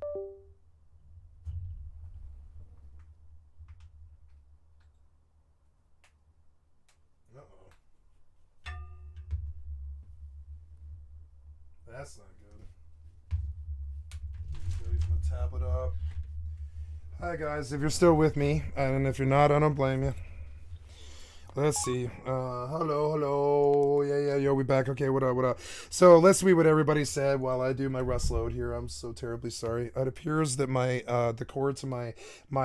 Uh-oh. That's not good. Use my tablet up. Hi guys, if you're still with me, and if you're not, I don't blame you. Let's see. Hello. Yeah, yo, we back. Okay, what up? So let's read what everybody said while I do my rust load here. I'm so terribly sorry. It appears that my the cord to my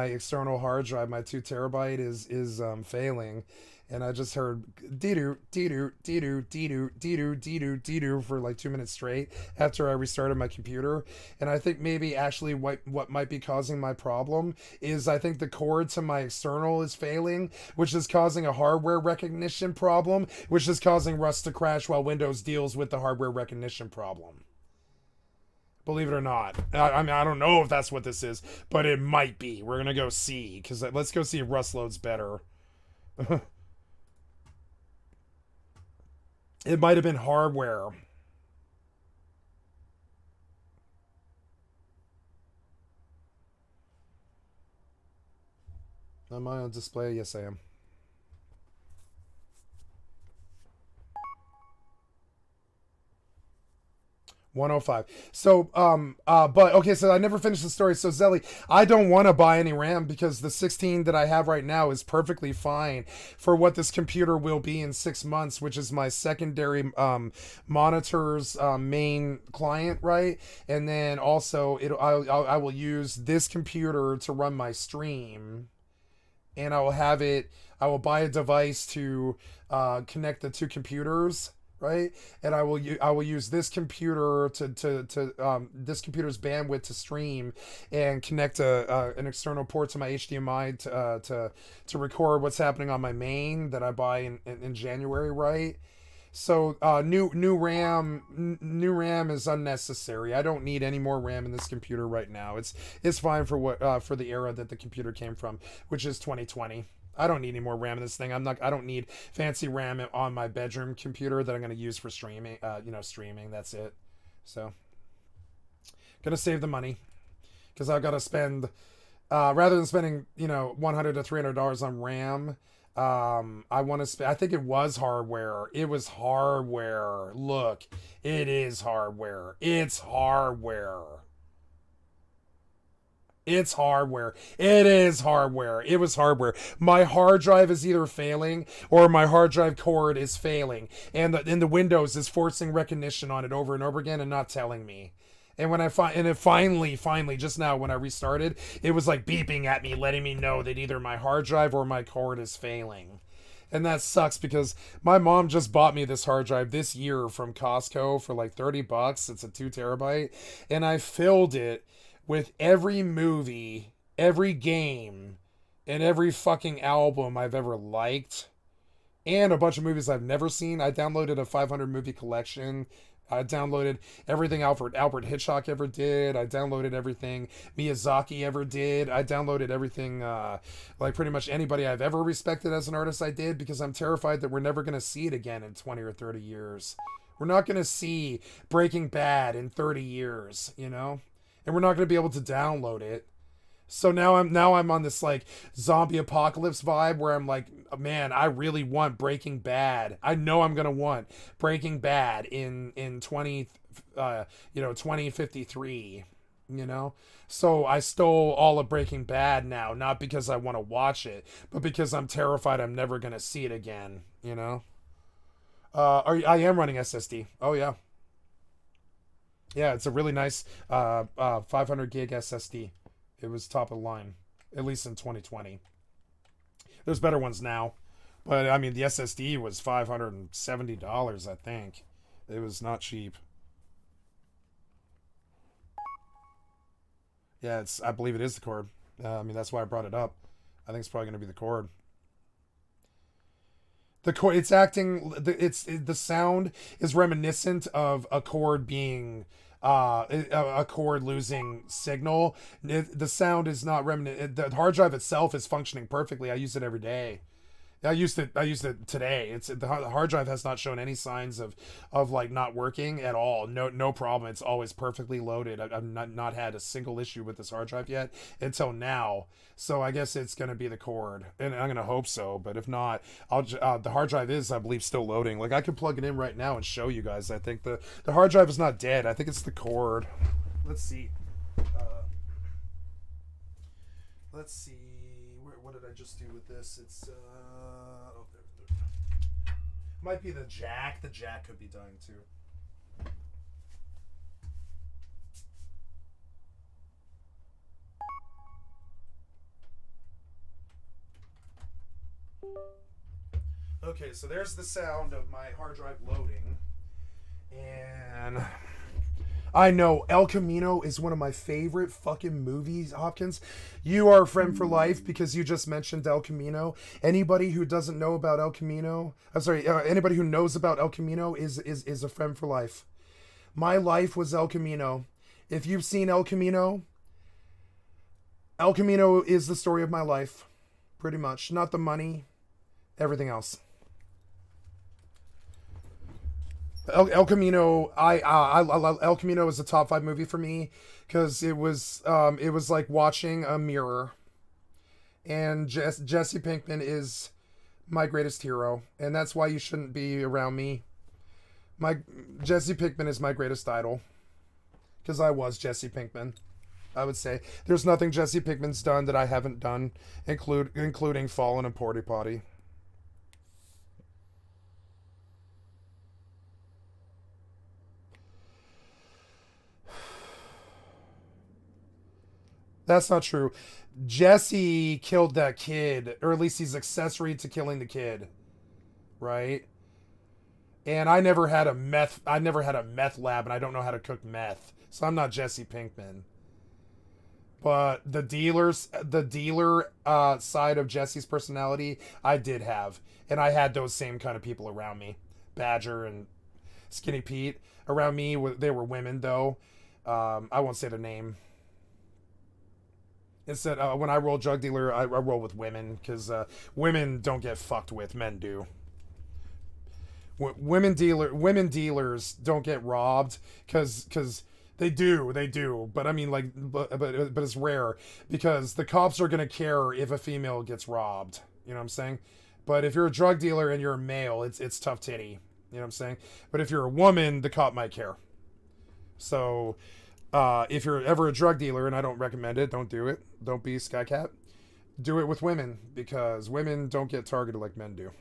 external hard drive, my 2 terabyte, is failing. And I just heard dee-doo, dee-doo, dee-doo, dee-doo, dee-doo, dee-doo, dee-doo for like 2 minutes straight after I restarted my computer. And I think maybe actually what might be causing my problem is I think the cord to my external is failing, which is causing a hardware recognition problem, which is causing Rust to crash while Windows deals with the hardware recognition problem. Believe it or not. I mean, I don't know if that's what this is, but it might be. We're going to go see, because let's go see if Rust loads better. It might have been hardware. Am I on display? Yes, I am. 105. So, but okay, so I never finished the story. So, Zelly, I don't want to buy any RAM because the 16 that I have right now is perfectly fine for what this computer will be in 6 months, which is my secondary monitor's main client, right? And then also, I will use this computer to run my stream, and I will have it. I will buy a device to connect the two computers, right? And I will use this computer to this computer's bandwidth to stream and connect an external port to my HDMI to record what's happening on my main that I buy in January, right? So new RAM is unnecessary. I don't need any more RAM in this computer right now. It's fine for what for the era that the computer came from, which is 2020. I don't need any more RAM in this thing. I don't need fancy RAM on my bedroom computer that I'm going to use for streaming. Streaming. That's it. So, gonna save the money because I've got to spend rather than spending $100 to $300 on RAM. I want to spend. I think it was hardware. It was hardware. Look, it is hardware. It's hardware. It's hardware. It is hardware. It was hardware. My hard drive is either failing or my hard drive cord is failing, and the Windows is forcing recognition on it over and over again and not telling me. And when it finally, just now when I restarted, it was like beeping at me, letting me know that either my hard drive or my cord is failing. And that sucks because my mom just bought me this hard drive this year from Costco for like $30. It's a 2 terabyte. And I filled it with every movie, every game, and every fucking album I've ever liked, and a bunch of movies I've never seen. I downloaded a 500 movie collection. I downloaded everything Albert Hitchcock ever did. I downloaded everything Miyazaki ever did. I downloaded everything, like pretty much anybody I've ever respected as an artist I did, because I'm terrified that we're never going to see it again in 20 or 30 years. We're not going to see Breaking Bad in 30 years, you know? And we're not going to be able to download it. So now I'm on this like zombie apocalypse vibe where I'm like, man, I really want Breaking Bad. I know I'm gonna want Breaking Bad in 2053. You know, so I stole all of Breaking Bad now, not because I want to watch it, but because I'm terrified I'm never gonna see it again. You know, I am running SSD. Oh yeah. Yeah, it's a really nice 500 gig SSD. It was top of the line, at least in 2020. There's better ones now, but I mean the SSD was $570, I think. It was not cheap. Yeah, I believe it is the cord. I mean that's why I brought it up. I think it's probably going to be the cord. The cord, it's acting. The sound is reminiscent of a cord being a cord losing signal. The sound is not reminiscent. The hard drive itself is functioning perfectly. I use it every day. I used it today. The hard drive has not shown any signs of like not working at all. No problem. It's always perfectly loaded. I've not had a single issue with this hard drive yet until now. So I guess it's gonna be the cord, and I'm gonna hope so. But if not, the hard drive is, I believe, still loading. Like I can plug it in right now and show you guys. I think the hard drive is not dead. I think it's the cord. Let's see. Uh, let's see. What did I just do with this? It's oh, might be the jack. The jack could be dying too. Okay, so there's the sound of my hard drive loading, and I know El Camino is one of my favorite fucking movies, Hopkins. You are a friend for life because you just mentioned El Camino. Anybody who doesn't know about El Camino, I'm sorry, anybody who knows about El Camino is a friend for life. My life was El Camino. If you've seen El Camino is the story of my life, pretty much. Not the money, everything else. El Camino, El Camino is a top 5 movie for me because it was like watching a mirror, and Jesse Pinkman is my greatest hero, and that's why you shouldn't be around me. My Jesse Pinkman is my greatest idol because I was Jesse Pinkman. I would say there's nothing Jesse Pinkman's done that I haven't done, including Fallen and Porty Potty. That's not true. Jesse killed that kid, or at least he's accessory to killing the kid, right? And I never had a meth lab, and I don't know how to cook meth, so I'm not Jesse Pinkman. But the dealer side of Jesse's personality, I did have, and I had those same kind of people around me, Badger and Skinny Pete around me. They were women though. I won't say the name. Instead, when I roll drug dealer, I roll with women because women don't get fucked with, men do. Women dealers don't get robbed because they do, but I mean like but it's rare because the cops are gonna care if a female gets robbed. You know what I'm saying? But if you're a drug dealer and you're a male, it's tough titty. You know what I'm saying? But if you're a woman, the cop might care. So if you're ever a drug dealer, and I don't recommend it, don't do it. Don't be Skycat. Do it with women because women don't get targeted like men do.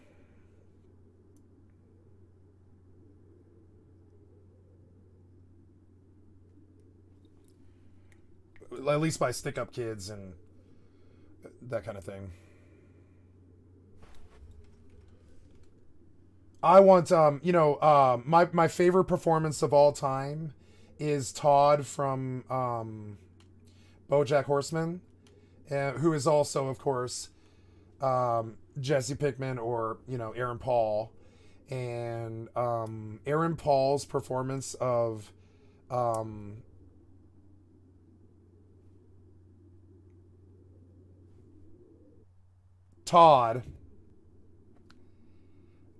At least by stick up kids and that kind of thing. I want my favorite performance of all time is Todd from BoJack Horseman, who is also, of course, Jesse Pinkman or Aaron Paul, and Aaron Paul's performance of um, Todd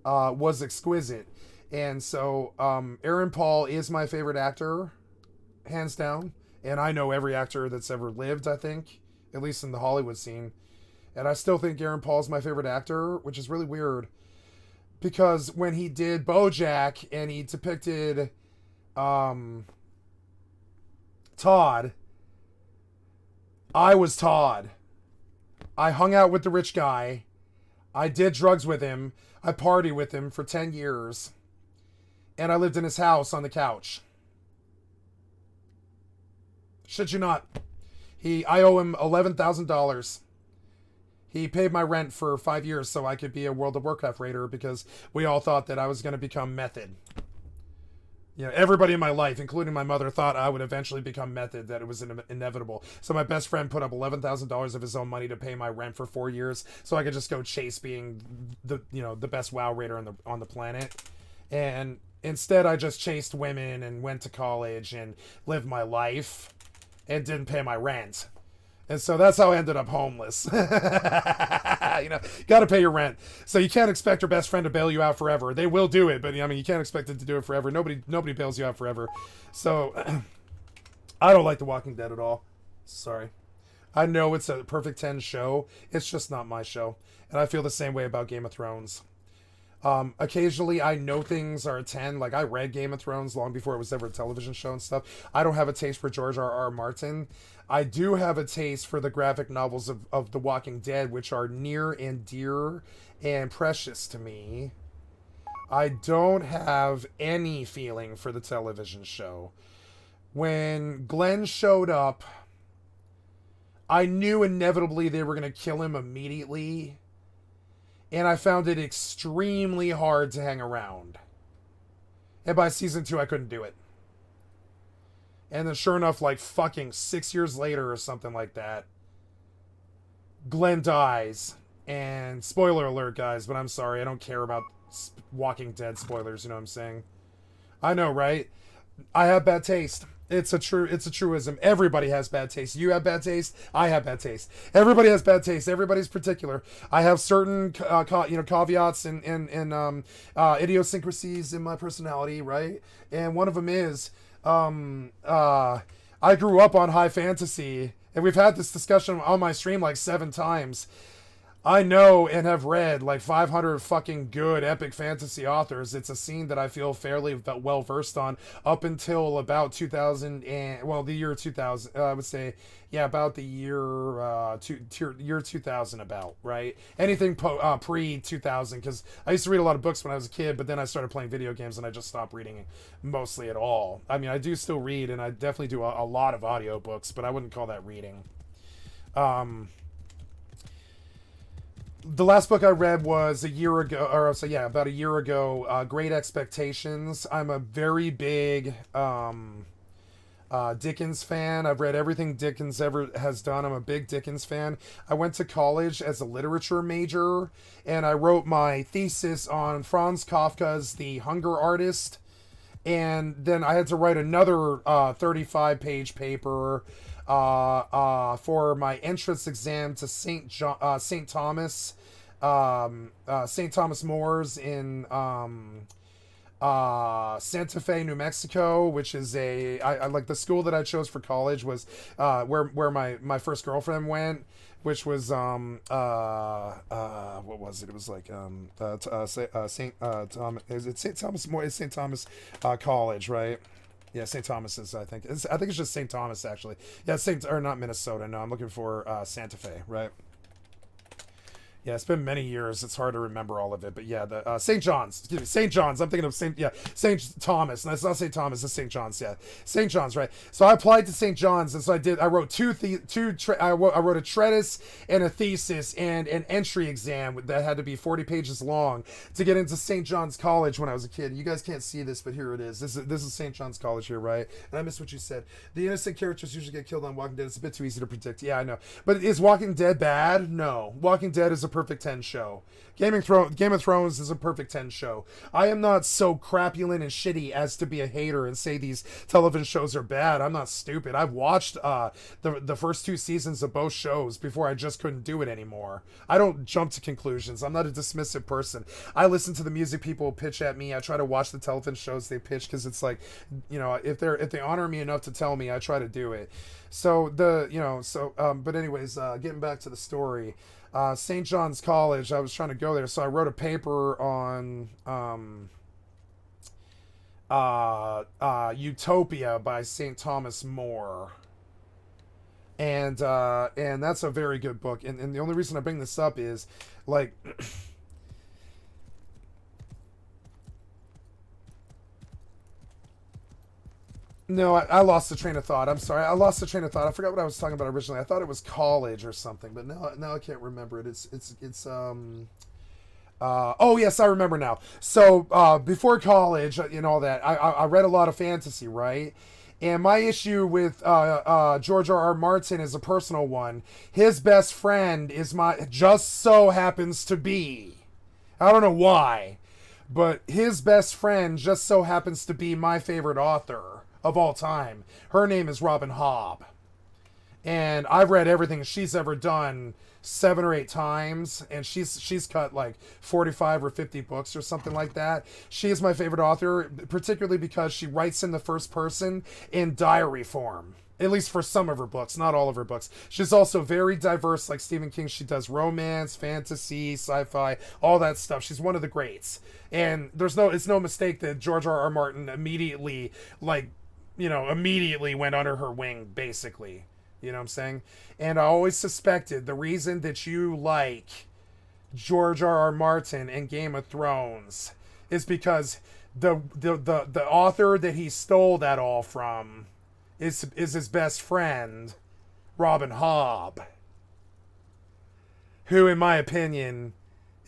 was exquisite. And so Aaron Paul is my favorite actor, hands down. And I know every actor that's ever lived, I think, at least in the Hollywood scene. And I still think Aaron Paul is my favorite actor, which is really weird. Because when he did BoJack and he depicted um, Todd, I was Todd. I hung out with the rich guy. I did drugs with him. I partied with him for 10 years. And I lived in his house on the couch. Should you not? I owe him $11,000. He paid my rent for 5 years so I could be a World of Warcraft raider because we all thought that I was going to become Method. Everybody in my life, including my mother, thought I would eventually become Method, that it was inevitable. So my best friend put up $11,000 of his own money to pay my rent for 4 years so I could just go chase being the best WoW raider on the planet. And instead, I just chased women and went to college and lived my life and didn't pay my rent. And so that's how I ended up homeless. You know, got to pay your rent. So you can't expect your best friend to bail you out forever. They will do it, but I mean, you can't expect it to do it forever. Nobody bails you out forever. So I don't like The Walking Dead at all. Sorry. I know it's a perfect 10 show. It's just not my show. And I feel the same way about Game of Thrones. Occasionally I know things are a 10. Like I read Game of Thrones long before it was ever a television show and stuff. I don't have a taste for George R.R. Martin. I do have a taste for the graphic novels of The Walking Dead, which are near and dear and precious to me. I don't have any feeling for the television show. When Glenn showed up, I knew inevitably they were going to kill him immediately. And I found it extremely hard to hang around. And by season 2, I couldn't do it. And then sure enough, like fucking 6 years later or something like that, Glenn dies. And spoiler alert, guys, but I'm sorry, I don't care about Walking Dead spoilers, you know what I'm saying? I know, right? I have bad taste. It's a truism. Everybody has bad taste. You have bad taste. I have bad taste. Everybody has bad taste. Everybody's particular. I have certain caveats and idiosyncrasies in my personality, right? And one of them is I grew up on high fantasy, and we've had this discussion on my stream like 7 times. I know and have read like 500 fucking good epic fantasy authors. It's a scene that I feel fairly well versed on up until about 2000 and the year 2000. I would say, yeah, about the year year 2000 about, right? Anything pre 2000, because I used to read a lot of books when I was a kid, but then I started playing video games and I just stopped reading mostly at all. I mean, I do still read, and I definitely do a lot of audiobooks, but I wouldn't call that reading. The last book I read was a year ago, about a year ago. Great Expectations. I'm a very big Dickens fan. I've read everything Dickens ever has done. I'm a big Dickens fan. I went to college as a literature major, and I wrote my thesis on Franz Kafka's The Hunger Artist. And then I had to write another 35-page paper for my entrance exam to St. Thomas, St. Thomas More's in Santa Fe, New Mexico, which is I like the school that I chose for college was where my first girlfriend went, which was what was it? It was like St. Thomas. Is it St. Thomas More? It's St. Thomas College, right? Yeah, St. Thomas's. I think it's just St. Thomas actually. Yeah, not Minnesota. No, I'm looking for Santa Fe, right? Yeah, it's been many years. It's hard to remember all of it, but yeah, the St. John's. Excuse me, St. John's. I'm thinking of St. Thomas. No, it's not St. Thomas. It's St. John's. Yeah, St. John's. Right. So I applied to St. John's, and so I wrote I wrote a treatise and a thesis and an entry exam that had to be 40 pages long to get into St. John's College when I was a kid. You guys can't see this, but here it is. This is St. John's College here, right? And I missed what you said. The innocent characters usually get killed on Walking Dead. It's a bit too easy to predict. Yeah, I know. But is Walking Dead bad? No. Walking Dead is a perfect 10 show. Game of Thrones is a perfect 10 show. I am not so crapulent and shitty as to be a hater and say these television shows are bad. I'm not stupid. I've watched the first 2 seasons of both shows before I just couldn't do it anymore. I don't jump to conclusions. I'm not a dismissive person. I listen to the music people pitch at me. I try to watch the television shows they pitch, because it's like, you know, if they honor me enough to tell me, I try to do it. So but anyways, getting back to the story. St. John's College, I was trying to go there, so I wrote a paper on Utopia by St. Thomas More. And that's a very good book. And the only reason I bring this up is, like, no, I lost the train of thought. I'm sorry. I lost the train of thought. I forgot what I was talking about originally. I thought it was college or something, but now I can't remember it. Oh yes, I remember now. So before college and all that, I read a lot of fantasy, right? And my issue with George R.R. Martin is a personal one. His best friend just so happens to be, I don't know why, but his best friend just so happens to be my favorite author of all time. Her name is Robin Hobb. and I've read everything she's ever done 7 or 8 times, and she's cut like 45 or 50 books or something like that. She is my favorite author, particularly because she writes in the first person in diary form. At least for some of her books, not all of her books. She's also very diverse, like Stephen King. She does romance, fantasy, sci-fi, all that stuff. She's one of the greats. And it's no mistake that George R. R. Martin immediately, immediately went under her wing, basically. You know what I'm saying? And I always suspected the reason that you like George R. R. Martin and Game of Thrones is because the author that he stole that all from is his best friend, Robin Hobb, who, in my opinion,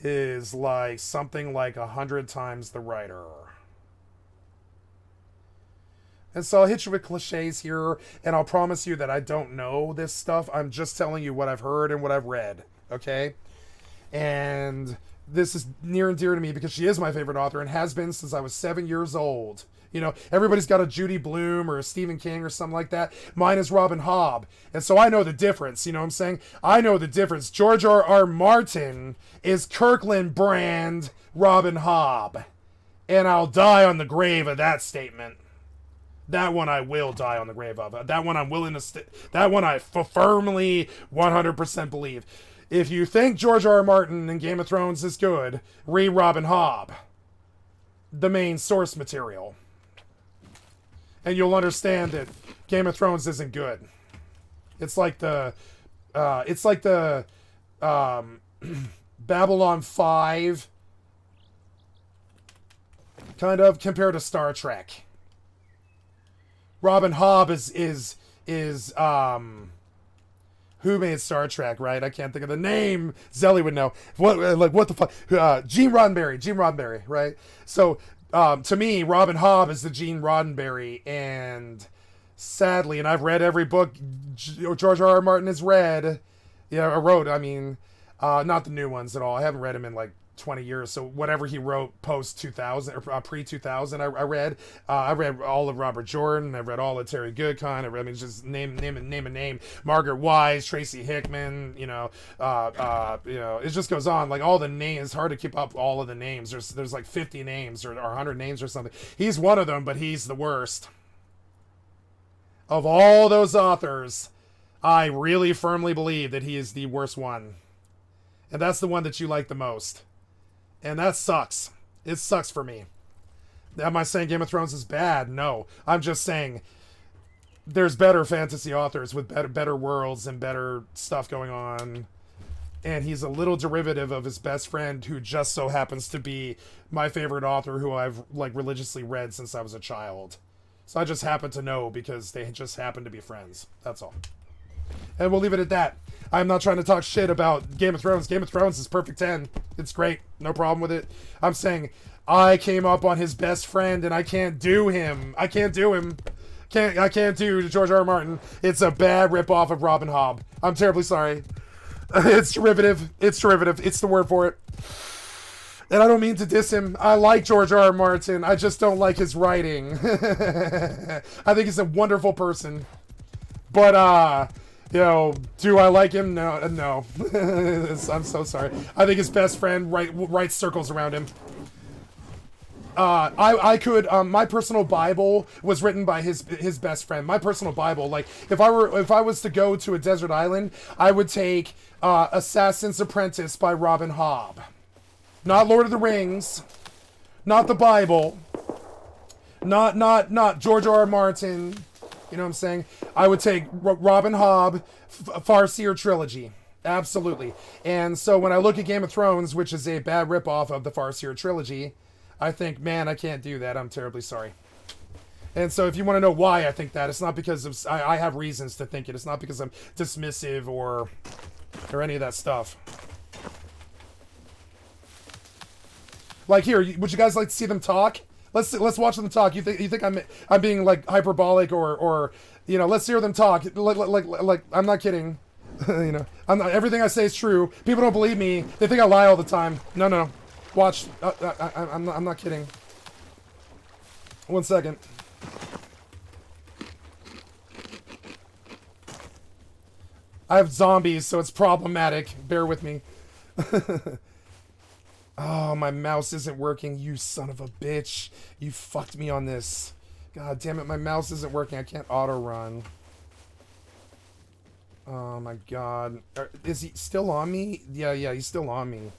is like something like 100 times the writer. And so I'll hit you with cliches here, and I'll promise you that I don't know this stuff. I'm just telling you what I've heard and what I've read, okay? And this is near and dear to me because she is my favorite author and has been since I was 7 years old. You know, everybody's got a Judy Blume or a Stephen King or something like that. Mine is Robin Hobb. And so I know the difference, you know what I'm saying? I know the difference. George R. R. Martin is Kirkland brand Robin Hobb. And I'll die on the grave of that statement. That one I will die on the grave of. That one I'm willing to... that one I firmly 100% believe. If you think George R. R. Martin and Game of Thrones is good, read Robin Hobb. The main source material. And you'll understand that Game of Thrones isn't good. It's like the Babylon 5 kind of compared to Star Trek. Robin Hobb is who made Star Trek, right? I can't think of the name. Zelly would know. What the fuck? Gene Roddenberry, right? So to me, Robin Hobb is the Gene Roddenberry, and sadly, and I've read every book George R. R. Martin has read. Yeah, or wrote. I mean, not the new ones at all. I haven't read them in like 20 years. So whatever he wrote post 2000 or pre 2000, I read. I read all of Robert Jordan. I read all of Terry Goodkind. Just name a name. Margaret Wise, Tracy Hickman. It just goes on. Like all the names. It's hard to keep up all of the names. There's like 50 names or 100 names or something. He's one of them, but he's the worst. Of all those authors, I really firmly believe that he is the worst one. And that's the one that you like the most. And that sucks. It sucks for me. Am I saying Game of Thrones is bad? No. I'm just saying there's better fantasy authors with better worlds and better stuff going on. And he's a little derivative of his best friend, who just so happens to be my favorite author, who I've like religiously read since I was a child. So I just happen to know because they just happen to be friends. That's all. And we'll leave it at that. I'm not trying to talk shit about Game of Thrones. Game of Thrones is perfect 10. It's great. No problem with it. I'm saying I came up on his best friend and I can't do him. I can't do George R. R. Martin. It's a bad ripoff of Robin Hobb. I'm terribly sorry. It's derivative. It's the word for it. And I don't mean to diss him. I like George R. R. Martin. I just don't like his writing. I think he's a wonderful person. But, do I like him? No. I'm so sorry. I think his best friend writes circles around him. My personal Bible was written by his best friend. My personal Bible, like if I was to go to a desert island, I would take Assassin's Apprentice by Robin Hobb. Not Lord of the Rings, not the Bible, not George R. R. Martin. You know what I'm saying? I would take Robin Hobb, Farseer trilogy. Absolutely. And so when I look at Game of Thrones, which is a bad ripoff of the Farseer trilogy, I think, man, I can't do that. I'm terribly sorry. And so if you want to know why I think that, it's not because of... I have reasons to think it. It's not because I'm dismissive or any of that stuff. Like here, would you guys like to see them talk? Let's watch them talk. You think I'm being like hyperbolic or let's hear them talk. Like I'm not kidding. I'm not, everything I say is true. People don't believe me. They think I lie all the time. No. Watch. I'm not kidding. 1 second. I have zombies, so it's problematic. Bear with me. Oh, my mouse isn't working. You son of a bitch. You fucked me on this. God damn it, my mouse isn't working. I can't auto run. Oh my god. Is he still on me? Yeah, he's still on me.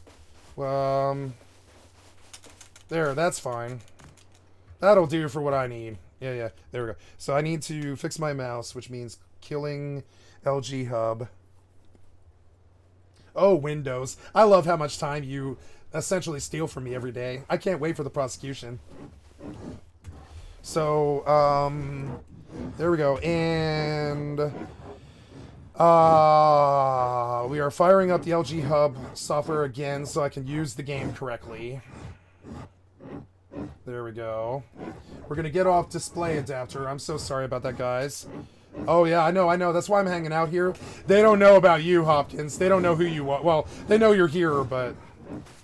There, that's fine. That'll do for what I need. Yeah, there we go. So I need to fix my mouse, which means killing LG Hub. Oh, Windows. I love how much time you essentially steal from me every day. I can't wait for the prosecution. So, there we go. And we are firing up the LG Hub software again so I can use the game correctly. There we go. We're going to get off display adapter. I'm so sorry about that, guys. Oh, yeah, I know. That's why I'm hanging out here. They don't know about you, Hopkins. They don't know who you are. Well, they know you're here, but...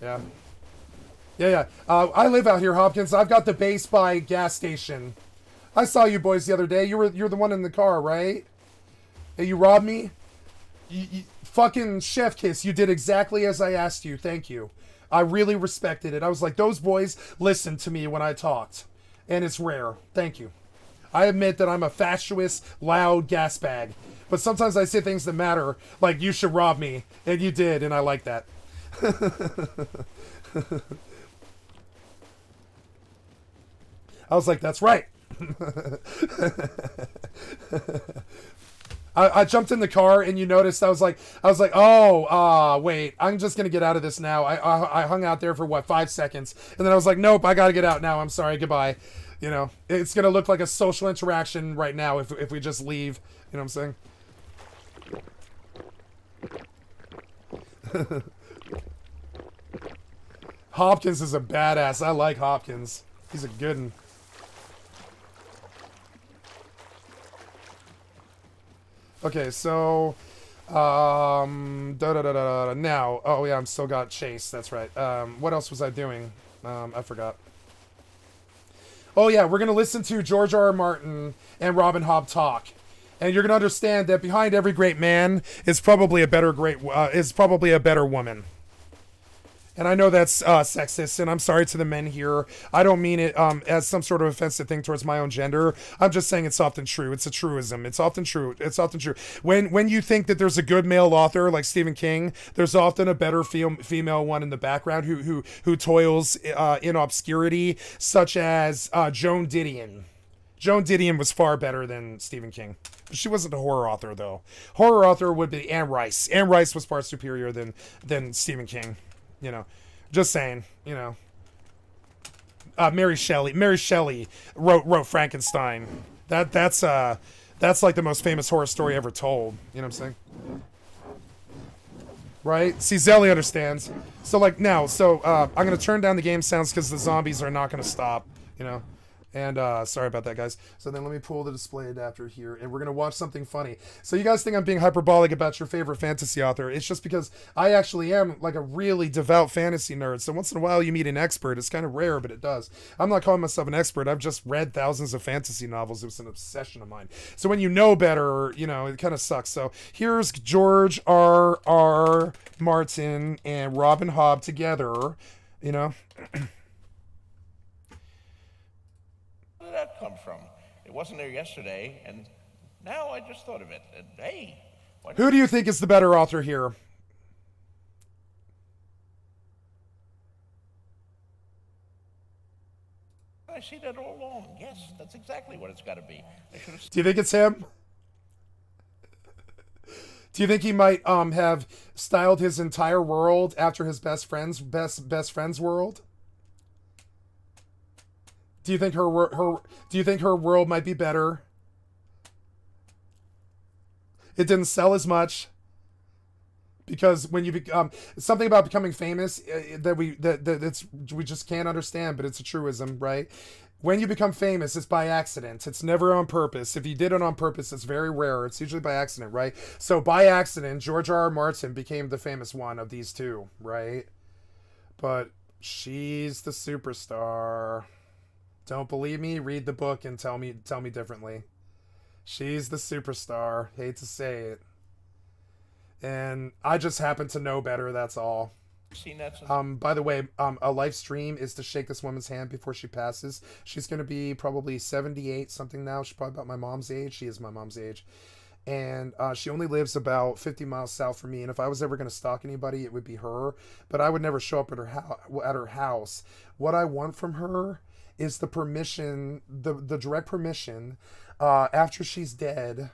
Yeah. Yeah. I live out here, Hopkins. I've got the base by gas station. I saw you boys the other day. You're the one in the car, right? Hey, you robbed me? You fucking chef kiss. You did exactly as I asked you. Thank you. I really respected it. I was like, those boys listened to me when I talked. And it's rare. Thank you. I admit that I'm a fatuous, loud gas bag. But sometimes I say things that matter, like you should rob me. And you did, and I like that. I was like, that's right. I jumped in the car and you noticed I was like, oh, wait, I'm just gonna get out of this now. I hung out there for what, 5 seconds, and then I was like, nope, I gotta get out now. I'm sorry, goodbye. You know, it's gonna look like a social interaction right now if we just leave. You know what I'm saying? Hopkins is a badass. I like Hopkins. He's a good one. Okay, so, now, oh yeah, I'm still got Chase, that's right. What else was I doing? I forgot. Oh yeah, we're gonna listen to George R. R. Martin and Robin Hobb talk. And you're gonna understand that behind every great man is probably a better woman. And I know that's sexist, and I'm sorry to the men here. I don't mean it as some sort of offensive thing towards my own gender. I'm just saying it's often true. It's a truism. It's often true. When you think that there's a good male author like Stephen King, there's often a better female one in the background who toils in obscurity, such as Joan Didion. Joan Didion was far better than Stephen King. She wasn't a horror author, though. Horror author would be Anne Rice. Anne Rice was far superior than Stephen King. You know, just saying, you know. Mary Shelley wrote Frankenstein. That's like the most famous horror story ever told. You know what I'm saying? Right? See, Zelly understands. So like now, I'm gonna turn down the game sounds because the zombies are not gonna stop. You know. And sorry about that, guys. So then let me pull the display adapter here, and we're going to watch something funny. So you guys think I'm being hyperbolic about your favorite fantasy author. It's just because I actually am like a really devout fantasy nerd. So once in a while you meet an expert. It's kind of rare, but it does. I'm not calling myself an expert. I've just read thousands of fantasy novels. It was an obsession of mine. So when you know better, you know, it kind of sucks. So here's George R. R. Martin and Robin Hobb together, you know. That come from? It wasn't there yesterday, and now I just thought of it. And hey, who do you think is the better author here? I see that all along. Yes, that's exactly what it's got to be. Do you think it's him? Do you think he might have styled his entire world after his best friend's world? Do you think her world might be better? It didn't sell as much because when you become something about becoming famous that we just can't understand, but it's a truism, right? When you become famous, it's by accident. It's never on purpose. If you did it on purpose, it's very rare. It's usually by accident, right? So by accident, George R. R. Martin became the famous one of these two, right? But she's the superstar. Don't believe me? Read the book and tell me differently. She's the superstar. Hate to say it. And I just happen to know better, that's all. Seen that since By the way, a live stream is to shake this woman's hand before she passes. She's going to be probably 78 something now. She's probably about my mom's age. She is my mom's age. And she only lives about 50 miles south from me. And if I was ever going to stalk anybody, it would be her. But I would never show up at her house. What I want from her is the permission, the direct permission, after she's dead,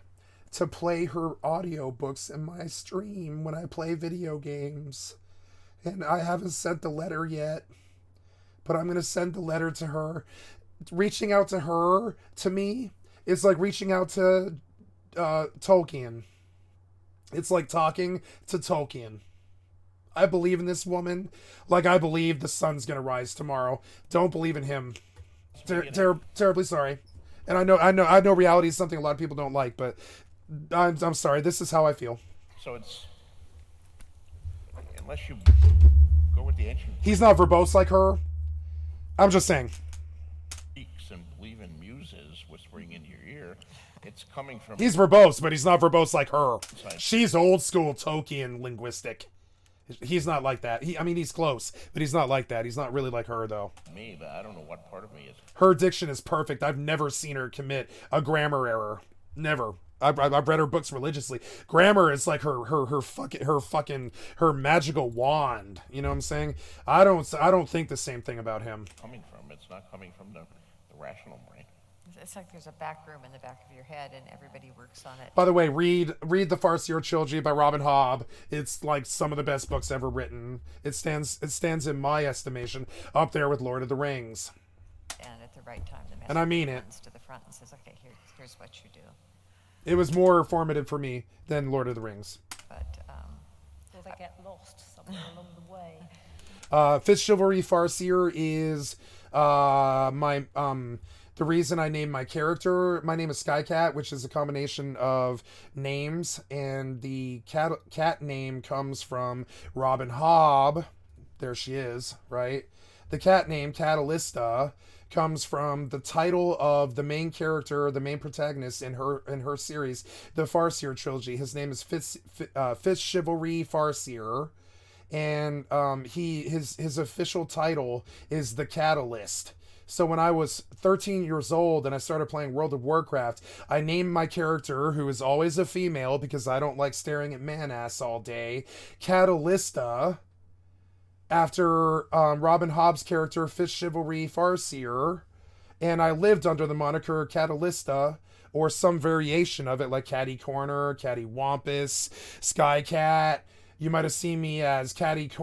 to play her audiobooks in my stream when I play video games. And I haven't sent the letter yet, but I'm going to send the letter to her. Reaching out to her, to me, is like reaching out to Tolkien. It's like talking to Tolkien. I believe in this woman like I believe the sun's going to rise tomorrow. Don't believe in him. Terribly sorry. And I know reality is something a lot of people don't like, but I'm sorry. This is how I feel. so it's unless you go with the ancient He's not verbose like her. I'm just saying. Greeks and believe in muses whispering in your ear, it's coming from He's verbose, but he's not verbose like her. She's old school Tolkien linguistic. He's not like that. He's close, but he's not like that. He's not really like her, though. me, but I don't know what part of me is. Her diction is perfect. I've never seen her commit a grammar error. Never. I've read her books religiously. Grammar is like her magical wand. You know what I'm saying? I don't think the same thing about him. Coming from it's not coming from the rational brain. It's like there's a back room in the back of your head, and everybody works on it. By the way, read the Farseer trilogy by Robin Hobb. It's like some of the best books ever written. It stands in my estimation up there with Lord of the Rings. And at the right time, the And I mean master it. comes to the front and says, "Okay, here's what you do." It was more formative for me than Lord of the Rings. But Or they get lost somewhere along the way. Fifth Chivalry Farseer is my the reason I named my character. My name is Skycat, which is a combination of names, and the cat name comes from Robin Hobb. There she is, right? The cat name, Catalista, comes from the title of the main character, the main protagonist in her series, the Farseer trilogy. His name is Fifth Chivalry Farseer, and his official title is the Catalyst. So when I was 13 years old and I started playing World of Warcraft, I named my character, who is always a female because I don't like staring at man-ass all day, Catalista, after Robin Hobb's character, Fifth Chivalry Farseer. And I lived under the moniker Catalista, or some variation of it, like Catty Corner, Catty Wampus, Skycat. You might have seen me as Catastrophe,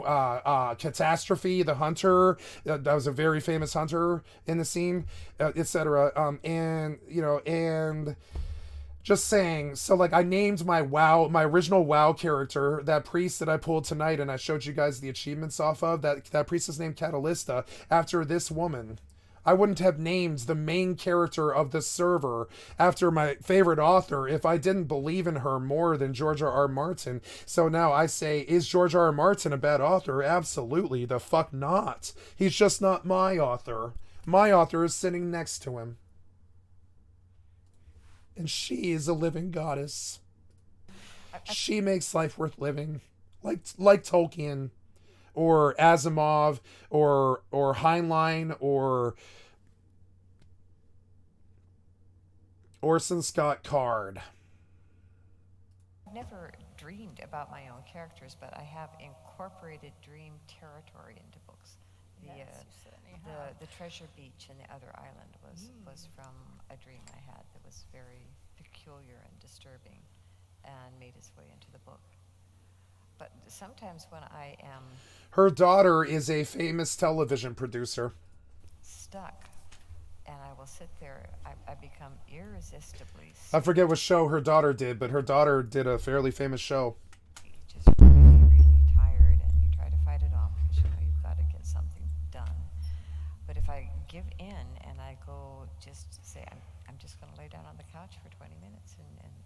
the hunter. That was a very famous hunter in the scene, etc. And just saying. So, like, I named my original WoW character, that priest that I pulled tonight, and I showed you guys the achievements off of. That priest is named Catalista after this woman. I wouldn't have named the main character of the server after my favorite author if I didn't believe in her more than George R.R. Martin. So now I say, is George R.R. Martin a bad author? Absolutely the fuck not. He's just not my author. My author is sitting next to him. And she is a living goddess. She makes life worth living. Like Tolkien, or Asimov, or Heinlein, or Orson Scott Card. I've never dreamed about my own characters, but I have incorporated dream territory into books. Yes, you certainly have. The treasure beach in the other island was from a dream I had that was very peculiar and disturbing, and made its way into the book. But sometimes when I am Her daughter is a famous television producer. stuck, and I will sit there, I become irresistibly I forget what show her daughter did, but her daughter did a fairly famous show. just really, really tired, and you try to fight it off because you know you've got to get something done. But if I give in and I go just say, I'm just going to lay down on the couch for 20 minutes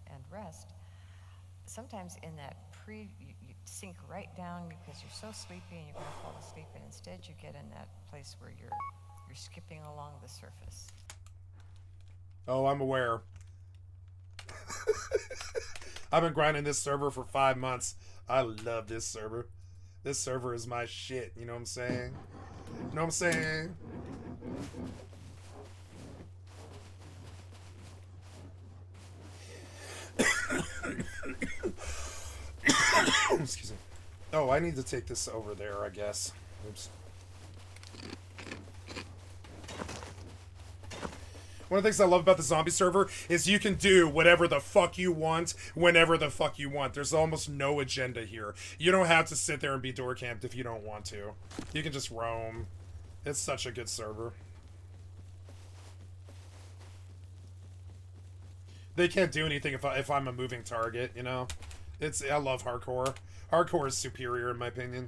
and rest, sometimes in that you sink right down because you're so sleepy and you're going to fall asleep, and instead you get in that place where you're skipping along the surface. Oh, I'm aware. I've been grinding this server for 5 months. I love this server. This server is my shit. You know what I'm saying? You know what I'm saying? Excuse me. Oh, I need to take this over there, I guess. Oops. One of the things I love about the zombie server is you can do whatever the fuck you want, whenever the fuck you want. There's almost no agenda here. You don't have to sit there and be door camped if you don't want to. You can just roam. It's such a good server. They can't do anything if I'm a moving target, you know? I love hardcore. Hardcore is superior in my opinion.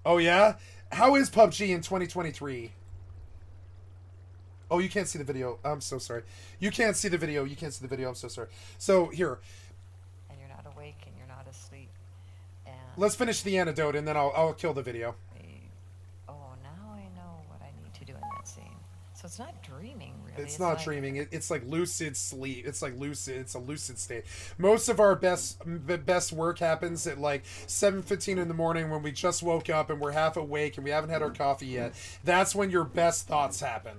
Oh yeah? How is PUBG in 2023? Oh, you can't see the video. I'm so sorry. You can't see the video. You can't see the video. I'm so sorry. So, here. And you're not awake and you're not asleep. And Let's finish the antidote and then I'll kill the video. oh, now I know what I need to do in that scene. So it's not dreaming, really. It's not like dreaming. It's like lucid sleep. It's like lucid. It's a lucid state. Most of our best work happens at like 7:15 in the morning when we just woke up and we're half awake and we haven't had our coffee yet. That's when your best thoughts happen.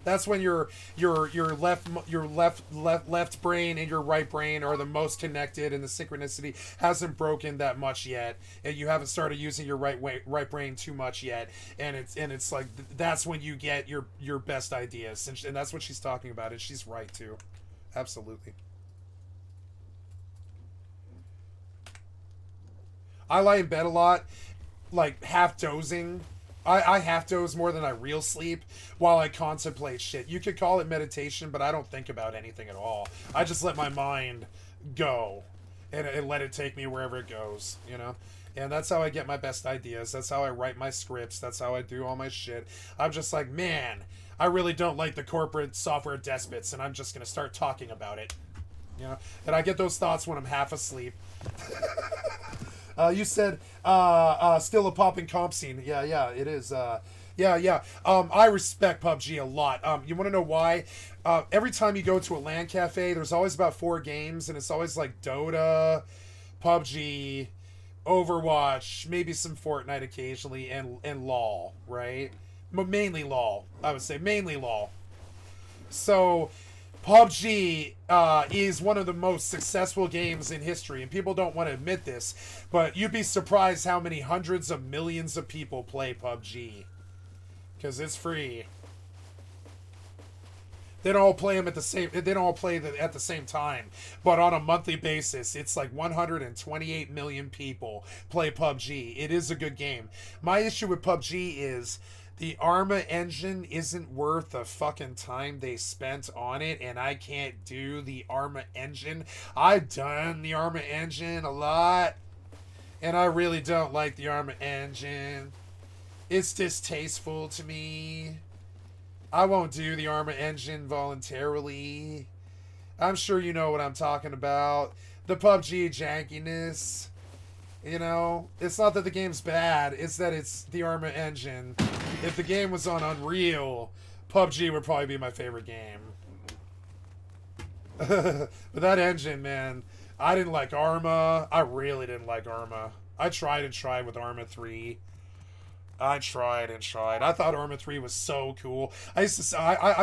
That's when your left brain and your right brain are the most connected, and the synchronicity hasn't broken that much yet, and you haven't started using your right brain too much yet, and it's like that's when you get your best ideas, and that's what she's talking about, and she's right too, absolutely. I lie in bed a lot, like half dozing. I half doze more than I real sleep while I contemplate shit. You could call it meditation, but I don't think about anything at all. I just let my mind go and let it take me wherever it goes, you know? And that's how I get my best ideas. That's how I write my scripts. That's how I do all my shit. I'm just like, man, I really don't like the corporate software despots, and I'm just going to start talking about it. You know? And I get those thoughts when I'm half asleep. You said, still a popping comp scene. Yeah, it is. Yeah. I respect PUBG a lot. You want to know why? Every time you go to a LAN cafe, there's always about 4 games, and it's always like Dota, PUBG, Overwatch, maybe some Fortnite occasionally, and LOL, right? But mainly LOL, I would say. Mainly LOL. So PUBG is one of the most successful games in history, and people don't want to admit this, but you'd be surprised how many hundreds of millions of people play PUBG, because it's free. They don't all play them at the same. They don't all play at the same time, but on a monthly basis, it's like 128 million people play PUBG. It is a good game. My issue with PUBG is the Arma engine isn't worth the fucking time they spent on it, and I can't do the Arma engine. I've done the Arma engine a lot, and I really don't like the Arma engine. It's distasteful to me. I won't do the Arma engine voluntarily. I'm sure you know what I'm talking about. The PUBG jankiness. You know, it's not that the game's bad, it's that it's the Arma engine. If the game was on Unreal, PUBG would probably be my favorite game. But that engine, man, I didn't like Arma. I really didn't like Arma. I tried with Arma 3. I tried. I thought Arma 3 was so cool. I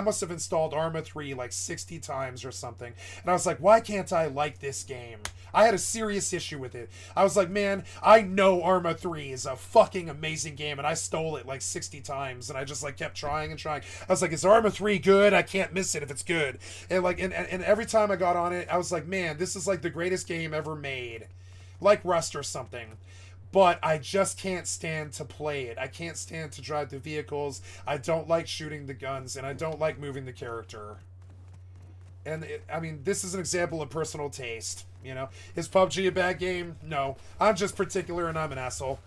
must have installed Arma 3 like 60 times or something. And I was like, why can't I like this game? I had a serious issue with it. I was like, man, I know Arma 3 is a fucking amazing game, and I stole it like 60 times, and I just like kept trying and trying. I was like, is Arma 3 good? I can't miss it if it's good. And like, and every time I got on it, I was like, man, this is like the greatest game ever made. Like Rust or something. But I just can't stand to play it. I can't stand to drive the vehicles. I don't like shooting the guns, and I don't like moving the character. And, I mean, this is an example of personal taste, you know? Is PUBG a bad game? No. I'm just particular, and I'm an asshole.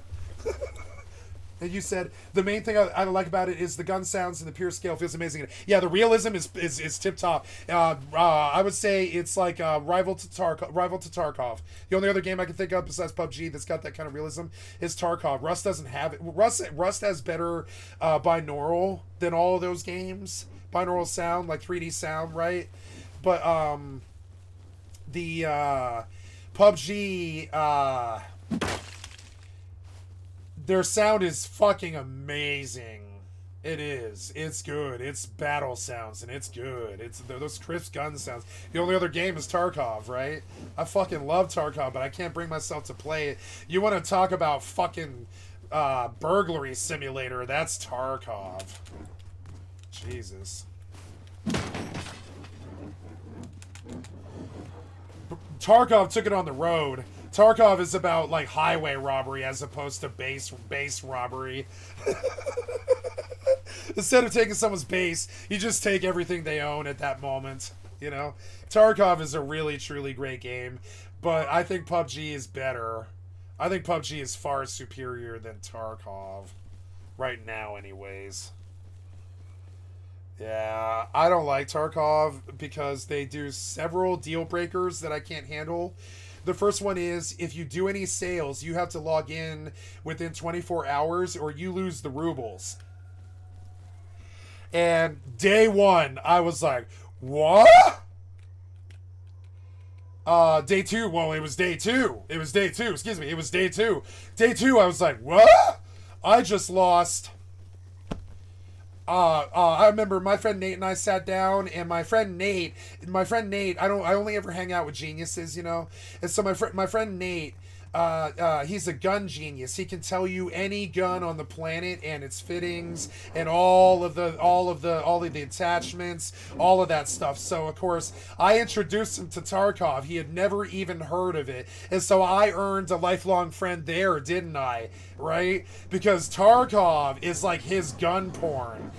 And you said, the main thing I like about it is the gun sounds and the pure scale feels amazing. Yeah, the realism is tip-top. I would say it's like rival to Tarkov. The only other game I can think of besides PUBG that's got that kind of realism is Tarkov. Rust doesn't have it. Rust has better binaural than all of those games. Binaural sound, like 3D sound, right? But PUBG, their sound is fucking amazing. It is. It's good. It's battle sounds, and it's good. It's those crisp gun sounds. The only other game is Tarkov, right? I fucking love Tarkov, but I can't bring myself to play it. You want to talk about fucking burglary simulator? That's Tarkov. Jesus. Tarkov took it on the road. Tarkov is about like highway robbery as opposed to base robbery. Instead of taking someone's base, you just take everything they own at that moment. You know, Tarkov is a really truly great game, but I think PUBG is better. I think PUBG is far superior than Tarkov right now, anyways. Yeah, I don't like Tarkov because they do several deal breakers that I can't handle. The first one is if you do any sales, you have to log in within 24 hours or you lose the rubles. And day one, I was like, what? Day two, well, it was day two. It was day two, excuse me, it was day two. Day two, I was like, what? I just lost... I remember my friend Nate and I sat down, and my friend Nate, I only ever hang out with geniuses, you know? And so my friend Nate, he's a gun genius. He can tell you any gun on the planet and its fittings and all of the attachments, all of that stuff. So of course I introduced him to Tarkov. He had never even heard of it. And so I earned a lifelong friend there, didn't I? Right? Because Tarkov is like his gun porn.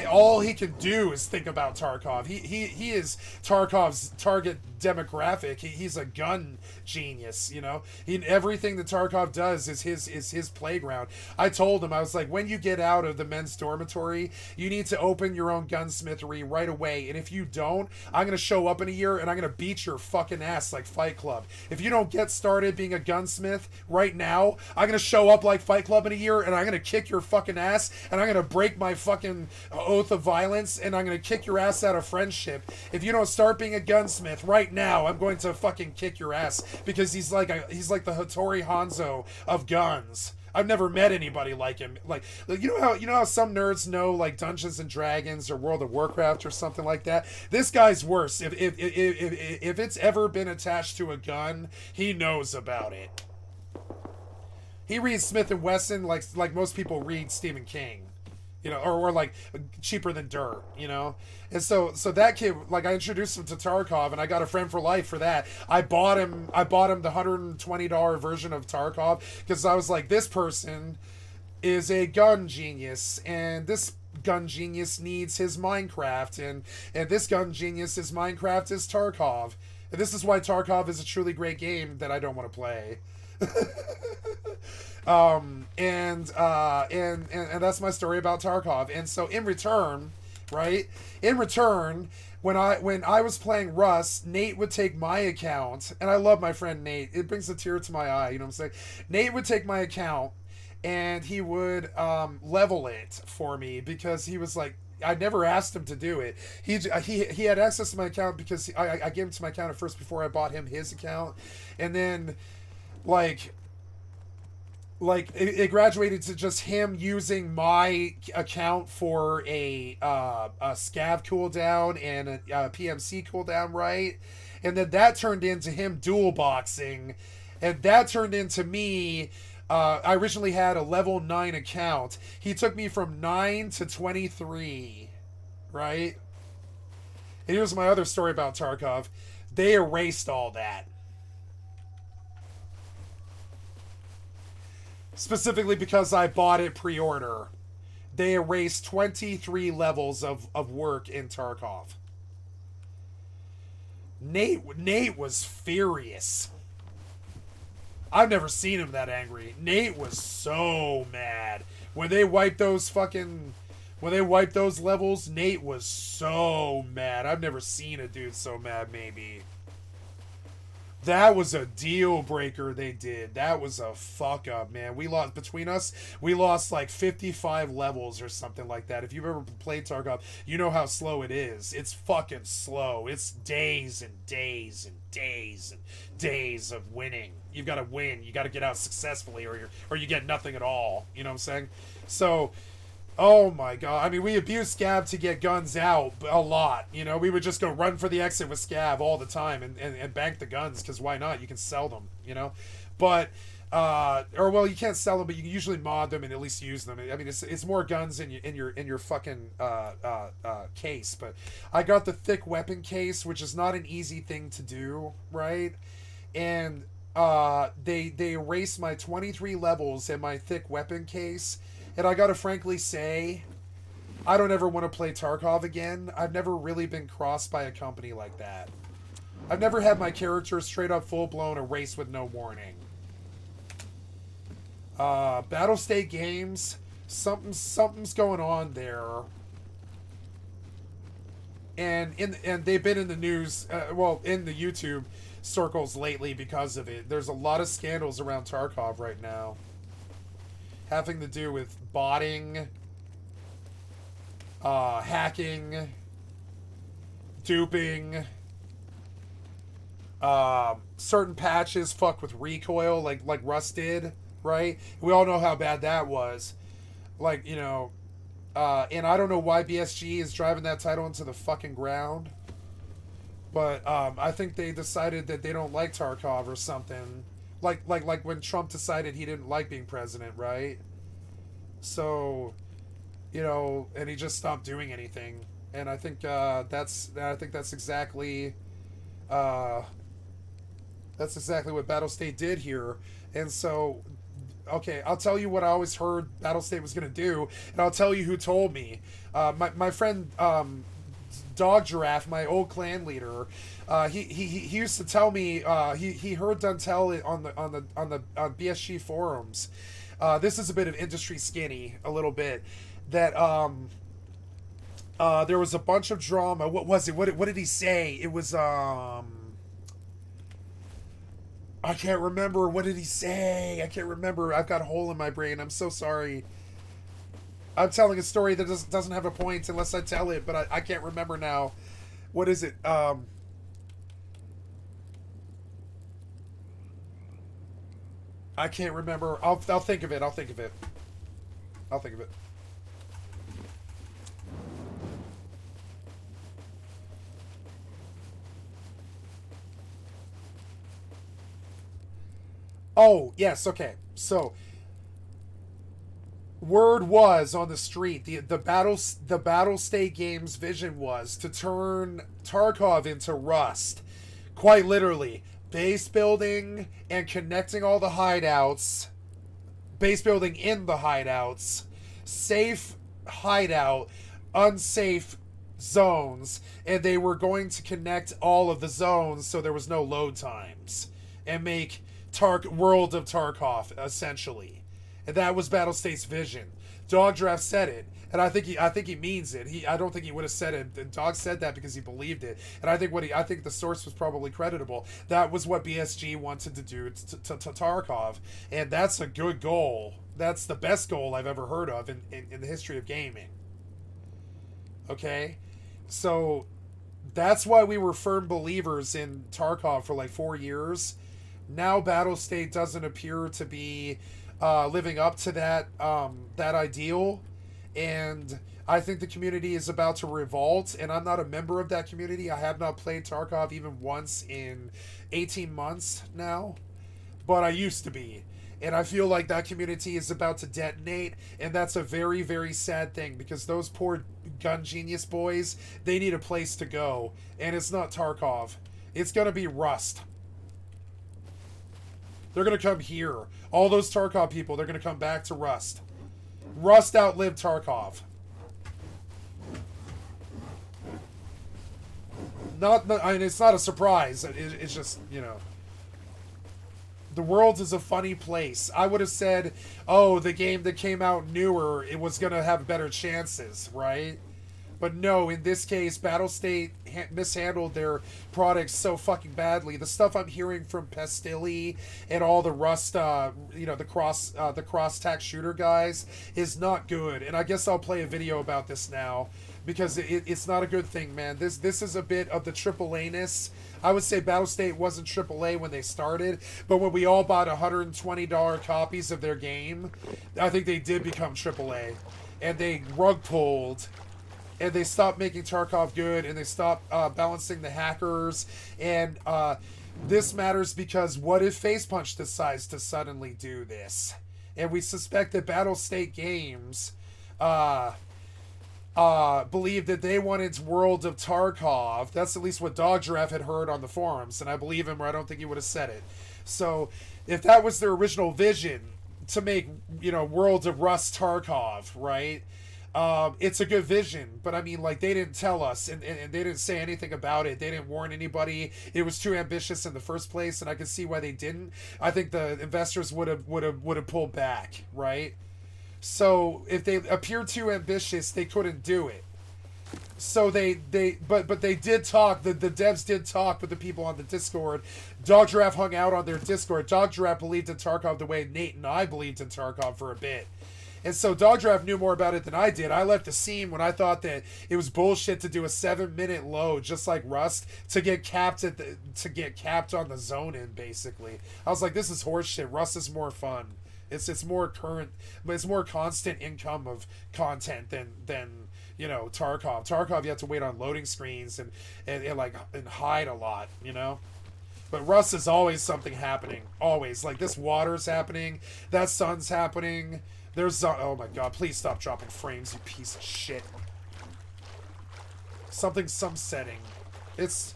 All he can do is think about Tarkov. He is Tarkov's target demographic. He's a gun genius, you know. Everything that Tarkov does is his playground. I told him, I was like, when you get out of the men's dormitory, you need to open your own gunsmithery right away. And if you don't, I'm gonna show up in a year and I'm gonna beat your fucking ass like Fight Club. If you don't get started being a gunsmith right now, I'm gonna show up like Fight Club in a year and I'm gonna kick your fucking ass and I'm gonna break my fucking oath of violence and I'm gonna kick your ass out of friendship. If you don't start being a gunsmith right now, I'm going to fucking kick your ass, because he's like the Hattori Hanzo of guns. I've never met anybody like him. Like you know how some nerds know like Dungeons and Dragons or World of Warcraft or something like that. This guy's worse. If it's ever been attached to a gun, he knows about it. He reads Smith and Wesson like most people read Stephen King. You know, or like Cheaper Than Dirt, you know? And so that kid, like, I introduced him to Tarkov, and I got a friend for life for that. I bought him the $120 version of Tarkov, because I was like, this person is a gun genius, and this gun genius needs his Minecraft, and this gun genius's Minecraft is Tarkov. And this is why Tarkov is a truly great game that I don't want to play. And that's my story about Tarkov. And so in return, when I was playing Rust, Nate would take my account, and I love my friend Nate. It brings a tear to my eye, you know what I'm saying? Nate would take my account and he would level it for me, because he was like, I never asked him to do it. He had access to my account because I gave him to my account at first before I bought him his account, and then like it graduated to just him using my account for a scav cooldown and a PMC cooldown, right? And then that turned into him dual boxing, and that turned into me. I originally had a level 9 account. He took me from 9 to 23, right? And here's my other story about Tarkov. They erased all that. Specifically because I bought it pre-order. They erased 23 levels of work in Tarkov. Nate was furious. I've never seen him that angry. Nate was so mad. When they wiped those levels, Nate was so mad. I've never seen a dude so mad, maybe. That was a deal breaker they did. That was a fuck up, man. We lost, between us, we lost like 55 levels or something like that. If you've ever played Tarkov, you know how slow it is. It's fucking slow. It's days and days and days and days of winning. You've got to win. You got to get out successfully, or you get nothing at all. You know what I'm saying? So, oh my god. I mean, we abused Scav to get guns out a lot. You know, we would just go run for the exit with Scav all the time and bank the guns, because why not? You can sell them, you know? But, or well, you can't sell them, but you can usually mod them and at least use them. I mean, it's more guns in your fucking case. But I got the thick weapon case, which is not an easy thing to do, right? And they erased my 23 levels in my thick weapon case. And I gotta frankly say, I don't ever want to play Tarkov again. I've never really been crossed by a company like that. I've never had my character straight up full blown erased with no warning. Battle State Games, something's going on there. And they've been in the news, in the YouTube circles lately because of it. There's a lot of scandals around Tarkov right now, having to do with botting, hacking, duping, certain patches fuck with recoil, like Rust did, right? We all know how bad that was. Like, you know, and I don't know why BSG is driving that title into the fucking ground, but I think they decided that they don't like Tarkov or something. Like when Trump decided he didn't like being president, right? So, you know, and he just stopped doing anything. And I think that's exactly what Battle State did here. And so, okay, I'll tell you what I always heard Battle State was gonna do, and I'll tell you who told me. My friend Dog Giraffe, my old clan leader, he used to tell me he heard Duntel on the BSG forums. This is a bit of industry skinny, a little bit, that there was a bunch of drama. What was it? What did he say? It was I can't remember. What did he say? I can't remember. I've got a hole in my brain. I'm so sorry. I'm telling a story that doesn't have a point unless I tell it, but I can't remember now. What is it? I can't remember. I'll think of it. I'll think of it. Oh, yes, okay. So word was on the street, the Battle State Games vision was to turn Tarkov into Rust. Quite literally. Base building and connecting all the hideouts. Base building in the hideouts. Safe hideout. Unsafe zones. And they were going to connect all of the zones so there was no load times. And make World of Tarkov, essentially. And that was Battle State's vision. Dog Draft said it, and I think he means it. I don't think he would have said it. And Dog said that because he believed it. And I think the source was probably creditable. That was what BSG wanted to do to Tarkov, and that's a good goal. That's the best goal I've ever heard of in the history of gaming. Okay, so that's why we were firm believers in Tarkov for like 4 years. Now Battle State doesn't appear to be living up to that ideal, and I think the community is about to revolt, and I'm not a member of that community. I have not played Tarkov even once in 18 months now, but I used to be, and I feel like that community is about to detonate, and that's a very, very sad thing, because those poor gun genius boys, they need a place to go, and it's not Tarkov. It's gonna be Rust. They're going to come here. All those Tarkov people, they're going to come back to Rust. Rust outlived Tarkov. I mean, it's not a surprise. It's just, you know. The world is a funny place. I would have said, oh, the game that came out newer, it was going to have better chances, right? But no, in this case, Battlestate mishandled their products so fucking badly. The stuff I'm hearing from Pestilli and all the Rust, the cross tack shooter guys is not good. And I guess I'll play a video about this now because it's not a good thing, man. This is a bit of the AAA-ness. I would say Battlestate wasn't AAA when they started, but when we all bought $120 copies of their game, I think they did become AAA. And they rug pulled, and they stopped making Tarkov good, and they stopped balancing the hackers. And this matters because what if Facepunch decides to suddenly do this? And we suspect that Battlestate Games believed that they wanted World of Tarkov. That's at least what Dog Giraffe had heard on the forums, and I believe him, or I don't think he would have said it. So if that was their original vision, to make, Worlds of Rust Tarkov, right? It's a good vision, but I mean, like, they didn't tell us, and they didn't say anything about it. They didn't warn anybody. It was too ambitious in the first place, and I can see why they didn't. I think the investors would have pulled back, right? So if they appeared too ambitious, they couldn't do it. So but they did talk. The devs did talk with the people on the Discord. Dog Giraffe hung out on their Discord. Dog Giraffe believed in Tarkov the way Nate and I believed in Tarkov for a bit. And so Dog Giraffe knew more about it than I did. I left the scene when I thought that it was bullshit to do a 7-minute load just like Rust to get capped on the zone in, basically. I was like, this is horseshit. Rust is more fun. It's more current, but it's more constant income of content than Tarkov. Tarkov, you have to wait on loading screens and hide a lot, But Rust is always something happening. Always. Like, this water's happening. That sun's happening. There's... oh my god, please stop dropping frames, you piece of shit. Some setting. It's...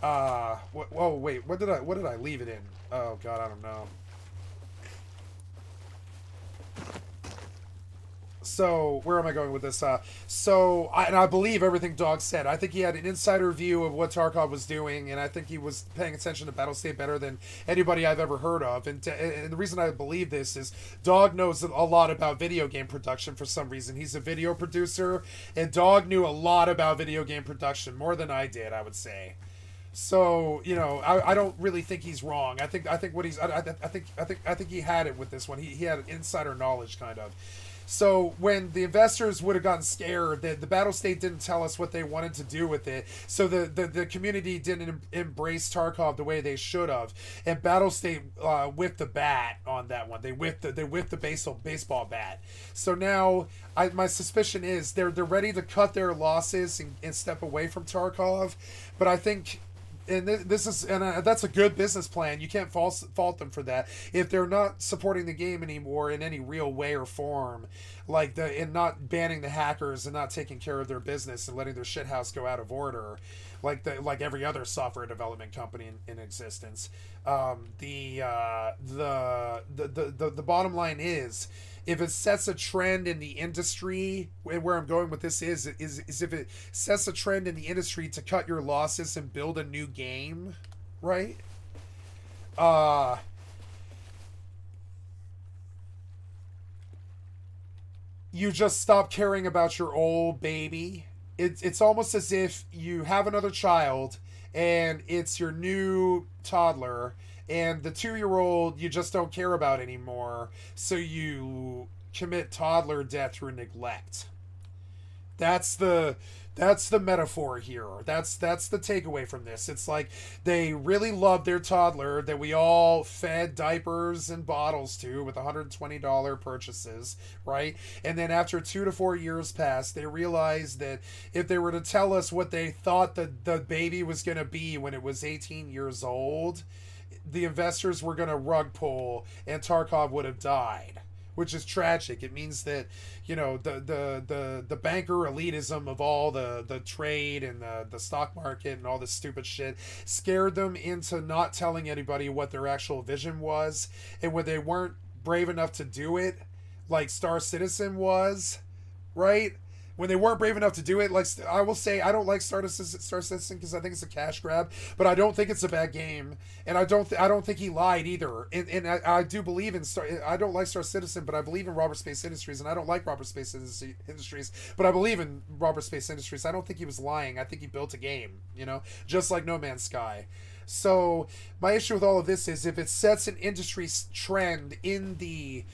whoa, wait, what did I leave it in? Oh god, I don't know. So, where am I going with this? I believe everything Dog said. I think he had an insider view of what Tarkov was doing, and I think he was paying attention to Battlestate better than anybody I've ever heard of. And the reason I believe this is Dog knows a lot about video game production for some reason. He's a video producer, and Dog knew a lot about video game production, more than I did, I would say. So, I don't really think he's wrong. I think he had it with this one. He had insider knowledge, kind of. So when the investors would have gotten scared, the Battlestate didn't tell us what they wanted to do with it. So the community didn't embrace Tarkov the way they should have. And Battlestate whipped the bat on that one. They whipped the baseball bat. So now my suspicion is they're ready to cut their losses and step away from Tarkov. But I think... And that's a good business plan. You can't fault them for that. If they're not supporting the game anymore in any real way or form, and not banning the hackers and not taking care of their business and letting their shithouse go out of order, like every other software development company in existence. The bottom line is, if it sets a trend in the industry, and where I'm going with this is if it sets a trend in the industry to cut your losses and build a new game, right? You just stop caring about your old baby. It's almost as if you have another child and it's your new toddler, and the 2-year-old you just don't care about anymore, so you commit toddler death through neglect. That's the metaphor here. That's the takeaway from this. It's like they really loved their toddler that we all fed diapers and bottles to with $120 purchases, right? And then after 2 to 4 years passed, they realized that if they were to tell us what they thought the baby was going to be when it was 18 years old, the investors were going to rug pull and Tarkov would have died, which is tragic. It means that, the banker elitism of all the trade and the stock market and all this stupid shit scared them into not telling anybody what their actual vision was. And when they weren't brave enough to do it, like Star Citizen was, right? when they weren't brave enough to do it. Like, I will say, I don't like Star Citizen because I think it's a cash grab, but I don't think it's a bad game, and I don't think he lied either. And I do believe in I don't like Star Citizen, but I believe in Robert Space Industries, and I don't like Robert Space Industries, but I believe in Robert Space Industries. I don't think he was lying. I think he built a game, you know, just like No Man's Sky. So my issue with all of this is if it sets an industry trend in the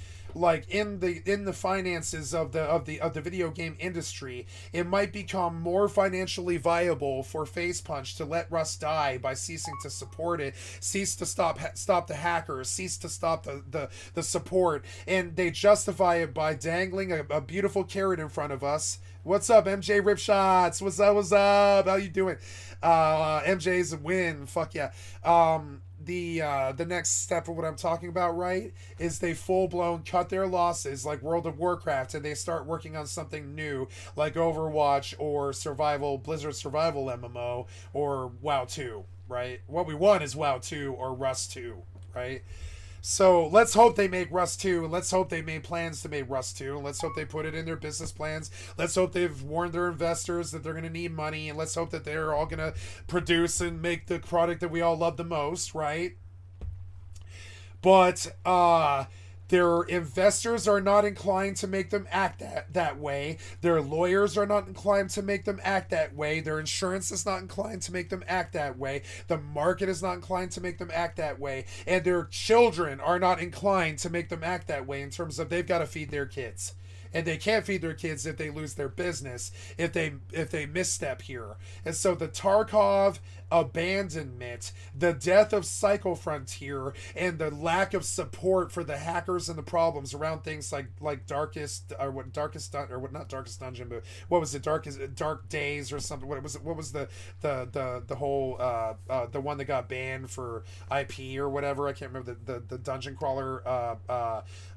finances of the video game industry, it might become more financially viable for Facepunch to let Rust die by ceasing to support it, cease to stop the hackers, cease to stop the support, and they justify it by dangling a beautiful carrot in front of us. What's up, MJ Ripshots? What's up? How you doing? MJ's a win. Fuck yeah. The next step of what I'm talking about, right, is they full-blown cut their losses like World of Warcraft, and they start working on something new like Overwatch or Blizzard Survival MMO or WoW 2, right? What we want is WoW 2 or Rust 2, right? So let's hope they make Rust 2, and let's hope they made plans to make Rust 2, and let's hope they put it in their business plans. Let's hope they've warned their investors that they're going to need money, and let's hope that they're all going to produce and make the product that we all love the most, right? But their investors are not inclined to make them act that way. Their lawyers are not inclined to make them act that way. Their insurance is not inclined to make them act that way. The market is not inclined to make them act that way. And their children are not inclined to make them act that way in terms of they've got to feed their kids. And they can't feed their kids if they lose their business, if they misstep here. And so the Tarkov abandonment, the death of Psycho Frontier, and the lack of support for the hackers and the problems around things like Dark Days or something. What was the whole the one that got banned for IP or whatever? I can't remember the dungeon crawler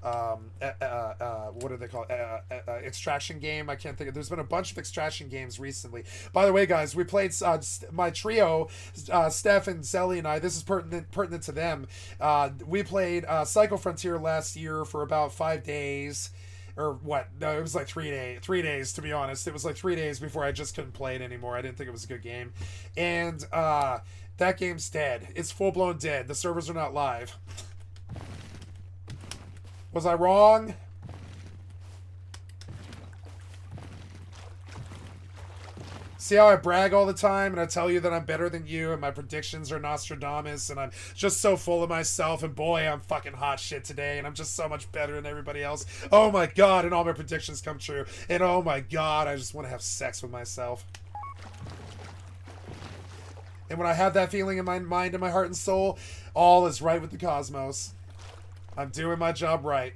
what do they call it? Extraction game. I can't think of. There's been a bunch of extraction games recently. By the way, guys, we played my trio, Steph and Zelly and I. This is pertinent to them. We played Psycho Frontier last year for about 5 days. Or what? No, it was like 3 days. 3 days, to be honest. It was like 3 days before I just couldn't play it anymore. I didn't think it was a good game. And that game's dead. It's full-blown dead. The servers are not live. Was I wrong? See how I brag all the time and I tell you that I'm better than you and my predictions are Nostradamus and I'm just so full of myself and boy, I'm fucking hot shit today and I'm just so much better than everybody else. Oh my god, and all my predictions come true. And oh my god, I just want to have sex with myself. And when I have that feeling in my mind and my heart and soul, all is right with the cosmos. I'm doing my job right.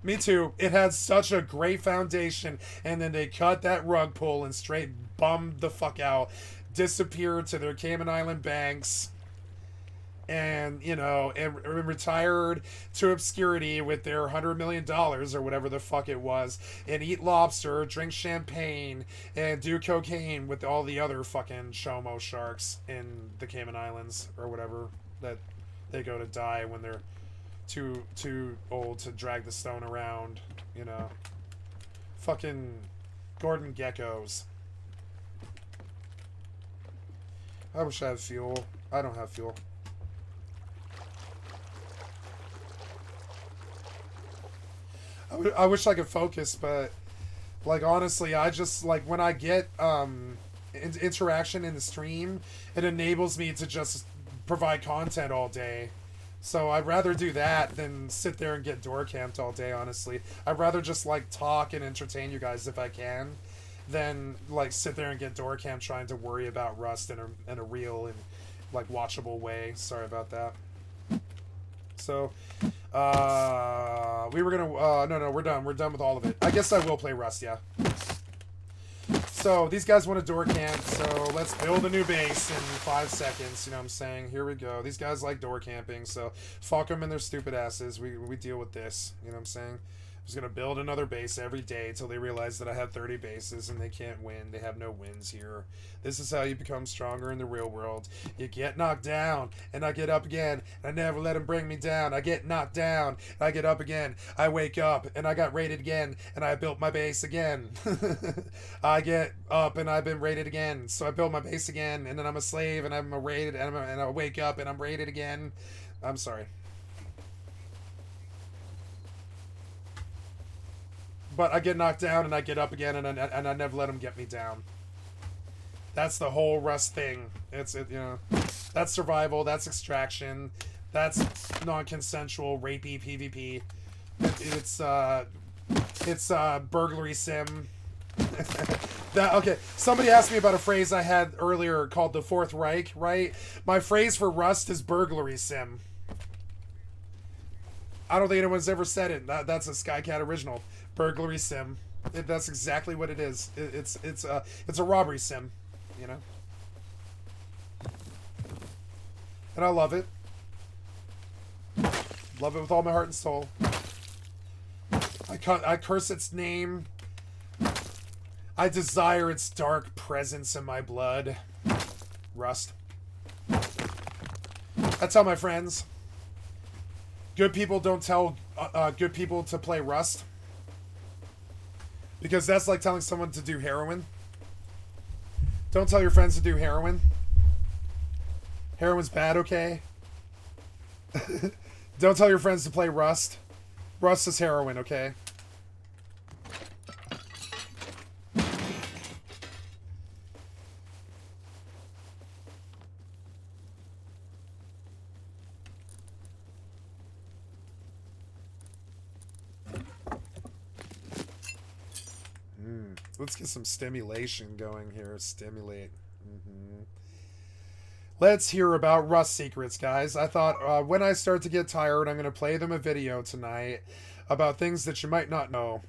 Me too. It had such a great foundation, and then they cut that rug pull and straight bummed the fuck out, disappeared to their Cayman Island banks, and, you know, and retired to obscurity with their $100 million or whatever the fuck it was, and eat lobster, drink champagne, and do cocaine with all the other fucking Shomo sharks in the Cayman Islands or whatever that they go to die when they're too old to drag the stone around, you know. Fucking Gordon Geckos. I wish I had fuel. I don't have fuel. I wish I could focus, but like honestly, I just like when I get interaction in the stream, it enables me to just provide content all day. So I'd rather do that than sit there and get door camped all day, honestly. I'd rather just, like, talk and entertain you guys if I can than, like, sit there and get door camped trying to worry about Rust in a real and, like, watchable way. Sorry about that. So, we were gonna, no, we're done. We're done with all of it. I guess I will play Rust, yeah. So, these guys want a door camp, so let's build a new base in 5 seconds, you know what I'm saying? Here we go. These guys like door camping, so fuck them and their stupid asses. We deal with this, you know what I'm saying? was going to build another base every day till they realized that I had 30 bases and they can't win. They have no wins here. This is how you become stronger in the real world. You get knocked down, and I get up again. I never let them bring me down. I get knocked down, and I get up again. I wake up, and I got raided again, and I built my base again. I get up, and I've been raided again. So I build my base again, and then I'm a slave, and I'm a raided, and I wake up, and I'm raided again. I'm sorry. But I get knocked down and I get up again, and I never let them get me down. That's the whole Rust thing. It's that's survival. That's extraction. That's non-consensual rapey PvP. It's burglary sim. Okay. Somebody asked me about a phrase I had earlier called the Fourth Reich. Right? My phrase for Rust is burglary sim. I don't think anyone's ever said it. That's a Skycat original. Burglary sim. That's exactly what it is. It's a robbery sim, you know. And I love it. Love it with all my heart and soul. I curse its name. I desire its dark presence in my blood. Rust. That's how my friends. Good people don't tell good people to play Rust. Because that's like telling someone to do heroin. Don't tell your friends to do heroin. Heroin's bad, okay? Don't tell your friends to play Rust. Rust is heroin, okay? Let's get some stimulation going here. Stimulate. Let's hear about Rust secrets, guys. I thought when I start to get tired, I'm going to play them a video tonight about things that you might not know.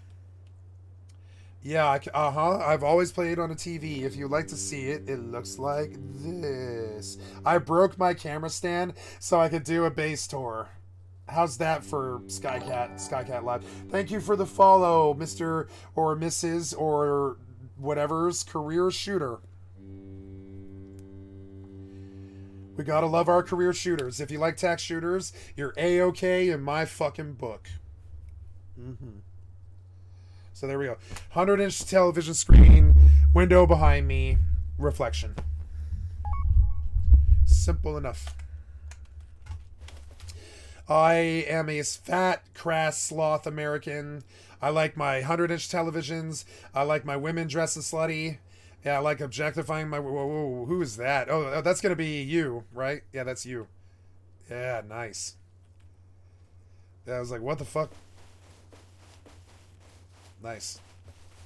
Yeah, I've always played on a TV. If you'd like to see it, it looks like this. I broke my camera stand so I could do a base tour. How's that for Skycat Live? Thank you for the follow, Mr. or Mrs. or whatever's career shooter. We gotta love our career shooters. If you like tech shooters, you're A-okay in my fucking book. So there we go. 100-inch television screen, window behind me, reflection. Simple enough. I am a fat, crass sloth American. I like my 100-inch televisions. I like my women dressing slutty. Yeah, I like objectifying my... Whoa, who is that? Oh, that's going to be you, right? Yeah, that's you. Yeah, nice. Yeah, I was like, what the fuck? Nice.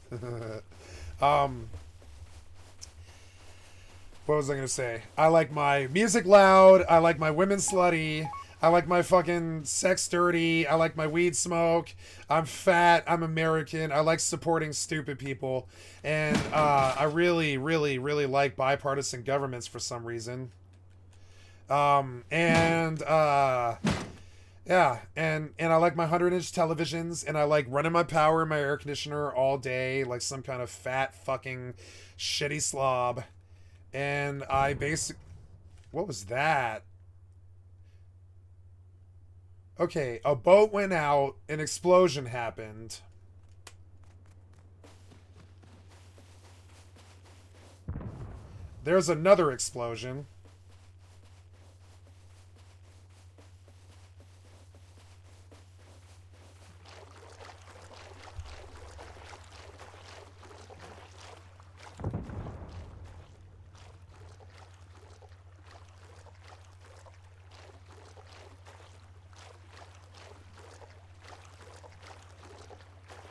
What was I going to say? I like my music loud. I like my women slutty. I like my fucking sex dirty. I like my weed smoke. I'm fat. I'm American. I like supporting stupid people. And I really, really, really like bipartisan governments for some reason. Yeah, and I like my 100-inch televisions, and I like running my power in my air conditioner all day like some kind of fat fucking shitty slob. And I what was that? Okay, a boat went out, an explosion happened. There's another explosion.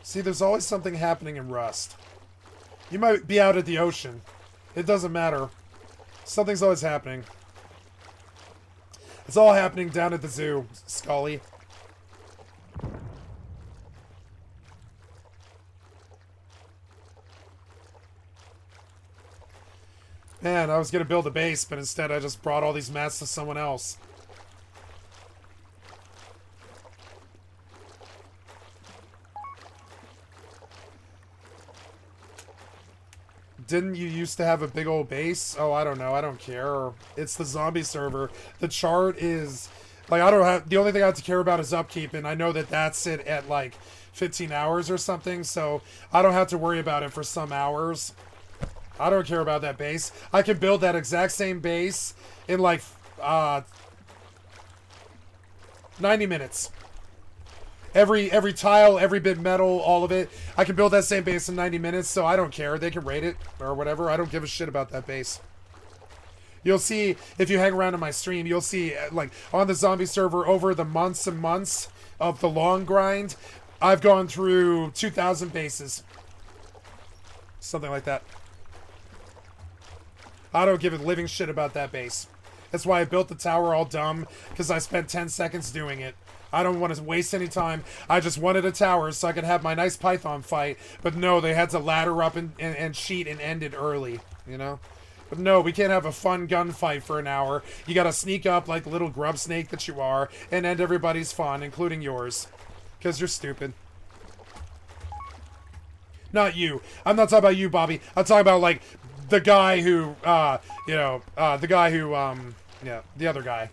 See, there's always something happening in Rust. You might be out at the ocean. It doesn't matter. Something's always happening. It's all happening down at the zoo, Scully. Man, I was gonna build a base, but instead I just brought all these mats to someone else. Didn't you used to have a big old base? Oh, I don't know. I don't care. It's the zombie server. The chart is like I don't have. The only thing I have to care about is upkeep, and I know that that's it at like 15 hours or something. So I don't have to worry about it for some hours. I don't care about that base. I can build that exact same base in like 90 minutes. Every tile, every bit metal, all of it. I can build that same base in 90 minutes, so I don't care. They can rate it or whatever. I don't give a shit about that base. You'll see, if you hang around in my stream, you'll see, like, on the zombie server, over the months and months of the long grind, I've gone through 2,000 bases. Something like that. I don't give a living shit about that base. That's why I built the tower all dumb, because I spent 10 seconds doing it. I don't want to waste any time. I just wanted a tower so I could have my nice Python fight. But no, they had to ladder up and cheat and end it early, you know? But no, we can't have a fun gunfight for an hour. You gotta sneak up like the little grub snake that you are and end everybody's fun, including yours. Because you're stupid. Not you. I'm not talking about you, Bobby. I'm talking about, like, the guy who, the guy who, yeah, the other guy.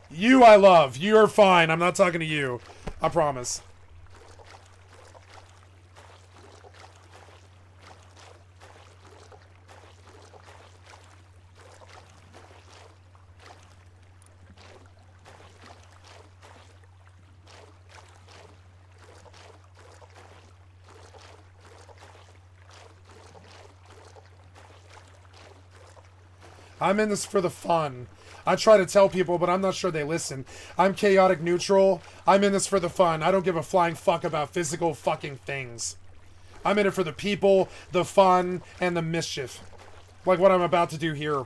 You I love. You're fine. I'm not talking to you. I promise. I'm in this for the fun. I try to tell people, but I'm not sure they listen. I'm chaotic neutral. I'm in this for the fun. I don't give a flying fuck about physical fucking things. I'm in it for the people, the fun, and the mischief. Like what I'm about to do here.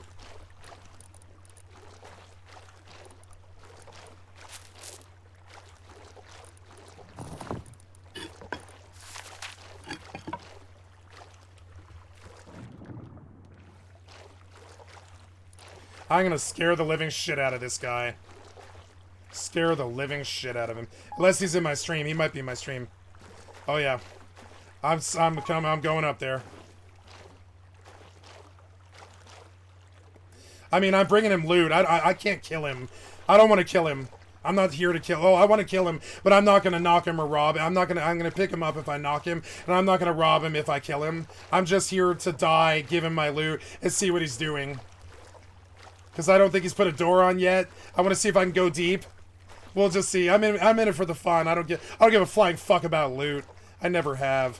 I'm gonna scare the living shit out of this guy. Scare the living shit out of him. Unless he's in my stream. He might be in my stream. Oh yeah. I'm going up there. I mean, I'm bringing him loot. I can't kill him. I don't want to kill him. I'm not here to kill. Oh, I want to kill him, but I'm not gonna knock him or rob. I'm gonna pick him up if I knock him, and I'm not gonna rob him if I kill him. I'm just here to die, give him my loot, and see what he's doing. Because I don't think he's put a door on yet. I want to see if I can go deep. We'll just see. I'm in it for the fun. I don't give a flying fuck about loot. I never have.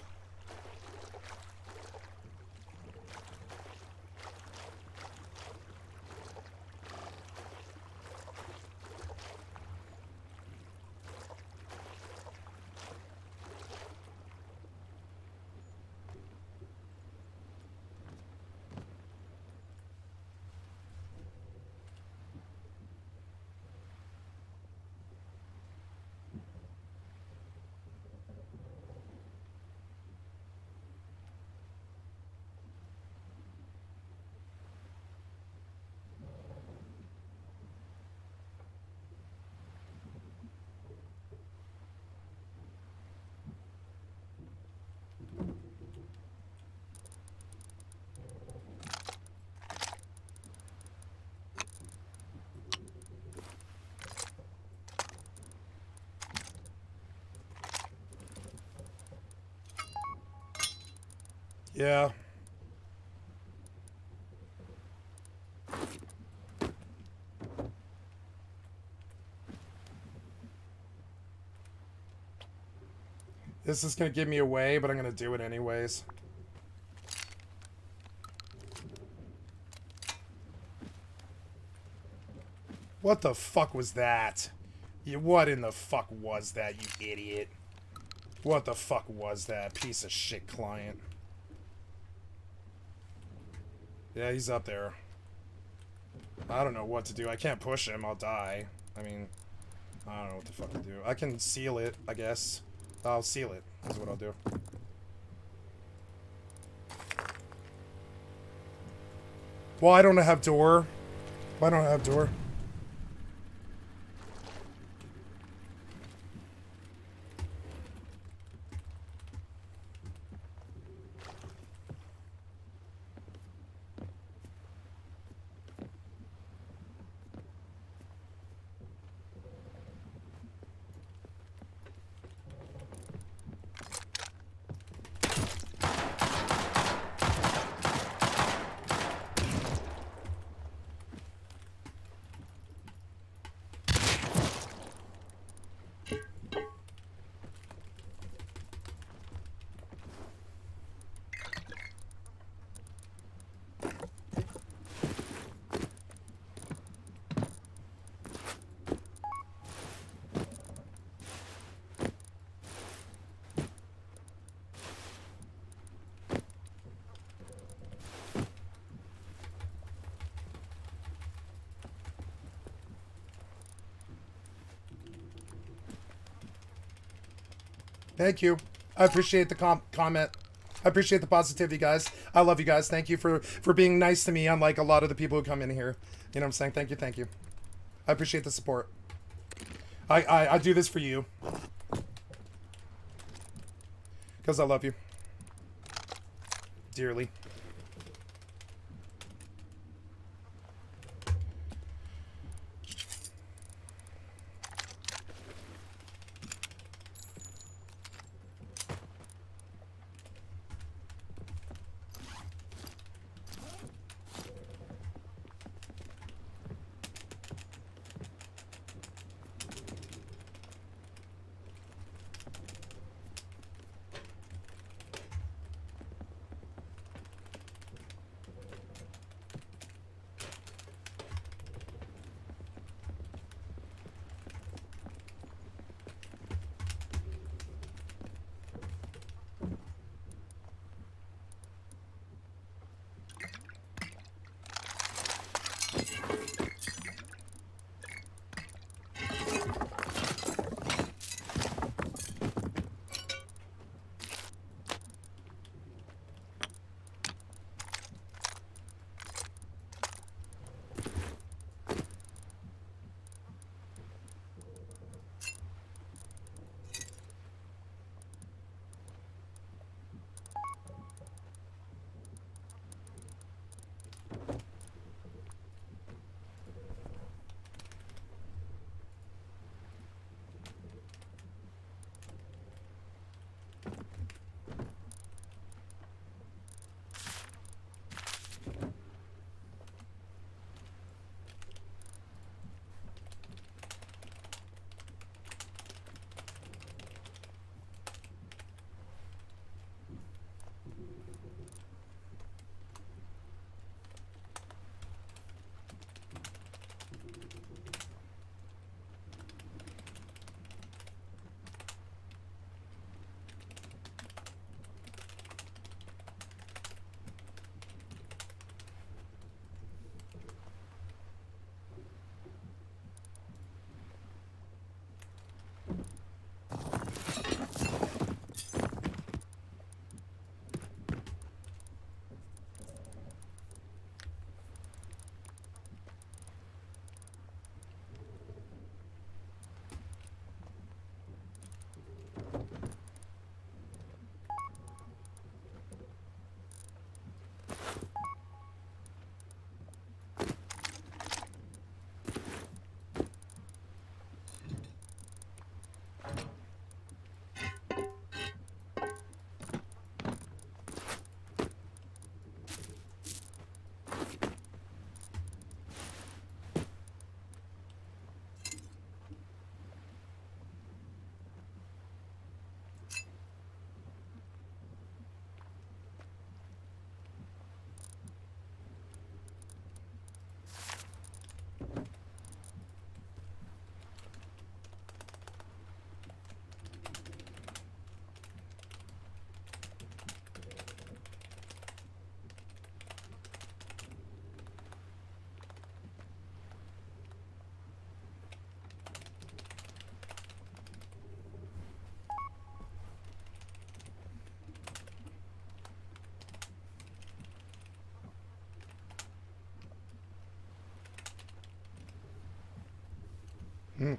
Yeah. This is gonna give me away, but I'm gonna do it anyways. What the fuck was that? What in the fuck was that, you idiot? What the fuck was that, piece of shit client? Yeah, he's up there. I don't know what to do. I can't push him. I'll die. I mean, I don't know what the fuck to do. I can seal it, I guess. I'll seal it. That's what I'll do. Well, I don't have door. Why don't I have door? Thank you. I appreciate the comment. I appreciate the positivity, guys. I love you guys. Thank you for being nice to me, unlike a lot of the people who come in here. You know what I'm saying? Thank you, thank you. I appreciate the support. I do this for you. Because I love you. Dearly.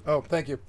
Oh, thank you.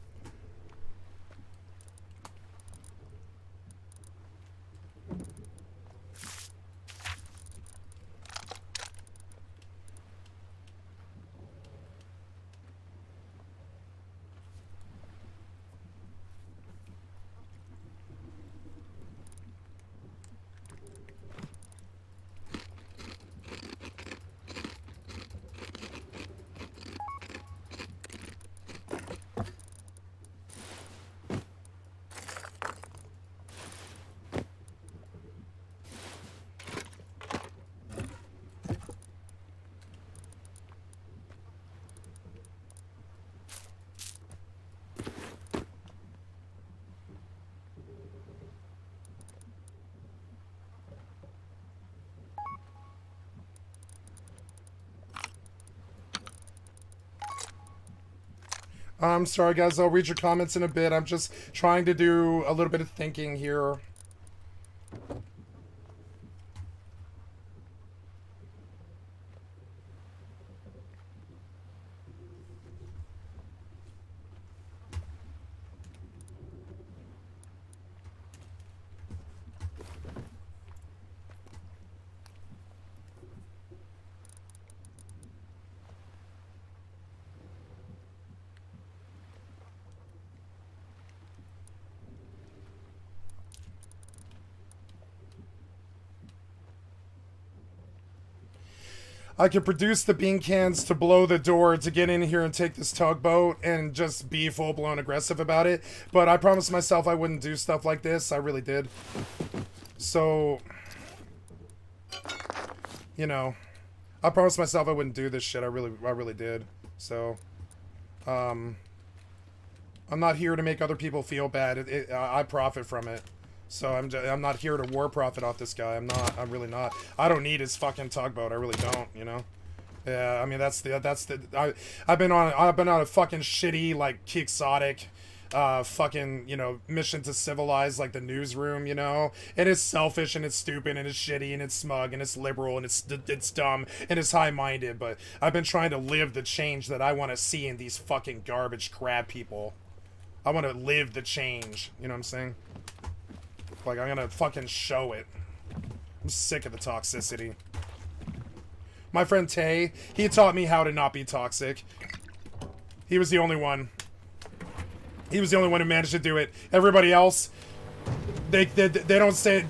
I'm sorry, guys. I'll read your comments in a bit. I'm just trying to do a little bit of thinking here. I could produce the bean cans to blow the door to get in here and take this tugboat and just be full-blown aggressive about it. But I promised myself I wouldn't do stuff like this. I really did. So, you know, I promised myself I wouldn't do this shit. I really did. So, I'm not here to make other people feel bad. I profit from it. So I'm not here to war profit off this guy. I'm really not. I don't need his fucking tugboat. I really don't, you know? Yeah, I mean I've been on a fucking shitty, like, quixotic fucking, you know, mission to civilize, like the newsroom, you know? And it's selfish and it's stupid and it's shitty and it's smug and it's liberal and it's dumb and it's high-minded, but I've been trying to live the change that I want to see in these fucking garbage crab people. I want to live the change, you know what I'm saying? Like, I'm gonna fucking show it. I'm sick of the toxicity. My friend Tay, he taught me how to not be toxic. He was the only one. He was the only one who managed to do it. Everybody else, they don't say...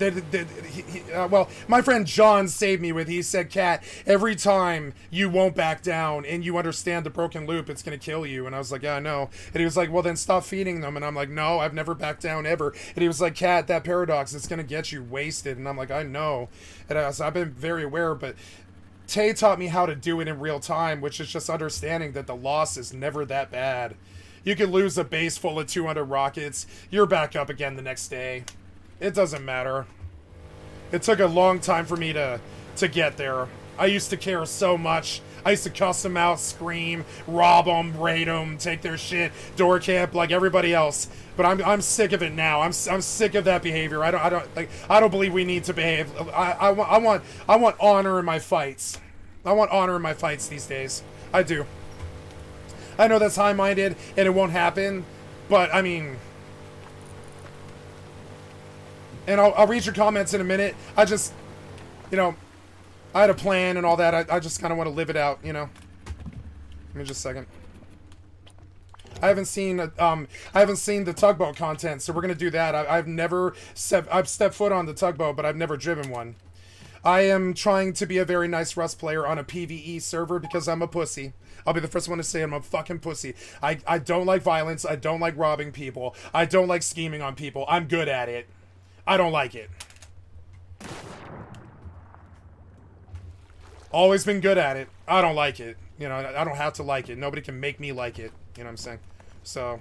well, my friend John saved me with, he said, Kat, every time you won't back down and you understand the broken loop, it's going to kill you. And I was like, yeah, I know. And he was like, well, then stop feeding them. And I'm like, no, I've never backed down ever. And he was like, Kat, that paradox, it's going to get you wasted. And I'm like, I know. And I've been very aware, but Tay taught me how to do it in real time, which is just understanding that the loss is never that bad. You could lose a base full of 200 rockets. You're back up again the next day. It doesn't matter. It took a long time for me to get there. I used to care so much. I used to cuss them out, scream, rob them, raid them, take their shit, door camp like everybody else. But I'm sick of it now. I'm sick of that behavior. I don't believe we need to behave. I want honor in my fights. I want honor in my fights these days. I do. I know that's high-minded and it won't happen, but I mean, and I'll read your comments in a minute. I just, you know, I had a plan and all that. I just kind of want to live it out, you know. Give me just a second. I haven't seen the tugboat content, so we're gonna do that. I've stepped foot on the tugboat, but I've never driven one. I am trying to be a very nice Rust player on a PvE server because I'm a pussy. I'll be the first one to say I'm a fucking pussy. I don't like violence. I don't like robbing people. I don't like scheming on people. I'm good at it. I don't like it. Always been good at it. I don't like it. You know, I don't have to like it. Nobody can make me like it. You know what I'm saying? So.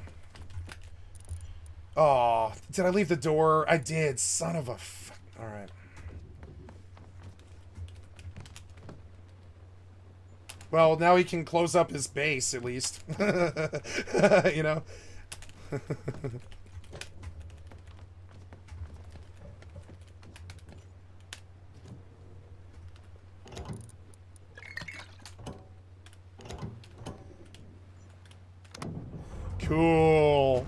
Oh, did I leave the door? I did. Son of a Alright. Well, now he can close up his base, at least. You know? Cool.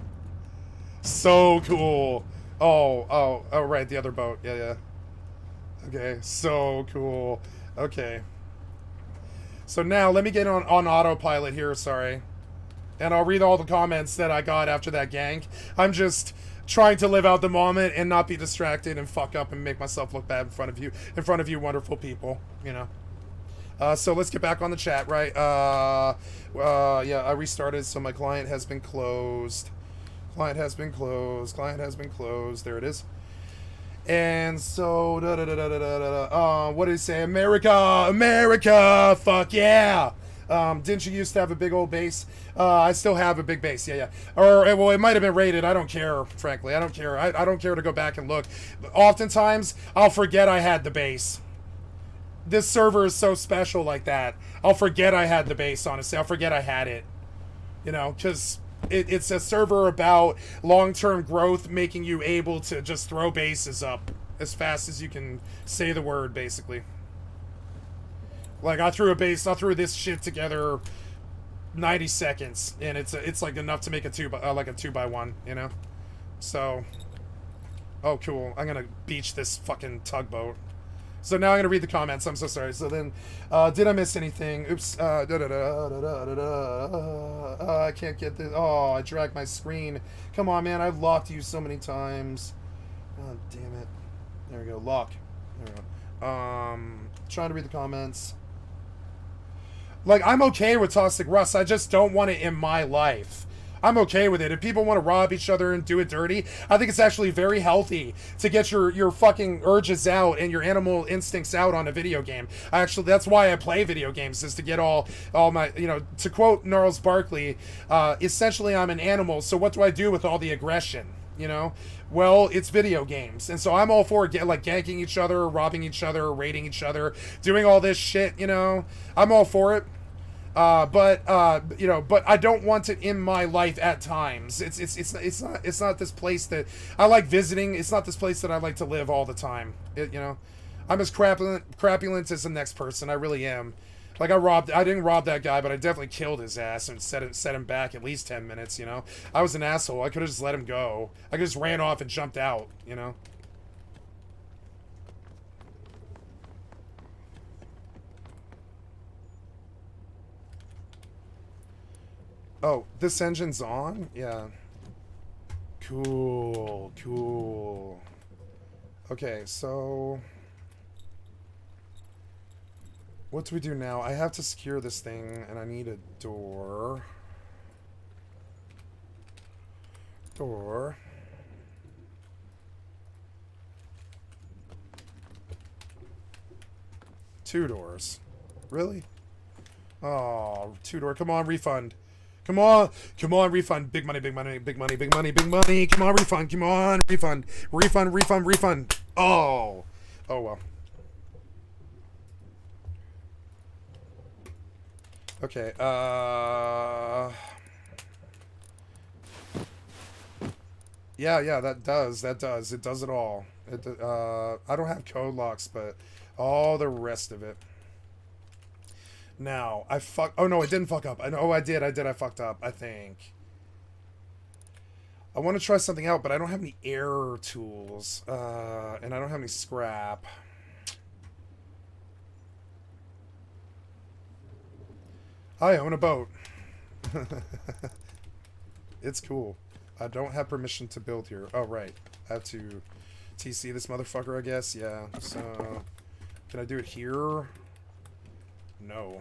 So cool. Oh, right, the other boat. Yeah. Okay, so cool. Okay. So now, let me get on autopilot here, sorry. And I'll read all the comments that I got after that gank. I'm just trying to live out the moment and not be distracted and fuck up and make myself look bad in front of you wonderful people, you know. So let's get back on the chat, right? Yeah, I restarted, so my client has been closed. Client has been closed. There it is. And so, what did he say? America, fuck yeah! Didn't you used to have a big old base? I still have a big base, yeah. Or, well, it might have been raided. I don't care, frankly. I don't care. I don't care to go back and look. Oftentimes, I'll forget I had the base. This server is so special like that. I'll forget I had the base, honestly. I'll forget I had it. You know, because it's a server about long-term growth, making you able to just throw bases up as fast as you can say the word, basically. Like, I threw this shit together 90 seconds, and it's like enough to make a 2x1, you know? So, oh, cool. I'm gonna beach this fucking tugboat. So now I'm gonna read the comments. I'm so sorry. So then, did I miss anything? Oops. I can't get this. Oh, I dragged my screen. Come on, man. I've locked you so many times. Oh, damn it. There we go. Lock. There we go. Trying to read the comments. Like, I'm okay with Toxic Rust. I just don't want it in my life. I'm okay with it. If people want to rob each other and do it dirty, I think it's actually very healthy to get your fucking urges out and your animal instincts out on a video game. That's why I play video games, is to get all my, you know, to quote Gnarls Barkley, essentially I'm an animal, so what do I do with all the aggression, you know? Well, it's video games. And so I'm all for like ganking each other, robbing each other, raiding each other, doing all this shit, you know? I'm all for it. But I don't want it in my life at times. It's not this place that I like visiting. It's not this place that I like to live all the time. You know, I'm as crapulent as the next person. I really am. Like, I didn't rob that guy, but I definitely killed his ass and set him back at least 10 minutes, you know? I was an asshole. I could have just let him go. I could just ran off and jumped out, you know? Oh, this engine's on? Yeah. Cool, cool. Okay, so... what do we do now? I have to secure this thing, and I need a door. Door. Two doors. Really? Oh, two door. Come on, refund. Come on, refund. Big money, big money, big money, big money, big money. Come on, refund. Come on, refund. Refund, refund, refund. Oh. Oh, well. Okay, yeah, that does. It does it all. I don't have code locks, but all the rest of it. Now, oh no, it didn't fuck up. I did, I fucked up, I think. I want to try something out, but I don't have any air tools, and I don't have any scrap. I own a boat. It's cool. I don't have permission to build here. Oh, right. I have to TC this motherfucker, I guess. Yeah, so... can I do it here? No.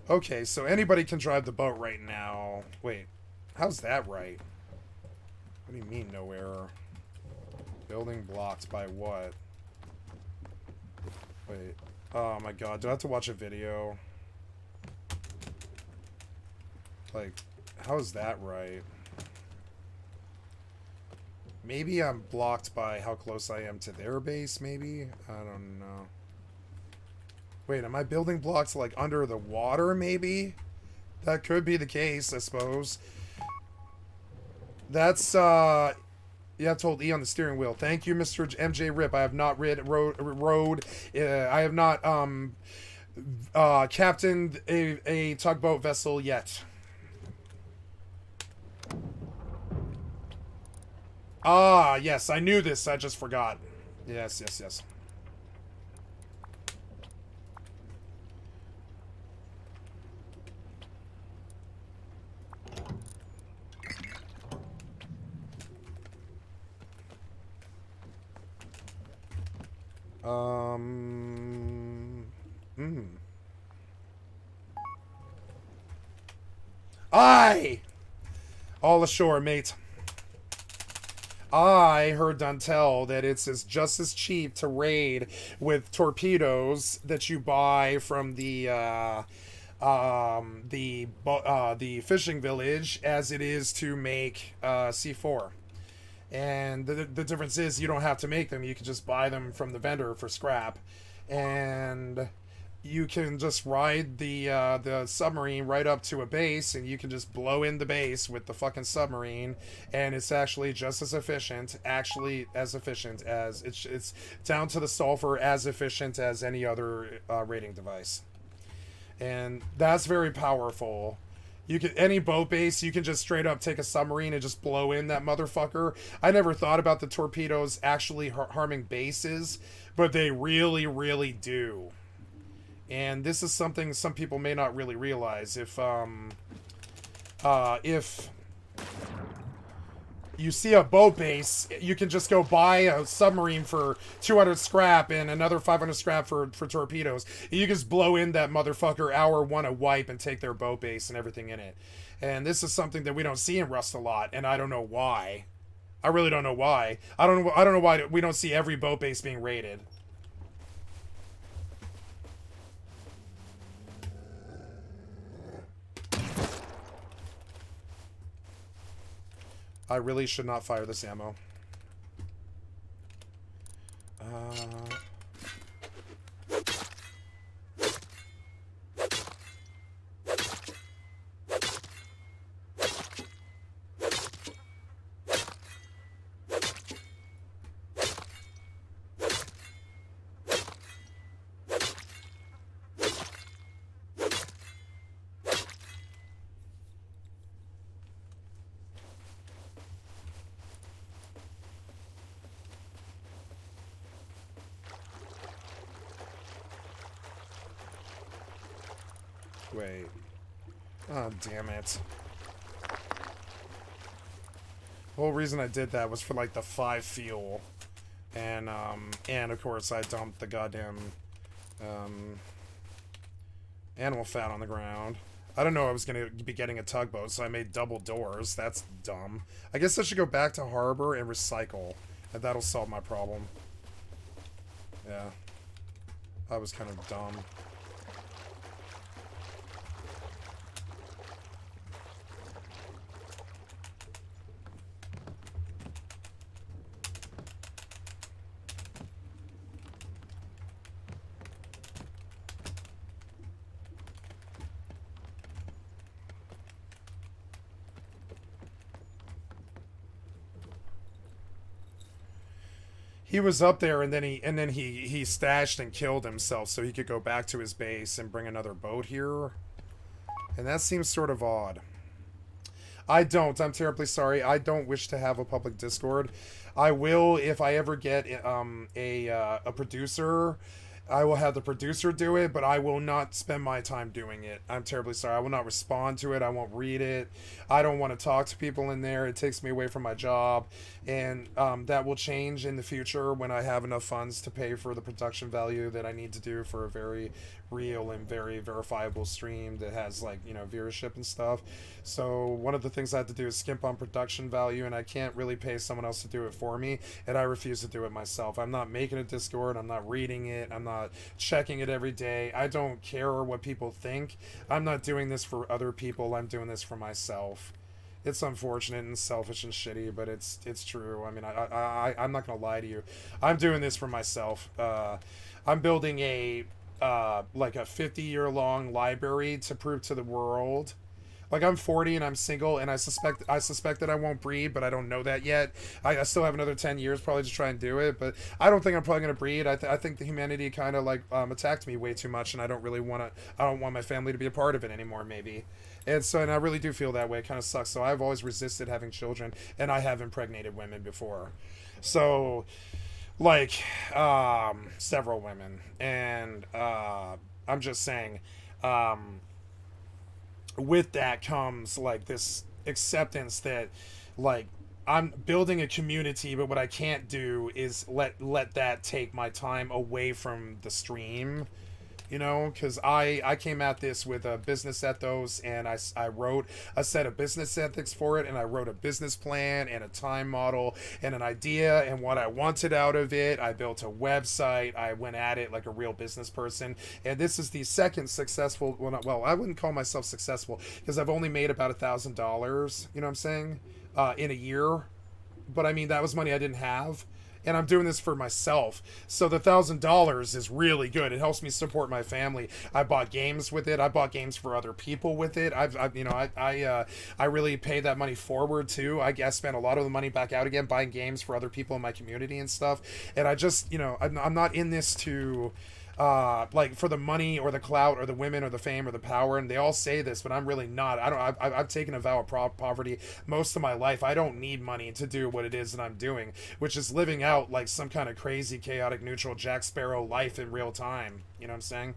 Okay, so anybody can drive the boat right now. Wait, how's that right? What do you mean, no error? Building blocked by what? Wait. Oh my god, do I have to watch a video? Like, how is that right? Maybe I'm blocked by how close I am to their base, maybe? I don't know. Wait, am I building blocks, like, under the water, maybe? That could be the case, I suppose. That's, yeah, told E on the steering wheel. Thank you, Mr. MJ Rip. I have not rowed. I have not, captained a tugboat vessel yet. Ah, yes, I knew this. I just forgot. Yes, yes, yes. Aye! All ashore, mate. I heard Dantel that it's just as cheap to raid with torpedoes that you buy from the fishing village as it is to make C4. And the difference is you don't have to make them. You can just buy them from the vendor for scrap. And you can just ride the submarine right up to a base, and you can just blow in the base with the fucking submarine, and it's actually just as efficient, actually as efficient as it's down to the sulfur, as efficient as any other raiding device, and that's very powerful. You can any boat base, you can just straight up take a submarine and just blow in that motherfucker. I never thought about the torpedoes actually harming bases, but they really, really do. And this is something some people may not really realize. If you see a boat base, you can just go buy a submarine for 200 scrap and another 500 scrap for torpedoes. You just blow in that motherfucker hour one a wipe and take their boat base and everything in it. And this is something that we don't see in Rust a lot, and I don't know why. I really don't know why. I don't know why we don't see every boat base being raided. I really should not fire this ammo. Wait. Oh, damn it. The whole reason I did that was for, like, the 5 fuel. And of course I dumped the goddamn, animal fat on the ground. I don't know I was gonna be getting a tugboat, so I made double doors. That's dumb. I guess I should go back to harbor and recycle. And that'll solve my problem. Yeah. I was kind of dumb. He was up there, and then he stashed and killed himself so he could go back to his base and bring another boat here. And that seems sort of odd. I'm terribly sorry. I don't wish to have a public Discord. I will, if I ever get a producer, I will have the producer do it, but I will not spend my time doing it. I'm terribly sorry. I will not respond to it. I won't read it. I don't want to talk to people in there. It takes me away from my job. And that will change in the future when I have enough funds to pay for the production value that I need to do for a very real and very verifiable stream that has, like, you know, viewership and stuff. So one of the things I have to do is skimp on production value, and I can't really pay someone else to do it for me, and I refuse to do it myself. I'm not making a Discord. I'm not reading it. I'm not checking it every day. I don't care what people think. I'm not doing this for other people. I'm doing this for myself. It's unfortunate and selfish and shitty, but it's true. I mean, I'm not gonna lie to you. I'm doing this for myself. I'm building a like a 50-year-long library to prove to the world. Like, I'm 40 and I'm single, and I suspect that I won't breed, but I don't know that yet. I still have another 10 years probably to try and do it, but I don't think I'm probably going to breed. I think the humanity kind of, like, attacked me way too much, and I don't want my family to be a part of it anymore, maybe. And I really do feel that way. It kind of sucks. So I've always resisted having children, and I have impregnated women before. So, like, several women. And I'm just saying, with that comes, like, this acceptance that, like, I'm building a community, but what I can't do is let that take my time away from the stream, you know, because I came at this with a business ethos, and I wrote a set of business ethics for it, and I wrote a business plan and a time model and an idea and what I wanted out of it. I built a website. I went at it like a real business person, and this is the second successful, well, I wouldn't call myself successful because I've only made about $1,000, you know what I'm saying, in a year. But I mean, that was money I didn't have. and I'm doing this for myself. So the $1,000 is really good. It helps me support my family. I bought games with it. I bought games for other people with it. I really pay that money forward too. I spent a lot of the money back out again buying games for other people in my community and stuff. And I just, I'm not in this to like for the money or the clout or the women or the fame or the power, and they all say this, but I'm really not. I've taken a vow of poverty most of my life. I don't need money to do what it is that I'm doing, which is living out like some kind of crazy chaotic neutral Jack Sparrow life in real time. You know what I'm saying?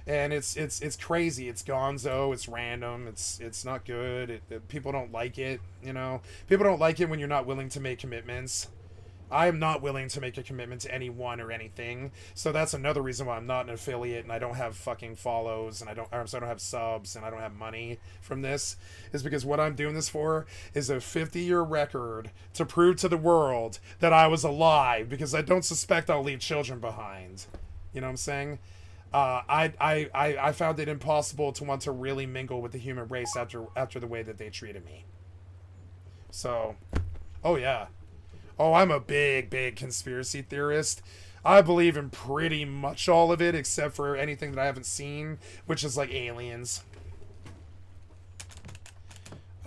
And it's crazy. It's gonzo. It's random. It's not good. People don't like it. People don't like it when you're not willing to make commitments. I am not willing to make a commitment to anyone or anything, so that's another reason why I'm not an affiliate and I don't have fucking follows and I don't have subs and I don't have money from this, is because what I'm doing this for is a 50-year record to prove to the world that I was alive, because I don't suspect I'll leave children behind. You know what I'm saying? I found it impossible to want to really mingle with the human race after the way that they treated me. So, oh yeah. Oh, I'm a big conspiracy theorist. I believe in pretty much all of it, except for anything that I haven't seen, which is like aliens.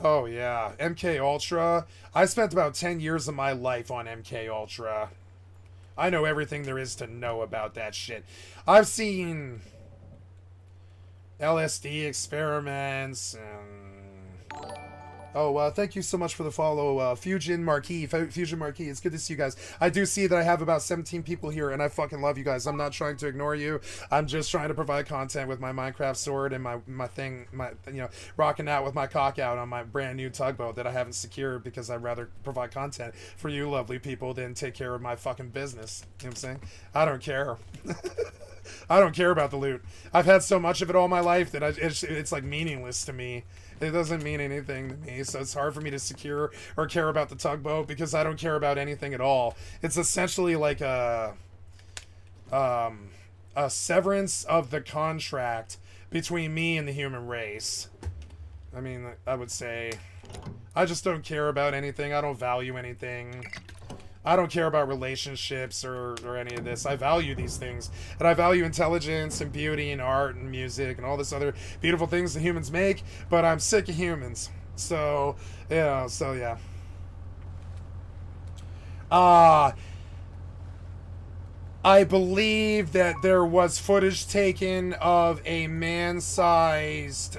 Oh yeah, MK Ultra. I spent about 10 years of my life on MK Ultra. I know everything there is to know about that shit. I've seen LSD experiments and... Oh, thank you so much for the follow, Fusion Marquis. Fusion Marquis, it's good to see you guys. I do see that I have about 17 people here, and I fucking love you guys. I'm not trying to ignore you. I'm just trying to provide content with my Minecraft sword and my thing, rocking out with my cock out on my brand new tugboat that I haven't secured, because I'd rather provide content for you lovely people than take care of my fucking business. You know what I'm saying? I don't care. I don't care about the loot. I've had so much of it all my life that it's like meaningless to me. It doesn't mean anything to me, so it's hard for me to secure or care about the tugboat, because I don't care about anything at all. It's essentially like a severance of the contract between me and the human race. I mean, I would say I just don't care about anything. I don't value anything. I don't care about relationships or any of this. I value these things. And I value intelligence and beauty and art and music and all this other beautiful things that humans make, but I'm sick of humans. So, yeah. I believe that there was footage taken of a man-sized,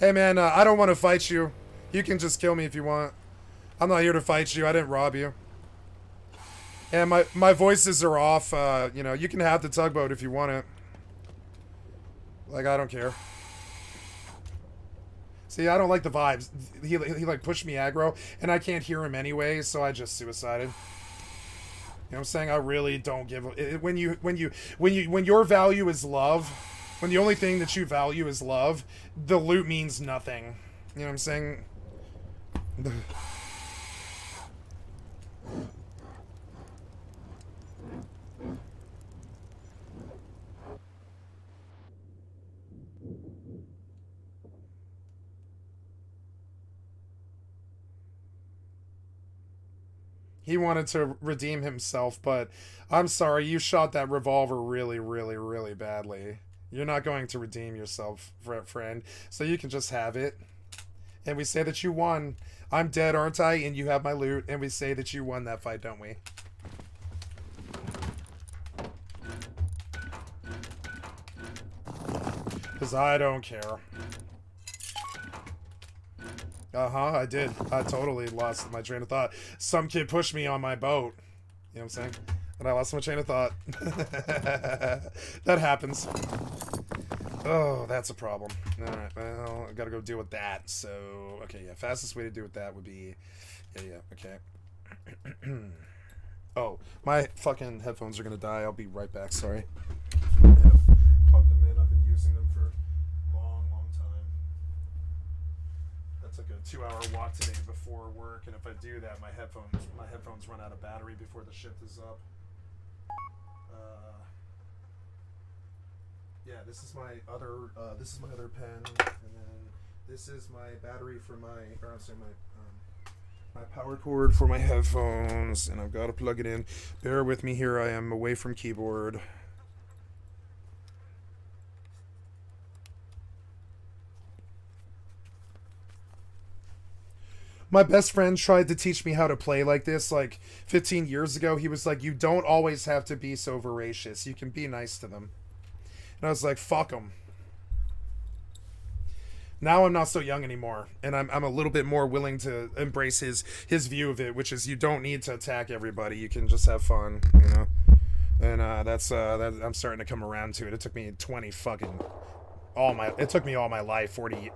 Hey man, I don't want to fight you. You can just kill me if you want. I'm not here to fight you. I didn't rob you. And my voices are off. You can have the tugboat if you want it. Like, I don't care. See, I don't like the vibes. He like pushed me aggro, and I can't hear him anyway, so I just suicided. You know what I'm saying? I really don't give a... When your value is love, when the only thing that you value is love, the loot means nothing. You know what I'm saying? He wanted to redeem himself, but I'm sorry, you shot that revolver really, really, really badly. You're not going to redeem yourself, friend, so you can just have it. And we say that you won. I'm dead, aren't I? And you have my loot, and we say that you won that fight, don't we? Because I don't care. I did. I totally lost my train of thought. Some kid pushed me on my boat. You know what I'm saying? And I lost my train of thought. That happens. Oh, that's a problem. Alright, well, I gotta go deal with that. So, okay, yeah, fastest way to deal with that would be... Yeah, okay. Oh, my fucking headphones are gonna die. I'll be right back, sorry. Plug them in. I've been using them for a long time. That took a 2-hour walk today before work, and if I do that, my headphones run out of battery before the shift is up. Yeah, this is my other pen, and then this is my battery for my, or I'm sorry, my My power cord for my headphones, and I've got to plug it in. Bear with me here. I am away from keyboard. My best friend tried to teach me how to play like this like 15 years ago. He was like, you don't always have to be so voracious. You can be nice to them. And I was like, fuck them. Now I'm not so young anymore, and I'm a little bit more willing to embrace his view of it, which is you don't need to attack everybody. You can just have fun, you know. And that I'm starting to come around to it. It took me 20 fucking it took me all my life, 40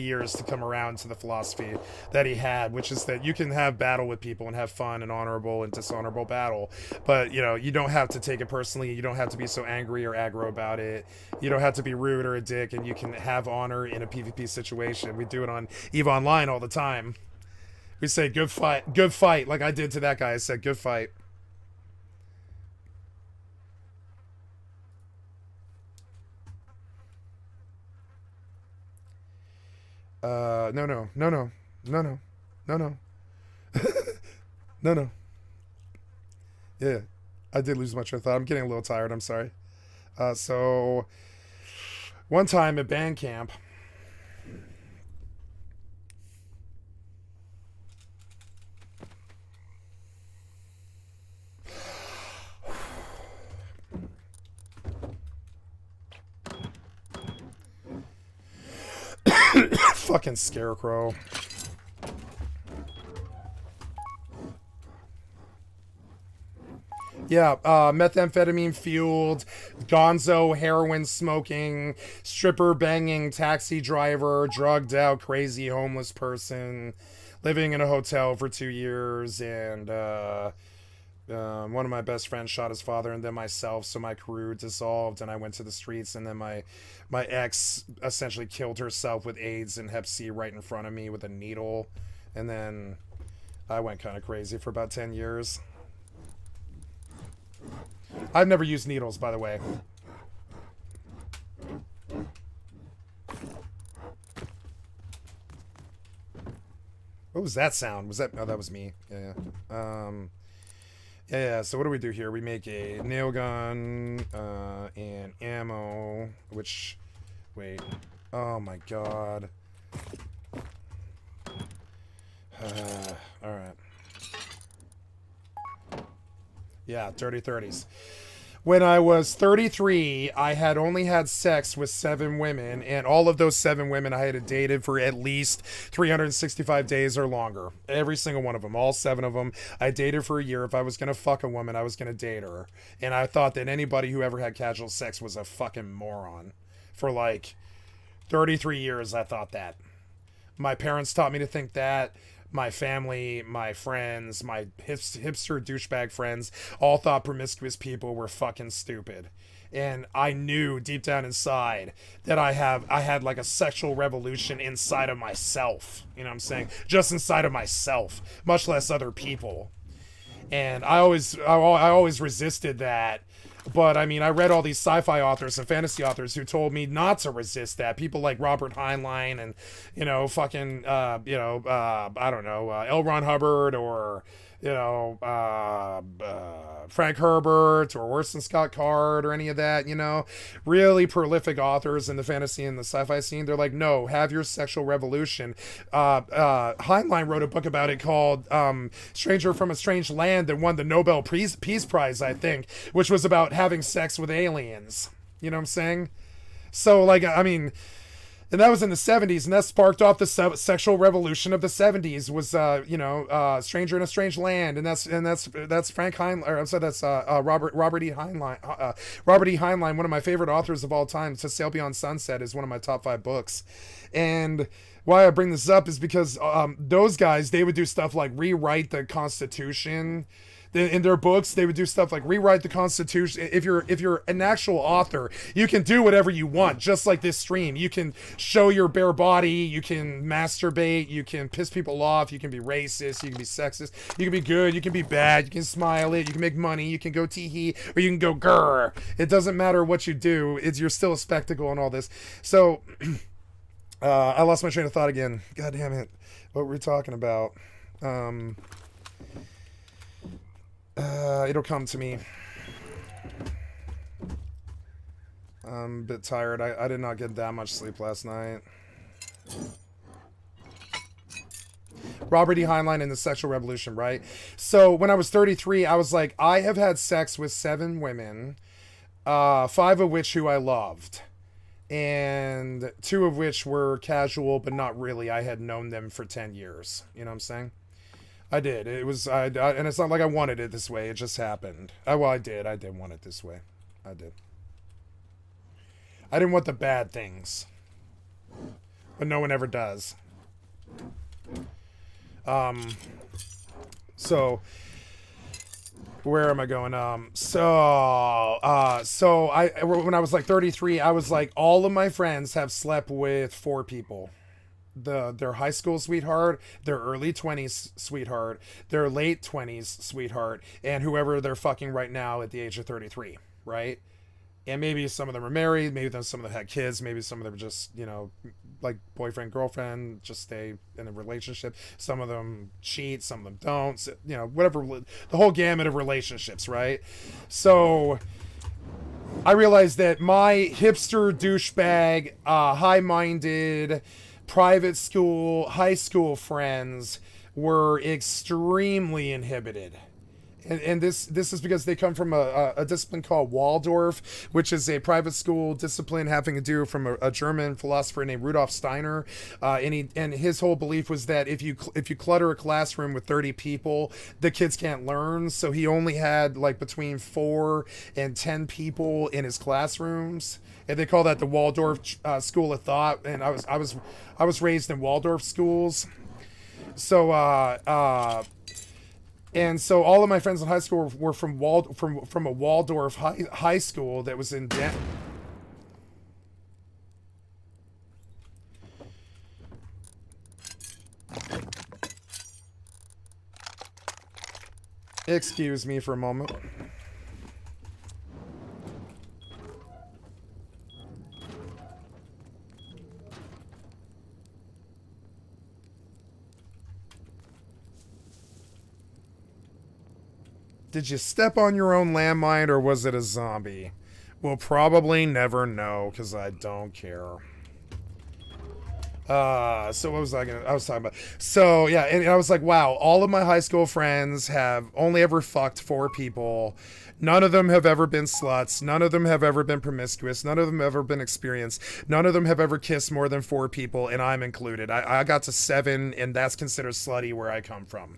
years to come around to the philosophy that he had, which is that you can have battle with people and have fun and honorable and dishonorable battle, but you know, you don't have to take it personally. You don't have to be so angry or aggro about it. You don't have to be rude or a dick, and you can have honor in a PvP situation. We do it on EVE Online all the time. We say good fight, like I did to that guy. I said good fight. No. No. Yeah, I did lose my train of thought. I'm getting a little tired. I'm sorry. So, one time at band camp, fucking scarecrow. Yeah, methamphetamine fueled, gonzo heroin smoking, stripper banging, taxi driver, drugged out, crazy homeless person, living in a hotel for 2 years, and one of my best friends shot his father, and then myself, so my crew dissolved, and I went to the streets, and then my ex essentially killed herself with AIDS and Hep C right in front of me with a needle, and then I went kind of crazy for about 10 years. I've never used needles, by the way. What was that sound? Was that... Oh, that was me. Yeah. Yeah, so what do we do here? We make a nail gun and ammo, which... Wait. Oh, my God. Alright. Yeah, dirty 30s. When I was 33, I had only had sex with 7 women, and all of those 7 women I had dated for at least 365 days or longer. Every single one of them, all 7 of them, I dated for a year. If I was going to fuck a woman, I was going to date her. And I thought that anybody who ever had casual sex was a fucking moron. For like 33 years, I thought that. My parents taught me to think that. My family, my friends, my hipster douchebag friends all thought promiscuous people were fucking stupid. And I knew deep down inside that I had like a sexual revolution inside of myself. You know what I'm saying? Just inside of myself, much less other people. And I always resisted that. But I mean, I read all these sci-fi authors and fantasy authors who told me not to resist that. People like Robert Heinlein and, fucking, I don't know, L. Ron Hubbard or, Frank Herbert or Orson Scott Card or any of that, really prolific authors in the fantasy and the sci-fi scene. They're like, no, have your sexual revolution. Heinlein wrote a book about it called Stranger from a Strange Land that won the Nobel Peace Prize, I think, which was about having sex with aliens. You know what I'm saying? So, like, I mean... And that was in the 70s, and that sparked off the sexual revolution of the 70s. Was Stranger in a Strange Land, and that's Frank Heinlein, or I'm sorry, that's Robert E. Heinlein. Robert E. Heinlein, one of my favorite authors of all time. To Sail Beyond Sunset is one of my top 5 books, and why I bring this up is because those guys, they would do stuff like rewrite the Constitution. In their books, they would do stuff like rewrite the Constitution. If you're an actual author, you can do whatever you want, just like this stream. You can show your bare body, you can masturbate, you can piss people off, you can be racist, you can be sexist, you can be good, you can be bad, you can smile it, you can make money, you can go tee-hee, or you can go grr. It doesn't matter what you do, you're still a spectacle and all this. So, I lost my train of thought again. God damn it. What were we talking about? It'll come to me. I'm a bit tired. I did not get that much sleep last night. Robert E. Heinlein in The Sexual Revolution, right? So when I was 33, I was like, I have had sex with 7 women, 5 of which who I loved, and 2 of which were casual, but not really. I had known them for 10 years. You know what I'm saying? I did. It was, and it's not like I wanted it this way. It just happened. Well, I did. I did want it this way. I did. I didn't want the bad things, but no one ever does. So where am I going? So when I was like 33, I was like, all of my friends have slept with 4 people. Their high school sweetheart, their early 20s sweetheart, their late 20s sweetheart, and whoever they're fucking right now at the age of 33, right? And maybe some of them are married, maybe some of them had kids, maybe some of them are just, you know, like boyfriend, girlfriend, just stay in a relationship. Some of them cheat, some of them don't, you know, whatever, the whole gamut of relationships, right? So I realized that my hipster douchebag, high-minded, private school, high school friends were extremely inhibited. And this is because they come from a discipline called Waldorf, which is a private school discipline having to do from a German philosopher named Rudolf Steiner. And his whole belief was that if you clutter a classroom with 30 people, the kids can't learn. So he only had like between 4 and 10 people in his classrooms. And they call that the Waldorf school of thought. And I was raised in Waldorf schools. So and so all of my friends in high school were from a Waldorf high school that was in Excuse me for a moment. Did you step on your own landmine, or was it a zombie? We'll probably never know, because I don't care. So what was I was talking about? So, yeah, and I was like, wow, all of my high school friends have only ever fucked 4 people. None of them have ever been sluts. None of them have ever been promiscuous. None of them have ever been experienced. None of them have ever kissed more than 4 people, and I'm included. I got to 7, and that's considered slutty where I come from.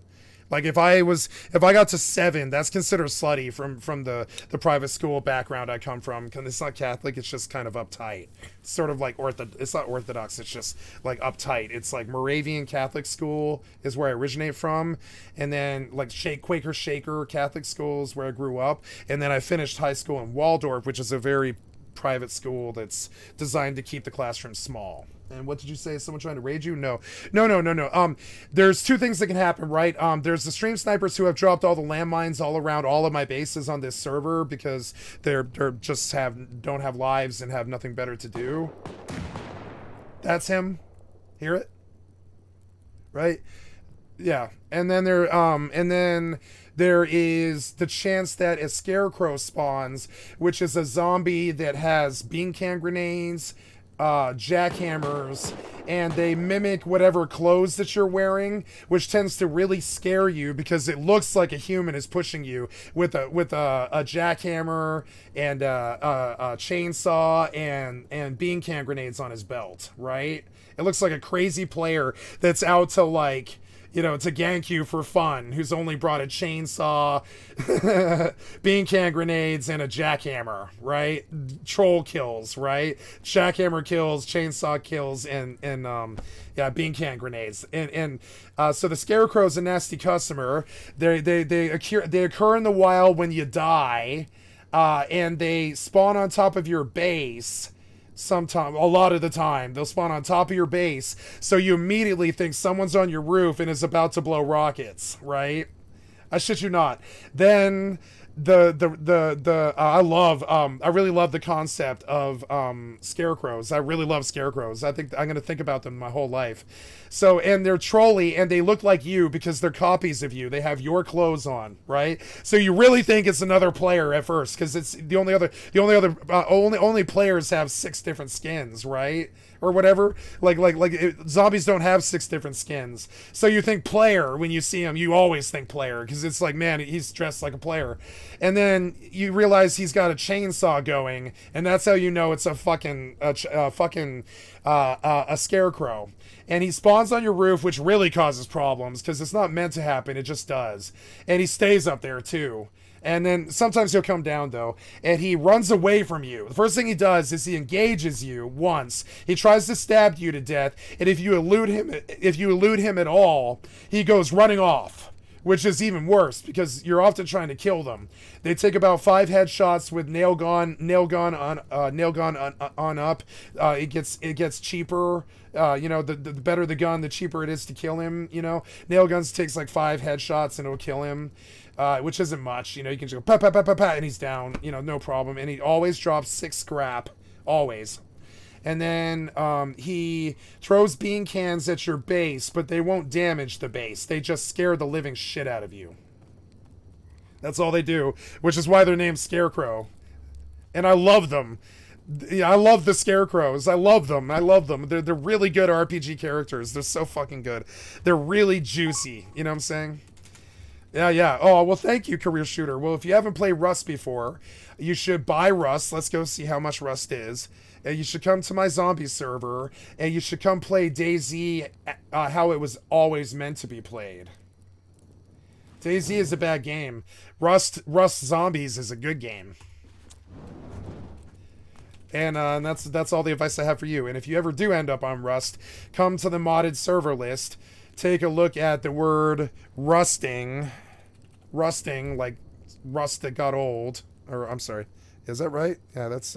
Like if I got to 7, that's considered slutty from the private school background I come from. Cause it's not Catholic, it's just kind of uptight. It's sort of like it's not Orthodox, it's just like uptight. It's like Moravian Catholic school is where I originate from. And then like Quaker Shaker Catholic school is where I grew up. And then I finished high school in Waldorf, which is a very private school that's designed to keep the classroom small. And what did you say? Is someone trying to raid you? No. There's 2 things that can happen, right? There's the stream snipers who have dropped all the landmines all around all of my bases on this server because they're just don't have lives and have nothing better to do. That's him. Hear it? Right? Yeah. And then there is the chance that a scarecrow spawns, which is a zombie that has bean can grenades, jackhammers, and they mimic whatever clothes that you're wearing, which tends to really scare you because it looks like a human is pushing you with a jackhammer and a chainsaw and bean can grenades on his belt, right? It looks like a crazy player that's out to like, you know, to gank you for fun, who's only brought a chainsaw, bean can grenades, and a jackhammer, right? Troll kills, right? Jackhammer kills, chainsaw kills, and bean can grenades. And so the Scarecrow's a nasty customer. They occur in the wild when you die, and they spawn on top of your base. A lot of the time, they'll spawn on top of your base, so you immediately think someone's on your roof and is about to blow rockets, right? I shit you not. Then I really love the concept of scarecrows. I really love scarecrows. I think I'm gonna think about them my whole life. So, and they're trolly and they look like you because they're copies of you. They have your clothes on, right? So you really think it's another player at first because it's only players have 6 different skins, right? Or whatever. Zombies don't have 6 different skins. So you think player when you see him. You always think player because it's like, man, he's dressed like a player. And then you realize he's got a chainsaw going, and that's how you know it's a scarecrow. And he spawns on your roof, which really causes problems because it's not meant to happen. It just does. And he stays up there too. And then sometimes he'll come down though, and he runs away from you. The first thing he does is he engages you once. He tries to stab you to death, and if you elude him at all, he goes running off, which is even worse because you're often trying to kill them. They take about 5 headshots with nail gun on up. It gets cheaper. The better the gun, the cheaper it is to kill him. Nail guns takes like 5 headshots and it'll kill him. Which isn't much, you can just go pa pa pa pa pa, and he's down, no problem. And he always drops 6 scrap, always. And then he throws bean cans at your base, but they won't damage the base. They just scare the living shit out of you. That's all they do, which is why they're named Scarecrow. And I love them. I love the Scarecrows. I love them. They're really good RPG characters. They're so fucking good. They're really juicy. You know what I'm saying? Yeah. Oh, well, thank you, Career Shooter. Well, if you haven't played Rust before, you should buy Rust. Let's go see how much Rust is. And you should come to my zombie server, and you should come play DayZ how it was always meant to be played. DayZ is a bad game. Rust Zombies is a good game. And that's all the advice I have for you. And if you ever do end up on Rust, come to the modded server list. Take a look at the word rusting, like rust that got old. Or I'm sorry, is that right? Yeah, that's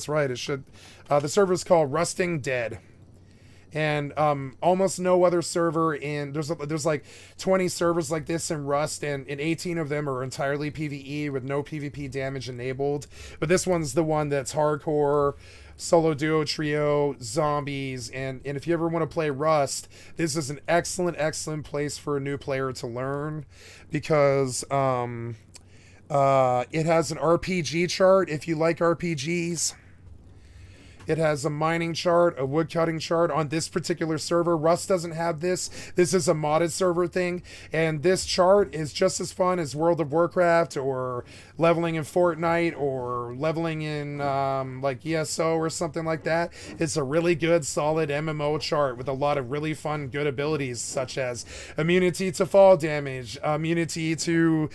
right. It should. The server is called Rusting Dead, and almost no other server there's like 20 servers like this in Rust, and 18 of them are entirely PvE with no PvP damage enabled. But this one's the one that's hardcore. Solo, duo, trio, zombies, and if you ever want to play Rust, this is an excellent place for a new player to learn because it has an RPG chart if you like RPGs. It has a mining chart, a woodcutting chart on this particular server. Rust doesn't have this. This is a modded server thing. And this chart is just as fun as World of Warcraft or leveling in Fortnite or leveling in like ESO or something like that. It's a really good, solid MMO chart with a lot of really fun, good abilities such as immunity to fall damage, immunity to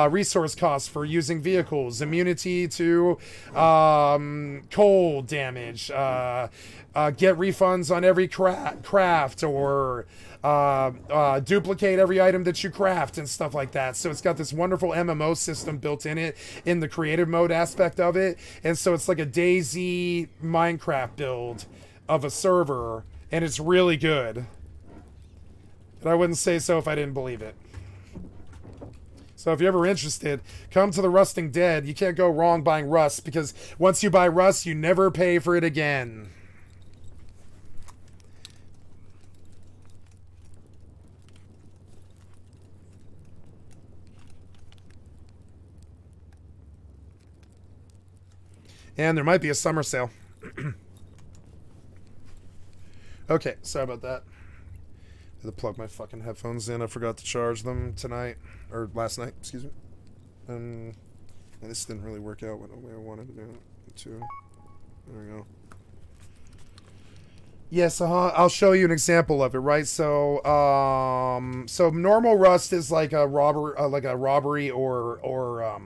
resource costs for using vehicles, immunity to cold damage, get refunds on every craft, or duplicate every item that you craft and stuff like that. So it's got this wonderful MMO system built in it in the creative mode aspect of it. And so it's like a DayZ Minecraft build of a server, and it's really good. And I wouldn't say so if I didn't believe it. So if you're ever interested, come to the Rusting Dead. You can't go wrong buying Rust, because once you buy Rust, you never pay for it again. And there might be a summer sale. Okay, sorry about that. I had to plug my fucking headphones in. I forgot to charge them tonight, or last night, excuse me. And this didn't really work out the way I wanted to do it. Too. There we go. Yes, I'll show you an example of it, right? So, so normal Rust is like a robbery or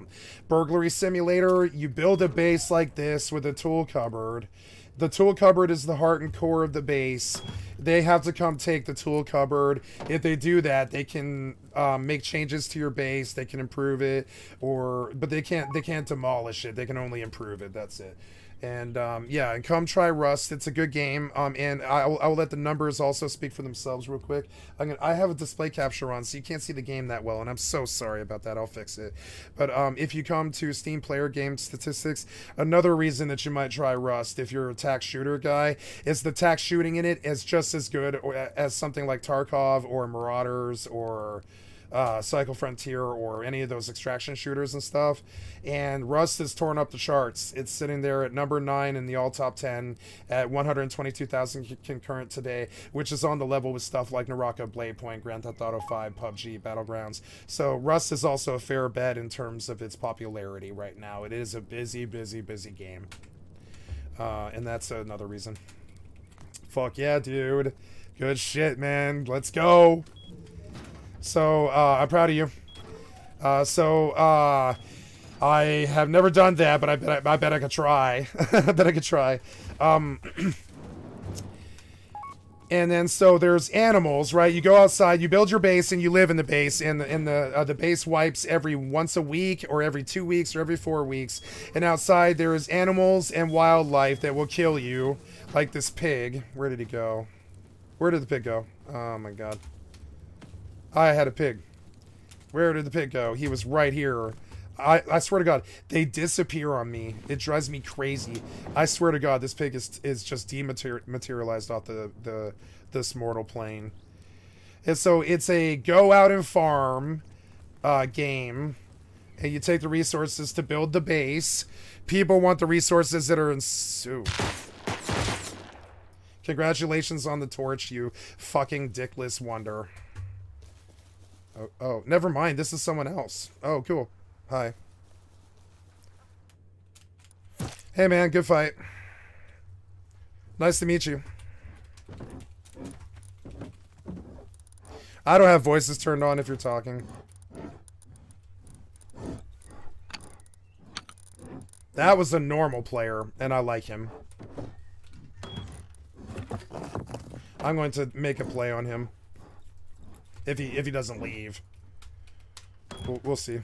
burglary simulator. You build a base like this with a tool cupboard. The tool cupboard is the heart and core of the base. They have to come take the tool cupboard. If they do that, they can make changes to your base. They can improve it, but they can't demolish it. They can only improve it. That's it. And yeah, and come try Rust. It's a good game. And I'll let the numbers also speak for themselves real quick. I have a display capture on, so you can't see the game that well, and I'm so sorry about that. I'll fix it. But if you come to Steam player game statistics, another reason that you might try Rust if you're a tac shooter guy is the tac shooting in it is just as good as something like Tarkov or Marauders or Cycle Frontier or any of those extraction shooters and stuff. And Rust has torn up the charts. It's sitting there at number 9 in the all top 10 at 122,000 concurrent today, which is on the level with stuff like Naraka, Bladepoint, Grand Theft Auto 5, PUBG, Battlegrounds. So Rust is also a fair bet in terms of its popularity right now. It is a busy game. And that's another reason. Fuck yeah, dude. Good shit, man. Let's go. So, I'm proud of you. I have never done that, but I bet I could try. I bet I could try. And then, so there's animals, right? You go outside, you build your base, and you live in the base, and the base wipes every once a week, or every 2 weeks, or every 4 weeks. And outside, there's animals and wildlife that will kill you, like this pig. Where did he go? Where did the pig go? Oh my god. I had a pig. Where did the pig go? He was right here. I swear to God, they disappear on me. It drives me crazy. I swear to God, this pig is just dematerialized off this mortal plane. And so it's a go out and farm game, and you take the resources to build the base. People want the resources that are in soup. Congratulations on the torch, you fucking dickless wonder. Oh, never mind. This is someone else. Oh, cool. Hi. Hey, man. Good fight. Nice to meet you. I don't have voices turned on if you're talking. That was a normal player, and I like him. I'm going to make a play on him. If he doesn't leave. We'll see.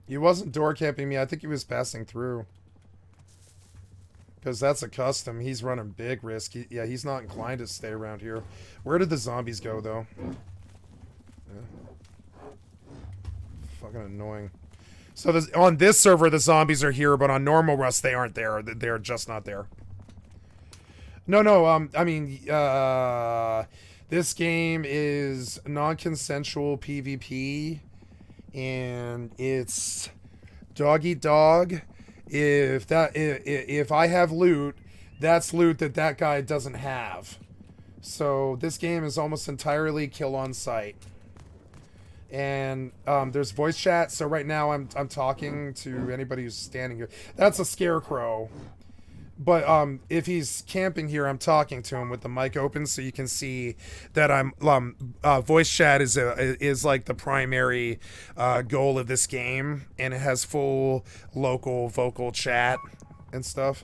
He wasn't door camping me. I think he was passing through. Because that's a custom. He's running big risk. Yeah, he's not inclined to stay around here. Where did the zombies go, though? Yeah. Fucking annoying. So on this server, the zombies are here, but on normal Rust, they aren't there. They're just not there. No, I mean, this game is non-consensual PvP, and it's dog eat dog. If I have loot, that's loot that guy doesn't have. So this game is almost entirely kill on sight. And there's voice chat. So right now I'm talking to anybody who's standing here. That's a scarecrow. But if he's camping here, I'm talking to him with the mic open, so you can see that I'm voice chat is like the primary goal of this game, and it has full local vocal chat and stuff.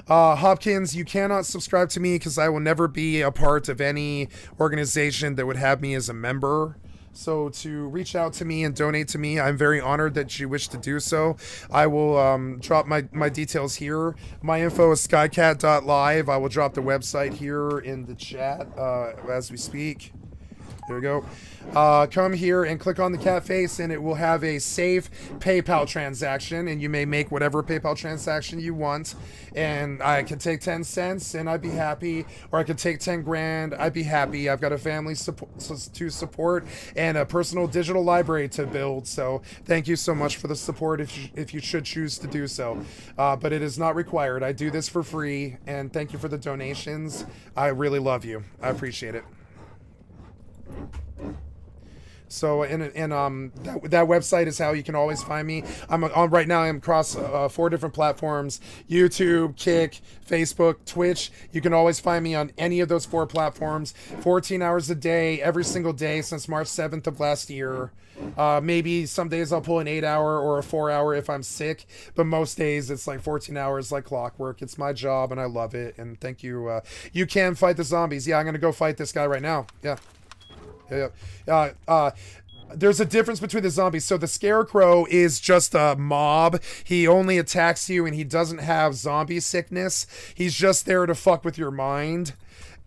Hopkins, you cannot subscribe to me because I will never be a part of any organization that would have me as a member. So to reach out to me and donate to me, I'm very honored that you wish to do so. I will drop my details here. My info is skycat.live. I will drop the website here in the chat as we speak. There we go. Come here and click on the cat face, and it will have a safe PayPal transaction, and you may make whatever PayPal transaction you want. And I could take 10 cents and I'd be happy, or I could take 10 grand. I'd be happy. I've got a family to support and a personal digital library to build. So thank you so much for the support if you should choose to do so. But it is not required. I do this for free, and thank you for the donations. I really love you. I appreciate it. So that website is how you can always find me. I'm on right now. I'm across 4 different platforms: YouTube, Kick, Facebook, Twitch. You can always find me on any of those 4 platforms. 14 hours a day, every single day since March 7th of last year. Maybe some days I'll pull an 8-hour or a 4-hour if I'm sick, but most days it's like 14 hours like clockwork. It's my job and I love it. And thank you. You can fight the zombies. Yeah, I'm gonna go fight this guy right now. Yeah. There's a difference between the zombies. So the Scarecrow is just a mob. He only attacks you and he doesn't have zombie sickness. He's just there to fuck with your mind.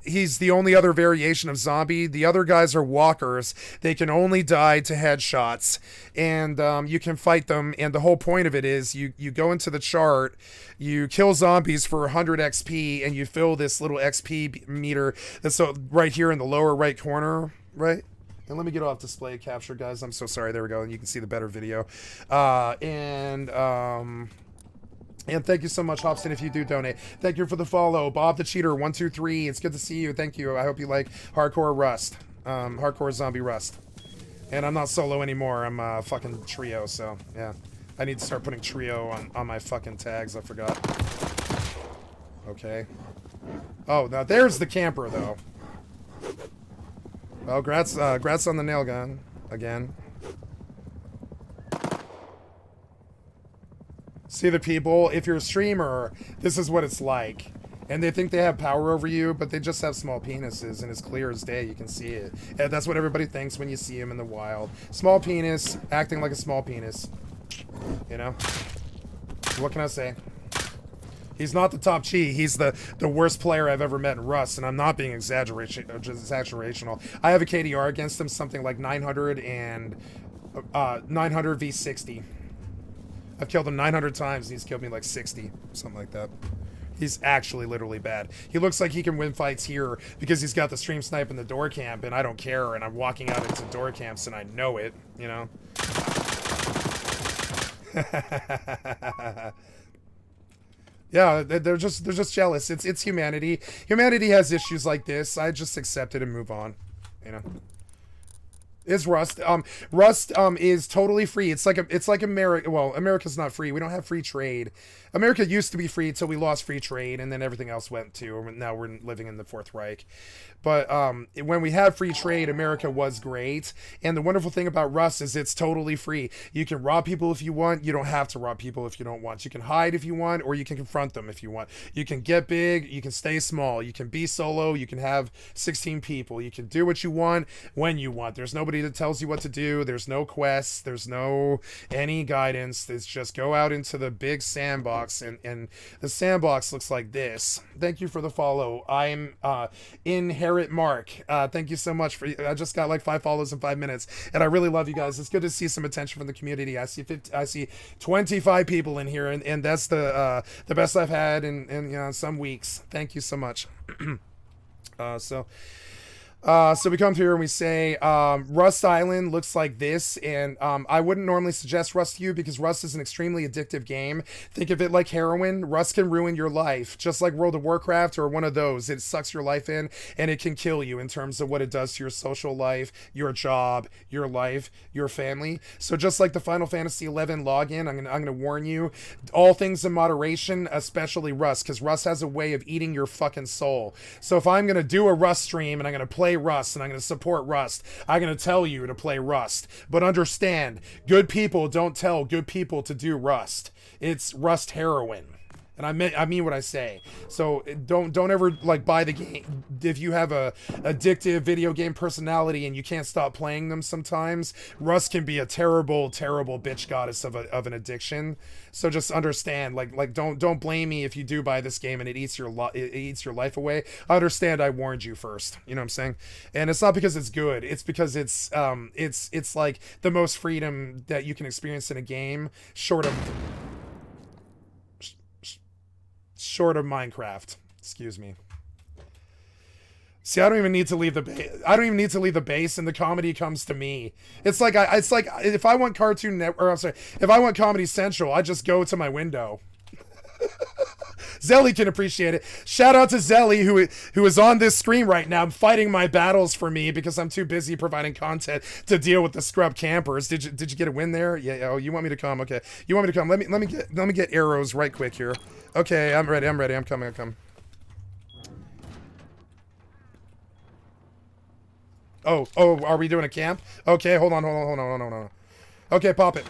He's the only other variation of zombie. The other guys are walkers. They can only die to headshots. And you can fight them. And the whole point of it is you go into the chart, you kill zombies for 100 XP, and you fill this little XP meter that's right here in the lower right corner. Right? And let me get off display capture, guys. I'm so sorry. There we go. And you can see the better video. And thank you so much, Hobson, if you do donate. Thank you for the follow. Bob the Cheater, 123. It's good to see you. Thank you. I hope you like Hardcore Rust. Hardcore Zombie Rust. And I'm not solo anymore. I'm fucking trio, so yeah. I need to start putting trio on my fucking tags. I forgot. Okay. Oh, now there's the camper, though. Well, grats on the nail gun again. See the people, if you're a streamer, this is what it's like. And they think they have power over you, but they just have small penises, and it's clear as day, you can see it. And that's what everybody thinks when you see him in the wild. Small penis, acting like a small penis. You know? What can I say? He's not the top chi. He's the worst player I've ever met in Rust, and I'm not being exaggerational. I have a KDR against him, something like 900 v60. I've killed him 900 times, and he's killed me like 60, something like that. He's actually literally bad. He looks like he can win fights here because he's got the stream snipe in the door camp, and I don't care, and I'm walking out into door camps, and I know it, you know? Yeah, they're just jealous. It's humanity. Humanity has issues like this. I just accept it and move on, you know? Is Rust. Rust is totally free. It's like America. Well, America's not free. We don't have free trade. America used to be free until we lost free trade, and then everything else went to. Now we're living in the Fourth Reich. But when we had free trade, America was great. And the wonderful thing about Rust is it's totally free. You can rob people if you want. You don't have to rob people if you don't want. You can hide if you want, or you can confront them if you want. You can get big. You can stay small. You can be solo. You can have 16 people. You can do what you want when you want. There's nobody that tells you what to do. There's no quests. There's no any guidance. It's just go out into the big sandbox, and the sandbox looks like this. Thank you for the follow. I'm Inherit Mark. Thank you so much for. I just got like 5 follows in 5 minutes, and I really love you guys. It's good to see some attention from the community. I see 25 people in here, and that's the best I've had in you know, some weeks. Thank you so much. So we come here and we say, Rust Island looks like this, and I wouldn't normally suggest Rust to you because Rust is an extremely addictive game. Think of it like heroin. Rust can ruin your life, just like World of Warcraft or one of those. It sucks your life in, and it can kill you in terms of what it does to your social life, your job, your life, your family. So just like the Final Fantasy XI login, I'm gonna warn you, all things in moderation, especially Rust, because Rust has a way of eating your fucking soul. So if I'm gonna do a Rust stream and I'm gonna play Rust and I'm going to support Rust, I'm going to tell you to play Rust. But understand, good people don't tell good people to do Rust. It's Rust heroin. And I mean what I say. So don't ever like buy the game if you have a addictive video game personality and you can't stop playing them sometimes. Rust can be a terrible bitch goddess of an addiction. So just understand, like don't blame me if you do buy this game and it eats your life away. I understand I warned you first. You know what I'm saying? And it's not because it's good. It's because it's like the most freedom that you can experience in a game, short of Minecraft. Excuse me. See, I don't even need to leave the base. I don't even need to leave the base, and the comedy comes to me. It's like if I want Cartoon Network, or I'm sorry, if I want Comedy Central, I just go to my window. Zelly can appreciate it. Shout out to Zelly, who is on this screen right now, fighting my battles for me because I'm too busy providing content to deal with the scrub campers. Did you get a win there? Yeah. Oh, you want me to come? Okay. You want me to come? Let me get arrows right quick here. Okay, I'm ready. I'm coming. Oh, are we doing a camp? Okay, hold on. Okay, pop it.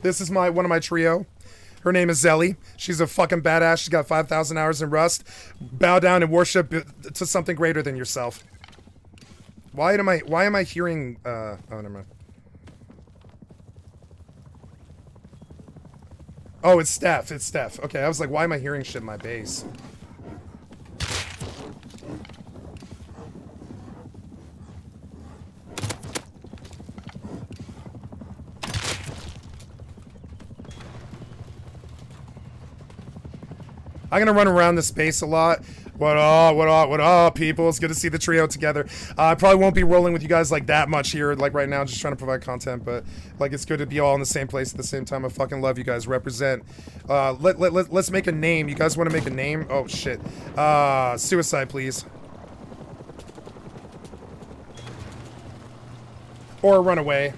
This is one of my trio. Her name is Zelly. She's a fucking badass. She's got 5,000 hours in Rust. Bow down and worship to something greater than yourself. Why am I hearing oh, never mind. Oh, it's Steph. Okay, I was like, why am I hearing shit in my bass? I'm gonna run around the space a lot. What up, people? It's good to see the trio together. I probably won't be rolling with you guys like that much here, like right now, just trying to provide content, but like it's good to be all in the same place at the same time. I fucking love you guys. Represent. Let's make a name. You guys want to make a name? Oh shit. Suicide, please. Or run away.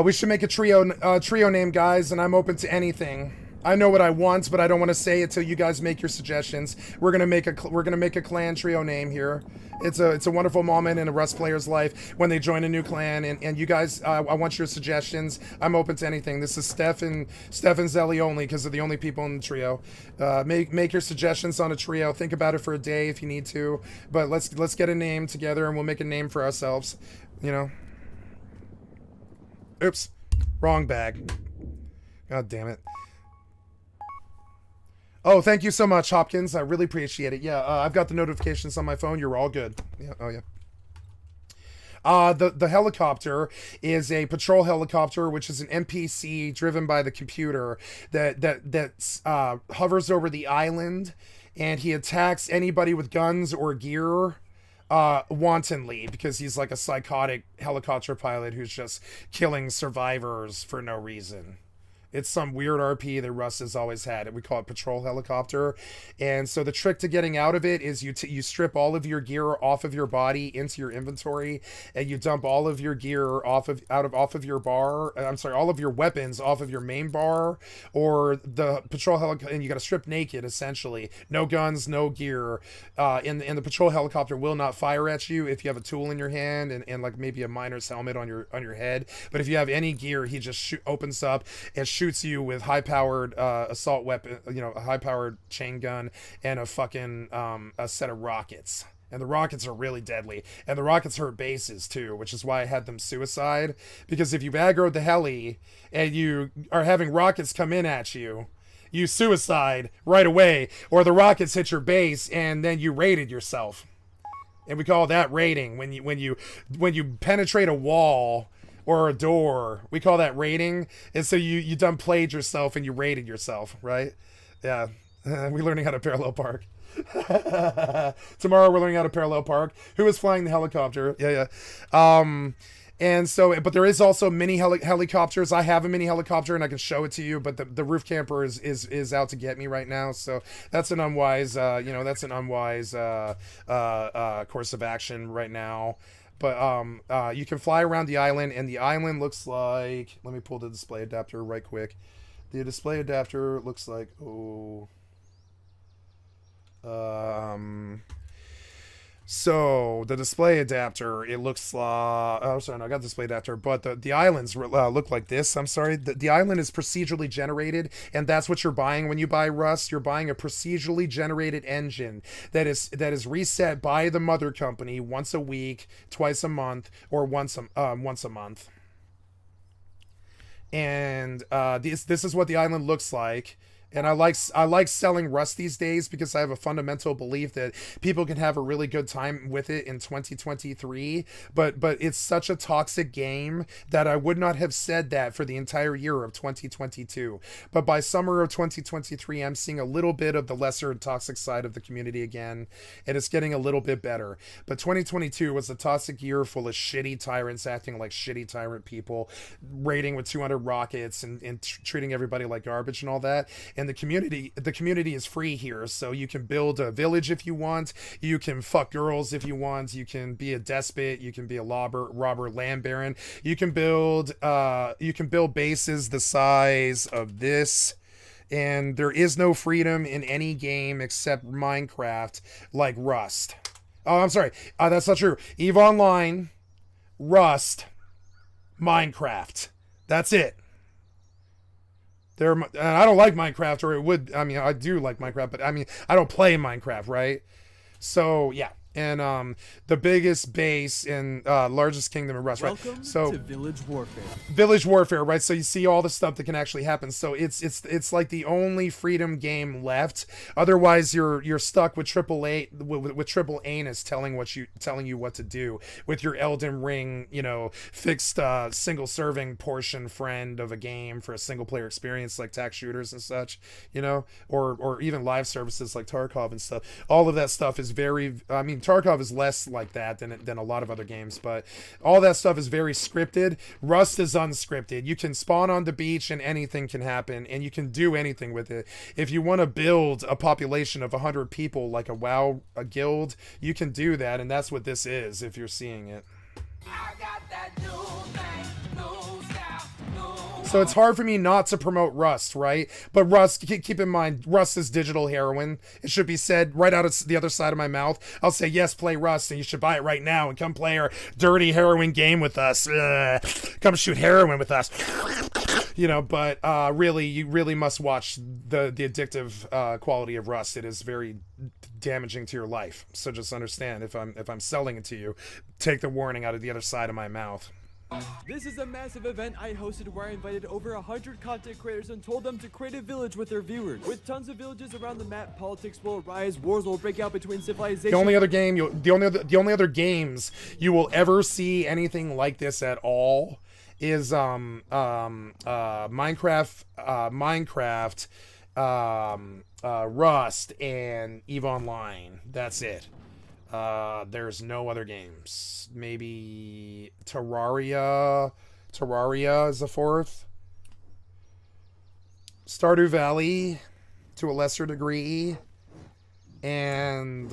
We should make a trio name, guys, and I'm open to anything. I know what I want, but I don't want to say it till you guys make your suggestions. We're gonna make a clan trio name here. It's a wonderful moment in a Rust player's life when they join a new clan, and you guys, I want your suggestions. I'm open to anything. This is Steph and Zelly only because they're the only people in the trio. Make your suggestions on a trio. Think about it for a day if you need to, but let's get a name together and we'll make a name for ourselves. You know. Oops. Wrong bag. God damn it. Oh, thank you so much, Hopkins. I really appreciate it. Yeah, I've got the notifications on my phone. You're all good. Yeah. Oh, yeah. The helicopter is a patrol helicopter, which is an NPC driven by the computer that hovers over the island, and he attacks anybody with guns or gear wantonly because he's like a psychotic helicopter pilot who's just killing survivors for no reason. It's some weird RP that Rust has always had. We call it patrol helicopter. And so the trick to getting out of it is you strip all of your gear off of your body into your inventory, and you dump all of your gear off of your bar. I'm sorry, all of your weapons off of your main bar, or the patrol helicopter, and you got to strip naked essentially. No guns, no gear. And the patrol helicopter will not fire at you if you have a tool in your hand and like maybe a miner's helmet on your head. But if you have any gear, he just opens up and shoots you with high-powered assault weapon, a high-powered chain gun and a fucking a set of rockets. And the rockets are really deadly. And the rockets hurt bases too, which is why I had them suicide. Because if you aggroed the heli and you are having rockets come in at you, you suicide right away, or the rockets hit your base and then you raided yourself. And we call that raiding. When you penetrate a wall or a door, we call that raiding. And so you done played yourself and you raided yourself, right? Yeah. We're learning how to parallel park. Tomorrow we're learning how to parallel park. Who is flying the helicopter? Yeah. And so, but there is also mini helicopters. I have a mini helicopter and I can show it to you, but the roof camper is out to get me right now. So that's an unwise, course of action right now. But you can fly around the island, and the island looks like, let me pull the display adapter right quick. The display adapter looks like, so the display adapter, it looks like, oh, sorry, no, I got the display adapter, but the islands look like this. I'm sorry. The island is procedurally generated, and that's what you're buying when you buy Rust. You're buying a procedurally generated engine that is reset by the mother company once a week, twice a month, or once a month. And this is what the island looks like. And I like selling Rust these days because I have a fundamental belief that people can have a really good time with it in 2023. But it's such a toxic game that I would not have said that for the entire year of 2022. But by summer of 2023, I'm seeing a little bit of the lesser toxic side of the community again, and it's getting a little bit better. But 2022 was a toxic year full of shitty tyrants acting like shitty tyrant people, raiding with 200 rockets and treating everybody like garbage and all that. And the community is free here, so you can build a village if you want, you can fuck girls if you want, you can be a despot, you can be a robber land baron, you can build bases the size of this. And there is no freedom in any game except Minecraft, like Rust. Oh, I'm sorry, that's not true. EVE Online, Rust, Minecraft, that's it. I don't like Minecraft, or it would, I mean, I do like Minecraft, but I mean, I don't play Minecraft, right? So, yeah. And the biggest base and largest kingdom in Rust, right? So to Village Warfare. Village Warfare, right? So you see all the stuff that can actually happen. So it's like the only freedom game left. Otherwise, you're stuck with triple anus telling you what to do with your Elden Ring, fixed single serving portion friend of a game for a single player experience like tax shooters and such, or even live services like Tarkov and stuff. All of that stuff is Tarkov is less like that than a lot of other games, but all that stuff is very scripted. Rust is unscripted. You can spawn on the beach and anything can happen, and you can do anything with it. If you want to build a population of 100 people like a guild, you can do that, and that's what this is if you're seeing it. I got that new thing, new style, new. So it's hard for me not to promote Rust, right? But Rust, keep in mind, Rust is digital heroin. It should be said right out of the other side of my mouth. I'll say, yes, play Rust, and you should buy it right now and come play our dirty heroin game with us. Come shoot heroin with us. But really, you really must watch the addictive quality of Rust. It is very damaging to your life. So just understand, if I'm selling it to you, take the warning out of the other side of my mouth. This is a massive event I hosted where I invited over 100 content creators and told them to create a village with their viewers. With tons of villages around the map, politics will arise, wars will break out between civilizations. The only other games you will ever see anything like this at all is Minecraft, Rust, and EVE Online. That's it. There's no other games. Maybe Terraria is the fourth. Stardew Valley to a lesser degree. And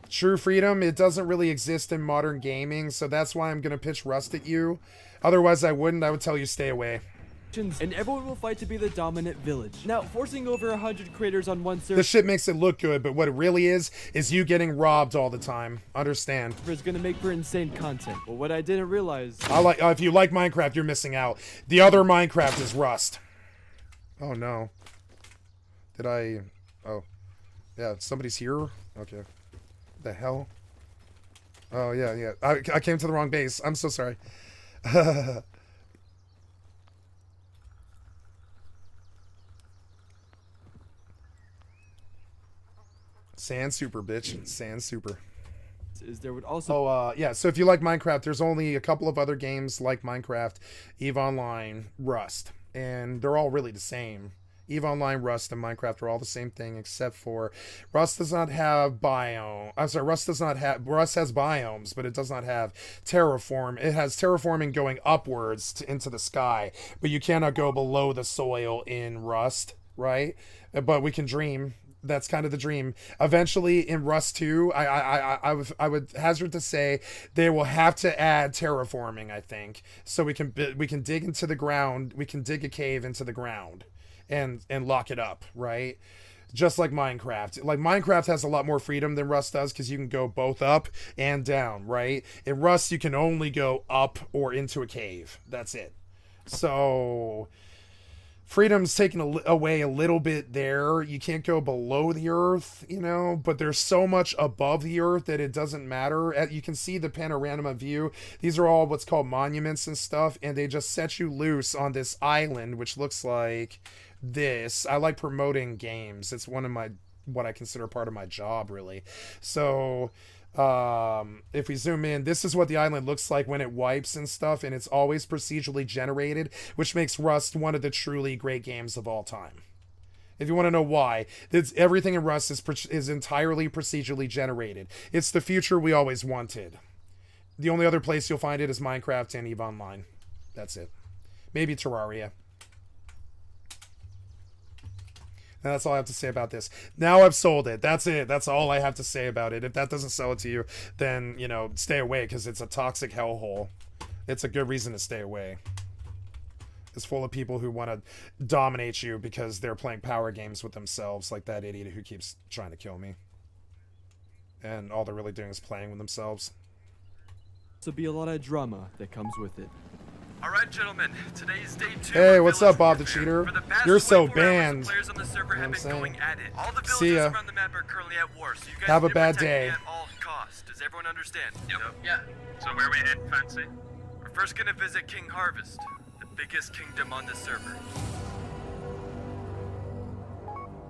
True Freedom, it doesn't really exist in modern gaming, so that's why I'm going to pitch Rust at you. Otherwise I wouldn't. I would tell you stay away. And everyone will fight to be the dominant village. Now, forcing over 100 creators on one server the shit makes it look good, but what it really is you getting robbed all the time. Understand? is gonna make for insane content. But what I didn't realize, if you like Minecraft, you're missing out. The other Minecraft is Rust. Oh no. Oh. Yeah, somebody's here? Okay. The hell? Oh yeah. I came to the wrong base. I'm so sorry. Sand super, bitch. Sand super. is there would also yeah, so if you like Minecraft, there's only a couple of other games like Minecraft, EVE Online, Rust, and they're all really the same. EVE Online, Rust, and Minecraft are all the same thing, except for Rust does not have Rust has biomes, but it does not have terraform. It has terraforming going upwards into the sky, but you cannot go below the soil in Rust, right? But we can dream. That's kind of the dream. Eventually, in Rust 2, I would hazard to say they will have to add terraforming, I think, so we can dig into the ground. We can dig a cave into the ground and lock it up, right? Just like Minecraft. Like, Minecraft has a lot more freedom than Rust does because you can go both up and down, right? In Rust, you can only go up or into a cave. That's it. So freedom's taken away a little bit there. You can't go below the earth, you know, but there's so much above the earth that it doesn't matter. You can see the panorama view. These are all what's called monuments and stuff, and they just set you loose on this island, which looks like this. I like promoting games. It's one of my, what I consider part of my job, really. So if we zoom in, this is what the island looks like when it wipes and stuff, and it's always procedurally generated, which makes Rust one of the truly great games of all time. If you want to know why, everything in Rust is entirely procedurally generated. It's the future we always wanted. The only other place you'll find it is Minecraft and EVE Online. That's it. Maybe Terraria. And that's all I have to say about this. Now I've sold it. That's it. That's all I have to say about it. If that doesn't sell it to you, then, you know, stay away, because it's a toxic hellhole. It's a good reason to stay away. It's full of people who want to dominate you because they're playing power games with themselves, like that idiot who keeps trying to kill me. And all they're really doing is playing with themselves. So be a lot of drama that comes with it. All right, gentlemen. Today's day 2. Hey, what's up, Bob the Cheater? For the past You're so 24 hours, banned. the players on the server have been going at it. All the See villages ya. around the map are currently at war, so you guys Have a need to bad protect day. me at all costs. Does everyone understand? Yep. Yeah. So where we head, Fancy? We're first gonna visit King Harvest, the biggest kingdom on the server.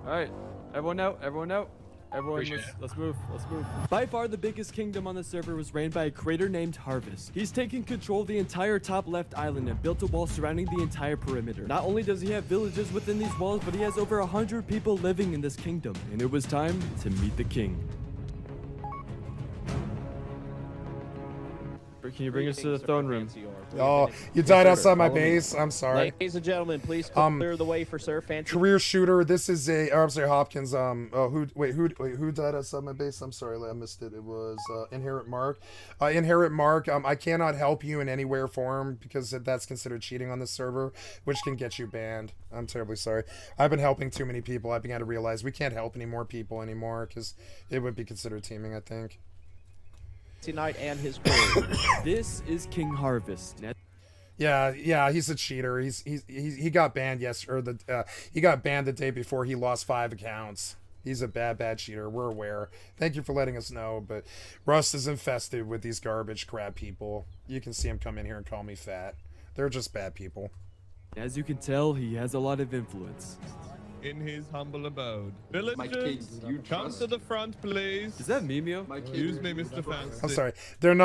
All right, everyone out. Everyone out. Everyone, let's move. Let's move. By far, the biggest kingdom on the server was ran by a creator named Harvest. He's taken control of the entire top left island and built a wall surrounding the entire perimeter. Not only does he have villages within these walls, but he has over 100 people living in this kingdom. And it was time to meet the king. Can you bring us to the throne room? Oh, you died outside my base. I'm sorry. Ladies and gentlemen, please clear the way for Sir Fancy. Career shooter. This is a. Oh, I'm sorry, Hopkins. Who died outside my base? I'm sorry, I missed it. It was Inherent Mark. Inherent Mark. I cannot help you in any way or form because that's considered cheating on the server, which can get you banned. I'm terribly sorry. I've been helping too many people. I began to realize we can't help any more people anymore because it would be considered teaming, I think. Knight and his crew. This is King Harvest. Yeah, he's a cheater. He got banned he got banned the day before he lost 5 accounts. He's a bad cheater. We're aware. Thank you for letting us know, but Rust is infested with these garbage crab people. You can see him come in here and call me fat. They're just bad people. As you can tell, he has a lot of influence. In his humble abode. Villagers, come to the front, please. Is that Mimio? Excuse me, Mr. Fancy. I'm sorry. They're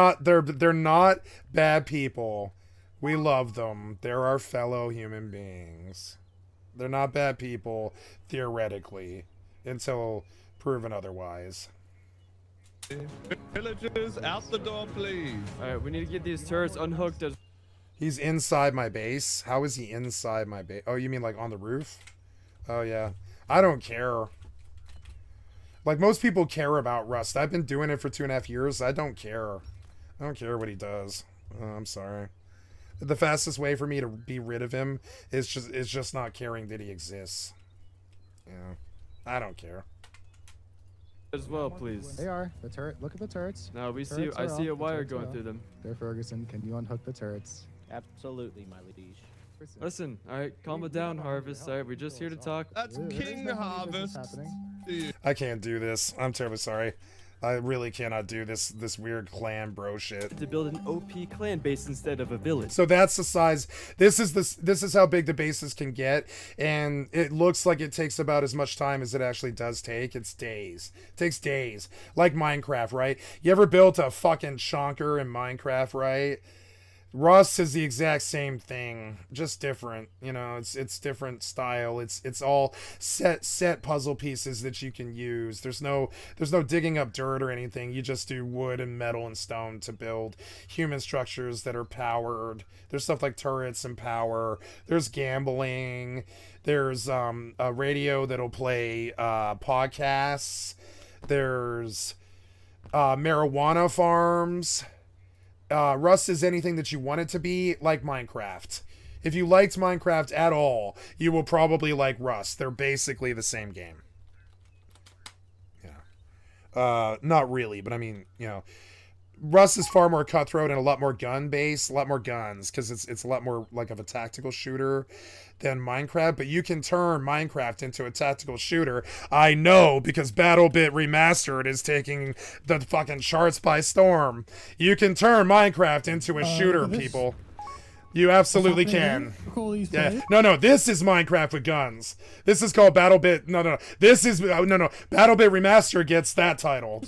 not bad people. We love them. They're our fellow human beings. They're not bad people, theoretically, until proven otherwise. Villagers, out the door, please. Alright, we need to get these turrets unhooked. He's inside my base? How is he inside my base? Oh, you mean like on the roof? Oh, yeah. I don't care. Like, most people care about Rust. I've been doing it for 2.5 years. I don't care. I don't care what he does. I'm sorry. The fastest way for me to be rid of him is just not caring that he exists. Yeah. I don't care. As well, please. They are. The turret. Look at the turrets. Now I see a wire going through them. There, Ferguson. Can you unhook the turrets? Absolutely, my liege. Listen, alright, calm it down, Harvest. Alright, we're just here to talk. That's King Harvest. I can't do this. I'm terribly sorry. I really cannot do this weird clan bro shit. To build an OP clan base instead of a village. So that's the size. This is how big the bases can get, and it looks like it takes about as much time as it actually does take. It's days. It takes days. Like Minecraft, right? You ever built a fucking chonker in Minecraft, right? Rust is the exact same thing, just different. You know, it's different style. It's all set puzzle pieces that you can use. There's no digging up dirt or anything. You just do wood and metal and stone to build human structures that are powered. There's stuff like turrets and power. There's gambling. There's a radio that'll play podcasts. There's marijuana farms. Rust is anything that you want it to be, like Minecraft. If you liked Minecraft at all, you will probably like Rust. They're basically the same game. Yeah. Not really, but I mean, you know, Rust is far more cutthroat and a lot more gun based, a lot more guns, because it's a lot more like of a tactical shooter than Minecraft. But you can turn Minecraft into a tactical shooter. I know, because BattleBit Remastered is taking the fucking charts by storm. You can turn Minecraft into a shooter, people. You absolutely can. Yeah. No, this is Minecraft with guns. This is called BattleBit. No. This is no. BattleBit Remastered gets that title.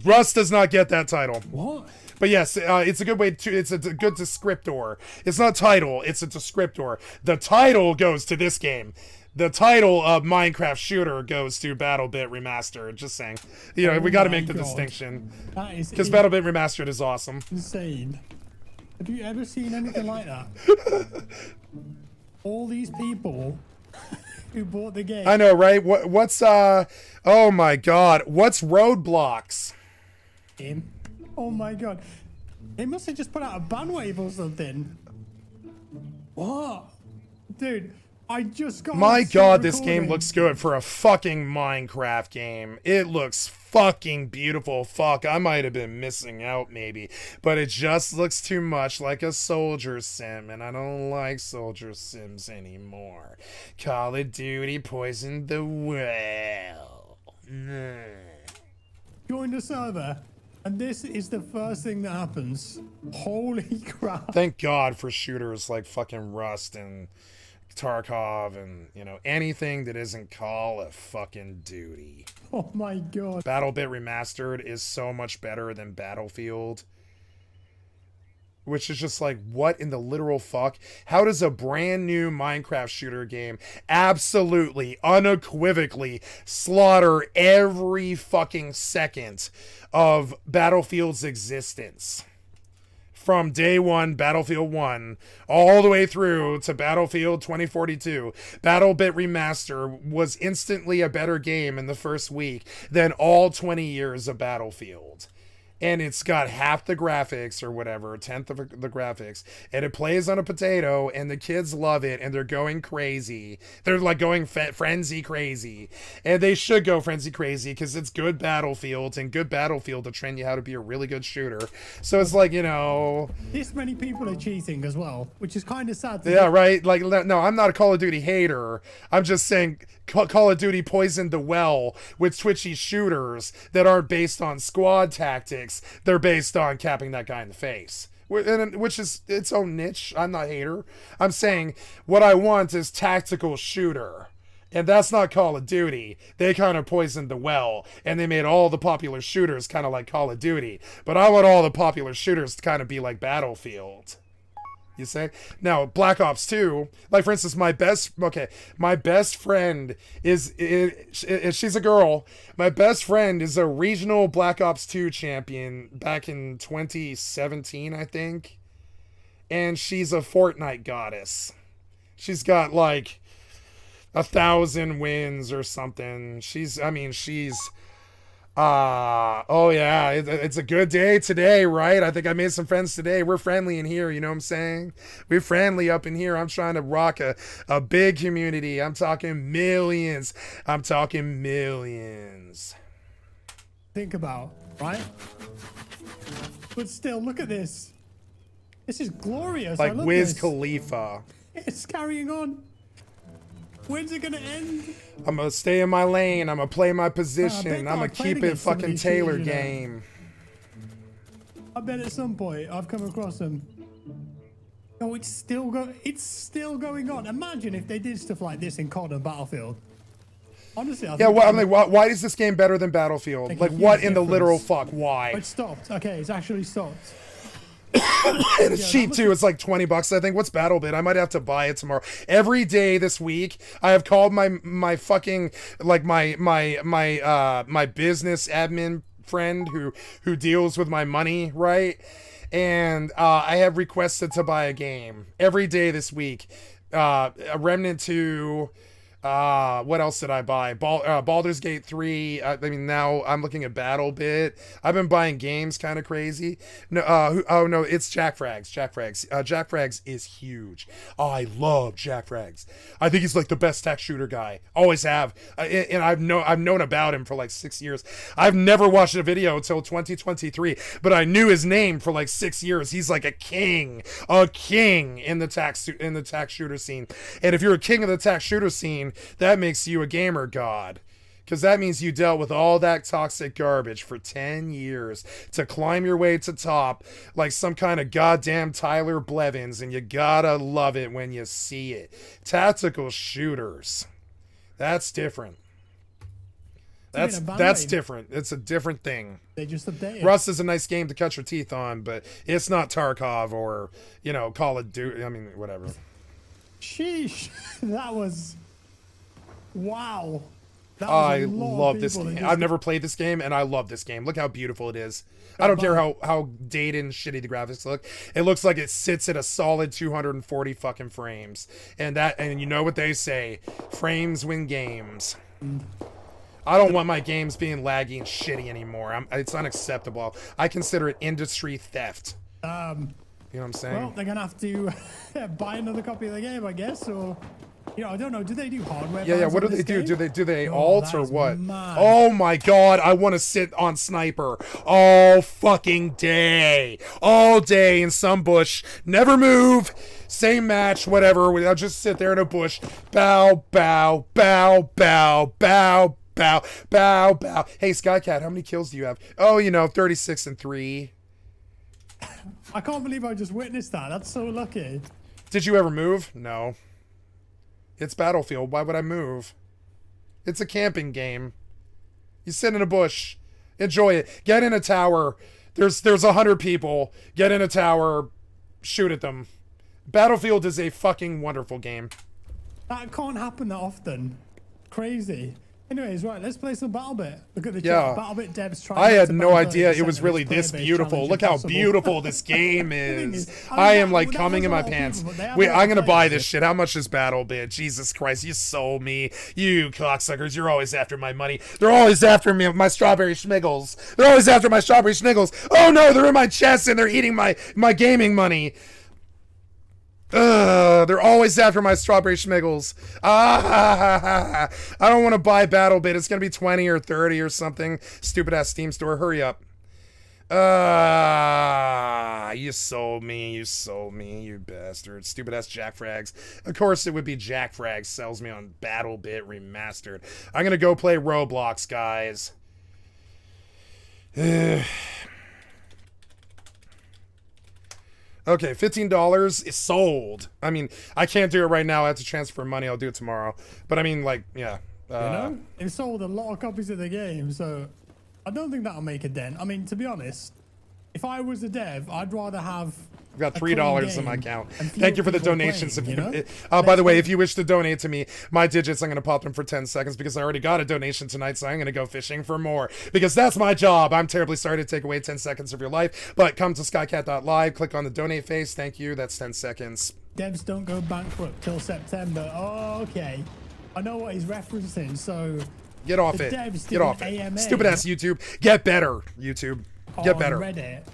Rust does not get that title. What? But yes, it's a good way to. It's a good descriptor. It's not title. It's a descriptor. The title goes to this game. The title of Minecraft Shooter goes to BattleBit Remastered. Just saying. You know, we got to make the distinction. Because BattleBit Remastered is awesome. Insane. Have you ever seen anything like that? All these people who bought the game. I know, right? What's oh my god. What's Roadblocks? Oh my god. They must have just put out a ban wave or something. What? Dude, I just got My god, this game looks good for a fucking Minecraft game. It looks fucking beautiful. Fuck, I might have been missing out maybe. But it just looks too much like a soldier sim, and I don't like soldier sims anymore. Call of Duty poisoned the well. Join the server, and this is the first thing that happens. Holy crap. Thank God for shooters like fucking Rust and Tarkov and, you know, anything that isn't Call of fucking Duty. Oh my god. BattleBit Remastered is so much better than Battlefield. Which is just like, what in the literal fuck? How does a brand new Minecraft shooter game absolutely, unequivocally slaughter every fucking second of Battlefield's existence? From day one, Battlefield 1, all the way through to Battlefield 2042, BattleBit Remaster was instantly a better game in the first week than all 20 years of Battlefield. And it's got half the graphics or whatever, a tenth of the graphics, and it plays on a potato, and the kids love it, and they're going crazy. They're like going frenzy crazy. And they should go frenzy crazy because it's good Battlefield, and good Battlefield to train you how to be a really good shooter. So it's like, you know... This many people are cheating as well, which is kind of sad. Yeah, right? Like, no, I'm not a Call of Duty hater. I'm just saying Call of Duty poisoned the well with twitchy shooters that aren't based on squad tactics. They're based on capping that guy in the face, which is its own niche. I'm not a hater. I'm saying what I want is tactical shooter, and that's not Call of Duty. They kind of poisoned the well, and they made all the popular shooters kind of like Call of Duty, but I want all the popular shooters to kind of be like Battlefield. You say? Now, Black Ops 2, like for instance, my best friend is she's a girl. My best friend is a regional Black Ops 2 champion back in 2017, I think. And she's a Fortnite goddess. She's got like 1,000 wins or something. She's oh yeah, it's a good day today, right? I think I made some friends today. We're friendly in here, you know what I'm saying? We're friendly up in here. I'm trying to rock a big community. I'm talking millions. Think about, right? But still, look at this. This is glorious. Like Wiz this. Khalifa. It's carrying on. When's it gonna end? I'm gonna stay in my lane. I'm gonna play my position. I'm gonna keep it fucking Taylor game. I bet at some point I've come across them. Oh, it's still going on. Imagine if they did stuff like this in COD and Battlefield. Honestly, I think I'm like, why is this game better than Battlefield? Like, what in the literal fuck? Why? It stopped. Okay, it's actually stopped. And it's cheap too. It's like $20, I think. What's BattleBit? I might have to buy it tomorrow. Every day this week, I have called my fucking like my business admin friend who deals with my money, right? And I have requested to buy a game every day this week. A Remnant 2, What else did I buy? Baldur's Gate 3. I mean, now I'm looking at BattleBit. I've been buying games kind of crazy. No, oh no, it's Jack Frags. Jack Frags is huge. Oh, I love Jack Frags. I think he's like the best tech shooter guy. Always have. And I've known about him for like 6 years. I've never watched a video until 2023, but I knew his name for like 6 years. He's like a king in the tech shooter scene. And if you're a king of the tech shooter scene, that makes you a gamer god, because that means you dealt with all that toxic garbage for 10 years to climb your way to top like some kind of goddamn Tyler Blevins, and you gotta love it when you see it. Tactical shooters, that's different. That's different. It's a different thing. They just updated. Rust is a nice game to cut your teeth on, but it's not Tarkov or, Call of Duty. I mean, whatever. Sheesh. That was... Wow. I love this game. I've never played this game, and I love this game. Look how beautiful it is. I don't care how dated and shitty the graphics look. It looks like it sits at a solid 240 fucking frames. And you know what they say, frames win games. I don't want my games being laggy and shitty anymore. It's unacceptable. I consider it industry theft. You know what I'm saying? Well, they're gonna have to buy another copy of the game, I guess, or... I don't know. Do they do hardware? Yeah. What do they do? Do they alt or what? Mad. Oh my god! I want to sit on sniper all fucking day, all day in some bush. Never move. Same match, whatever. I'll just sit there in a bush. Bow, bow, bow, bow, bow, bow, bow, bow. Hey, Skycat, how many kills do you have? Oh, 36 and 3. I can't believe I just witnessed that. That's so lucky. Did you ever move? No. It's Battlefield. Why would I move? It's a camping game. You sit in a bush. Enjoy it. Get in a tower. There's 100 people. Get in a tower. Shoot at them. Battlefield is a fucking wonderful game. That can't happen that often. Crazy. Anyways, right, let's play some BattleBit. Look at the chat. BattleBit devs trying. I had no idea it was really this beautiful. Look how beautiful this game is. I am like coming in my pants. Wait, I'm gonna buy this shit. How much is BattleBit? Jesus Christ, you sold me. You cocksuckers, you're always after my money. They're always after me, my strawberry schniggles. They're always after my strawberry schniggles. Oh no, they're in my chest and they're eating my gaming money. They're always after my strawberry schmiggles. I don't want to buy BattleBit. It's going to be 20 or 30 or something. Stupid ass Steam store. Hurry up. You sold me, you bastard. Stupid ass Jack Frags. Of course it would be Jack Frags sells me on BattleBit Remastered. I'm going to go play Roblox, guys. Okay, $15 is sold. I mean, I can't do it right now. I have to transfer money. I'll do it tomorrow. But I mean, like, yeah. It sold a lot of copies of the game, so I don't think that'll make a dent. I mean, to be honest, if I was a dev, I'd rather have... I've got $3 in my account. Thank you for the donations. By the way, if you wish to donate to me, my digits, I'm going to pop them for 10 seconds because I already got a donation tonight, so I'm going to go fishing for more because that's my job. I'm terribly sorry to take away 10 seconds of your life, but come to skycat.live, click on the donate face. Thank you. That's 10 seconds. Devs don't go bankrupt till September. Oh, okay. I know what he's referencing, so... Get off it. Get off it. Stupid ass YouTube. Get better, YouTube. Get better. Reddit.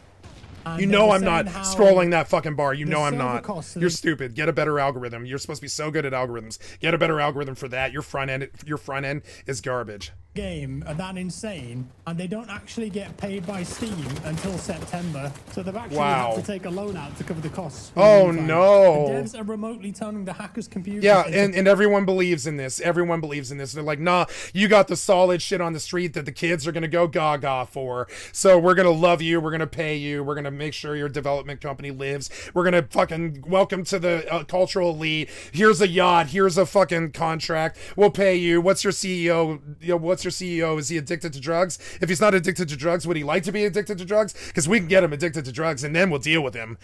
You know I'm not scrolling that fucking bar. You know I'm not. You're stupid. Get a better algorithm. You're supposed to be so good at algorithms. Get a better algorithm for that. Your front end is garbage. Game are that insane, and they don't actually get paid by Steam until September, so they've actually had to take a loan out to cover the costs. Oh no! The devs are remotely turning the hackers' computers. Yeah, and everyone believes in this. Everyone believes in this. They're like, nah, you got the solid shit on the street that the kids are gonna go gaga for. So we're gonna love you. We're gonna pay you. We're gonna make sure your development company lives. We're gonna fucking welcome to the cultural elite. Here's a yacht. Here's a fucking contract. We'll pay you. What's your CEO? What's your CEO? Is he addicted to drugs? If he's not addicted to drugs, would he like to be addicted to drugs? Because we can get him addicted to drugs and then we'll deal with him.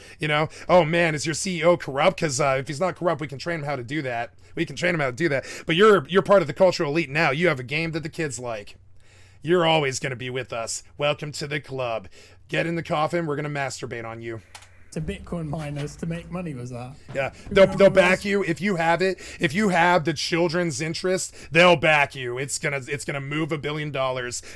Oh man, is your CEO corrupt? Because if he's not corrupt, we can train him how to do that. But you're part of the cultural elite now. You have a game that the kids like. You're always going to be with us. Welcome to the club. Get in the coffin. We're going to masturbate on you. to Bitcoin miners to make money with that. Yeah, they'll back you if you have it. If you have the children's interest, they'll back you. It's gonna move $1 billion.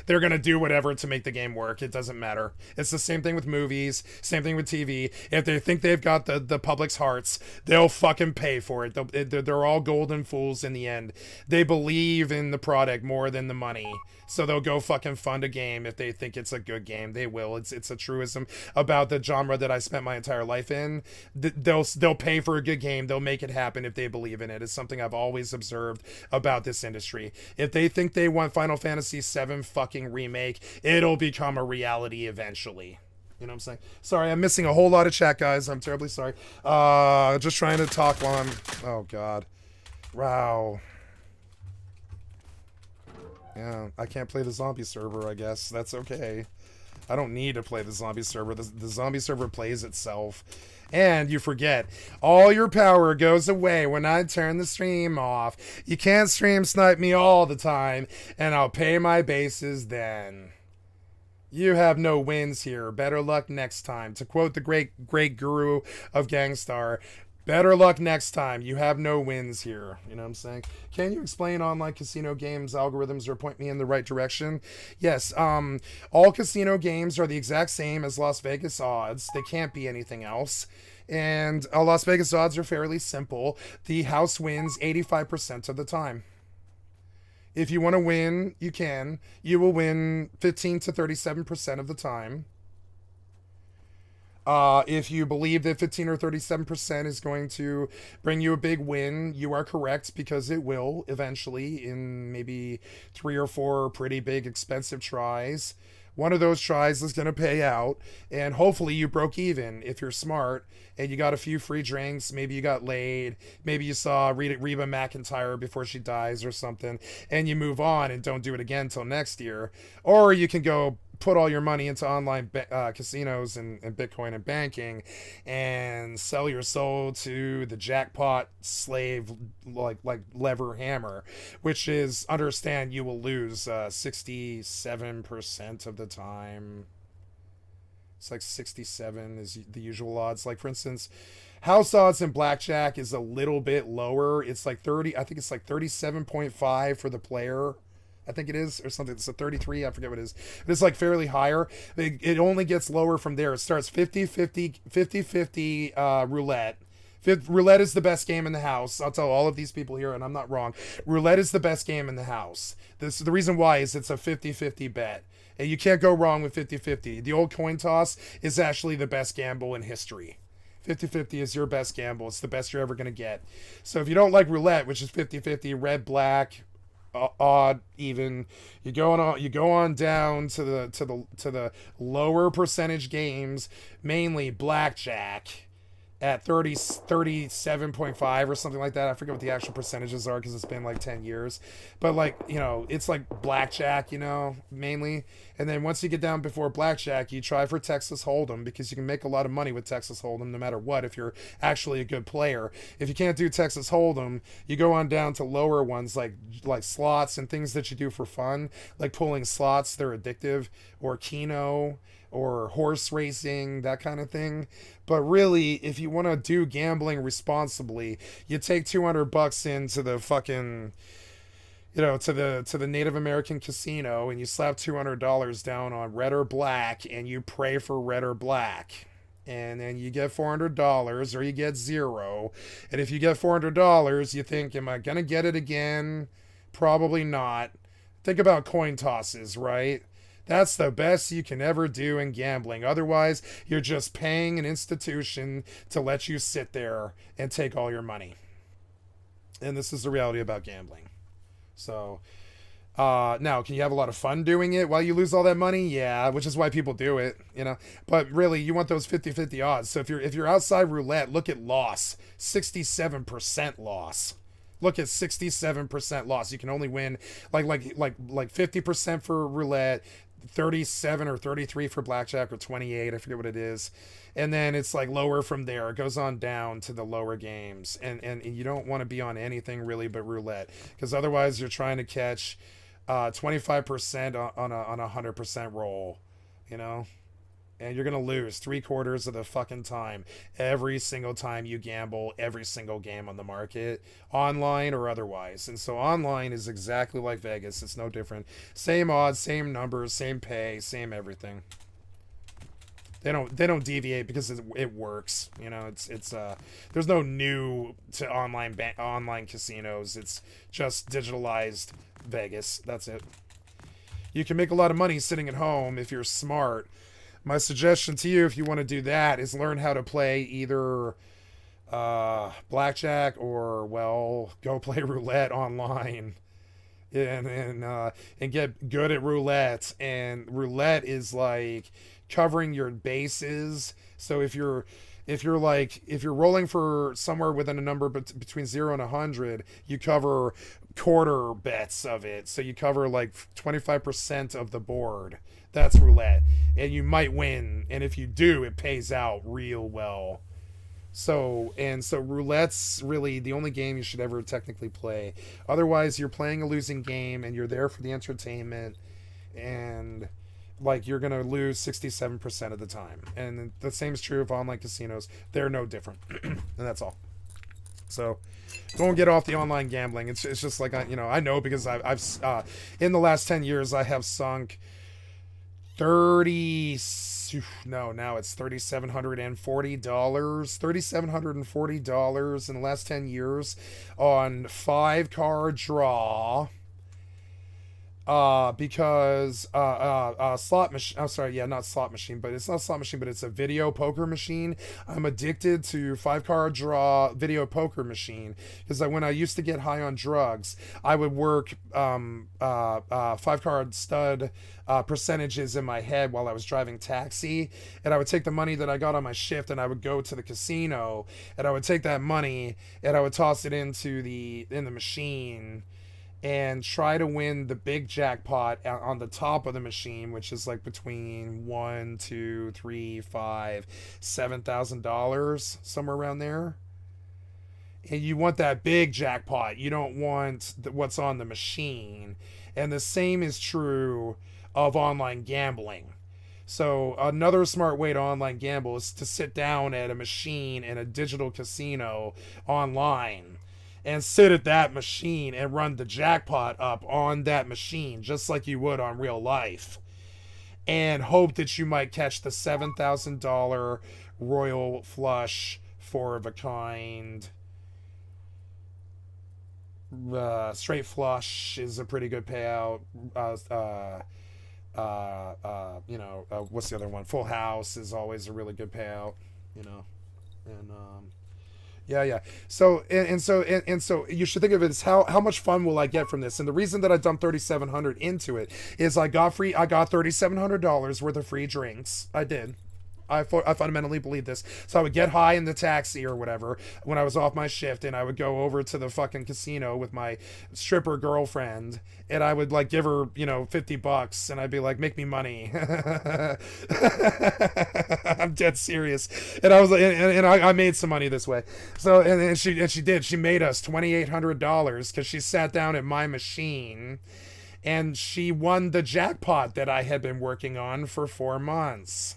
They're gonna do whatever to make the game work. It doesn't matter. It's the same thing with movies. Same thing with TV. If they think they've got the public's hearts, they'll fucking pay for it. They're all golden fools in the end. They believe in the product more than the money. So they'll go fucking fund a game if they think it's a good game. They will. It's a truism about the genre that I spent my entire life in. They'll pay for a good game. They'll make it happen if they believe in it. It's something I've always observed about this industry. If they think they want Final Fantasy VII fucking remake, it'll become a reality eventually. You know what I'm saying? Sorry, I'm missing a whole lot of chat, guys. I'm terribly sorry. Just trying to talk while I'm... Oh, God. Wow. Yeah, I can't play the zombie server, I guess. That's okay. I don't need to play the zombie server. The zombie server plays itself. And you forget, all your power goes away when I turn the stream off. You can't stream snipe me all the time, and I'll pay my bases then. You have no wins here. Better luck next time. To quote the great guru of Gangstar, better luck next time. You have no wins here. You know what I'm saying? Can you explain online casino games algorithms or point me in the right direction? Yes. All casino games are the exact same as Las Vegas odds. They can't be anything else. And Las Vegas odds are fairly simple. The house wins 85% of the time. If you want to win, you can. You will win 15 to 37% of the time. If you believe that 15 or 37% is going to bring you a big win, you are correct, because it will eventually in maybe 3 or 4 pretty big expensive tries. One of those tries is going to pay out, and hopefully you broke even if you're smart and you got a few free drinks. Maybe you got laid. Maybe you saw Reba McEntire before she dies or something, and you move on and don't do it again till next year. Or you can go put all your money into online casinos and Bitcoin and banking and sell your soul to the jackpot slave like lever hammer, which is, understand, you will lose 67% of the time. It's like 67 is the usual odds. Like, for instance, house odds in blackjack is a little bit lower. It's like 30, I think it's like 37.5 for the player, I think it is, or something. It's a 33, I forget what it is. But it's like fairly higher. It only gets lower from there. It starts 50-50 roulette. Roulette is the best game in the house. I'll tell all of these people here, and I'm not wrong. Roulette is the best game in the house. The reason why is it's a 50-50 bet. And you can't go wrong with 50-50. The old coin toss is actually the best gamble in history. 50-50 is your best gamble. It's the best you're ever going to get. So if you don't like roulette, which is 50-50, red, black, odd, even, you go on down to the lower percentage games, mainly blackjack, at 37.5 or something like that. I forget what the actual percentages are because it's been like 10 years. But like, you know, it's like blackjack, you know, mainly. And then once you get down before blackjack, you try for Texas Hold'em, because you can make a lot of money with Texas Hold'em no matter what if you're actually a good player. If you can't do Texas Hold'em, you go on down to lower ones like slots and things that you do for fun, like pulling slots. They're addictive, or Keno, or horse racing, that kind of thing. But really, if you want to do gambling responsibly, you take $200 into the fucking, you know, to the Native American casino, and you slap $200 down on red or black, and you pray for red or black. And then you get $400, or you get 0. And if you get $400, you think, am I gonna get it again? Probably not. Think about coin tosses, right? That's the best you can ever do in gambling. Otherwise, you're just paying an institution to let you sit there and take all your money. And this is the reality about gambling. So, now, can you have a lot of fun doing it while you lose all that money? Yeah, which is why people do it, you know. But really, you want those 50-50 odds. So if you're outside roulette, look at loss. 67% loss. Look at 67% loss. You can only win like 50% for roulette, 37 or 33 for blackjack, or 28, I forget what it is. And then it's like lower from there. It goes on down to the lower games. And you don't want to be on anything really but roulette, because otherwise you're trying to catch 25% on a 100% roll, you know? And you're going to lose 3/4 of the fucking time every single time you gamble every single game on the market, online or otherwise. And so online is exactly like Vegas. It's no different. Same odds, same numbers, same pay, same everything. They don't deviate because it works. You know, it's there's no new to online casinos. It's just digitalized Vegas. That's it. You can make a lot of money sitting at home if you're smart. My suggestion to you, if you want to do that, is learn how to play either blackjack or, well, go play roulette online, and get good at roulette. And roulette is like covering your bases. So if you're rolling for somewhere within a number between 0 and 100, you cover quarter bets of it. So you cover like 25% of the board. That's roulette. And you might win. And if you do, it pays out real well. So roulette's really the only game you should ever technically play. Otherwise, you're playing a losing game and you're there for the entertainment, and like you're going to lose 67% of the time. And the same is true of online casinos. They're no different. And that's all. So don't get off the online gambling. It's just like, I know because I've in the last 10 years, I have sunk now it's $3,740 in the last 10 years on 5-card draw. Because slot machine. I'm sorry, yeah, not slot machine, but it's not slot machine, but it's a video poker machine. I'm addicted to 5-card draw video poker machine because when I used to get high on drugs, I would work 5-card stud percentages in my head while I was driving taxi, and I would take the money that I got on my shift and I would go to the casino and I would take that money and I would toss it in the machine and try to win the big jackpot on the top of the machine, which is like between $1, $2, $3, $5, $7,000, somewhere around there. And you want that big jackpot. You don't want what's on the machine. And the same is true of online gambling. So another smart way to online gamble is to sit down at a machine in a digital casino online and sit at that machine and run the jackpot up on that machine, just like you would on real life, and hope that you might catch the $7,000 royal flush, 4 of a kind. Straight flush is a pretty good payout. What's the other one? Full house is always a really good payout, and yeah. So so you should think of it as how much fun will I get from this? And the reason that I dumped $3,700 into it is I got $3,700 worth of free drinks. I did. I fundamentally believe this. So I would get high in the taxi or whatever when I was off my shift, and I would go over to the fucking casino with my stripper girlfriend, and I would like give her, $50, and I'd be like, make me money. I'm dead serious. And I was like, and I made some money this way. So, and she did. She made us $2,800 because she sat down at my machine, and she won the jackpot that I had been working on for 4 months.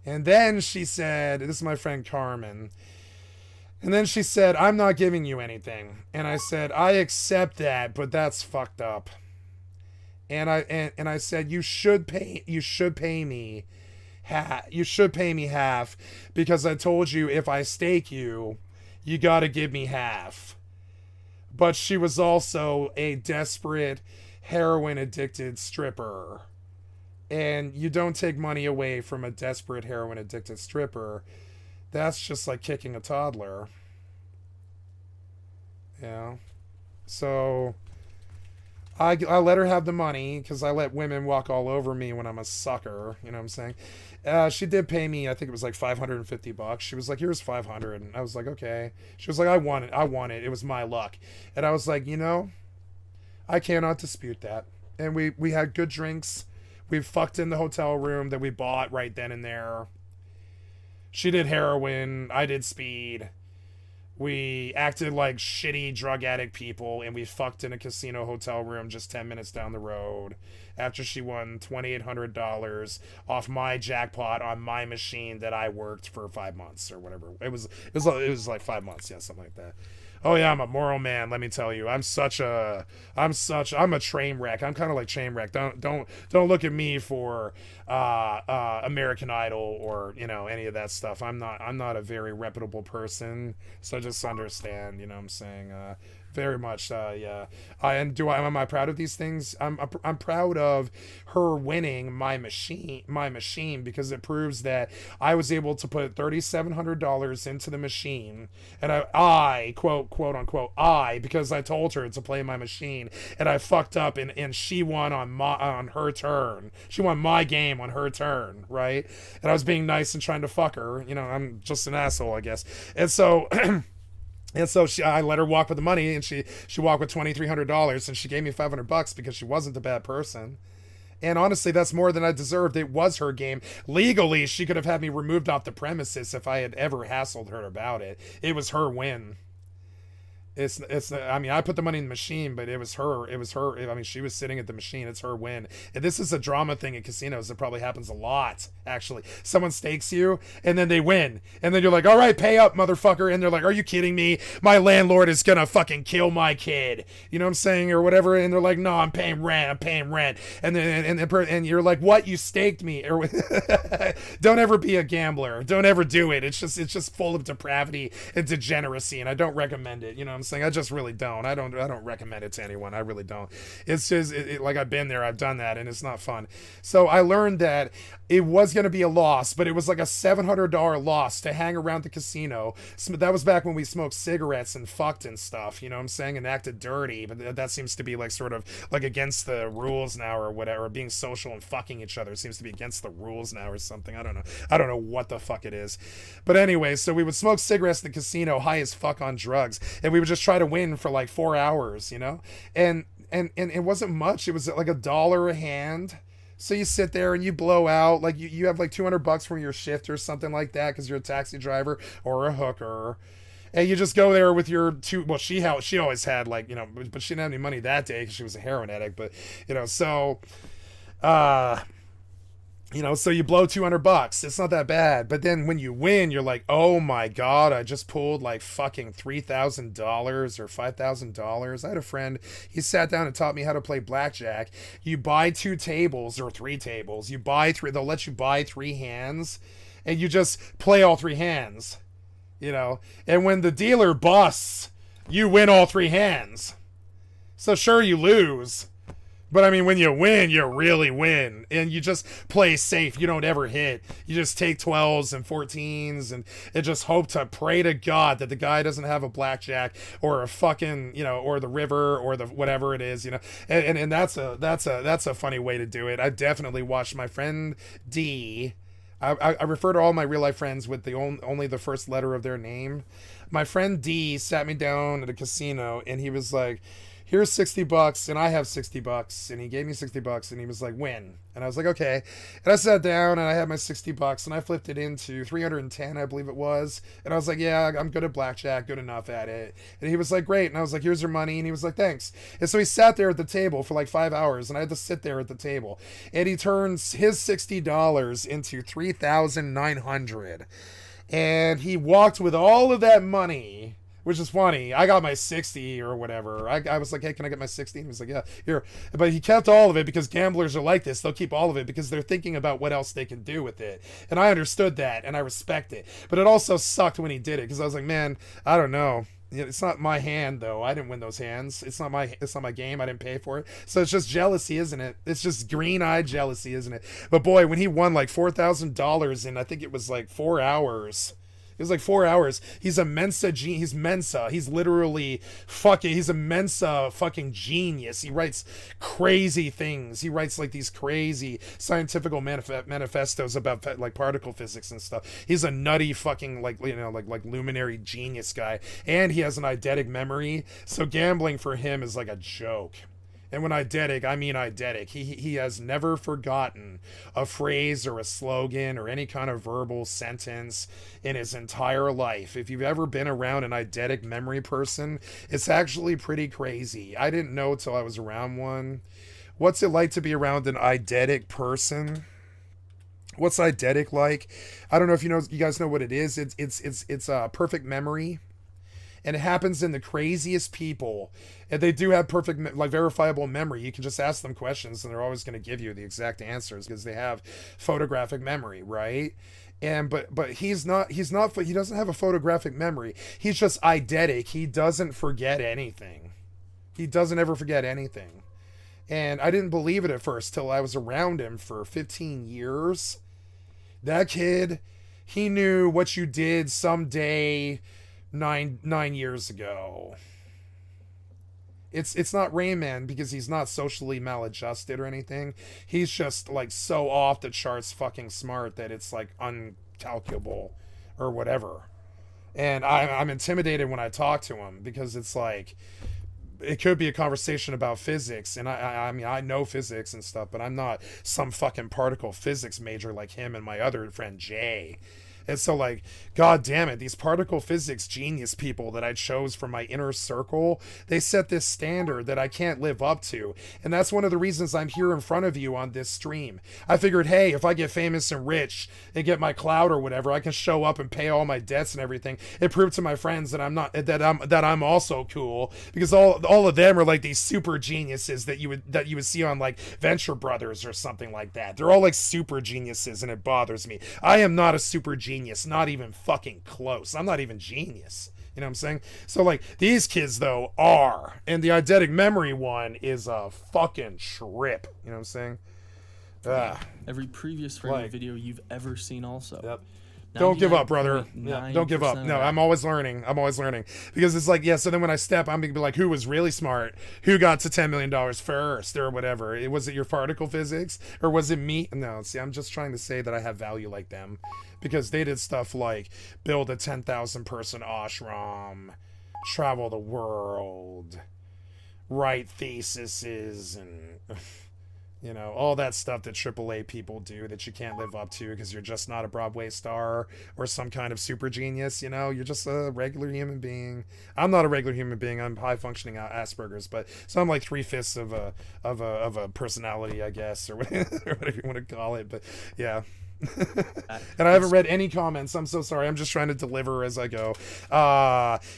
And then she said, this is my friend Carmen. And then she said, I'm not giving you anything. And I said, I accept that, but that's fucked up. And I said, you should pay me half, because I told you if I stake you, you got to give me half. But she was also a desperate, heroin addicted stripper. And you don't take money away from a desperate heroin addicted stripper. That's just like kicking a toddler. Yeah. So I let her have the money because I let women walk all over me when I'm a sucker. You know what I'm saying? She did pay me, I think it was like $550. She was like, here's $500. And I was like, okay. She was like, I want it. It was my luck. And I was like, I cannot dispute that. And we had good drinks. We fucked in the hotel room that we bought right then and there. She did heroin. I did speed. We acted like shitty drug addict people, and we fucked in a casino hotel room just 10 minutes down the road after she won $2,800 off my jackpot on my machine that I worked for 5 months or whatever. It was like 5 months, yeah, something like that. Oh yeah, I'm a moral man, let me tell you. I'm a train wreck. I'm kind of like train wreck. Don't look at me for American Idol or, you know, any of that stuff. I'm not a very reputable person. So just understand, you know what I'm saying? Very much, yeah. Am I proud of these things? I'm proud of her winning my machine because it proves that I was able to put $3,700 into the machine, and I quote unquote because I told her to play my machine, and I fucked up, and she won on her turn. She won my game on her turn, right? And I was being nice and trying to fuck her. You know, I'm just an asshole, I guess. And so. And so I let her walk with the money, and she walked with $2,300, and she gave me $500 because she wasn't a bad person. And honestly, that's more than I deserved. It was her game. Legally, she could have had me removed off the premises if I had ever hassled her about it. It was her win. I mean, I put the money in the machine, but it was her. I mean, she was sitting at the machine. It's her win. And this is a drama thing at casinos. It probably happens a lot, actually. Someone stakes you, and then they win. And then you're like, all right, pay up, motherfucker. And they're like, are you kidding me? My landlord is going to fucking kill my kid. You know what I'm saying? Or whatever. And they're like, no, I'm paying rent. And then, and you're like, what? You staked me. Or don't ever be a gambler. Don't ever do it. It's just full of depravity and degeneracy. And I don't recommend it. You know what I'm saying? I just really don't. I don't recommend it to anyone. I really don't. It's just like I've been there, I've done that, and it's not fun. So I learned that it was going to be a loss, but it was like a $700 loss to hang around the casino. That was back when we smoked cigarettes and fucked and stuff, you know what I'm saying, and acted dirty. But that seems to be like sort of like against the rules now or whatever. Being social and fucking each other seems to be against the rules now or something. I don't know what the fuck it is. But anyway, so we would smoke cigarettes at the casino, high as fuck on drugs, and we would just try to win for like 4 hours, you know, and it wasn't much. It was like $1 a hand. So you sit there and you blow out, like you have like $200 from your shift or something like that because you're a taxi driver or a hooker, and you just go there with your she always had, like, you know, but she didn't have any money that day because she was a heroin addict. But you know, so you know, so you blow $200. It's not that bad. But then when you win, you're like, oh my God, I just pulled like fucking $3,000 or $5,000. I had a friend, he sat down and taught me how to play blackjack. You buy 2 tables or 3 tables. You buy 3, they'll let you buy 3 hands, and you just play all 3 hands, you know. And when the dealer busts, you win all 3 hands. So sure, you lose. But I mean, when you win, you really win. And you just play safe. You don't ever hit. You just take 12s and 14s and just hope to pray to God that the guy doesn't have a blackjack or a fucking, you know, or the river or the whatever it is, you know. And that's a funny way to do it. I definitely watched my friend D. I refer to all my real life friends with only the first letter of their name. My friend D sat me down at a casino, and he was like, here's $60 and I have $60, and he gave me $60 and he was like, win. And I was like, okay. And I sat down and I had my $60 and I flipped it into 310, I believe it was. And I was like, yeah, I'm good at blackjack, good enough at it. And he was like, great. And I was like, here's your money. And he was like, thanks. And so he sat there at the table for like 5 hours, and I had to sit there at the table, and he turns his $60 into $3,900. And he walked with all of that money, which is funny. I got my 60 or whatever. I was like, hey, can I get my 60? And he was like, yeah, here. But he kept all of it because gamblers are like this. They'll keep all of it because they're thinking about what else they can do with it. And I understood that, and I respect it. But it also sucked when he did it because I was like, man, I don't know. It's not my hand, though. I didn't win those hands. It's not my game. I didn't pay for it. So it's just jealousy, isn't it? It's just green-eyed jealousy, isn't it? But boy, when he won like $4,000 in, I think it was like 4 hours. It was like 4 hours. He's a Mensa. He's Mensa. He's literally fucking. He's a Mensa fucking genius. He writes crazy things. He writes like these crazy scientific manifestos about like particle physics and stuff. He's a nutty fucking like luminary genius guy, and he has an eidetic memory. So gambling for him is like a joke. And when eidetic, I mean eidetic. He has never forgotten a phrase or a slogan or any kind of verbal sentence in his entire life. If you've ever been around an eidetic memory person, it's actually pretty crazy. I didn't know till I was around one. What's it like to be around an eidetic person? What's eidetic like? I don't know if you guys know what it is. It's a perfect memory. And it happens in the craziest people. And they do have perfect, like, verifiable memory. You can just ask them questions and they're always going to give you the exact answers because they have photographic memory, right? And but he doesn't have a photographic memory. He's just eidetic. He doesn't forget anything. He doesn't ever forget anything. And I didn't believe it at first till I was around him for 15 years. That kid, he knew what you did someday 9 years ago. It's not Rain Man because he's not socially maladjusted or anything. He's just like so off the charts fucking smart that it's like uncalculable or whatever. And I'm intimidated when I talk to him because it's like it could be a conversation about physics, and I mean I know physics and stuff, but I'm not some fucking particle physics major like him and my other friend Jay. And so, like, god damn it, these particle physics genius people that I chose for my inner circle, they set this standard that I can't live up to. And that's one of the reasons I'm here in front of you on this stream. I figured, hey, if I get famous and rich and get my clout or whatever, I can show up and pay all my debts and everything and prove to my friends that I'm also cool, because all of them are like these super geniuses that you would see on like Venture Brothers or something like that. They're all like super geniuses, and it bothers me. I am not a super genius, not even fucking close. I'm not even genius. You know what I'm saying? So like these kids though are, and the eidetic memory one is a fucking trip. You know what I'm saying? Every previous frame of video you've ever seen also. Yep. Don't give up, brother. Yeah, don't give up. No, I'm always learning. I'm always learning. Because it's like, yeah, so then when I step, I'm going to be like, who was really smart? Who got to $10 million first or whatever? Was it your particle physics or was it me? No, see, I'm just trying to say that I have value like them because they did stuff like build a 10,000 person ashram, travel the world, write theses, and you know, all that stuff that AAA people do that you can't live up to because you're just not a Broadway star or some kind of super genius. You know, you're just a regular human being. I'm not a regular human being. I'm high functioning Asperger's, but so I'm like 3/5 of a personality, I guess, or whatever you want to call it. But yeah. And I haven't read any comments. I'm so sorry. I'm just trying to deliver as I go.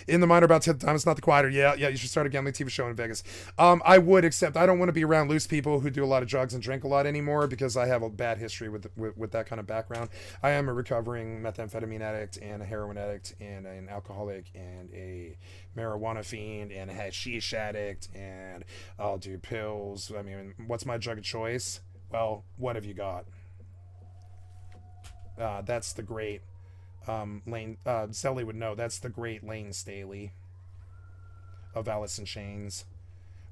In the minor about 10 times, not the quieter. Yeah, you should start a gambling TV show in Vegas. I would, except I don't want to be around loose people who do a lot of drugs and drink a lot anymore because I have a bad history with that kind of background. I am a recovering methamphetamine addict and a heroin addict and an alcoholic and a marijuana fiend and a hashish addict, and I'll do pills. I mean, what's my drug of choice? Well, what have you got? That's the great Lane. Sally would know. That's the great Lane Staley of Alice in Chains.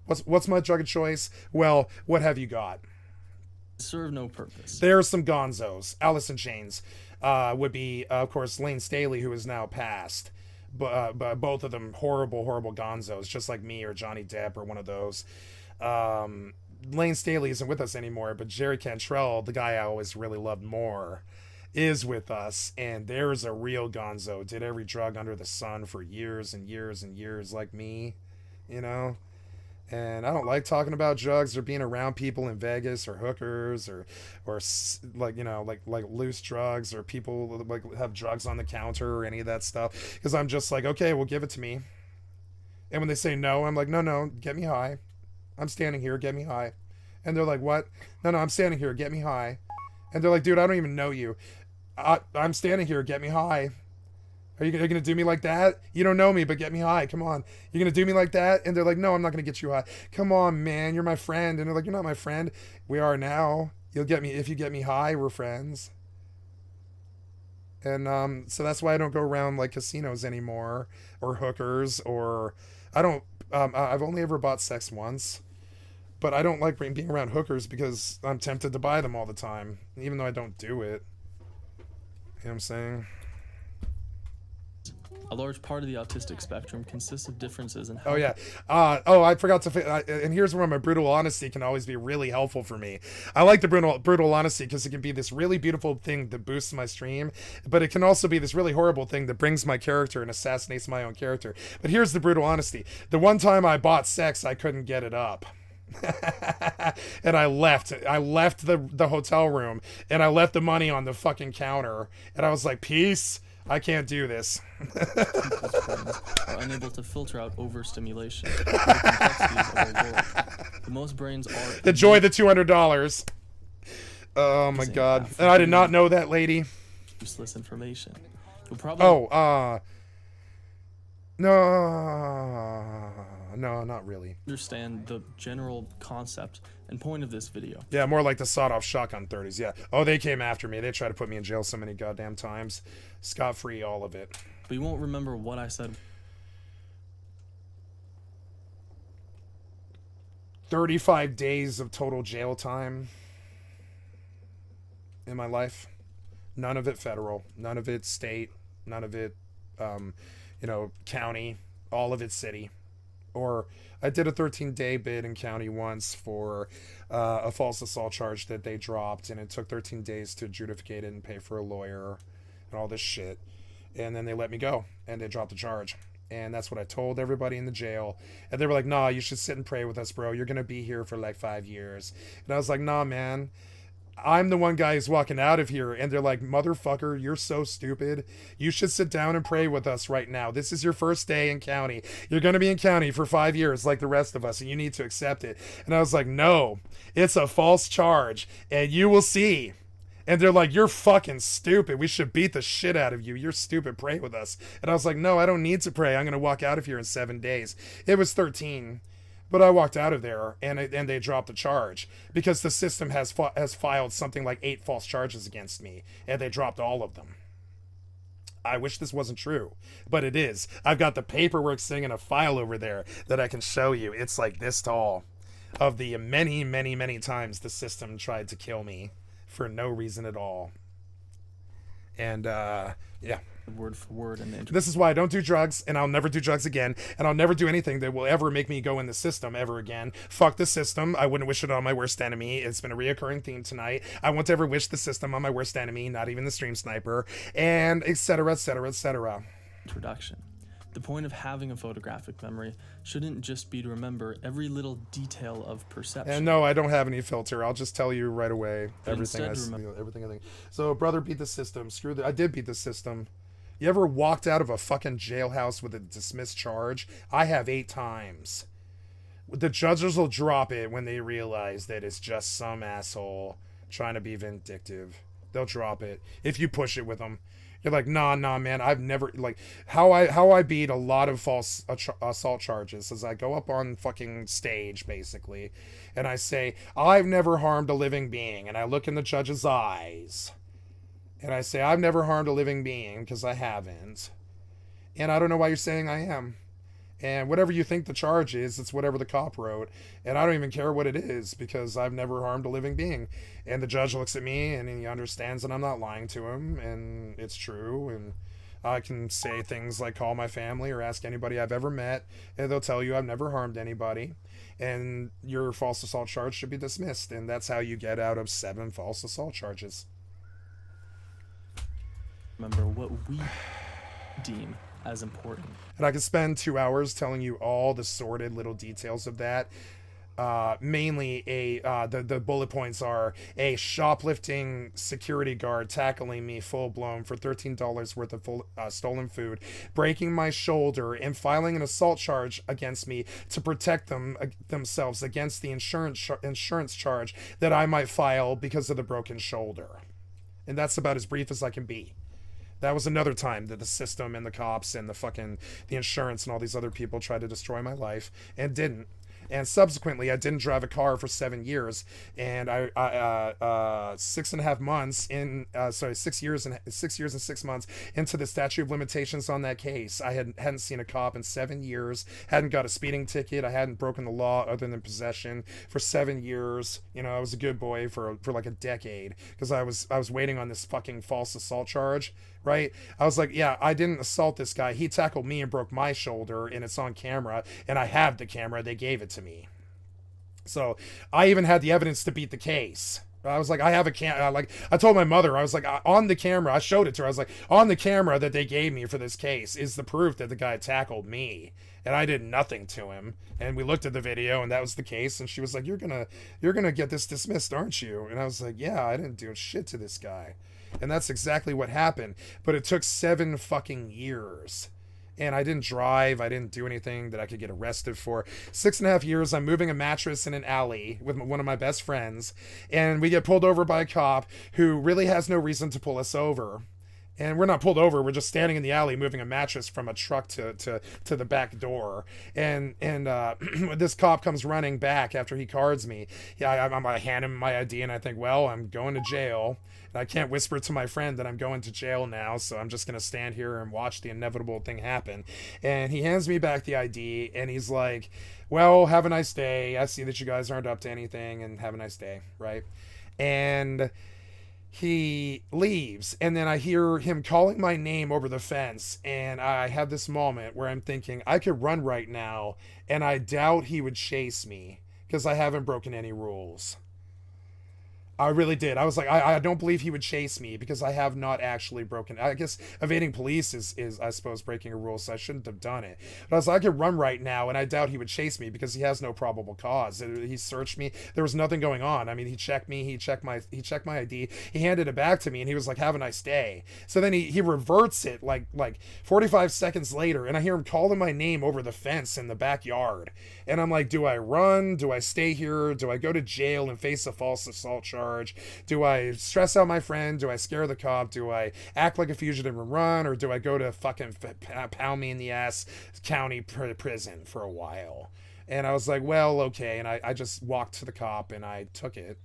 What's my drug of choice? Well, what have you got? Serve no purpose. There's some gonzos. Alice in Chains would be, of course, Lane Staley, who is now passed. But both of them horrible gonzos, just like me or Johnny Depp or one of those. Lane Staley isn't with us anymore, but Jerry Cantrell, the guy I always really loved more, is with us, and there's a real gonzo, did every drug under the sun for years and years and years like me, you know. And I don't like talking about drugs or being around people in Vegas or hookers or like, you know, like loose drugs or people like have drugs on the counter or any of that stuff, because I'm just like, okay, well, give it to me. And when they say no, I'm like, no, get me high. I'm standing here, get me high. And they're like, what? No, I'm standing here, get me high. And they're like, dude, I don't even know you. I'm standing here, get me high. Are you going to do me like that? You don't know me, but get me high. Come on. You're going to do me like that? And they're like, no, I'm not going to get you high. Come on, man. You're my friend. And they're like, you're not my friend. We are now. You'll get me. If you get me high, we're friends. And so that's why I don't go around like casinos anymore or hookers, or I don't, I've only ever bought sex once, but I don't like being around hookers because I'm tempted to buy them all the time, even though I don't do it. You know what I'm saying? A large part of the autistic spectrum consists of differences in how... Oh, yeah. I forgot to... and here's where my brutal honesty can always be really helpful for me. I like the brutal honesty because it can be this really beautiful thing that boosts my stream, but it can also be this really horrible thing that brings my character and assassinates my own character. But here's the brutal honesty. The one time I bought sex, I couldn't get it up. And I left the hotel room, and I left the money on the fucking counter, and I was like, peace, I can't do this. Are unable to filter out overstimulation. The complexities of our world. The most brains are... Enjoy the $200. Oh my god. And I did not know that, lady. Useless information. You'll probably... No, not really. Understand the general concept and point of this video. Yeah, more like the sawed-off shotgun 30s, yeah. Oh, they came after me. They tried to put me in jail so many goddamn times. Scot-free, all of it. But you won't remember what I said. 35 days of total jail time in my life. None of it federal. None of it state. None of it, county. All of it city. Or I did a 13-day bid in county once for a false assault charge that they dropped, and it took 13 days to adjudicate it and pay for a lawyer and all this shit. And then they let me go, and they dropped the charge. And that's what I told everybody in the jail. And they were like, nah, you should sit and pray with us, bro. You're going to be here for like 5 years. And I was like, nah, man. I'm the one guy who's walking out of here. And they're like, motherfucker, you're so stupid. You should sit down and pray with us right now. This is your first day in county. You're going to be in county for 5 years like the rest of us, and you need to accept it. And I was like, no, it's a false charge, and you will see. And they're like, you're fucking stupid. We should beat the shit out of you. You're stupid. Pray with us. And I was like, no, I don't need to pray. I'm going to walk out of here in 7 days. It was 13. But I walked out of there, and they dropped the charge because the system has filed something like 8 false charges against me, and they dropped all of them. I wish this wasn't true, but it is. I've got the paperwork sitting in a file over there that I can show you. It's like this tall, of the many, many, many times the system tried to kill me for no reason at all. And yeah. Word for word. And this is why I don't do drugs, and I'll never do drugs again, and I'll never do anything that will ever make me go in the system ever again. Fuck the system. I wouldn't wish it on my worst enemy. It's been a reoccurring theme tonight. I won't ever wish the system on my worst enemy, not even the stream sniper, and etc., etc., etc. Introduction. The point of having a photographic memory shouldn't just be to remember every little detail of perception. And no, I don't have any filter. I'll just tell you right away everything. Everything I think. So, brother beat the system. I did beat the system. You ever walked out of a fucking jailhouse with a dismissed charge? I have 8 times. The judges will drop it when they realize that it's just some asshole trying to be vindictive. They'll drop it if you push it with them. You're like, nah, man. I've never, like, how I beat a lot of false assault charges is I go up on fucking stage, basically, and I say, I've never harmed a living being, and I look in the judge's eyes, and I say, I've never harmed a living being, because I haven't, and I don't know why you're saying I am. And whatever you think the charge is, it's whatever the cop wrote. And I don't even care what it is because I've never harmed a living being. And the judge looks at me and he understands that I'm not lying to him and it's true. And I can say things like call my family or ask anybody I've ever met and they'll tell you I've never harmed anybody. And your false assault charge should be dismissed. And that's how you get out of 7 false assault charges. Remember what we deem as important. And I could spend 2 hours telling you all the sordid little details of that. Mainly the bullet points are a shoplifting security guard tackling me full blown for $13 worth of stolen food, breaking my shoulder, and filing an assault charge against me to protect themselves against the insurance charge that I might file because of the broken shoulder. And that's about as brief as I can be. That was another time that the system and the cops and the insurance and all these other people tried to destroy my life and didn't. And subsequently, I didn't drive a car for 7 years, and 6.5 months in, 6 years and 6 months into the statute of limitations on that case. I hadn't seen a cop in 7 years, hadn't got a speeding ticket, I hadn't broken the law other than possession for 7 years. You know, I was a good boy for like a decade, because I was waiting on this fucking false assault charge, right? I was like, yeah, I didn't assault this guy. He tackled me and broke my shoulder, and it's on camera, and I have the camera. They gave it to me. So I even had the evidence to beat the case. I was like, I have a like, I told my mother, I was like, on the camera, I showed it to her. I was like, on the camera that they gave me for this case is the proof that the guy tackled me, and I did nothing to him. And we looked at the video, and that was the case. And she was like, you're gonna get this dismissed, aren't you? And I was like, yeah, I didn't do shit to this guy. And that's exactly what happened. But it took 7 fucking years. And I didn't drive. I didn't do anything that I could get arrested for. 6.5 years, I'm moving a mattress in an alley with one of my best friends. And we get pulled over by a cop who really has no reason to pull us over. And we're not pulled over. We're just standing in the alley moving a mattress from a truck to the back door. And this cop comes running back after he cards me. Yeah, I hand him my ID, and I think, well, I'm going to jail. And I can't whisper to my friend that I'm going to jail now, so I'm just going to stand here and watch the inevitable thing happen. And he hands me back the ID, and he's like, well, have a nice day. I see that you guys aren't up to anything, and have a nice day, right? And he leaves, and then I hear him calling my name over the fence, and I have this moment where I'm thinking, I could run right now, and I doubt he would chase me, because I haven't broken any rules. I really did. I was like, I don't believe he would chase me, because I have not actually broken. I guess evading police is I suppose breaking a rule, so I shouldn't have done it. But I was like, I could run right now, and I doubt he would chase me, because he has no probable cause. He searched me. There was nothing going on. I mean, he checked me. He checked my ID. He handed it back to me, and he was like, have a nice day. So then he reverts it like 45 seconds later, and I hear him calling my name over the fence in the backyard. And I'm like, do I run? Do I stay here? Do I go to jail and face a false assault charge? Do I stress out my friend? Do I scare the cop? Do I act like a fugitive and run? Or do I go to fucking pound me in the ass county prison for a while? And I was like, well, okay. And I just walked to the cop, and I took it.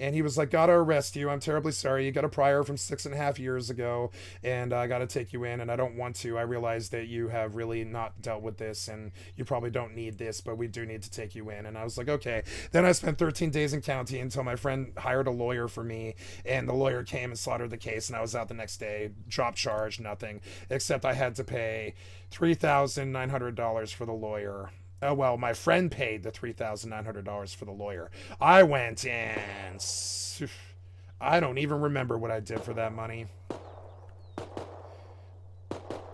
And he was like, gotta arrest you. I'm terribly sorry. You got a prior from 6.5 years ago, and I gotta take you in, and I don't want to. I realize that you have really not dealt with this, and you probably don't need this, but we do need to take you in. And I was like, okay. Then I spent 13 days in county until my friend hired a lawyer for me, and the lawyer came and slaughtered the case, and I was out the next day. Drop charge, nothing, except I had to pay $3,900 for the lawyer. Oh, well, my friend paid the $3,900 for the lawyer. I went and I don't even remember what I did for that money.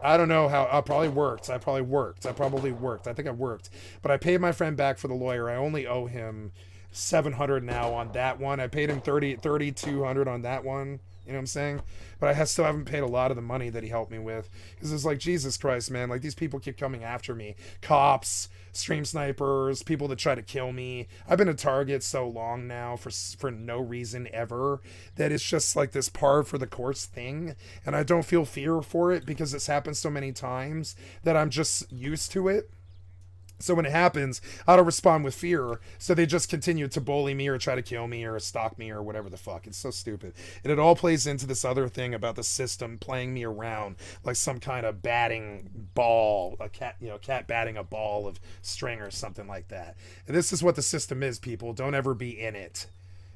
I don't know how. I probably worked. I think I worked. But I paid my friend back for the lawyer. I only owe him $700 now on that one. I paid him $3,200 on that one. You know what I'm saying? But I still haven't paid a lot of the money that he helped me with. Because it's like, Jesus Christ, man. Like, these people keep coming after me. Cops, stream snipers, people that try to kill me. I've been a target so long now for no reason ever that it's just like this par for the course thing. And I don't feel fear for it because it's happened so many times that I'm just used to it. So when it happens, I don't respond with fear. So they just continue to bully me or try to kill me or stalk me or whatever the fuck. It's so stupid. And it all plays into this other thing about the system playing me around like some kind of batting ball, a cat batting a ball of string or something like that. And this is what the system is, people. Don't ever be in it.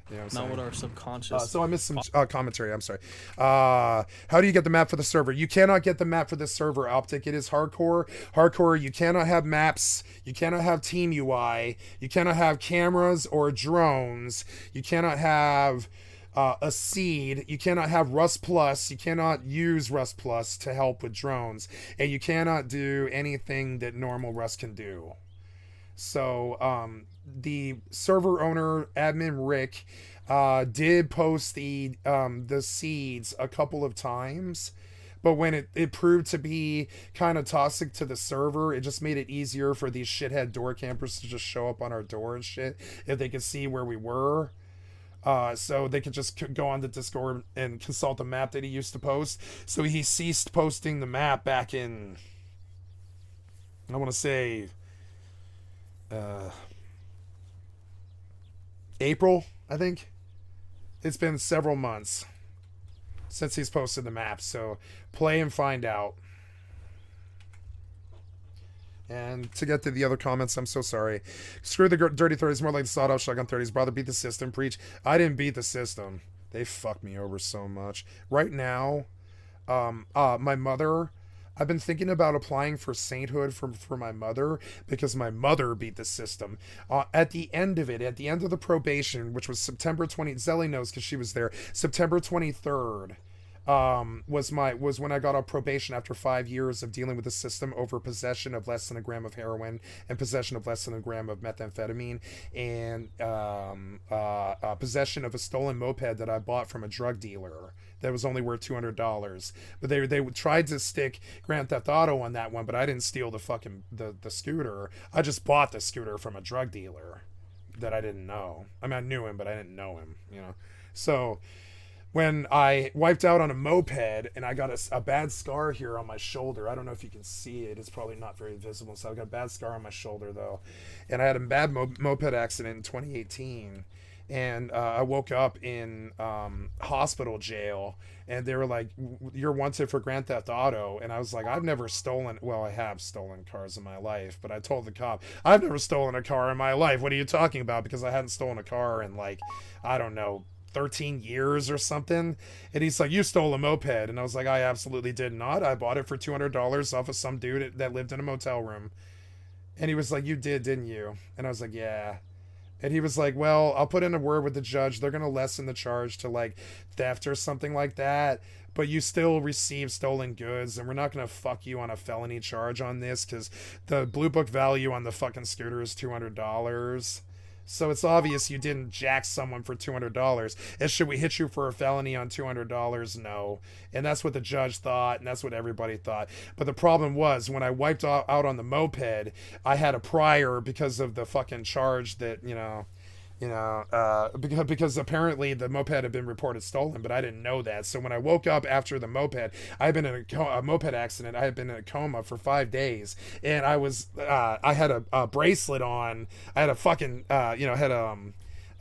You know Not what our subconscious. So I missed some commentary. I'm sorry. How do you get the map for the server? You cannot get the map for the server, Optic. It is hardcore. Hardcore, you cannot have maps. You cannot have team UI. You cannot have cameras or drones. You cannot have a seed. You cannot have Rust Plus. You cannot use Rust Plus to help with drones. And you cannot do anything that normal Rust can do. So, the server owner, admin Rick, did post the seeds a couple of times, but when it proved to be kind of toxic to the server, it just made it easier for these shithead door campers to just show up on our door and shit if they could see where we were. So they could just go on the Discord and consult the map that he used to post. So he ceased posting the map back in, I want to say, April, I think. It's been several months since he's posted the map, so play and find out. And to get to the other comments, I'm so sorry. Screw the dirty 30s, more like the sawed-off shotgun 30s. Brother, beat the system. Preach. I didn't beat the system. They fucked me over so much. Right now, my mother... I've been thinking about applying for sainthood for my mother because my mother beat the system. At the end of it, at the end of the probation, which was September 20th, Zelly knows because she was there, September 23rd, was when I got off probation after 5 years of dealing with the system over possession of less than a gram of heroin and possession of less than a gram of methamphetamine and possession of a stolen moped that I bought from a drug dealer that was only worth $200. But they tried to stick Grand Theft Auto on that one, but I didn't steal the fucking the scooter. I just bought the scooter from a drug dealer that I didn't know. I mean, I knew him, but I didn't know him, you know. So when I wiped out on a moped and I got a bad scar here on my shoulder. I don't know if you can see it. It's probably not very visible. So I got a bad scar on my shoulder, though. And I had a bad moped accident in 2018. And I woke up in hospital jail, and they were like, "You're wanted for Grand Theft Auto." And I was like, "I've never stolen." Well, I have stolen cars in my life, but I told the cop, "I've never stolen a car in my life. What are you talking about?" Because I hadn't stolen a car in, like, I don't know, 13 years or something. And he's like, "You stole a moped." And I was like, "I absolutely did not. I bought it for $200 off of some dude that lived in a motel room." And he was like, "You did, didn't you?" And I was like, "Yeah." And he was like, "Well, I'll put in a word with the judge. They're going to lessen the charge to, like, theft or something like that. But you still receive stolen goods, and we're not going to fuck you on a felony charge on this because the blue book value on the fucking scooter is $200. So it's obvious you didn't jack someone for $200. And should we hit you for a felony on $200? No." And that's what the judge thought, and that's what everybody thought. But the problem was, when I wiped out on the moped, I had a prior because of the fucking charge that, because apparently the moped had been reported stolen, but I didn't know that. So when I woke up after the moped, I had been in a moped accident. I had been in a coma for 5 days, and I had a bracelet on. I had a fucking,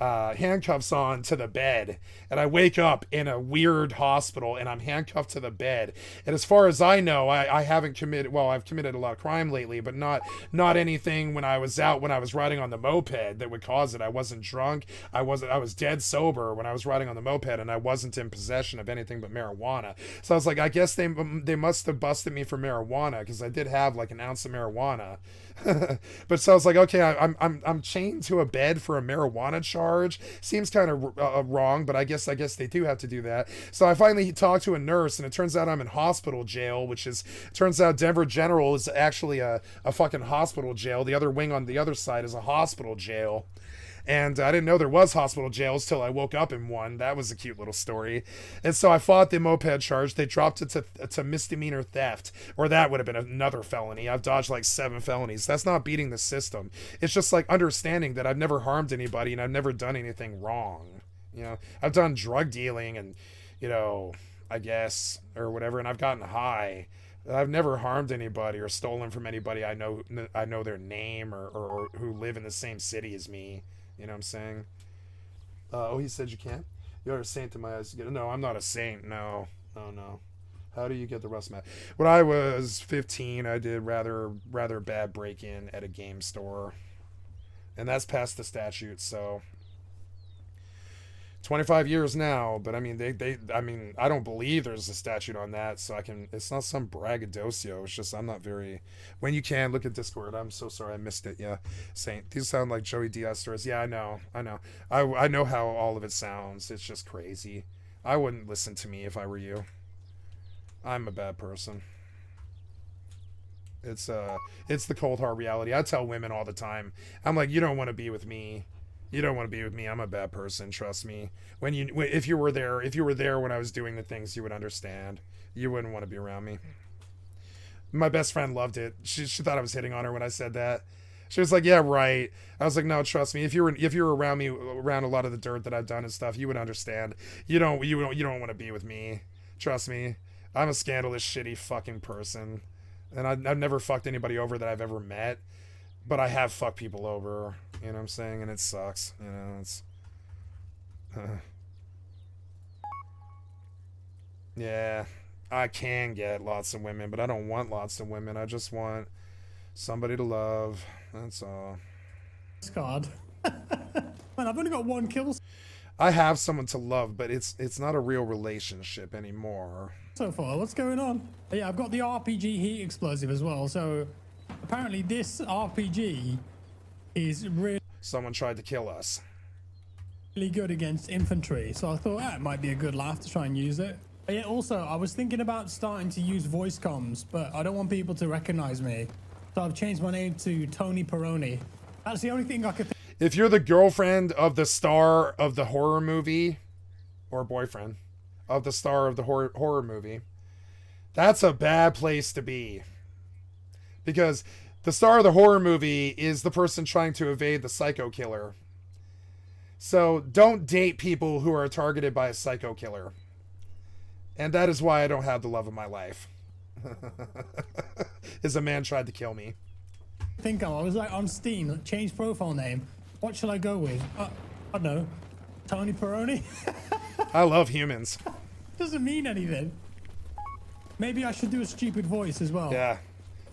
handcuffs on to the bed, and I wake up in a weird hospital and I'm handcuffed to the bed. And as far as I know, I haven't committed, well, I've committed a lot of crime lately, but not anything when I was riding on the moped that would cause it. I wasn't drunk. I was dead sober when I was riding on the moped, and I wasn't in possession of anything but marijuana. So I was like, I guess they must have busted me for marijuana, because I did have like an ounce of marijuana. But so I was like, okay, I'm chained to a bed for a marijuana charge. Seems kind of wrong, but I guess they do have to do that. So I finally talked to a nurse, and it turns out I'm in hospital jail, turns out Denver General is actually a fucking hospital jail. The other wing on the other side is a hospital jail. And I didn't know there was hospital jails till I woke up in one. That was a cute little story. And so I fought the moped charge. They dropped it to misdemeanor theft, or that would have been another felony. I've dodged like 7 felonies. That's not beating the system. It's just like understanding that I've never harmed anybody and I've never done anything wrong. I've done drug dealing and, I guess, or whatever, and I've gotten high. I've never harmed anybody or stolen from anybody I know their name or who live in the same city as me. You know what I'm saying? He said you can't? You're a saint in my eyes. No, I'm not a saint. No. How do you get the rust mat? When I was 15, I did rather bad break-in at a game store. And that's past the statute, so 25 years now, but I mean, I don't believe there's a statute on that, so it's not some braggadocio. It's just, I'm not very, when you can, look at Discord. I'm so sorry I missed it. Yeah. Saint, these sound like Joey Diaz stories. Yeah, I know. I know how all of it sounds. It's just crazy. I wouldn't listen to me if I were you. I'm a bad person. It's the cold hard reality. I tell women all the time, I'm like, you don't want to be with me. You don't want to be with me. I'm a bad person. Trust me. If you were there when I was doing the things, you would understand. You wouldn't want to be around me. My best friend loved it. She thought I was hitting on her when I said that. She was like, "Yeah, right." I was like, "No, trust me. If you were around me, around a lot of the dirt that I've done and stuff, you would understand. You don't want to be with me. Trust me. I'm a scandalous, shitty fucking person, and I've never fucked anybody over that I've ever met, but I have fucked people over. You know what I'm saying? And it sucks. Yeah, I can get lots of women, but I don't want lots of women. I just want somebody to love. That's all. God. Man, I've only got 1 kill I have someone to love, but it's not a real relationship anymore. so far. What's going on? Yeah, I've got the RPG heat explosive as well. So apparently this RPG is really Someone tried to kill us. good against infantry. So I thought it might be a good laugh to try and use it. But yeah, also, I was thinking about starting to use voice comms, but I don't want people to recognize me. So I've changed my name to Tony Peroni. That's the only thing I could think. If you're the girlfriend of the star of the horror movie, or boyfriend of the star of the horror movie, that's a bad place to be. Because the star of the horror movie is the person trying to evade the psycho killer. So don't date people who are targeted by a psycho killer. And that is why I don't have the love of my life. Is a man tried to kill me. I was like on Steam, change profile name. What shall I go with? I don't know. Tony Peroni? I love humans. Doesn't mean anything. Maybe I should do a stupid voice as well. Yeah.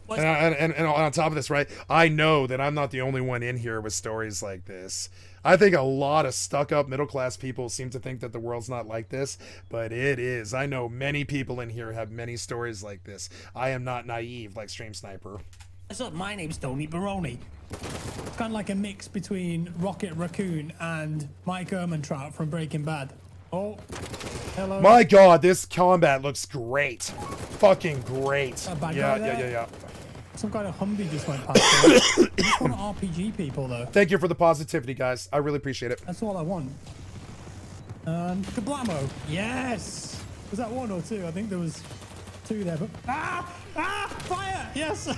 And on top of this, right, I know that I'm not the only one in here with stories like this. I think a lot of stuck-up middle-class people seem to think that the world's not like this, but it is. I know many people in here have many stories like this. I am not naive like Stream Sniper. What's up? My name's Tony Baroni. It's kind of like a mix between Rocket Raccoon and Mike Ehrmantraut from Breaking Bad. Oh, hello. My God, this combat looks great. Fucking great. Yeah. Some kind of Humvee just went past. I just want to RPG people, though. Thank you for the positivity, guys. I really appreciate it. That's all I want. Kablamo. Yes. Was that 1 or 2? I think there was 2 there. But fire! Yes.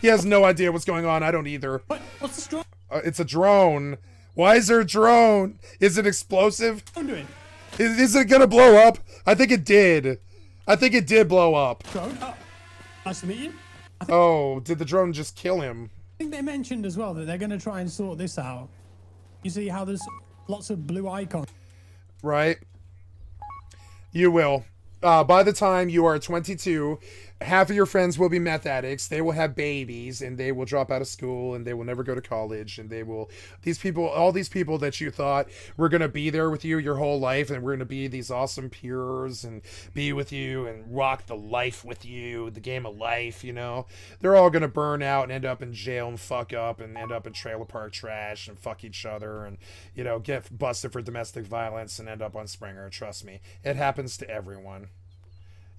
He has no idea what's going on. I don't either. What's the drone? It's a drone. Why is there a drone? Is it explosive? I'm doing. Is it gonna blow up? I think it did. I think it did blow up. Drone. Nice to meet you. Oh, did the drone just kill him? I think they mentioned as well that they're going to try and sort this out. You see how there's lots of blue icons. Right. You will. By the time you are 22, half of your friends will be meth addicts. They will have babies, and they will drop out of school, and they will never go to college, and they will... all these people that you thought were going to be there with you your whole life, and we're going to be these awesome peers, and be with you, and rock the life with you, the game of life, you know? They're all going to burn out and end up in jail and fuck up, and end up in trailer park trash, and fuck each other, and, you know, get busted for domestic violence, and end up on Springer. Trust me. It happens to everyone.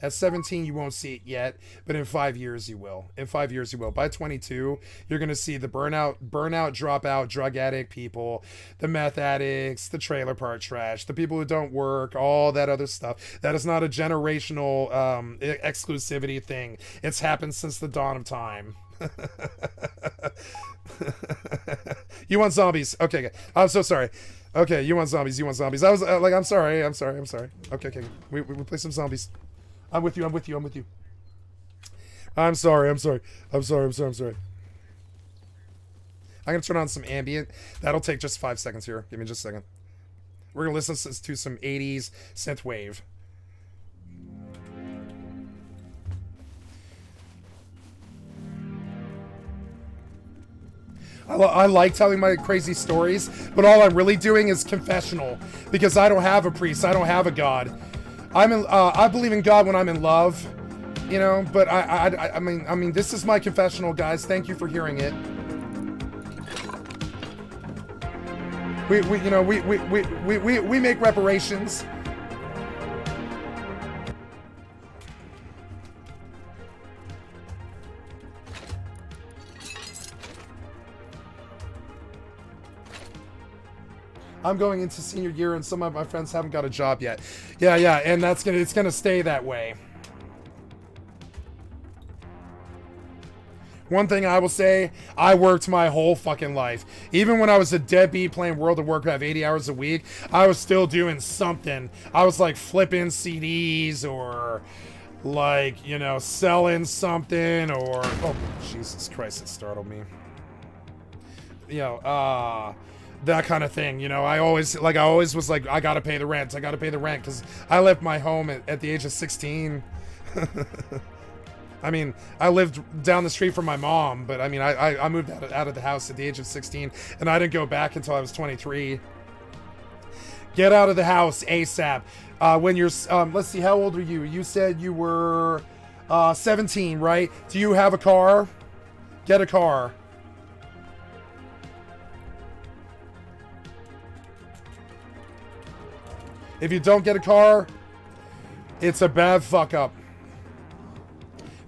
At 17, you won't see it yet, but in 5 years, you will. In 5 years, you will. By 22, you're going to see the burnout, dropout, drug addict people, the meth addicts, the trailer park trash, the people who don't work, all that other stuff. That is not a generational exclusivity thing. It's happened since the dawn of time. You want zombies? Okay. I'm so sorry. Okay, you want zombies. I was like, I'm sorry. Okay. We play some zombies. I'm with you. I'm sorry. I'm gonna turn on some ambient. That'll take just 5 seconds here. Give me just a second. We're gonna listen to some 80s synth wave. I like telling my crazy stories, but all I'm really doing is confessional, because I don't have a priest. I don't have a god. I believe in God when I'm in love, you know, but I mean, this is my confessional, guys. Thank you for hearing it. We make reparations. I'm going into senior year, and some of my friends haven't got a job yet. Yeah, and it's gonna stay that way. One thing I will say, I worked my whole fucking life. Even when I was a deadbeat playing World of Warcraft 80 hours a week, I was still doing something. I was like flipping CDs, or like, you know, selling something, or... Oh, Jesus Christ, it startled me. You know, that kind of thing. You know, I always was like, I gotta pay the rent. I gotta pay the rent because I left my home at the age of 16. I mean, I lived down the street from my mom, but I mean, I moved out of the house at the age of 16, and I didn't go back until I was 23. Get out of the house ASAP. When you're, let's see, how old are you? You said you were 17, right? Do you have a car? Get a car. If you don't get a car, it's a bad fuck up.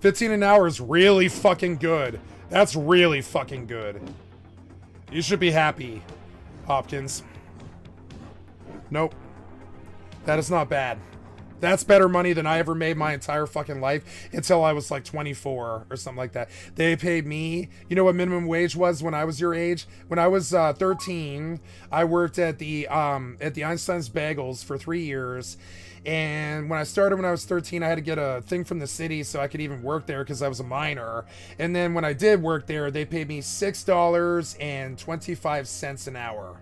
15 an hour is really fucking good. That's really fucking good. You should be happy, Hopkins. Nope. That is not bad. That's better money than I ever made my entire fucking life until I was like 24 or something like that. They paid me, you know what minimum wage was when I was your age? When I was 13, I worked at the Einstein's Bagels for 3 years. And when I started when I was 13, I had to get a thing from the city so I could even work there because I was a minor. And then when I did work there, they paid me $6.25 an hour.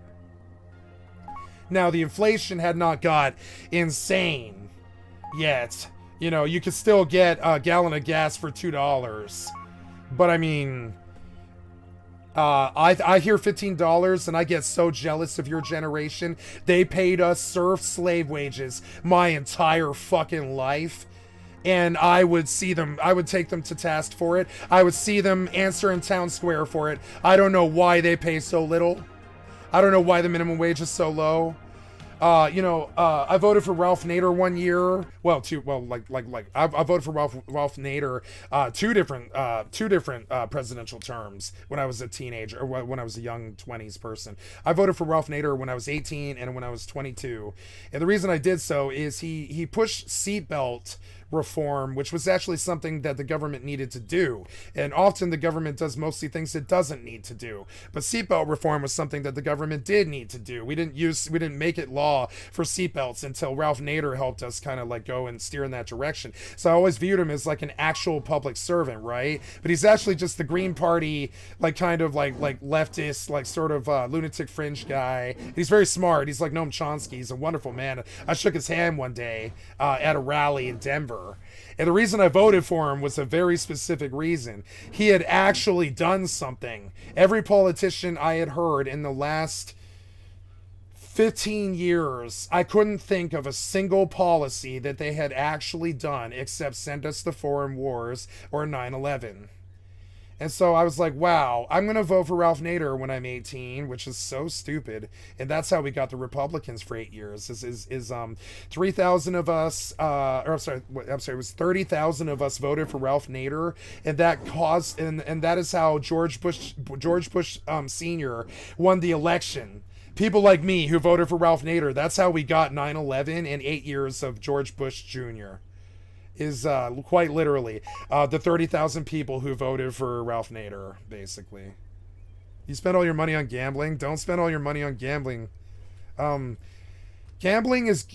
Now, the inflation had not got insane yet. You know, you could still get a gallon of gas for $2. But I mean, I hear $15 and I get so jealous of your generation. They paid us serf slave wages my entire fucking life. And I would see them, I would take them to task for it. I would see them answer in town square for it. I don't know why they pay so little. I don't know why the minimum wage is so low. I voted for Ralph Nader one year. I voted for Ralph Nader two different presidential terms when I was a teenager, or when I was a young 20s person. I voted for Ralph Nader when I was 18 and when I was 22. And the reason I did so is he pushed seatbelt reform, which was actually something that the government needed to do. And often the government does mostly things it doesn't need to do. But seatbelt reform was something that the government did need to do. We didn't make it law for seatbelts until Ralph Nader helped us kind of like go and steer in that direction. So I always viewed him as like an actual public servant, right? But he's actually just the Green Party, like kind of like leftist, like sort of lunatic fringe guy. He's very smart. He's like Noam Chomsky. He's a wonderful man. I shook his hand one day at a rally in Denver. And the reason I voted for him was a very specific reason. He had actually done something. Every politician I had heard in the last 15 years, I couldn't think of a single policy that they had actually done except send us to foreign wars or 9/11. And so I was like, wow, I'm going to vote for Ralph Nader when I'm 18, which is so stupid. And that's how we got the Republicans for 8 years. Is 3,000 of us, it was 30,000 of us voted for Ralph Nader. And that caused, and that is how George Bush Sr. won the election. People like me who voted for Ralph Nader, that's how we got 9/11 and 8 years of George Bush Jr. Is quite literally the 30,000 people who voted for Ralph Nader, basically. You spend all your money on gambling? Don't spend all your money on gambling. Gambling is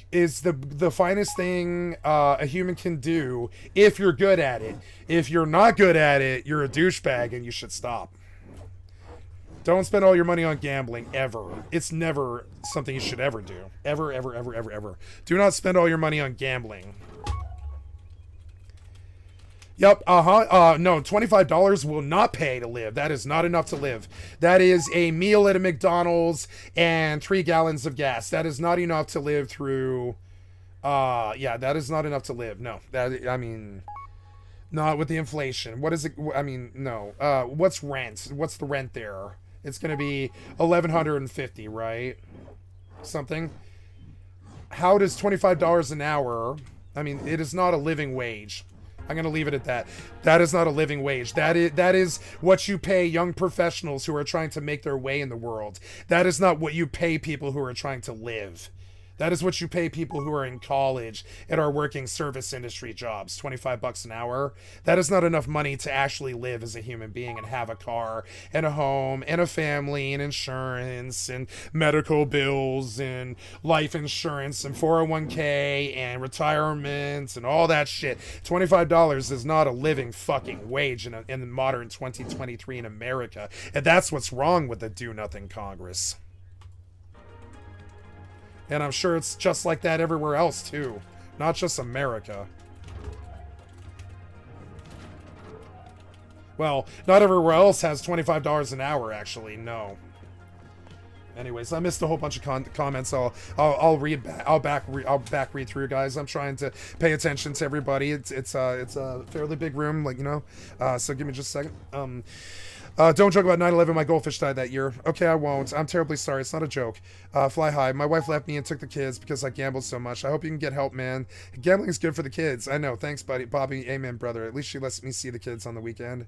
the finest thing a human can do if you're good at it. If you're not good at it, you're a douchebag and you should stop. Don't spend all your money on gambling, ever. It's never something you should ever do. Ever, ever, ever, ever, ever. Do not spend all your money on gambling. Yep, no, $25 will not pay to live. That is not enough to live. That is a meal at a McDonald's and 3 gallons of gas. That is not enough to live through, that is not enough to live. No, not with the inflation. What is it? No. What's rent? What's the rent there? It's going to be $1,150, right? Something. How does $25 an hour, it is not a living wage. I'm going to leave it at that. That is not a living wage. That is what you pay young professionals who are trying to make their way in the world. That is not what you pay people who are trying to live. That is what you pay people who are in college and are working service industry jobs, $25 an hour. That is not enough money to actually live as a human being and have a car and a home and a family and insurance and medical bills and life insurance and 401k and retirement and all that shit. $25 is not a living fucking wage in modern 2023 in America. And that's what's wrong with the Do-Nothing Congress. And I'm sure it's just like that everywhere else, too. Not just America. Well, not everywhere else has $25 an hour, actually. No. Anyways, I missed a whole bunch of comments. I'll read back. I'll back read through, guys. I'm trying to pay attention to everybody. It's a fairly big room, like, you know. So give me just a second. Don't joke about 9/11. My goldfish died that year. Okay, I won't. I'm terribly sorry. It's not a joke. Fly high. My wife left me and took the kids because I gambled so much. I hope you can get help, man. Gambling is good for the kids. I know. Thanks, buddy. Bobby. Amen, brother. At least she lets me see the kids on the weekend.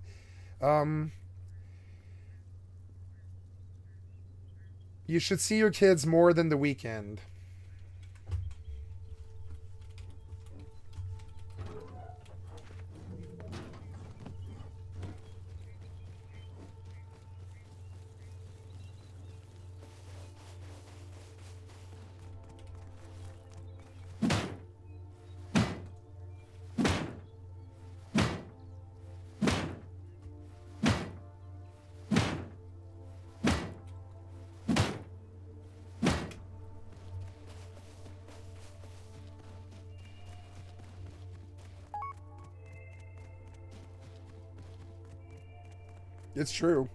You should see your kids more than the weekend. It's true.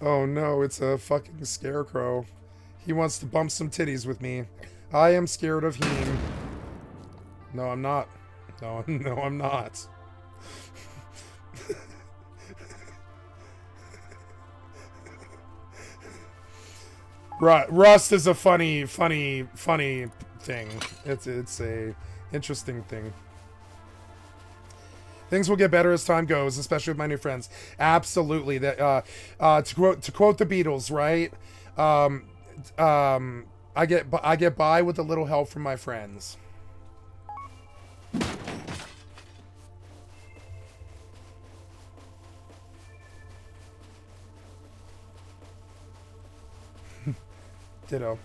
Oh no, it's a fucking scarecrow. He wants to bump some titties with me. I am scared of him. No, I'm not. No, no, I'm not. Rust is a funny thing. It's a interesting thing. Things will get better as time goes, especially with my new friends. Absolutely. That to quote the Beatles, right? I get by with a little help from my friends. Ditto.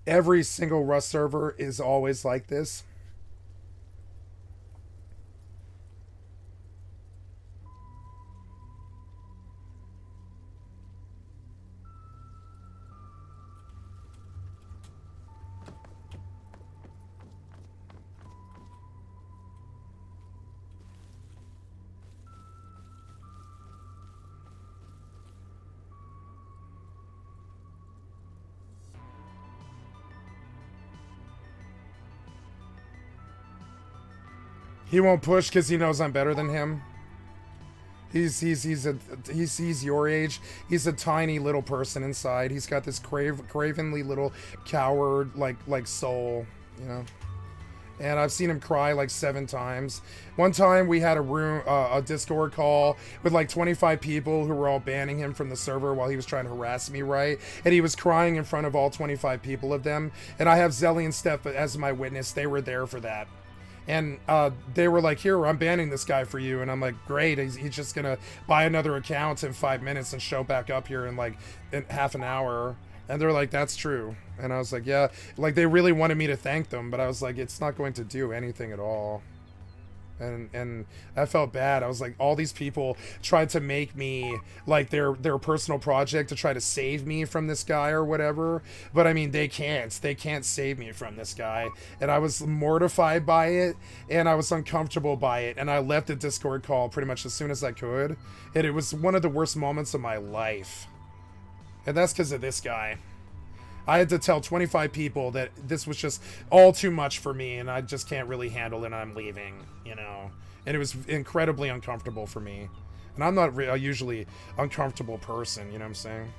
Every single Rust server is always like this. He won't push because he knows I'm better than him. He's your age. He's a tiny little person inside. He's got this cravenly little coward like soul, you know. And I've seen him cry like 7 times. One time we had a Discord call with like 25 people who were all banning him from the server while he was trying to harass me, right? And he was crying in front of all 25 people of them. And I have Zelly and Steph as my witness. They were there for that. And they were like, here, I'm banning this guy for you. And I'm like, great. He's just going to buy another account in 5 minutes and show back up here in like in half an hour. And they're like, that's true. And I was like, yeah. Like, they really wanted me to thank them. But I was like, it's not going to do anything at all. And I felt bad. I was like, all these people tried to make me like their personal project to try to save me from this guy or whatever. But I mean, they can't save me from this guy. And I was mortified by it, and I was uncomfortable by it. And I left the Discord call pretty much as soon as I could. And it was one of the worst moments of my life. And that's because of this guy. I had to tell 25 people that this was just all too much for me, and I just can't really handle it, and I'm leaving, you know. And it was incredibly uncomfortable for me. And I'm not a usually uncomfortable person, you know what I'm saying?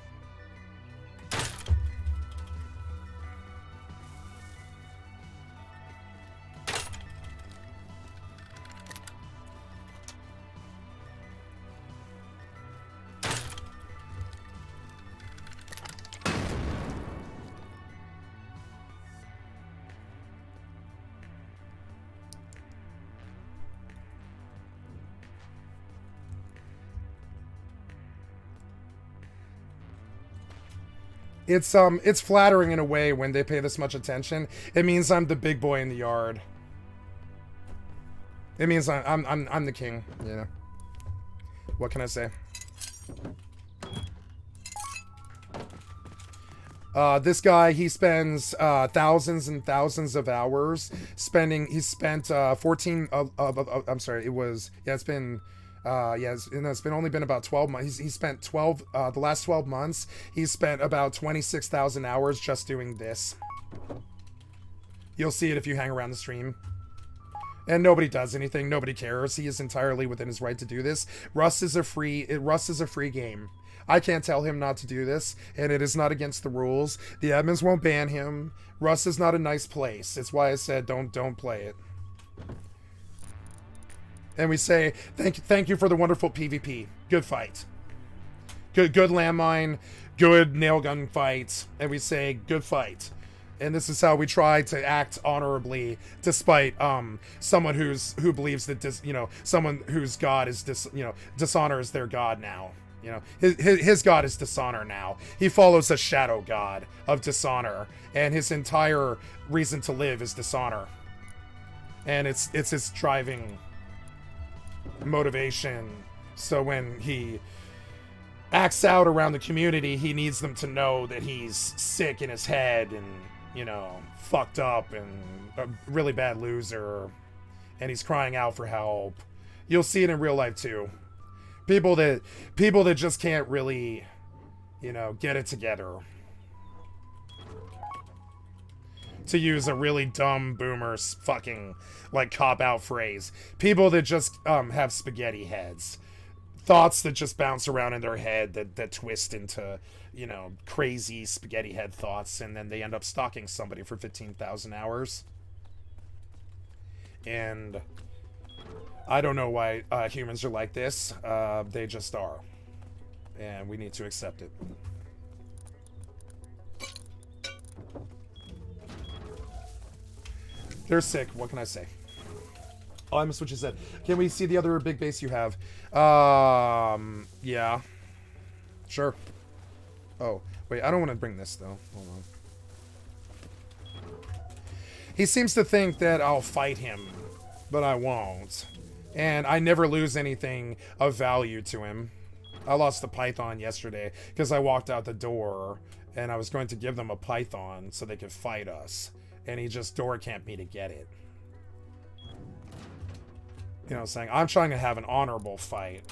It's flattering in a way when they pay this much attention. It means I'm the big boy in the yard. It means I'm the king, you know. What can I say? This guy, he spends thousands and thousands of hours spending. He spent 14. I'm sorry. It was it's been. It's been only been about 12 months. He spent 12, the last 12 months, he spent about 26,000 hours just doing this. You'll see it if you hang around the stream. And nobody does anything. Nobody cares. He is entirely within his right to do this. Rust is a free game. I can't tell him not to do this, and it is not against the rules. The admins won't ban him. Rust is not a nice place. It's why I said don't play it. And we say, thank you for the wonderful PvP. Good fight. Good landmine. Good nail gun fight. And we say, good fight. And this is how we try to act honorably, despite someone who believes that someone whose god is dishonor is their god now. You know, his god is dishonor now. He follows a shadow god of dishonor, and his entire reason to live is dishonor. And it's his driving motivation. So when he acts out around the community, he needs them to know that he's sick in his head and, you know, fucked up and a really bad loser, and he's crying out for help. You'll see it in real life too. People that just can't really, you know, get it together. To use a really dumb boomer fucking like cop-out phrase. People that just have spaghetti heads. Thoughts that just bounce around in their head that twist into, you know, crazy spaghetti head thoughts, and then they end up stalking somebody for 15,000 hours. And I don't know why humans are like this. They just are. And we need to accept it. They're sick. What can I say? Oh, I missed what you said. Can we see the other big base you have? Yeah. Sure. Oh, wait. I don't want to bring this, though. Hold on. He seems to think that I'll fight him, but I won't. And I never lose anything of value to him. I lost a python yesterday because I walked out the door, and I was going to give them a python so they could fight us. And he just door camped me to get it. You know what I'm saying? I'm trying to have an honorable fight.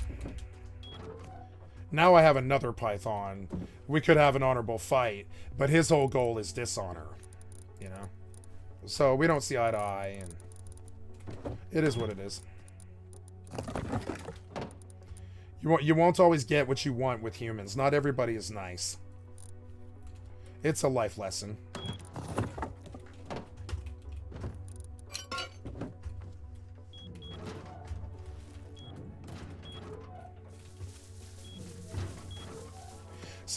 Now I have another python. We could have an honorable fight, but his whole goal is dishonor. You know? So we don't see eye to eye, and it is what it is. You won't always get what you want with humans. Not everybody is nice. It's a life lesson.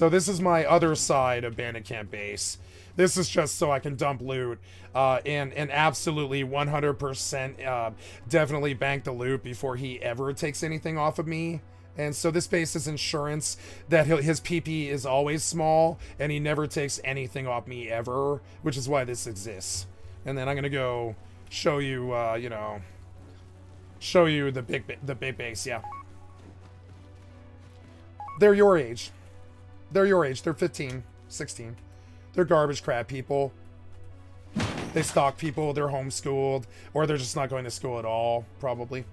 So this is my other side of Bandit Camp Base. This is just so I can dump loot and absolutely 100% definitely bank the loot before he ever takes anything off of me. And so this base is insurance that his PP is always small and he never takes anything off me ever, which is why this exists. And then I'm gonna go show you, you know, show you the big base. Yeah, they're your age. They're your age. They're 15, 16. They're garbage crap people. They stalk people. They're homeschooled, or they're just not going to school at all, probably.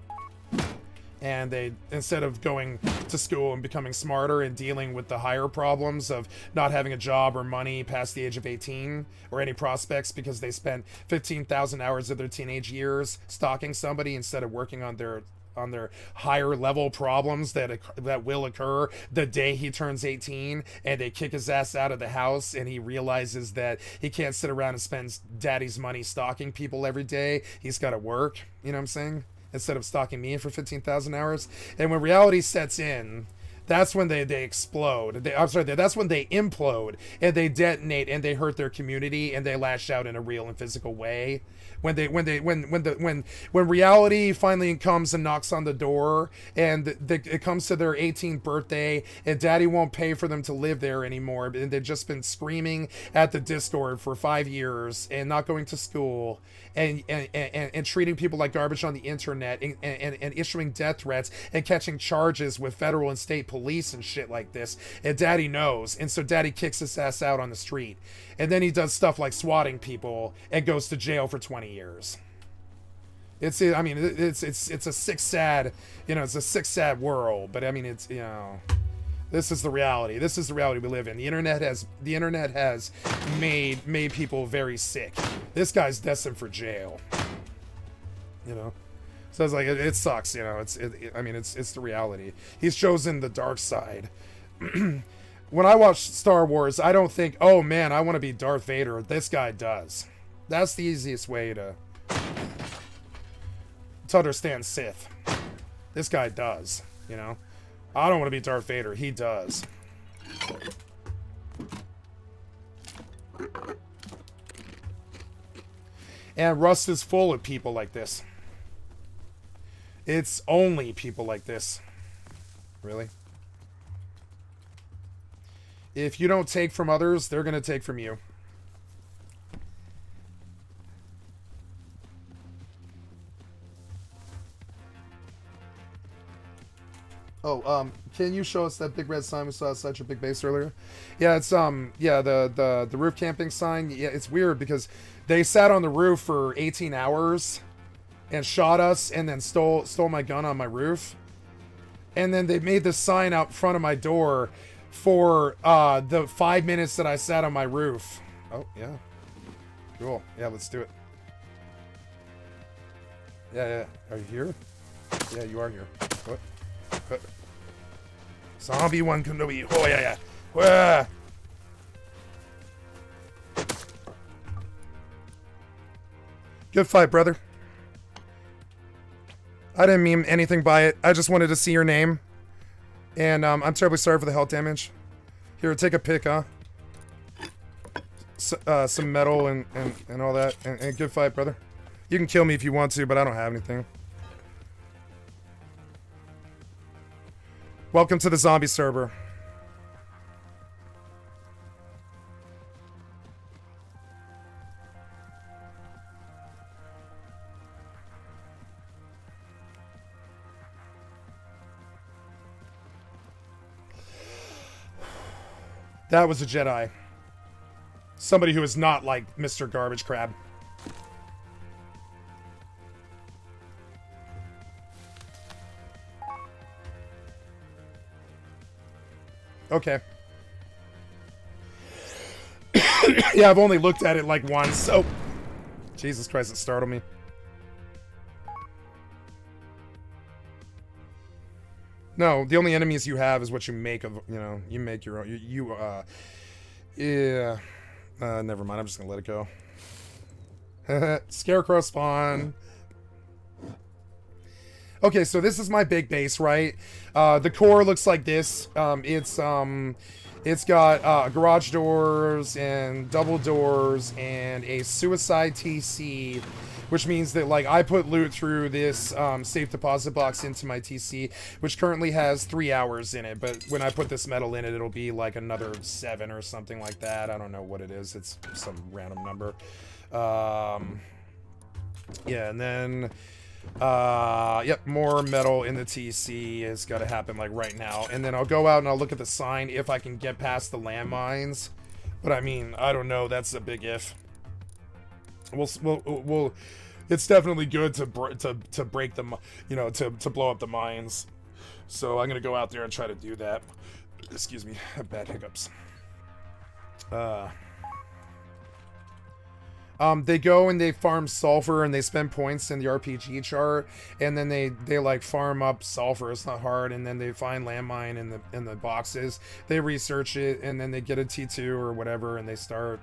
And they, instead of going to school and becoming smarter and dealing with the higher problems of not having a job or money past the age of 18 or any prospects because they spent 15,000 hours of their teenage years stalking somebody instead of working on their higher level problems that will occur the day he turns 18 and they kick his ass out of the house and he realizes that he can't sit around and spend daddy's money stalking people every day. He's got to work, you know what I'm saying? Instead of stalking me for 15,000 hours. And when reality sets in, that's when they explode. That's when they implode and they detonate and they hurt their community and they lash out in a real and physical way. When reality finally comes and knocks on the door and it comes to their 18th birthday and daddy won't pay for them to live there anymore, and they've just been screaming at the Discord for 5 years and not going to school and treating people like garbage on the internet and issuing death threats and catching charges with federal and state police and shit like this, and daddy knows, and so daddy kicks his ass out on the street, and then he does stuff like swatting people and goes to jail for 20 years. It's a sick, sad, you know, it's a sick, sad world, but I mean, it's, you know, this is the reality. This is the reality we live in. The internet has made people very sick. This guy's destined for jail, you know. So it's like, it sucks, you know. It's the reality. He's chosen the dark side. When I watch Star Wars, I don't think, oh man, I want to be Darth Vader. This guy does. That's the easiest way to understand Sith. This guy does, you know. I don't want to be Darth Vader. He does. And Rust is full of people like this. It's only people like this. Really? If you don't take from others, they're going to take from you. Oh, can you show us that big red sign we saw outside your big base earlier? Yeah, it's yeah, the roof camping sign. Yeah, it's weird because they sat on the roof for 18 hours and shot us and then stole my gun on my roof. And then they made this sign out front of my door for the 5 minutes that I sat on my roof. Oh, yeah. Cool. Yeah, let's do it. Yeah. Are you here? Yeah, you are here. What? Zombie one can be. Oh yeah. Wah. Good fight, brother. I didn't mean anything by it. I just wanted to see your name. And I'm terribly sorry for the health damage. Here, take a pick, huh? Some metal and all that. And good fight, brother. You can kill me if you want to, but I don't have anything. Welcome to the zombie server. That was a Jedi. Somebody who is not like Mr. Garbage Crab. Okay. Yeah, I've only looked at it like once, so... Jesus Christ, it startled me. No, the only enemies you have is what you make of, you know, you make your own, yeah. Never mind, I'm just gonna let it go. Scarecrow spawn. Okay, so this is my big base, right? The core looks like this. It's got garage doors and double doors and a suicide TC, which means that, like, I put loot through this safe deposit box into my TC, which currently has 3 hours in it, but when I put this metal in it, it'll be like another 7 or something like that. I don't know what it is. It's some random number. Yeah, and then yep, more metal in the TC has got to happen like right now, and then I'll go out and I'll look at the sign if I can get past the landmines, but I mean, I don't know, that's a big if. We'll it's definitely good to break them, you know, to blow up the mines, so I'm gonna go out there and try to do that. Excuse me, I have bad hiccups. They go and they farm sulfur and they spend points in the RPG chart, and then they like farm up sulfur. It's not hard, and then they find landmine in the boxes. They research it, and then they get a T2 or whatever, and they start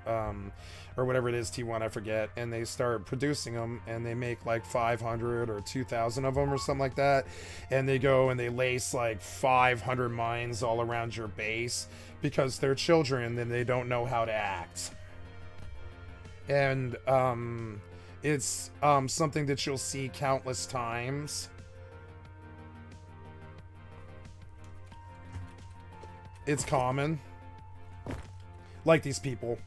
or whatever it is, T1, I forget, and they start producing them, and they make like 500 or 2,000 of them or something like that, and they go and they lace like 500 mines all around your base because they're children and they don't know how to act. And it's something that you'll see countless times. It's common, like these people.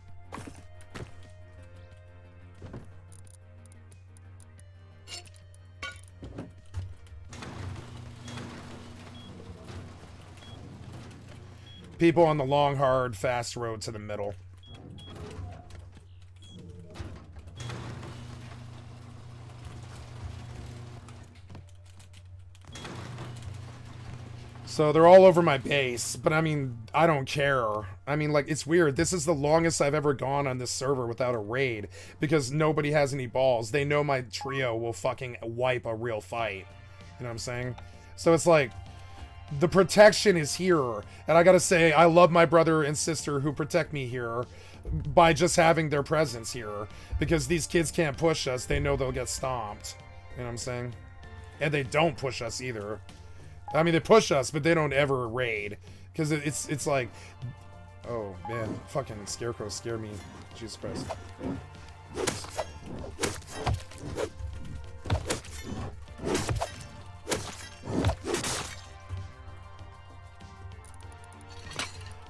People on the long, hard, fast road to the middle. So they're all over my base, but I mean, I don't care. I mean, like, it's weird. This is the longest I've ever gone on this server without a raid, because nobody has any balls. They know my trio will fucking wipe a real fight. You know what I'm saying? So it's like, the protection is here, and I gotta say, I love my brother and sister who protect me here by just having their presence here, because these kids can't push us. They know they'll get stomped. You know what I'm saying? And they don't push us either. I mean, they push us, but they don't ever raid, because it's like, oh man, fucking scarecrows scare me. Jesus Christ.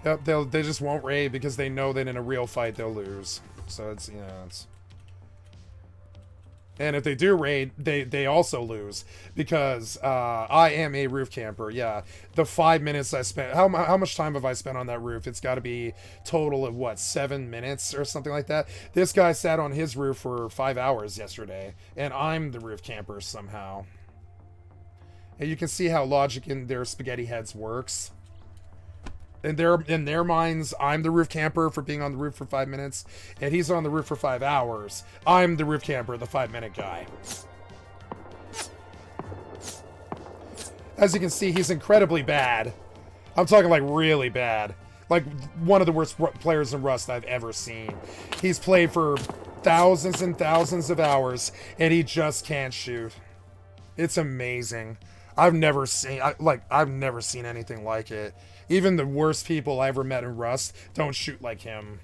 Yep, they just won't raid because they know that in a real fight they'll lose. So it's, you know, it's. And if they do raid, they also lose, because I am a roof camper. Yeah, the 5 minutes I spent, how much time have I spent on that roof? It's got to be total of what, 7 minutes or something like that. This guy sat on his roof for 5 hours yesterday, and I'm the roof camper somehow. And you can see how logic in their spaghetti heads works. In their minds, I'm the roof camper for being on the roof for 5 minutes, and he's on the roof for 5 hours. I'm the roof camper, the 5-minute guy. As you can see, he's incredibly bad. I'm talking like really bad. Like one of the worst players in Rust I've ever seen. He's played for thousands and thousands of hours, and he just can't shoot. It's amazing. I've never seen anything like it. Even the worst people I ever met in Rust don't shoot like him.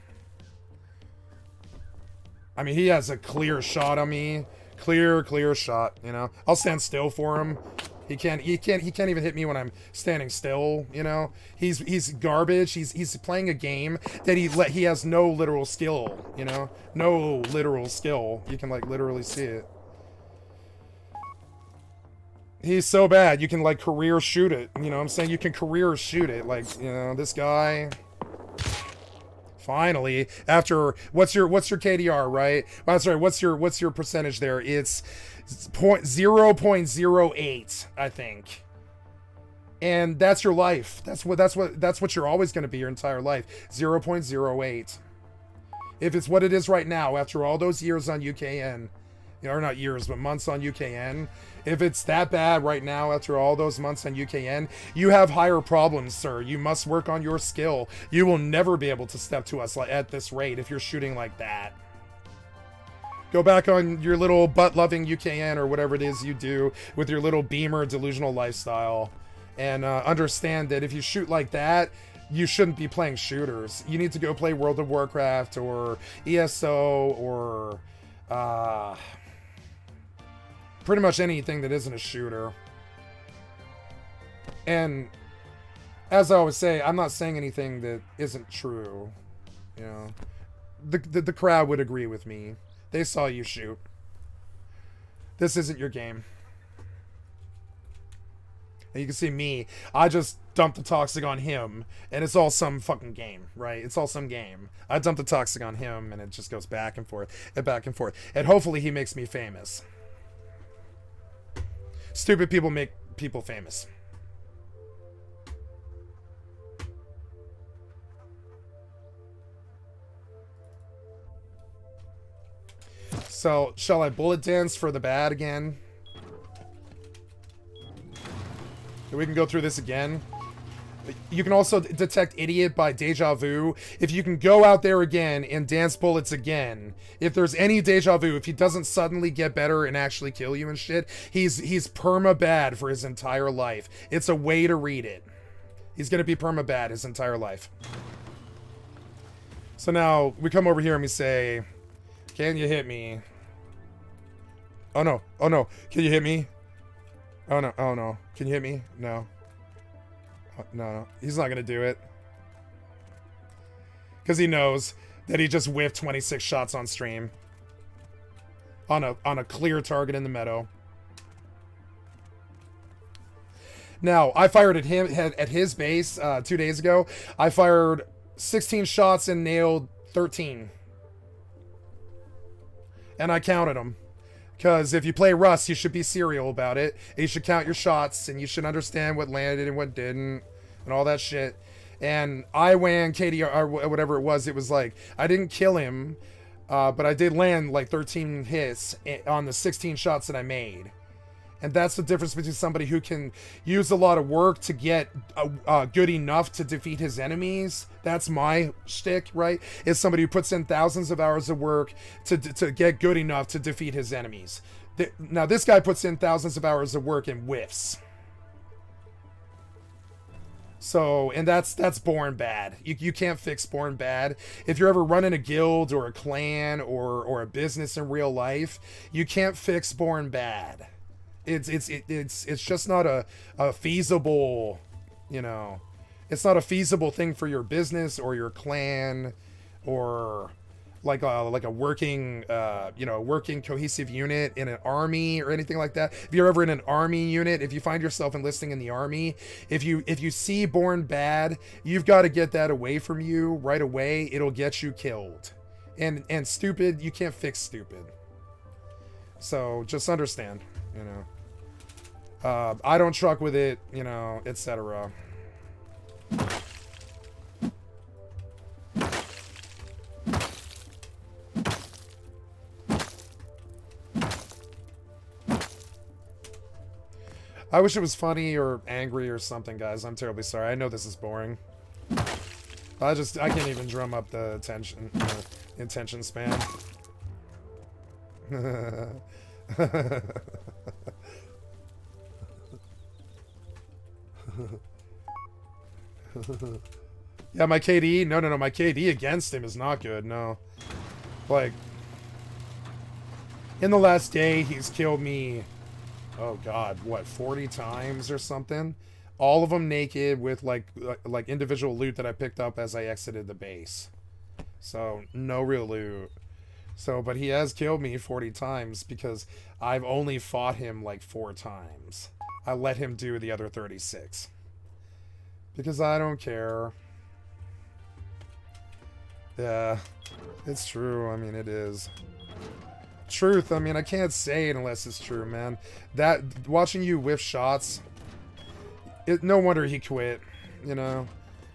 I mean, he has a clear shot on me. Clear shot, you know. I'll stand still for him. He can't even hit me when I'm standing still, you know. He's garbage. He's playing a game that he has no literal skill, you know. No literal skill. You can like literally see it. He's so bad, you can like career shoot it. You know what I'm saying? You can career shoot it. Like, you know, this guy. Finally, after what's your KDR, right? I'm sorry, what's your percentage there? It's 0.08, I think. And that's your life. That's what you're always going to be your entire life. 0.08. If it's what it is right now, after all those years on UKN, you know, or not years, but months on UKN, if it's that bad right now after all those months on UKN, you have higher problems, sir. You must work on your skill. You will never be able to step to us at this rate if you're shooting like that. Go back on your little butt-loving UKN or whatever it is you do with your little beamer delusional lifestyle, and understand that if you shoot like that, you shouldn't be playing shooters. You need to go play World of Warcraft or ESO or pretty much anything that isn't a shooter. And as I always say, I'm not saying anything that isn't true. You know, the crowd would agree with me. They saw you shoot. This isn't your game. And you can see me, I just dumped the toxic on him, and it's all some fucking game, right? It's all some game. I dumped the toxic on him, and it just goes back and forth, and back and forth. And hopefully he makes me famous. Stupid people make people famous. So, shall I bullet dance for the bad again? We can go through this again. You can also detect idiot by deja vu. If you can go out there again and dance bullets again, if there's any deja vu, if he doesn't suddenly get better and actually kill you and shit, he's perma bad for his entire life. It's a way to read it. He's gonna be perma bad his entire life. So now we come over here and we say, can you hit me? Oh no, oh no, can you hit me? Oh no, oh no, can you hit me? No. No, he's not gonna do it. Because he knows that he just whiffed 26 shots on stream. On a clear target in the meadow. Now, I fired at him at his base 2 days ago. I fired 16 shots and nailed 13. And I counted them. Because if you play Rust, you should be serial about it. You should count your shots, and you should understand what landed and what didn't, and all that shit. And IWAN, KDR, or whatever it was like, I didn't kill him, but I did land like 13 hits on the 16 shots that I made. And that's the difference between somebody who can use a lot of work to get good enough to defeat his enemies. That's my shtick, right? Is somebody who puts in thousands of hours of work to get good enough to defeat his enemies. Now, this guy puts in thousands of hours of work and whiffs. So, and that's born bad. You can't fix born bad. If you're ever running a guild or a clan or a business in real life, you can't fix born bad. It's just not a feasible, you know, it's not a feasible thing for your business or your clan or like a working, working cohesive unit in an army or anything like that. If you're ever in an army unit, if you find yourself enlisting in the army, if you see born bad, you've got to get that away from you right away. It'll get you killed. And stupid, you can't fix stupid. So just understand, you know. I don't truck with it, you know, etc. I wish it was funny or angry or something, guys. I'm terribly sorry. I know this is boring. I can't even drum up the attention span. Yeah, my KD? No, my KD against him is not good, no. Like, in the last day, he's killed me, oh god, what, 40 times or something? All of them naked with, like individual loot that I picked up as I exited the base. So, no real loot. So, but he has killed me 40 times because I've only fought him, like, 4 times. I let him do the other 36. Because I don't care. Yeah, it's true. I mean, it is. Truth, I mean, I can't say it unless it's true, man. That, watching you whiff shots, no wonder he quit, you know.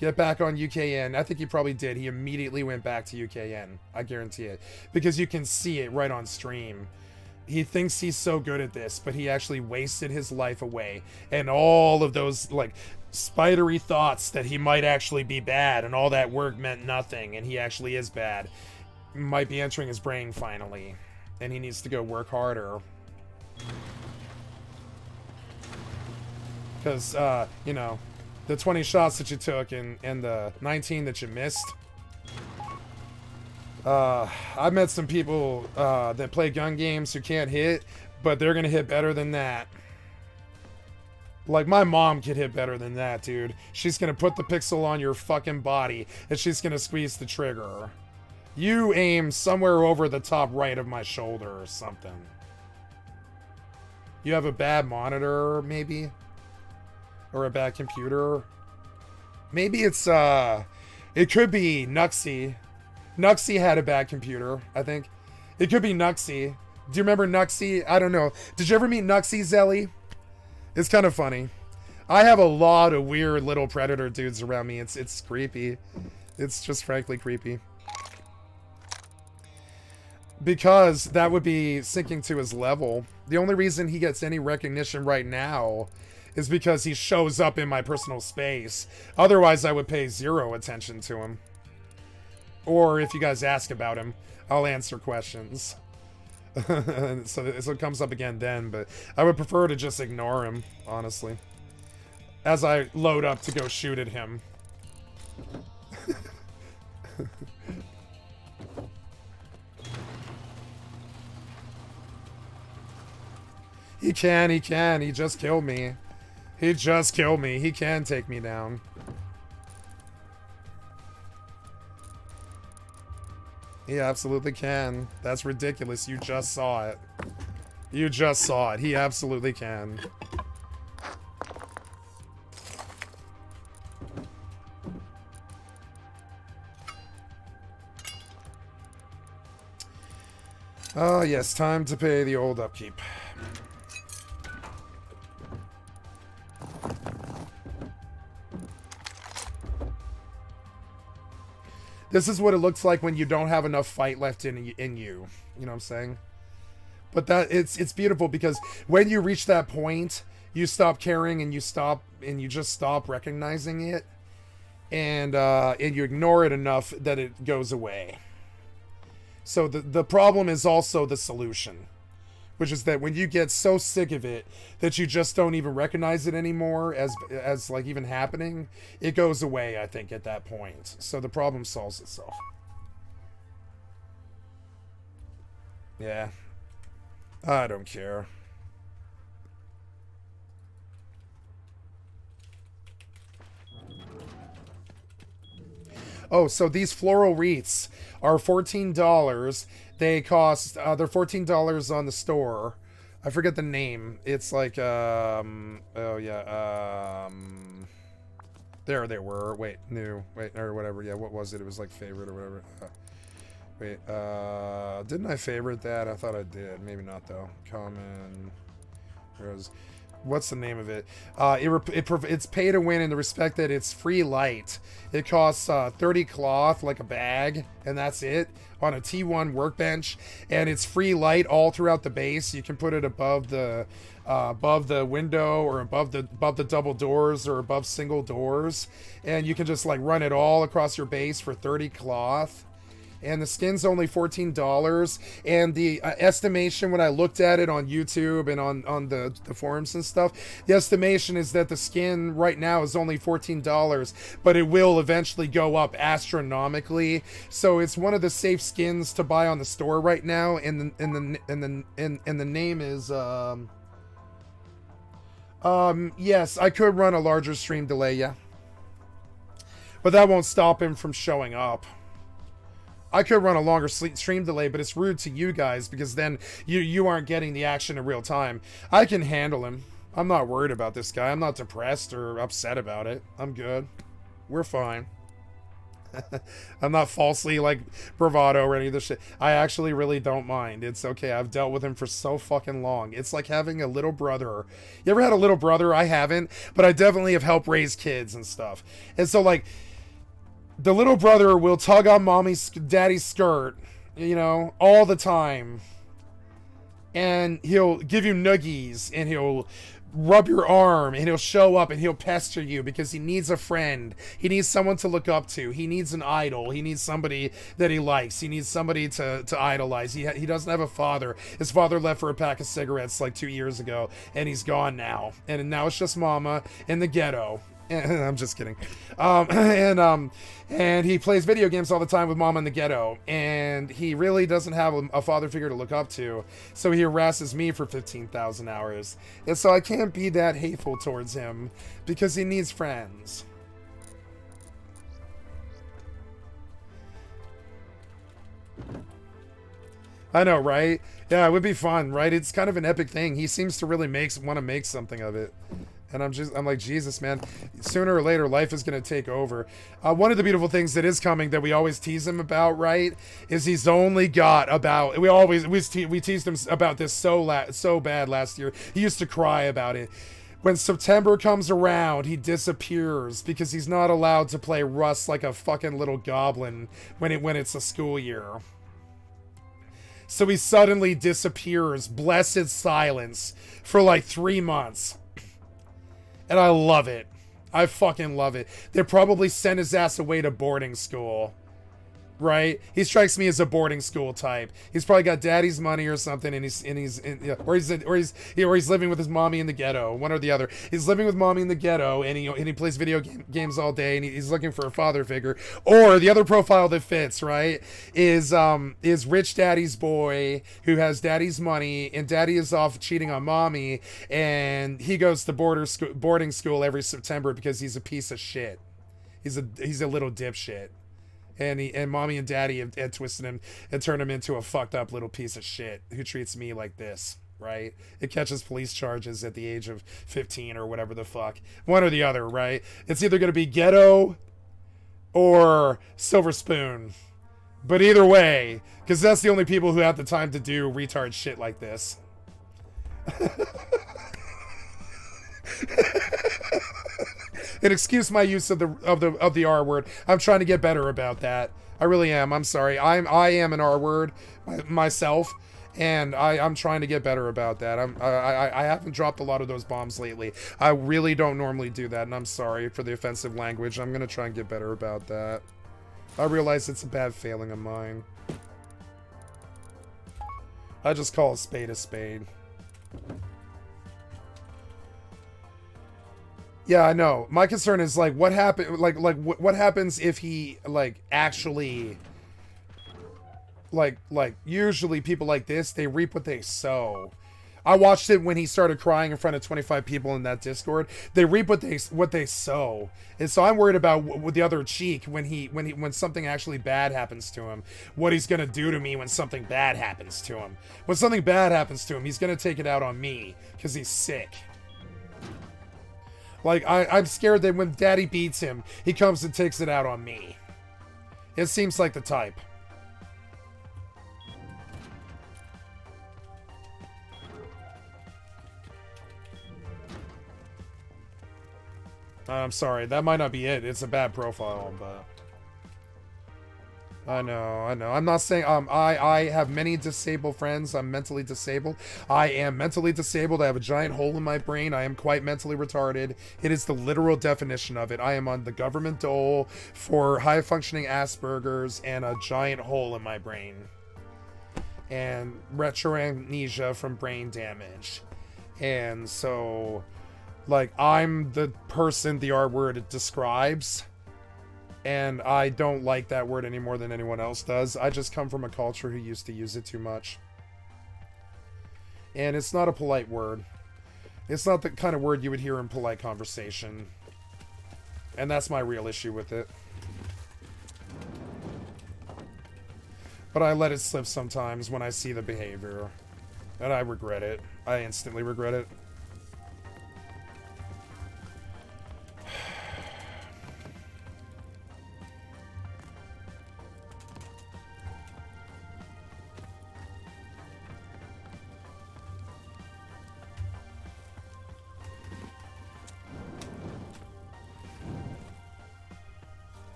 Get back on UKN. I think he probably did. He immediately went back to UKN. I guarantee it. Because you can see it right on stream. He thinks he's so good at this, but he actually wasted his life away. And all of those, like, spidery thoughts that he might actually be bad and all that work meant nothing and he actually is bad might be entering his brain finally. And he needs to go work harder. Because, you know, The 20 shots that you took and the 19 that you missed. I've met some people that play gun games who can't hit, but they're gonna hit better than that. Like, my mom could hit better than that, dude. She's gonna put the pixel on your fucking body, and she's gonna squeeze the trigger. You aim somewhere over the top right of my shoulder or something. You have a bad monitor, maybe? Or a bad computer? Maybe it's, it could be Nuxie. Nuxie had a bad computer, I think. It could be Nuxie. Do you remember Nuxie? I don't know. Did you ever meet Nuxie, Zelly? It's kind of funny. I have a lot of weird little predator dudes around me. It's creepy. It's just frankly creepy. Because that would be sinking to his level. The only reason he gets any recognition right now is because he shows up in my personal space. Otherwise, I would pay zero attention to him. Or if you guys ask about him, I'll answer questions. so it comes up again then, but I would prefer to just ignore him, honestly. As I load up to go shoot at him. He can. He just killed me. He just killed me. He can take me down. He absolutely can. That's ridiculous. You just saw it. You just saw it. He absolutely can. Oh, yes. Time to pay the old upkeep. This is what it looks like when you don't have enough fight left in you. You know what I'm saying? But that it's beautiful because when you reach that point, you stop caring and you just stop recognizing it, and you ignore it enough that it goes away. So the problem is also the solution, which is that when you get so sick of it that you just don't even recognize it anymore as like even happening, it goes away, I think, at that point. So the problem solves itself. Yeah. I don't care. Oh, so these floral wreaths are $14. They cost, they're $14 on the store. I forget the name. It's like, oh yeah, there they were. Wait, new, wait, or whatever. Yeah, what was it? It was like favorite or whatever. Wait, didn't I favorite that? I thought I did. Maybe not though. Common, rose. What's the name of it? It's pay to win in the respect that it's free light. It costs 30 cloth, like a bag, and that's it, on a T1 workbench, and it's free light all throughout the base. You can put it above the window, or above the double doors, or above single doors, and you can just like run it all across your base for 30 cloth. And the skin's only $14, and the estimation when I looked at it on YouTube and on the forums and stuff, the estimation is that the skin right now is only $14, but it will eventually go up astronomically. So it's one of the safe skins to buy on the store right now, and the name is yes, I could run a larger stream delay, yeah, but that won't stop him from showing up. I could run a longer stream delay, but it's rude to you guys because then you aren't getting the action in real time. I can handle him. I'm not worried about this guy. I'm not depressed or upset about it. I'm good. We're fine. I'm not falsely like bravado or any of this shit. I actually really don't mind. It's okay. I've dealt with him for so fucking long. It's like having a little brother. You ever had a little brother? I haven't, but I definitely have helped raise kids and stuff. And so like, the little brother will tug on daddy's skirt, you know, all the time. And he'll give you noogies, and he'll rub your arm, and he'll show up, and he'll pester you because he needs a friend. He needs someone to look up to. He needs an idol. He needs somebody that he likes. He needs somebody to idolize. He doesn't have a father. His father left for a pack of cigarettes like 2 years ago, and he's gone now. And now it's just mama in the ghetto. I'm just kidding. And he plays video games all the time with Mama in the ghetto, and he really doesn't have a father figure to look up to, so he harasses me for 15,000 hours. And so I can't be that hateful towards him because he needs friends. I know, right? Yeah, it would be fun, right? It's kind of an epic thing. He seems to really want to make something of it. And I'm like, Jesus, man, sooner or later, life is going to take over. One of the beautiful things that is coming that we always tease him about, right, is he's only got about, we teased him about this so bad last year. He used to cry about it. When September comes around, he disappears because he's not allowed to play Rust like a fucking little goblin when it's a school year. So he suddenly disappears, blessed silence, for like 3 months. And I love it. I fucking love it. They probably sent his ass away to boarding school. Right? He strikes me as a boarding school type. He's probably got daddy's money or something, and he's living with his mommy in the ghetto, one or the other. He's living with mommy in the ghetto, and he plays video games all day, and he's looking for a father figure. Or the other profile that fits, right, is rich daddy's boy who has daddy's money, and daddy is off cheating on mommy, and he goes to boarding school every September because he's a piece of shit. He's a little dipshit. And mommy and daddy have twisted him and turned him into a fucked up little piece of shit who treats me like this, right? It catches police charges at the age of 15 or whatever the fuck. One or the other, right? It's either going to be ghetto or silver spoon. But either way, because that's the only people who have the time to do retard shit like this. And excuse my use of the R word. I'm trying to get better about that. I really am. I'm sorry. I am an R word myself, and I'm trying to get better about that. I haven't dropped a lot of those bombs lately. I really don't normally do that, and I'm sorry for the offensive language. I'm gonna try and get better about that. I realize it's a bad failing of mine. I just call a spade a spade. Yeah, I know. My concern is like what happen what happens if he actually usually people like this, they reap what they sow. I watched it when he started crying in front of 25 people in that Discord. They reap what they sow. And so I'm worried about with the other cheek when something actually bad happens to him. What he's going to do to me when something bad happens to him. When something bad happens to him, he's going to take it out on me cuz he's sick. Like, I'm scared that when daddy beats him, he comes and takes it out on me. It seems like the type. I'm sorry, that might not be it. It's a bad profile, but... I know. I'm not saying, I have many disabled friends. I'm mentally disabled. I am mentally disabled. I have a giant hole in my brain. I am quite mentally retarded. It is the literal definition of it. I am on the government dole for high-functioning Asperger's and a giant hole in my brain. And retroamnesia from brain damage. And so, like, I'm the person the R word describes. And I don't like that word any more than anyone else does. I just come from a culture who used to use it too much. And it's not a polite word. It's not the kind of word you would hear in polite conversation. And that's my real issue with it. But I let it slip sometimes when I see the behavior. And I regret it. I instantly regret it.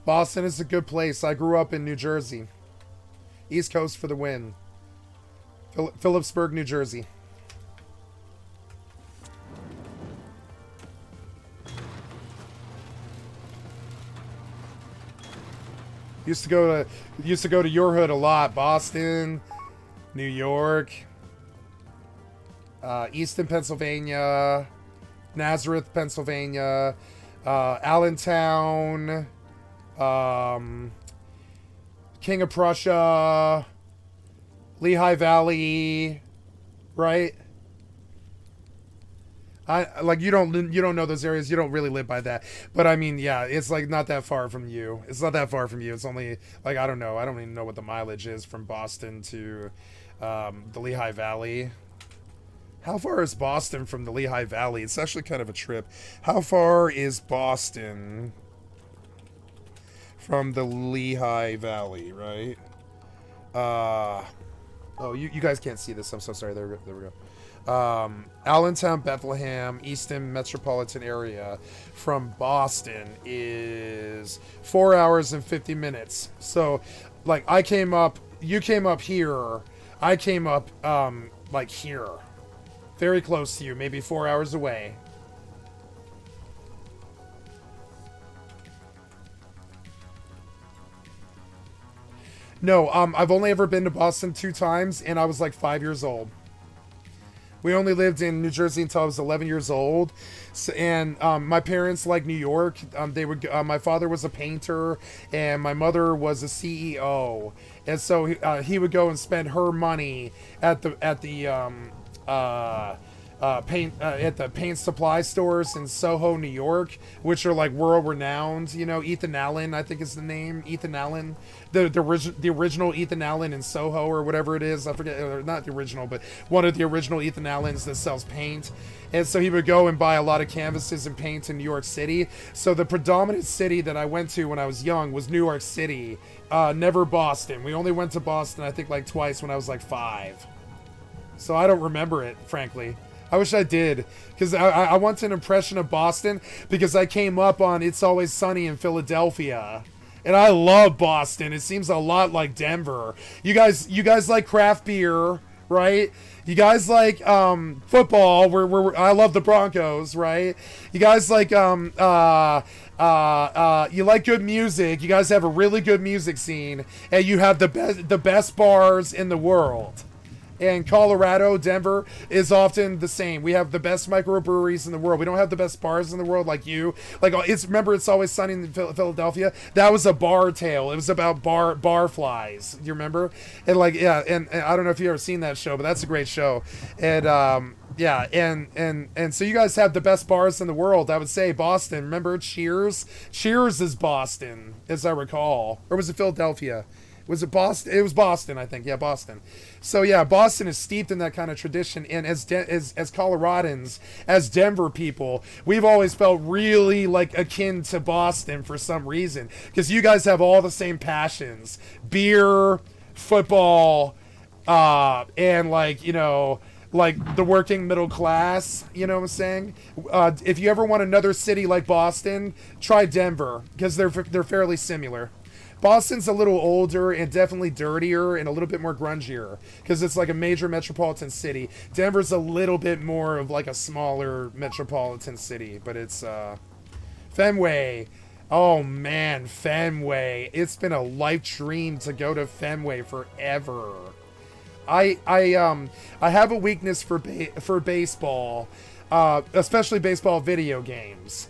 Boston is a good place. I grew up in New Jersey. East Coast for the win. Phillipsburg, New Jersey. Used to go to your hood a lot. Boston, New York, Easton, Pennsylvania, Nazareth, Pennsylvania, Allentown, King of Prussia, Lehigh Valley, right? You don't know those areas. You don't really live by that. But I mean, yeah, it's like not that far from you. It's not that far from you. It's only like, I don't know. I don't even know what the mileage is from Boston to the Lehigh Valley. How far is Boston from the Lehigh Valley? It's actually kind of a trip. How far is Boston from the Lehigh Valley, right? Oh, you guys can't see this. I'm so sorry. There we go. Allentown, Bethlehem, Easton metropolitan area from Boston is 4 hours and 50 minutes. So, like, you came up here, I came up, like here. Very close to you, maybe 4 hours away. No, I've only ever been to Boston 2 times, and I was like 5 years old. We only lived in New Jersey until I was 11 years old, so, and my parents like New York. They would. My father was a painter, and my mother was a CEO, and so he would go and spend her money at the paint supply stores in Soho, New York, which are like world renowned. You know, Ethan Allen, I think is the name. Ethan Allen, the original Ethan Allen in Soho or whatever it is. I forget, or not the original, but one of the original Ethan Allens that sells paint. And so he would go and buy a lot of canvases and paint in New York City. So the predominant city that I went to when I was young was New York City, never Boston. We only went to Boston, I think, like twice when I was like 5. So I don't remember it, frankly. I wish I did, because I want an impression of Boston, because I came up on It's Always Sunny in Philadelphia, and I love Boston. It seems a lot like Denver. You guys like craft beer, right? You guys like football. I love the Broncos, right? You guys like you like good music. You guys have a really good music scene, and you have the best bars in the world. And Colorado, Denver is often the same. We have the best microbreweries in the world. We don't have the best bars in the world like you. Like, remember It's Always Sunny in Philadelphia? That was a bar tale. It was about bar flies. Do you remember? And like, yeah, and I don't know if you've ever seen that show, but that's a great show. And yeah, and so you guys have the best bars in the world. I would say Boston. Remember Cheers? Cheers is Boston, as I recall. Or was it Philadelphia? Was it Boston? It was Boston, I think. Yeah, Boston. So yeah, Boston is steeped in that kind of tradition. And as Coloradans, as Denver people, we've always felt really like akin to Boston for some reason, because you guys have all the same passions: beer, football, and like, you know, like the working middle class. You know what I'm saying? If you ever want another city like Boston, try Denver, because they're fairly similar. Boston's a little older and definitely dirtier and a little bit more grungier, because it's like a major metropolitan city. Denver's a little bit more of like a smaller metropolitan city, but it's Fenway. Oh man, Fenway. It's been a life dream to go to Fenway forever. I have a weakness for baseball, especially baseball video games.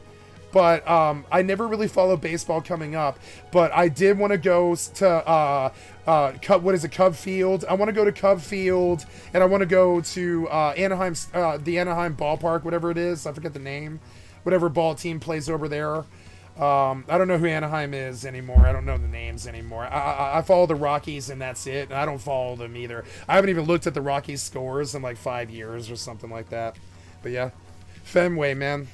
But I never really followed baseball coming up. But I did want to go to Cub Field. I want to go to Cub Field, and I want to go to Anaheim, the Anaheim ballpark, whatever it is. I forget the name. Whatever ball team plays over there. I don't know who Anaheim is anymore. I don't know the names anymore. I follow the Rockies, and that's it. And I don't follow them either. I haven't even looked at the Rockies scores in like 5 years or something like that. But yeah, Fenway, man.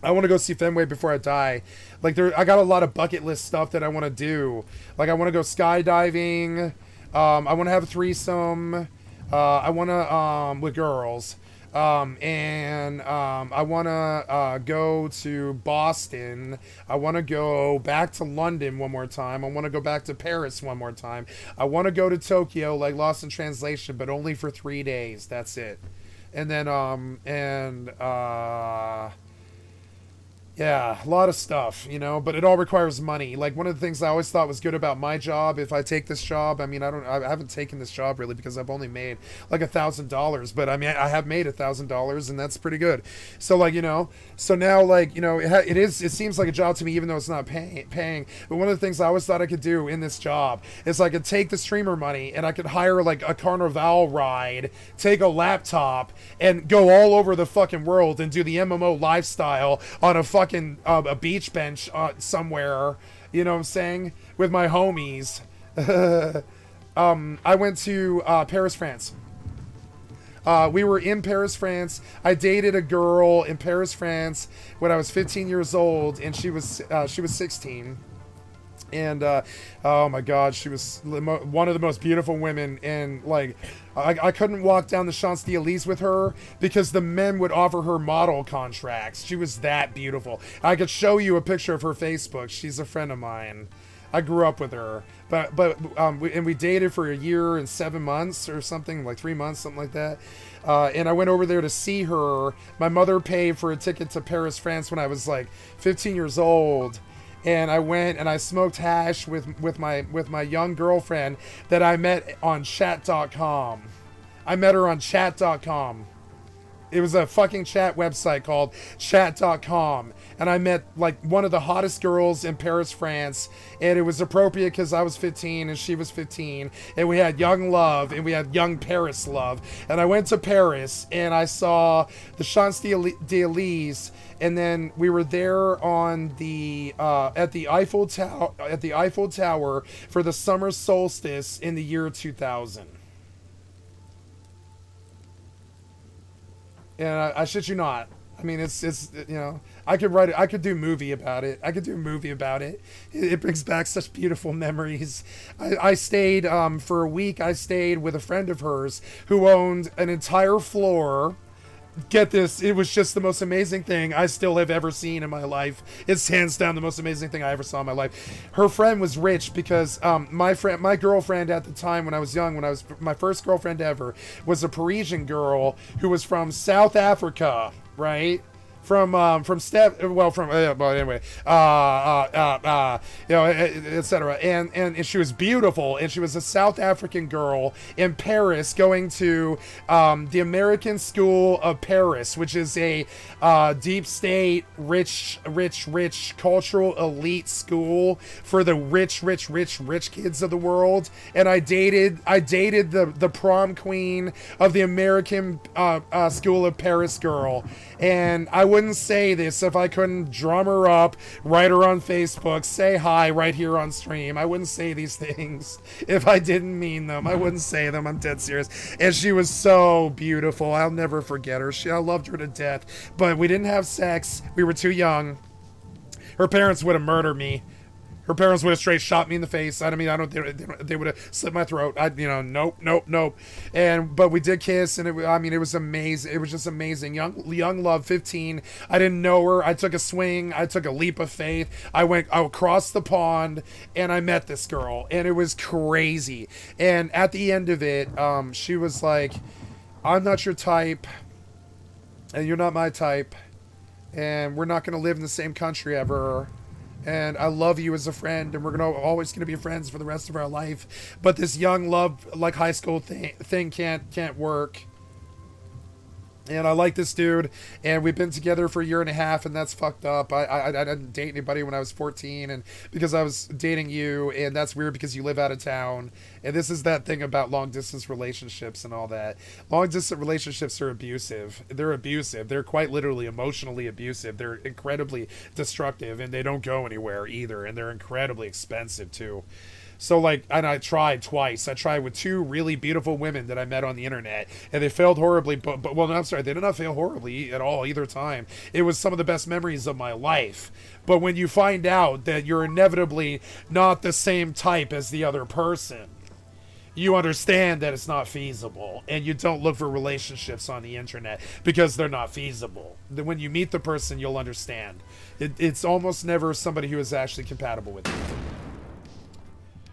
I want to go see Fenway before I die. Like, I got a lot of bucket list stuff that I want to do. Like, I want to go skydiving. I want to have a threesome. I want to, with girls. And I want to go to Boston. I want to go back to London one more time. I want to go back to Paris one more time. I want to go to Tokyo, like Lost in Translation, but only for 3 days. That's it. And then, Yeah, a lot of stuff, you know, but it all requires money. Like, one of the things I always thought was good about my job, if I take this job, I mean, I haven't taken this job really because I've only made like $1,000, but I mean, I have made $1,000 and that's pretty good. So like, you know, so now like, you know, it seems like a job to me, even though it's not paying. But one of the things I always thought I could do in this job is I could take the streamer money and I could hire like a Carnival ride, take a laptop and go all over the fucking world and do the MMO lifestyle on a fucking a beach bench somewhere, you know what I'm saying, with my homies. I went to Paris, France. We were in Paris, France. I dated a girl in Paris, France when I was 15 years old, and she was 16. And oh my God, she was one of the most beautiful women. And like, I couldn't walk down the Champs-Élysées with her because the men would offer her model contracts. She was that beautiful. I could show you a picture of her Facebook. She's a friend of mine. I grew up with her, but we dated for a year and 7 months or something, like 3 months, something like that. And I went over there to see her. My mother paid for a ticket to Paris, France when I was like 15 years old. And I went and I smoked hash with my young girlfriend that I met on chat.com. I met her on chat.com. It was a fucking chat website called chat.com. And I met like one of the hottest girls in Paris, France. And it was appropriate because I was 15 and she was 15. And we had young love and we had young Paris love. And I went to Paris and I saw the Champs-Élysées. And then we were there on the at the Eiffel Tower for the summer solstice in the year 2000. And I shit you not. I mean, it's you know, I could do a movie about it. It brings back such beautiful memories. I stayed for a week. I stayed with a friend of hers who owned an entire floor. Get this, it was just the most amazing thing I still have ever seen in my life. It's hands down the most amazing thing I ever saw in my life. Her friend was rich because my girlfriend at the time when I was young, my first girlfriend ever, was a Parisian girl who was from South Africa, right? Well, anyway, you know, etc. And she was beautiful, and she was a South African girl in Paris going to the American School of Paris, which is a deep state, rich cultural elite school for the rich kids of the world. And I dated the prom queen of the American School of Paris girl, and I wouldn't say this if I couldn't drum her up, write her on Facebook, say hi right here on stream. I wouldn't say these things if I didn't mean them. I wouldn't say them. I'm dead serious. And she was so beautiful. I'll never forget her. I loved her to death. But we didn't have sex. We were too young. Her parents would have murdered me. Her parents would have straight shot me in the face. They would have slit my throat. Nope. But we did kiss, and it was amazing. It was just amazing. Young love, 15. I didn't know her. I took a swing. I took a leap of faith. I went across the pond, and I met this girl, and it was crazy. And at the end of it, she was like, "I'm not your type, and you're not my type, and we're not going to live in the same country ever. And I love you as a friend, and we're always gonna be friends for the rest of our life. But this young love, like high school thing can't work. And I like this dude, and we've been together for a year and a half, and that's fucked up. I didn't date anybody when I was 14, and because I was dating you, and that's weird because you live out of town. And this is that thing about long-distance relationships and all that. Long-distance relationships are abusive. They're abusive. They're quite literally emotionally abusive. They're incredibly destructive, and they don't go anywhere either, and they're incredibly expensive, too. So, like, and I tried twice. I tried with two really beautiful women that I met on the internet, and they failed horribly. But well, no, I'm sorry, they did not fail horribly at all either time. It was some of the best memories of my life. But when you find out that you're inevitably not the same type as the other person, you understand that it's not feasible, and you don't look for relationships on the internet because they're not feasible. When you meet the person, you'll understand. It's almost never somebody who is actually compatible with you.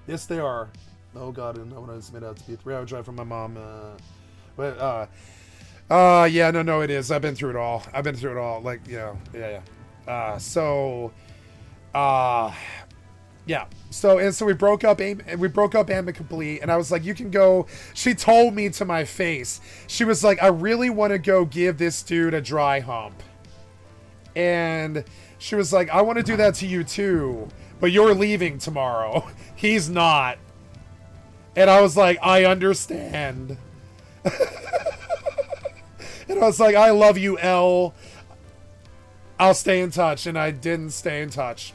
Yes, they are. Oh God, I didn't know what I was made out to be. 3-hour drive from my mom. Yeah, no, it is. I've been through it all. Like, you know, yeah. Yeah. So we broke up amicably, and I was like, you can go. She told me to my face. She was like, I really want to go give this dude a dry hump. And she was like, I want to do that to you too, but you're leaving tomorrow. He's not. And I was like, I understand. And I was like, I love you, Elle. I'll stay in touch. And I didn't stay in touch.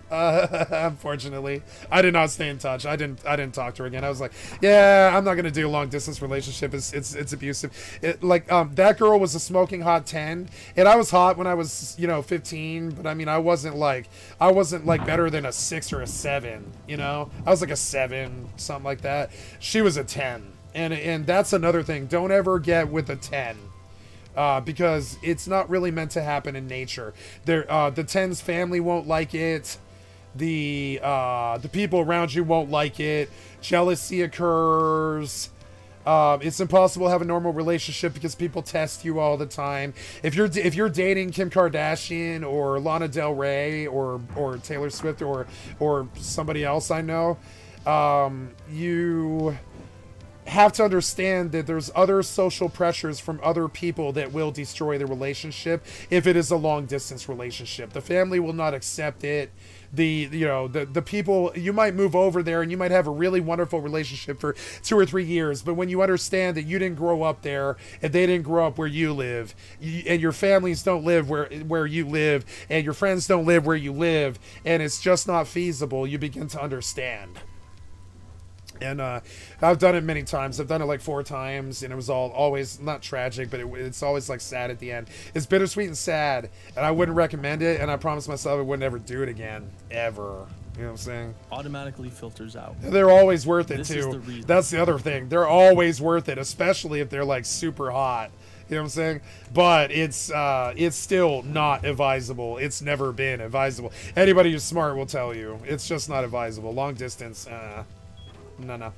Unfortunately, I did not stay in touch. I didn't talk to her again. I was like, yeah, I'm not gonna do a long distance relationship. It's abusive. That girl was a smoking hot 10, and I was hot when I was 15. But I mean, I wasn't like better than a 6 or a 7. I was like a 7, something like that. She was a 10, and that's another thing. Don't ever get with a 10. Because it's not really meant to happen in nature. The 10's family won't like it. The people around you won't like it. Jealousy occurs. It's impossible to have a normal relationship because people test you all the time. If you're dating Kim Kardashian or Lana Del Rey or Taylor Swift or somebody else I know, you have to understand that there's other social pressures from other people that will destroy the relationship if it is a long distance relationship. The family will not accept it. The people, you might move over there and you might have a really wonderful relationship for 2 or 3 years, but when you understand that you didn't grow up there and they didn't grow up where you live, and your families don't live where you live, and your friends don't live where you live, and it's just not feasible, you begin to understand. And I've done it many times. I've done it like 4 times, and it was always not tragic, but it's always like sad at the end. It's bittersweet and sad, and I wouldn't recommend it, and I promised myself I would never do it again, ever. You know what I'm saying? Automatically filters out. They're always worth it, This too. is the reason. That's the other thing. They're always worth it, especially if they're like super hot. You know what I'm saying? But it's still not advisable. It's never been advisable. Anybody who's smart will tell you. It's just not advisable. Long distance, no.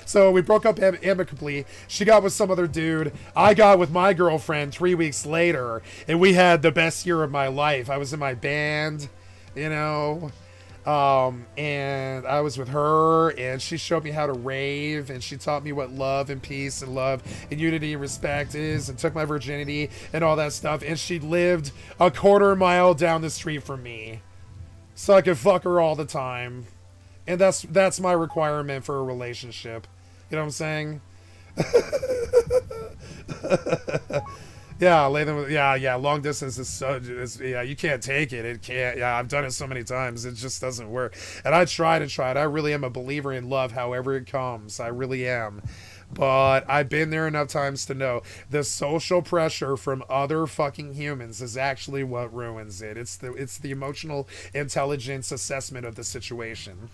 So we broke up amicably. She got with some other dude. I got with my girlfriend 3 weeks later, and we had the best year of my life. I was in my band, and I was with her, and she showed me how to rave, and she taught me what love and peace and love and unity and respect is, and took my virginity and all that stuff. And she lived a quarter mile down the street from me, so I could fuck her all the time. And that's my requirement for a relationship. You know what I'm saying? Yeah, long distance is you can't take it. It can't. Yeah, I've done it so many times. It just doesn't work. And I tried and tried. I really am a believer in love however it comes. I really am. But I've been there enough times to know the social pressure from other fucking humans is actually what ruins it. It's the emotional intelligence assessment of the situation.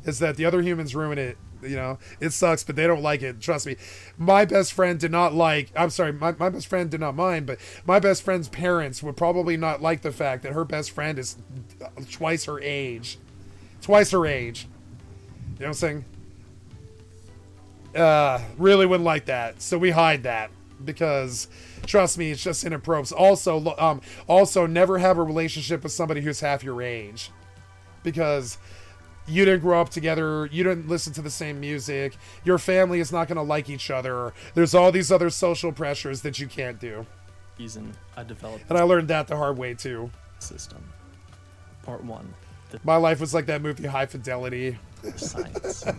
Is that the other humans ruin it. It sucks, but they don't like it. Trust me. My best friend did not like, I'm sorry, my best friend did not mind, but my best friend's parents would probably not like the fact that her best friend is twice her age. Twice her age. You know what I'm saying? Really wouldn't like that. So we hide that because trust me, it's just inappropriate. Also never have a relationship with somebody who's half your age because you didn't grow up together. You didn't listen to the same music. Your family is not going to like each other. There's all these other social pressures that you can't do. Reason I developed. And I learned that the hard way too. System. Part 1. My life was like that movie High Fidelity. Science. So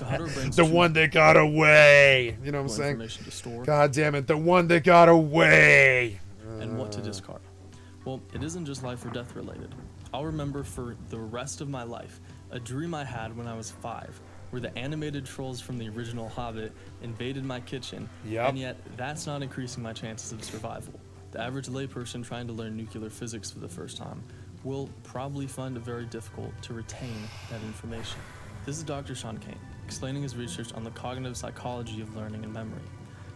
how do our brains the one that got away. You know what I'm saying? Information to store. God damn it. The one that got away. And what to discard. Well, it isn't just life or death related. I'll remember for the rest of my life a dream I had when I was 5, where the animated trolls from the original Hobbit invaded my kitchen, and yet that's not increasing my chances of survival. The average layperson trying to learn nuclear physics for the first time will probably find it very difficult to retain that information. This is Dr. Sean Kane, explaining his research on the cognitive psychology of learning and memory.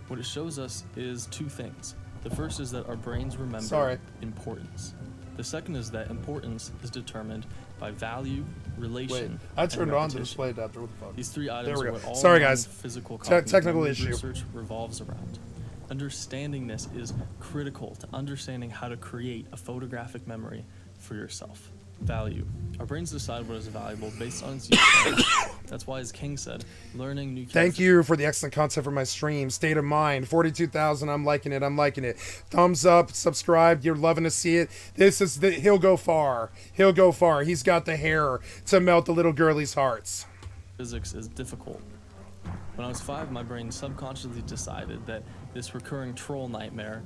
What it shows us is 2 things. The first is that our brains remember importance. The second is that importance is determined by value, relation, I turned and on the display adapter. What the fuck? These 3 items are what all Sorry, guys. physical Technical issue. research revolves around. Understanding this is critical to understanding how to create a photographic memory for yourself. Value. Our brains decide what is valuable based on its use. That's why, as King said, learning new. Thank you for the excellent content for my stream. State of Mind, 42,000. I'm liking it. I'm liking it. Thumbs up, subscribe. You're loving to see it. He'll go far. He'll go far. He's got the hair to melt the little girlies' hearts. Physics is difficult. When I was 5, my brain subconsciously decided that this recurring troll nightmare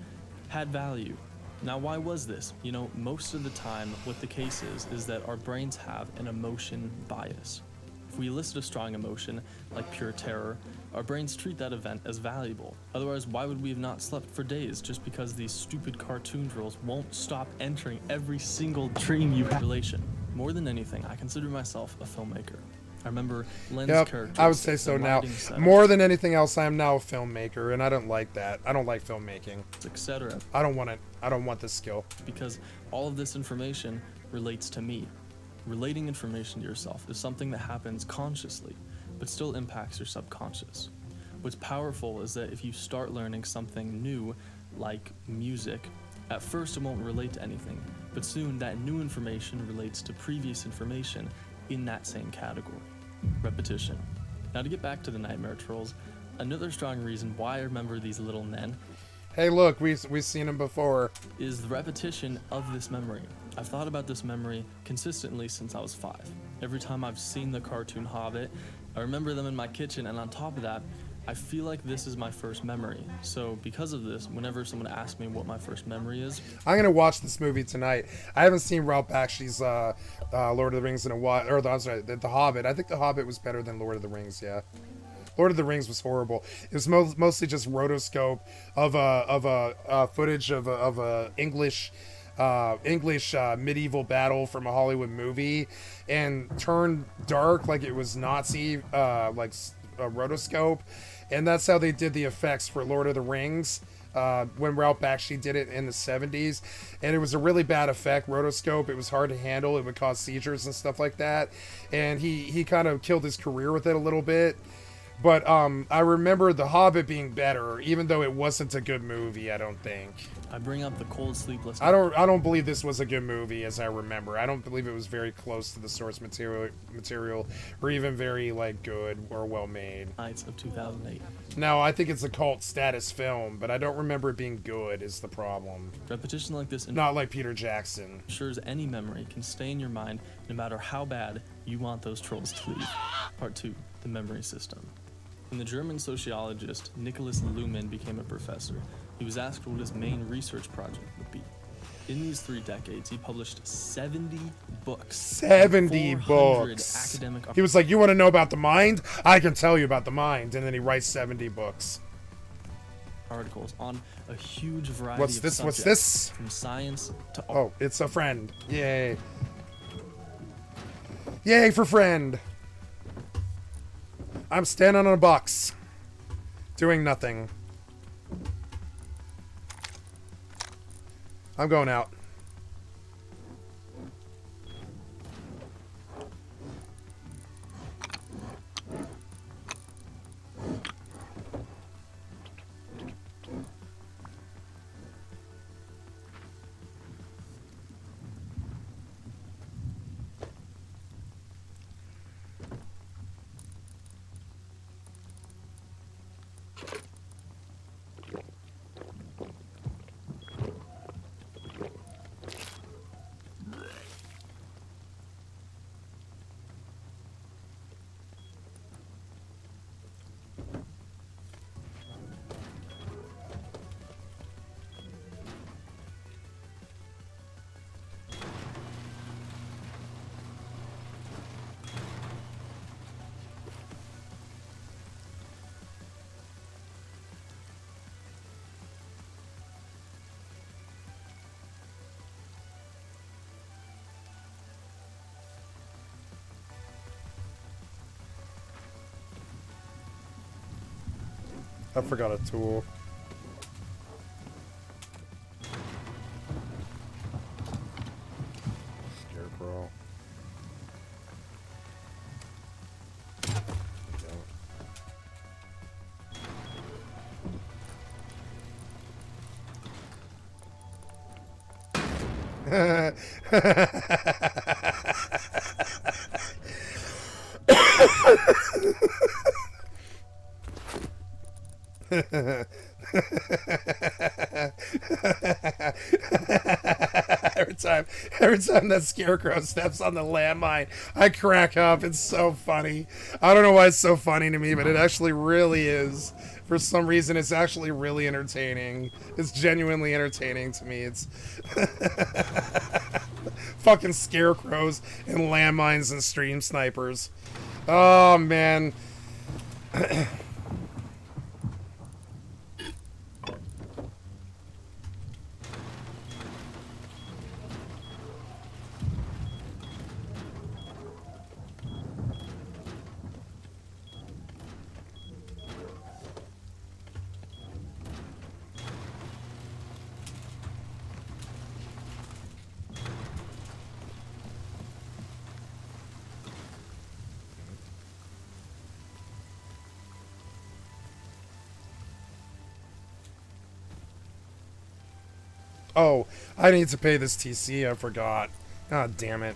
had value. Now, why was this? You know, most of the time what the case is that our brains have an emotion bias. If we elicit a strong emotion, like pure terror, our brains treat that event as valuable. Otherwise, why would we have not slept for days just because these stupid cartoon trolls won't stop entering every single dream you have? Relation. More than anything, I consider myself a filmmaker. I remember Len's character. I would say so now. More than anything else, I am now a filmmaker, and I don't like that. I don't like filmmaking, etc. I don't want it. I don't want this skill. Because all of this information relates to me. Relating information to yourself is something that happens consciously, but still impacts your subconscious. What's powerful is that if you start learning something new, like music, at first it won't relate to anything, but soon that new information relates to previous information in that same category. Repetition. Now, to get back to the nightmare trolls, another strong reason why I remember these little men. Hey, look, we've seen him before. Is the repetition of this memory. I've thought about this memory consistently since I was 5. Every time I've seen the cartoon Hobbit, I remember them in my kitchen, and on top of that, I feel like this is my first memory. So because of this, whenever someone asks me what my first memory is, I'm gonna watch this movie tonight. I haven't seen Ralph Bakshi's Lord of the Rings in a while, or I'm sorry, the Hobbit. I think the Hobbit was better than Lord of the Rings. Yeah, Lord of the Rings was horrible. It was mostly just rotoscope of footage of a English medieval battle from a Hollywood movie, and turned dark like it was Nazi like a rotoscope. And that's how they did the effects for Lord of the Rings when Ralph Bakshi did it in the 70s. And it was a really bad effect, rotoscope. It was hard to handle. It would cause seizures and stuff like that. And he kind of killed his career with it a little bit. But I remember The Hobbit being better, even though it wasn't a good movie, I don't think. I bring up the cold, sleepless I don't believe this was a good movie, as I remember. I don't believe it was very close to the source material, or even very good or well made. Nights of 2008. No, I think it's a cult status film, but I don't remember it being good. Is the problem? Repetition like this, not like Peter Jackson, ensures any memory can stay in your mind, no matter how bad you want those trolls to leave. Part 2: the memory system. When the German sociologist Nicholas Luhmann became a professor, he was asked what his main research project would be. In these 3 decades, he published 70 books. 70 books. Academic. He was like, "You want to know about the mind? I can tell you about the mind." And then he writes 70 books. Articles on a huge variety What's of this? subjects, What's this? from science to art. Oh, it's a friend. Yay. Yay for friend. I'm standing on a box, doing nothing. I'm going out. I forgot a tool. Scarecrow. every time that scarecrow steps on the landmine, I crack up. It's so funny. I don't know why it's so funny to me, but it actually really is. For some reason, it's actually really entertaining. It's genuinely entertaining to me. It's fucking scarecrows and landmines and stream snipers. Oh man. Oh, I need to pay this TC. I forgot. God damn it.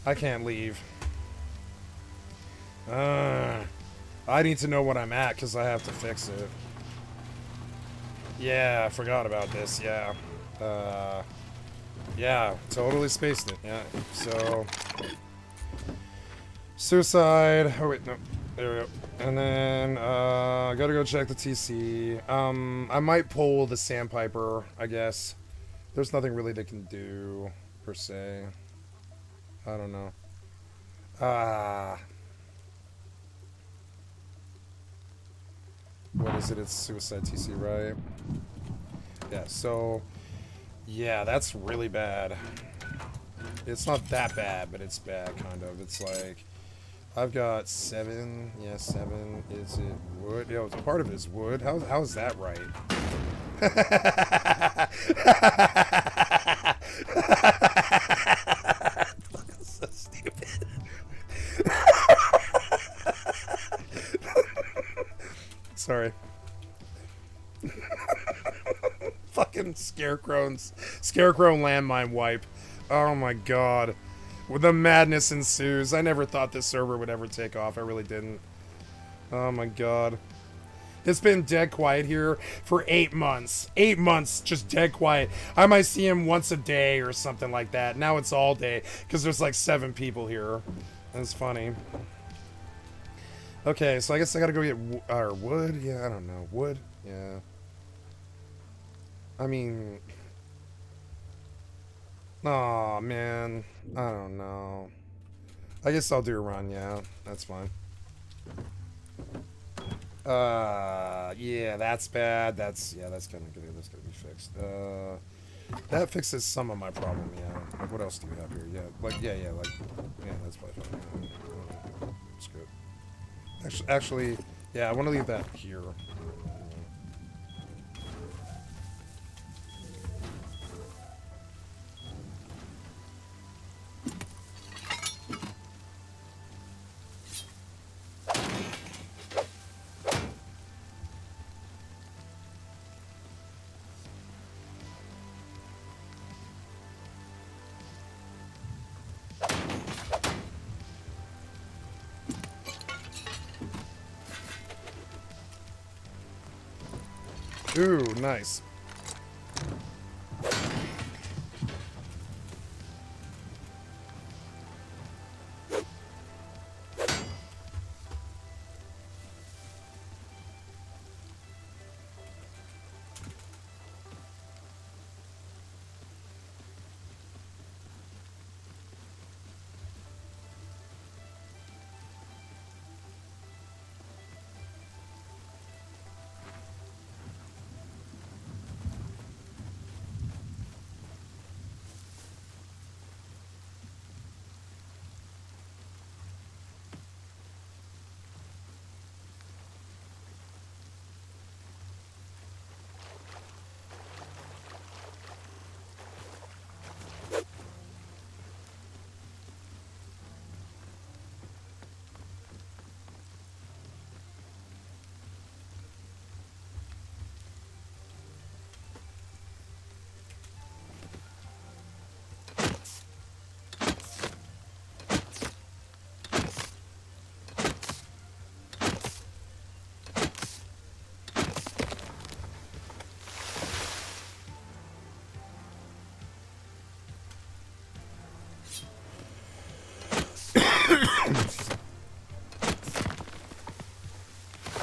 I can't leave. I need to know what I'm at because I have to fix it. Yeah, I forgot about this. Yeah. Yeah, totally spaced it. Yeah, so... Suicide. Oh, wait, no. There we go. And then, I gotta go check the TC. I might pull the Sandpiper, I guess. There's nothing really they can do, per se. I don't know. What is it? It's Suicide TC, right? Yeah, so... Yeah, that's really bad. It's not that bad, but it's bad, kind of. It's like... I've got 7. Yeah, 7. Is it wood? Yeah, part of it is wood. How is that right? So stupid. Sorry. Fucking scarecrow landmine wipe. Oh my god. The madness ensues. I never thought this server would ever take off. I really didn't. Oh my god. It's been dead quiet here for 8 months. 8 months, just dead quiet. I might see him once a day or something like that. Now it's all day, because there's like 7 people here. That's funny. Okay, so I guess I gotta go get wood? Yeah, I don't know. Wood? Yeah. I mean... Aw, man. I don't know. I guess I'll do a run, yeah. That's fine. Yeah, that's bad. That's gonna be fixed. That fixes some of my problem, yeah. Like, what else do we have here? Yeah, like, yeah, that's probably fine. It's good. Actually, yeah, I want to leave that here. Ooh, nice.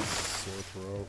Sore throat.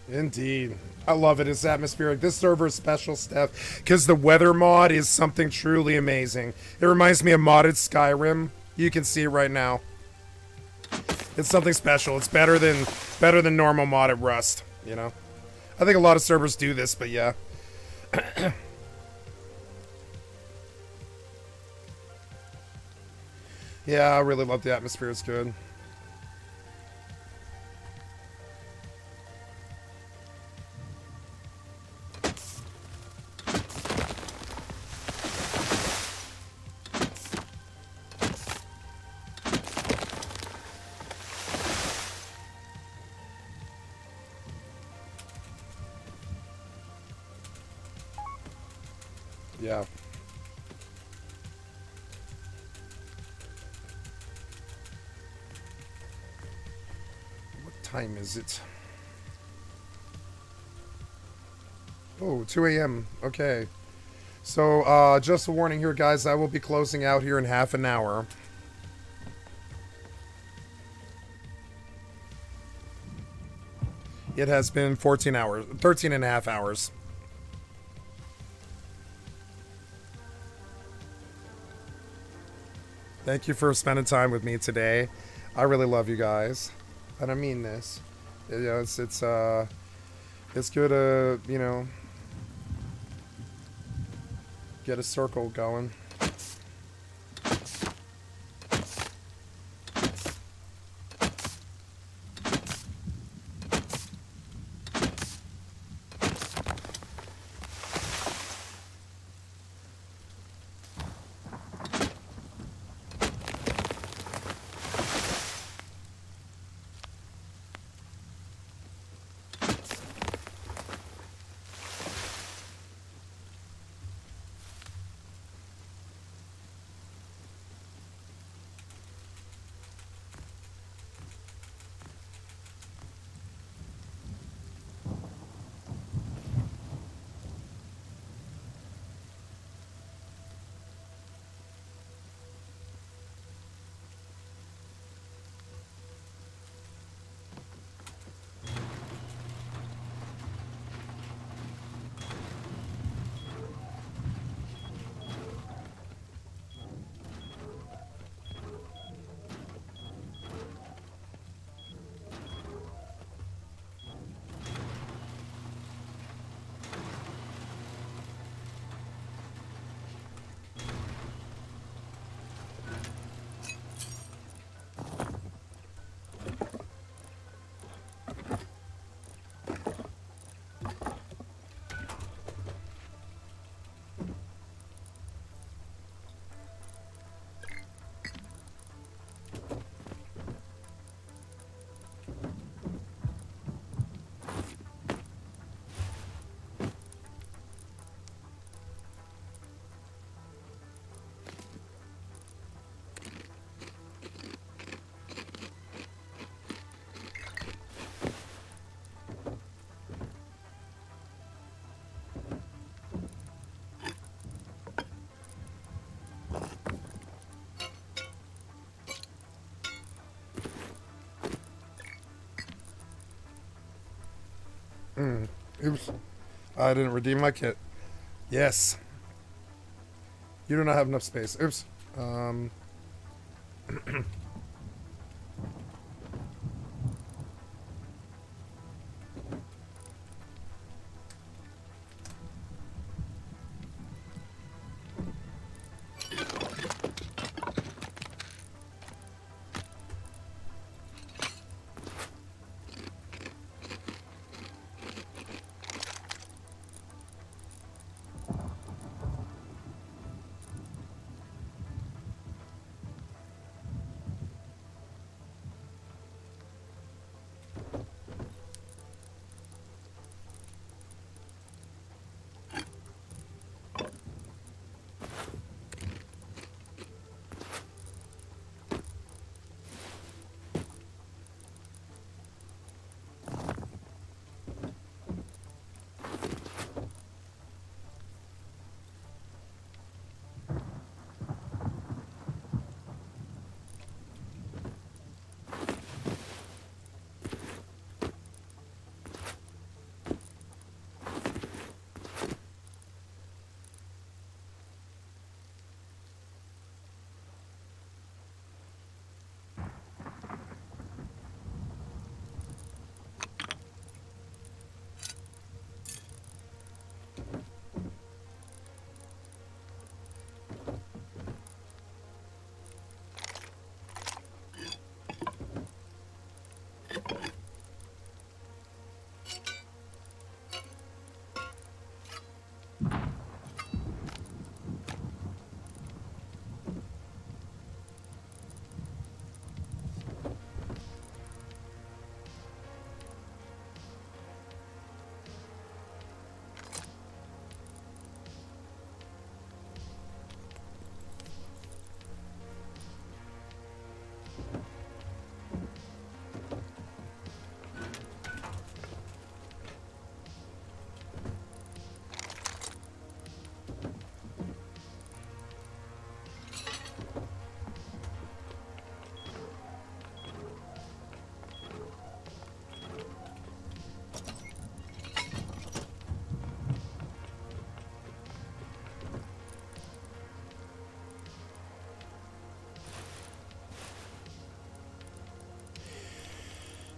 Indeed. I love it. It's atmospheric. This server is special stuff because the weather mod is something truly amazing. It reminds me of modded Skyrim. You can see it right now. It's something special. It's better than normal modded Rust, you know? I think a lot of servers do this, but yeah. Yeah, I really love the atmosphere. It's good. Yeah. What time is it? Oh, 2 a.m. Okay. So, just a warning here, guys. I will be closing out here in half an hour. It has been 14 hours, 13 and a half hours. Thank you for spending time with me today. I really love you guys, and I mean this. You know, it's good to, you know, get a circle going. Oops. I didn't redeem my kit. Yes. You do not have enough space. Oops.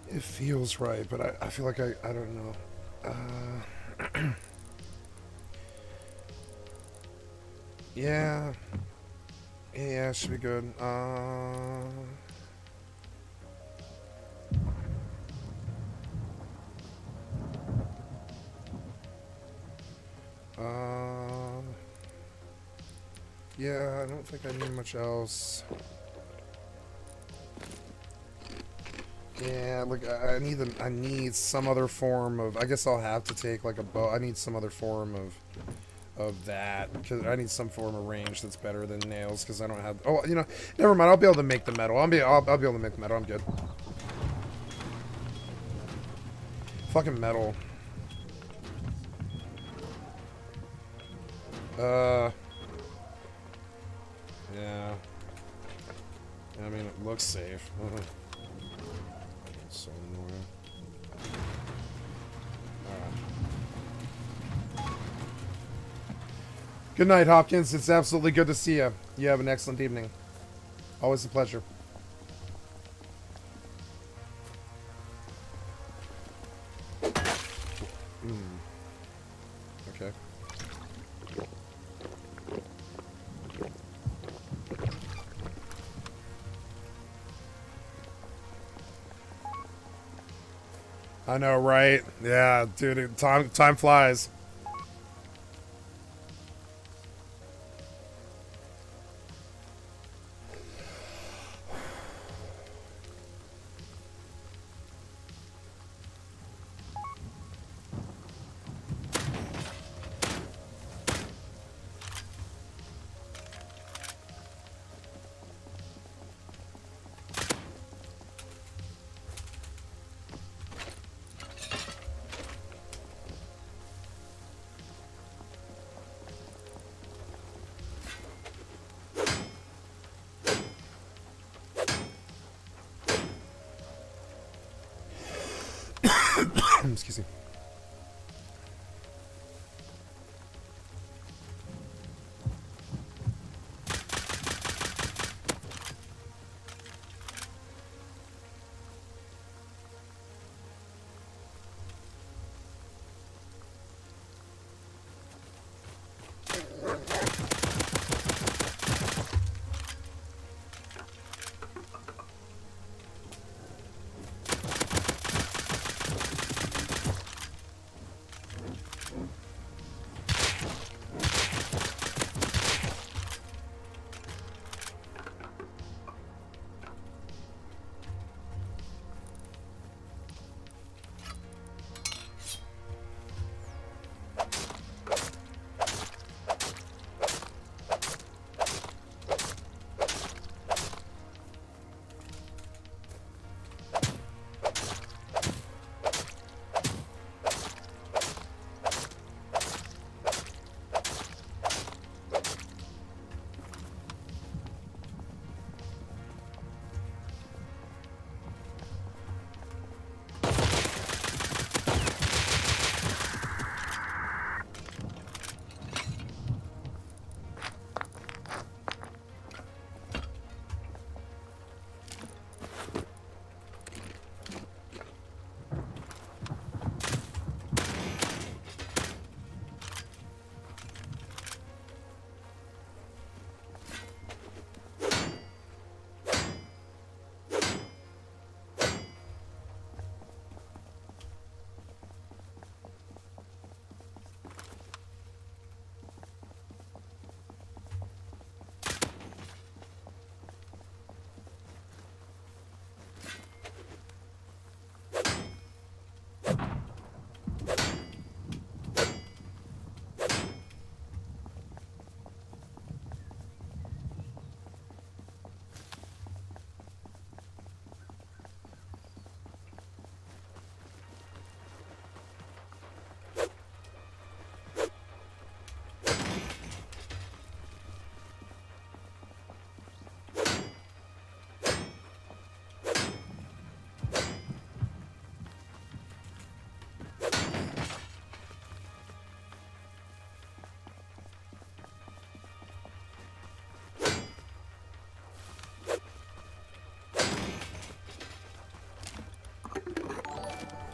It feels right, but I feel like I don't know. Yeah. Yeah, should be good. Yeah, I don't think I need much else. Yeah, look, I need some other form of. I guess I'll have to take like a bow. I need some other form of that because I need some form of range that's better than nails because I don't have. Oh, you know, never mind. I'll be able to make the metal. I'll be able to make the metal. I'm good. Fucking metal. Yeah. I mean, it looks safe. So annoying. Alright. Good night, Hopkins. It's absolutely good to see you. You have an excellent evening. Always a pleasure. Okay. I know, right? Yeah, dude, time flies. Excuse me.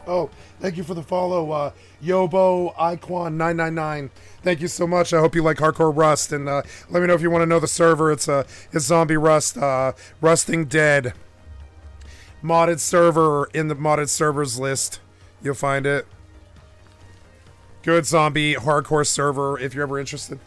Oh, thank you for the follow, Yobo Iquan 999. Thank you so much. I hope you like Hardcore Rust, and let me know if you want to know the server. It's Zombie Rust, Rusting Dead, modded server in the modded servers list. You'll find it. Good zombie hardcore server if you're ever interested.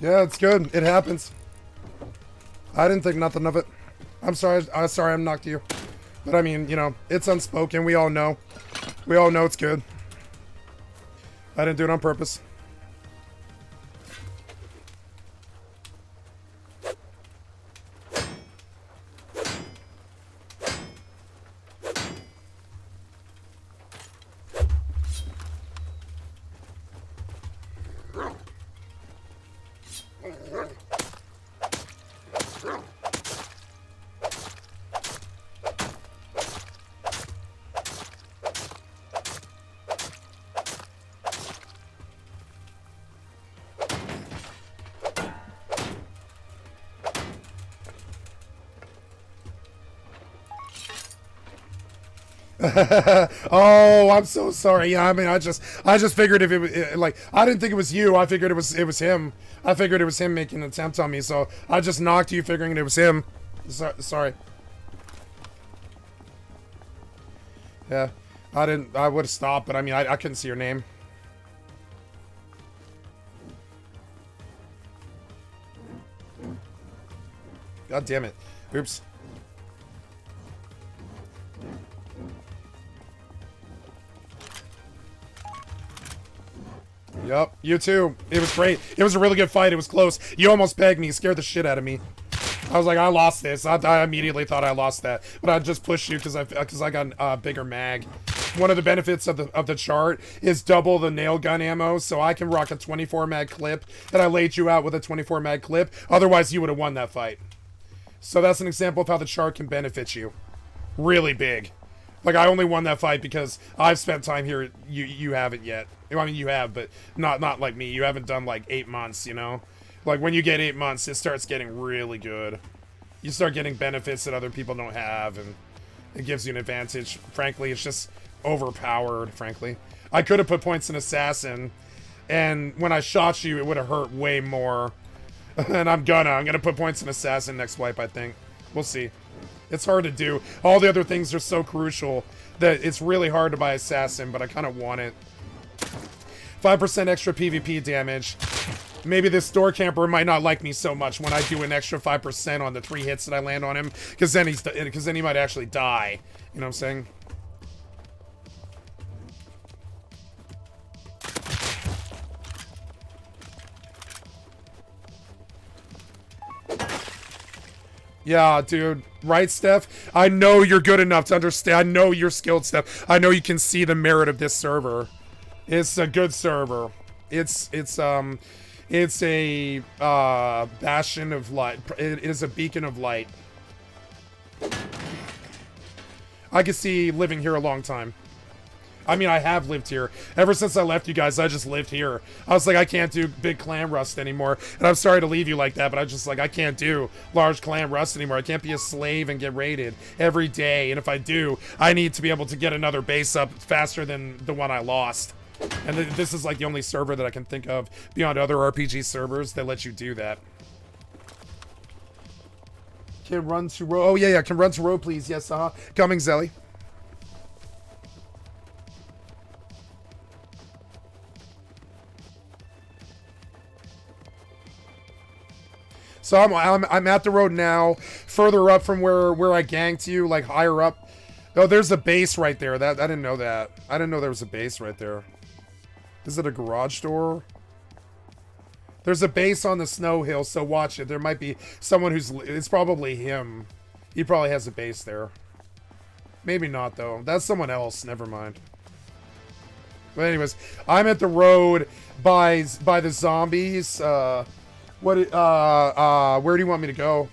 Yeah, it's good. It happens. I didn't think nothing of it. I'm sorry. Sorry I knocked you. But I mean, you know, it's unspoken. We all know. We all know it's good. I didn't do it on purpose. Oh, I'm so sorry. Yeah, I mean, I just figured if it was like, I didn't think it was you. I figured it was him. I figured it was him making an attempt on me. So I just knocked you, figuring it was him. Sorry. Yeah, I didn't. I would have stopped, but I mean, I couldn't see your name. God damn it. Oops. Yup, you too. It was great. It was a really good fight. It was close. You almost pegged me. You scared the shit out of me. I was like, I lost this. I immediately thought I lost that, but I just pushed you because I got a bigger mag. One of the benefits of the chart is double the nail gun ammo, so I can rock a 24 mag clip, and I laid you out with a 24 mag clip. Otherwise, you would have won that fight. So that's an example of how the chart can benefit you. Really big. Like, I only won that fight because I've spent time here. You haven't yet. I mean, you have, but not like me. You haven't done, like, 8 months, you know? Like, when you get 8 months, it starts getting really good. You start getting benefits that other people don't have, and it gives you an advantage. Frankly, it's just overpowered, frankly. I could have put points in Assassin, and when I shot you, it would have hurt way more. And I'm gonna put points in Assassin next wipe, I think. We'll see. It's hard to do. All the other things are so crucial that it's really hard to buy Assassin, but I kind of want it. 5% extra PvP damage. Maybe this door camper might not like me so much when I do an extra 5% on the 3 hits that I land on him, because then he might actually die. You know what I'm saying? Yeah, dude. Right, Steph? I know you're good enough to understand. I know you're skilled, Steph. I know you can see the merit of this server. It's a good server. It's a bastion of light. It is a beacon of light. I could see living here a long time. I mean, I have lived here. Ever since I left you guys, I just lived here. I was like, I can't do big clan rust anymore. And I'm sorry to leave you like that, but I just like, I can't do large clan rust anymore. I can't be a slave and get raided every day. And if I do, I need to be able to get another base up faster than the one I lost. And this is like the only server that I can think of beyond other RPG servers that let you do that. Can run to row. Oh, yeah. Can run to row, please. Yes, coming, Zelly. So I'm at the road now, further up from where I ganked you, like higher up. Oh, there's a base right there. That I didn't know that. I didn't know there was a base right there. Is it a garage door? There's a base on the snow hill, so watch it. There might be someone who's... It's probably him. He probably has a base there. Maybe not, though. That's someone else. Never mind. But anyways, I'm at the road by the zombies. Where do you want me to go?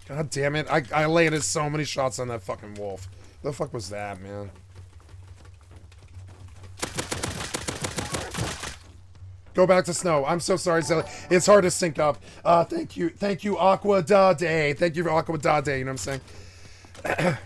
God damn it. I landed so many shots on that fucking wolf. The fuck was that, man? Go back to snow. I'm so sorry, Zelly. It's hard to sync up. Thank you, Aqua Dade. Thank you for Aqua Dade, you know what I'm saying?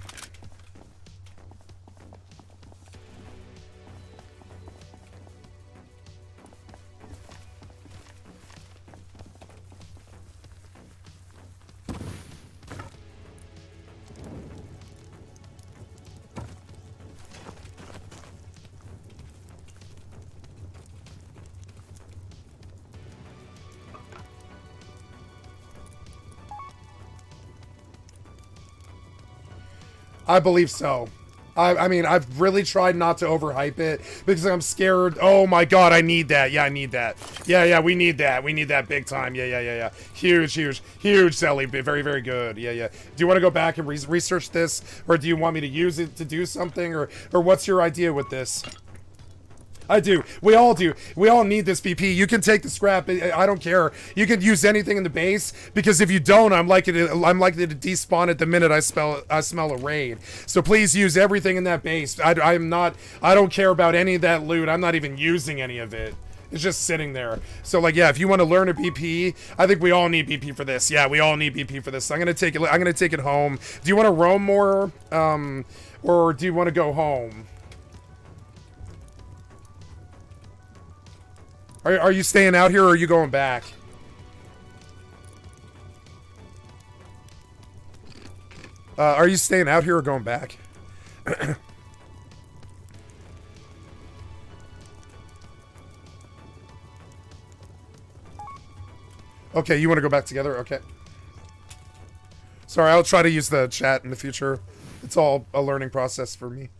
I believe so. I mean, I've really tried not to overhype it because I'm scared. Oh my god, I need that. Yeah, I need that. Yeah, we need that. We need that big time. Yeah. Huge, Zelly. Very, very good. Yeah. Do you want to go back and research this? Or do you want me to use it to do something? Or what's your idea with this? I do. We all do. We all need this BP. You can take the scrap. I don't care. You can use anything in the base because if you don't, I'm likely to despawn it the minute I smell a raid. So please use everything in that base. I don't care about any of that loot. I'm not even using any of it. It's just sitting there. So like, yeah, if you want to learn a BP, I think we all need BP for this. Yeah, we all need BP for this. I'm gonna take it home. Do you want to roam more, or do you want to go home? Are you staying out here or are you going back? Are you staying out here or going back? Okay, you want to go back together? Okay. Sorry, I'll try to use the chat in the future. It's all a learning process for me.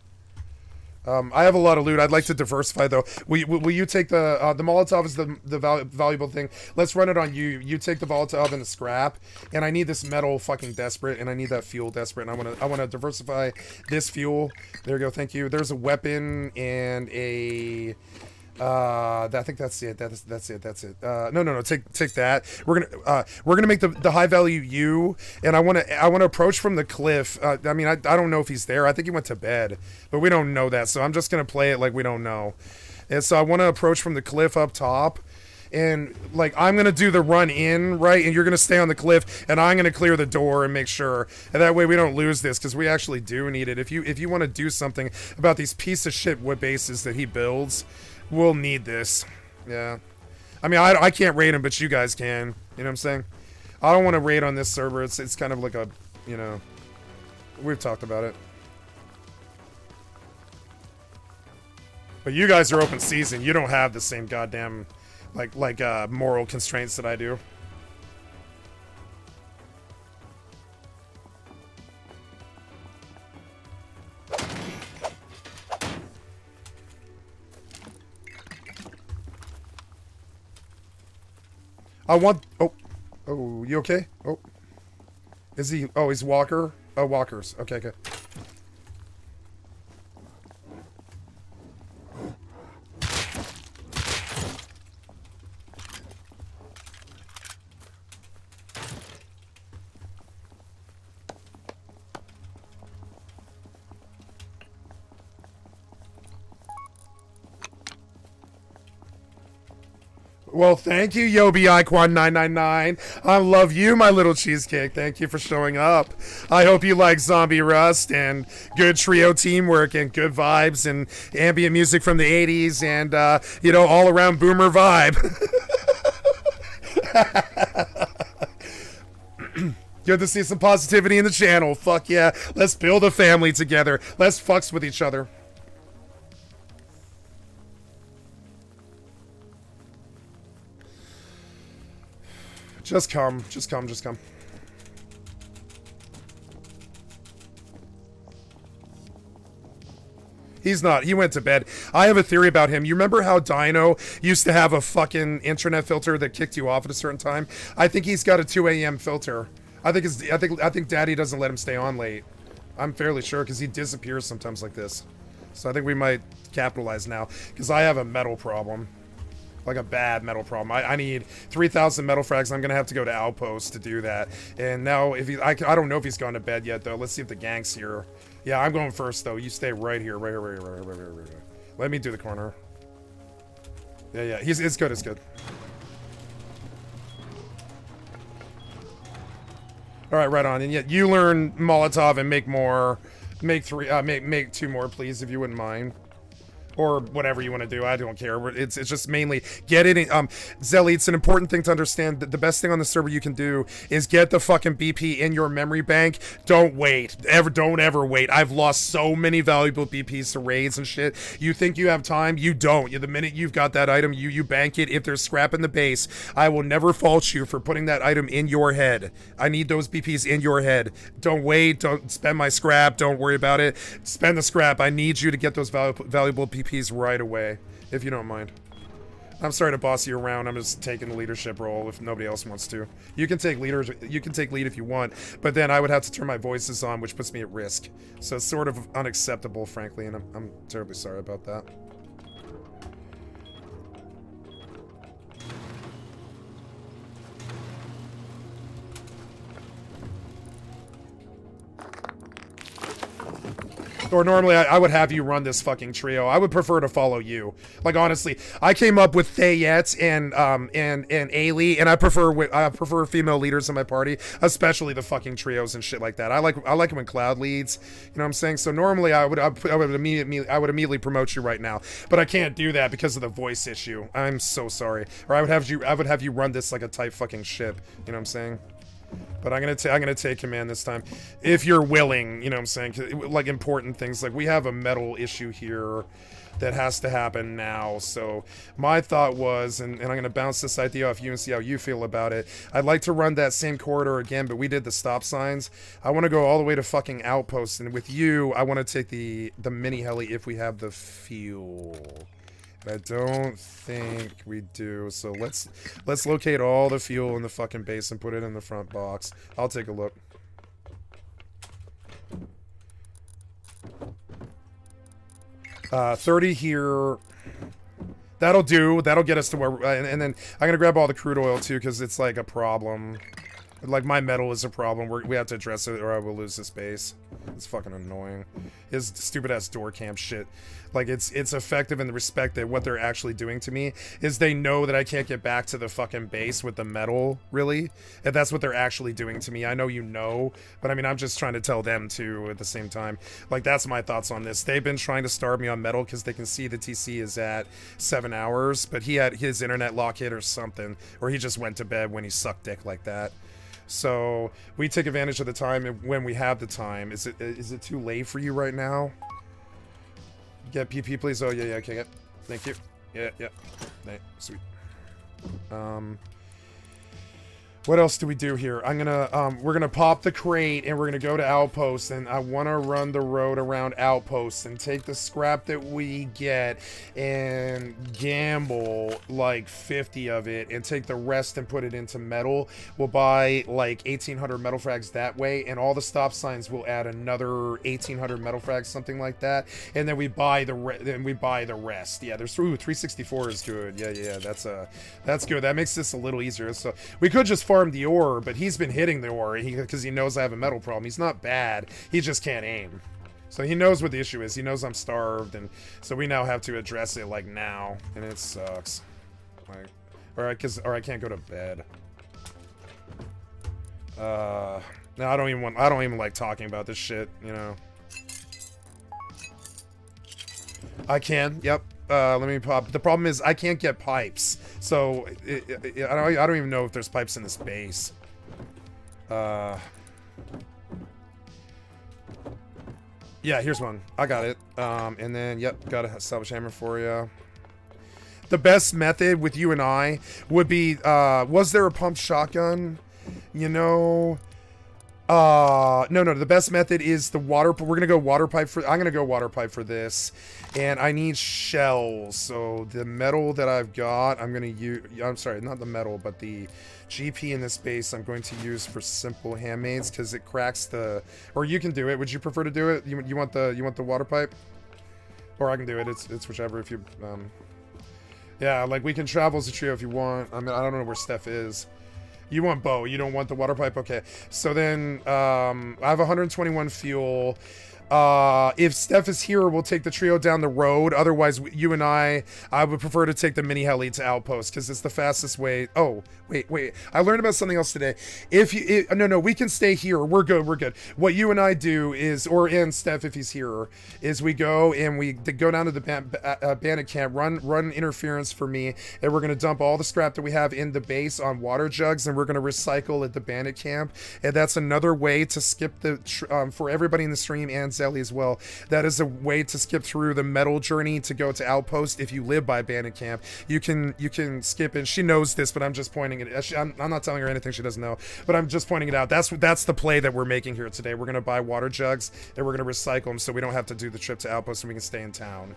I have a lot of loot. I'd like to diversify, though. Will you take the Molotov is the valuable thing. Let's run it on you. You take the Molotov and the scrap. And I need this metal fucking desperate, and I need that fuel desperate. And I wanna diversify this fuel. There you go. Thank you. There's a weapon and a. I think that's it. That's it. No. Take that. We're gonna make the high value U, and I wanna approach from the cliff. I mean, I don't know if he's there. I think he went to bed, but we don't know that. So I'm just gonna play it like we don't know. And so I want to approach from the cliff up top, and like I'm gonna do the run in right, and you're gonna stay on the cliff, and I'm gonna clear the door and make sure, and that way we don't lose this because we actually do need it. If you want to do something about these piece of shit wood bases that he builds. We'll need this. Yeah. I mean, I can't raid him, but you guys can. You know what I'm saying? I don't want to raid on this server. It's kind of like a, you know, we've talked about it. But you guys are open season. You don't have the same goddamn, like moral constraints that I do. I want... Oh, you okay? Oh. Is he... Oh, he's Walker? Oh, Walkers. Okay. Well, thank you, Yobi Iquan999. I love you, my little cheesecake. Thank you for showing up. I hope you like Zombie Rust and good trio teamwork and good vibes and ambient music from the 80s and, you know, all around boomer vibe. Good to see some positivity in the channel. Fuck yeah. Let's build a family together. Let's fucks with each other. Just come. Just come. Just come. He's not. He went to bed. I have a theory about him. You remember how Dino used to have a fucking internet filter that kicked you off at a certain time? I think he's got a 2 a.m. filter. I think Daddy doesn't let him stay on late. I'm fairly sure because he disappears sometimes like this. So I think we might capitalize now because I have a metal problem. Like a bad metal problem. I need 3,000 metal frags. I'm gonna have to go to Outpost to do that. And now, if he, I don't know if he's gone to bed yet though. Let's see if the gang's here. Yeah, I'm going first though. You stay right here, right here. Let me do the corner. Yeah. It's good. It's good. All right, right on. And yet you learn Molotov and make more. Make two more, please, if you wouldn't mind. Or whatever you want to do. I don't care. It's just mainly get it in. Zelly, it's an important thing to understand that the best thing on the server you can do is get the fucking BP in your memory bank. Don't wait. Don't ever wait. I've lost so many valuable BPs to raids and shit. You think you have time? You don't. The minute you've got that item, you bank it. If there's scrap in the base, I will never fault you for putting that item in your head. I need those BPs in your head. Don't wait. Don't spend my scrap. Don't worry about it. Spend the scrap. I need you to get those valuable BPs right away, if you don't mind. I'm sorry to boss you around. I'm just taking the leadership role if nobody else wants to. You can take leaders. You can take lead if you want, but then I would have to turn my voices on, which puts me at risk. So it's sort of unacceptable, frankly, and I'm terribly sorry about that. Or normally I would have you run this fucking trio. I would prefer to follow you. Like honestly, I came up with Thayette and Ailey, and I prefer female leaders in my party, especially the fucking trios and shit like that. I like it when Cloud leads. You know what I'm saying? So normally I would immediately promote you right now, but I can't do that because of the voice issue. I'm so sorry. Or I would have you run this like a tight fucking ship. You know what I'm saying? But I'm gonna take command this time, if you're willing. You know what I'm saying? 'Cause, like important things, like we have a metal issue here that has to happen now. So my thought was, and I'm gonna bounce this idea off you and see how you feel about it. I'd like to run that same corridor again, but we did the stop signs. I want to go all the way to fucking Outpost, and with you, I want to take the mini heli if we have the fuel. I don't think we do, so let's locate all the fuel in the fucking base and put it in the front box. I'll take a look. Uh, 30 here. That'll do. That'll get us to where, and then I'm gonna grab all the crude oil too, because it's like a problem. Like my metal is a problem. We have to address it, or I will lose this base. It's fucking annoying. His stupid ass door camp shit. Like it's effective in the respect that what they're actually doing to me is they know that I can't get back to the fucking base with the metal, really. And that's what they're actually doing to me. I know you know, but I mean I'm just trying to tell them too at the same time. Like that's my thoughts on this. They've been trying to starve me on metal because they can see the TC is at 7 hours, but he had his internet lock hit or something, or he just went to bed when he sucked dick like that. So we take advantage of the time when we have the time. Is it too late for you right now? Get PP, please. Oh yeah, okay, yeah. Thank you. Yeah. Sweet. What else do we do here? We're gonna pop the crate and we're gonna go to Outpost, and I wanna run the road around Outpost and take the scrap that we get and gamble like 50 of it and take the rest and put it into metal. We'll buy like 1,800 metal frags that way, and all the stop signs will add another 1,800 metal frags, something like that. And then we buy the rest. Yeah, there's 364 is good. Yeah, that's good. That makes this a little easier. So we could just farm the ore, but he's been hitting the ore because he knows I have a metal problem. He's not bad, he just can't aim. So he knows what the issue is. He knows I'm starved, and so we now have to address it like now, and it sucks. Like Or I can't go to bed. No, I don't even like talking about this shit, you know. I can, yep. Let me pop. The problem is I can't get pipes. So, I don't even know if there's pipes in this base. Yeah, here's one. I got it. And then, yep, got a salvage hammer for you. The best method with you and I would be, was there a pump shotgun? You know, no, the best method is the water. We're gonna go water pipe for, I'm gonna go water pipe for this. And I need shells. So the metal that I've got, I'm gonna use, I'm sorry, not the metal, but the GP in this base I'm going to use for simple handmaids because it cracks the, or you can do it. Would you prefer to do it? You want the water pipe? Or I can do it, it's whichever if you, yeah, like we can travel as a trio if you want. I mean, I don't know where Steph is. You want bow, you don't want the water pipe? Okay. So then, I have 121 fuel. If Steph is here, we'll take the trio down the road. Otherwise, you and I would prefer to take the mini heli to Outpost because it's the fastest way. Oh, wait. I learned about something else today. No, we can stay here. We're good. What you and I do is, and Steph, if he's here, is we go and we go down to the bandit camp, run interference for me, and we're going to dump all the scrap that we have in the base on water jugs, and we're going to recycle at the bandit camp. And that's another way to skip the, for everybody in the stream and Zelly as well, that is a way to skip through the metal journey to go to Outpost. If you live by bandit camp, you can skip it. She knows this, but I'm just pointing it. I'm not telling her anything she doesn't know, but I'm just pointing it out. That's the play that we're making here today. We're gonna buy water jugs and we're gonna recycle them so we don't have to do the trip to Outpost and we can stay in town.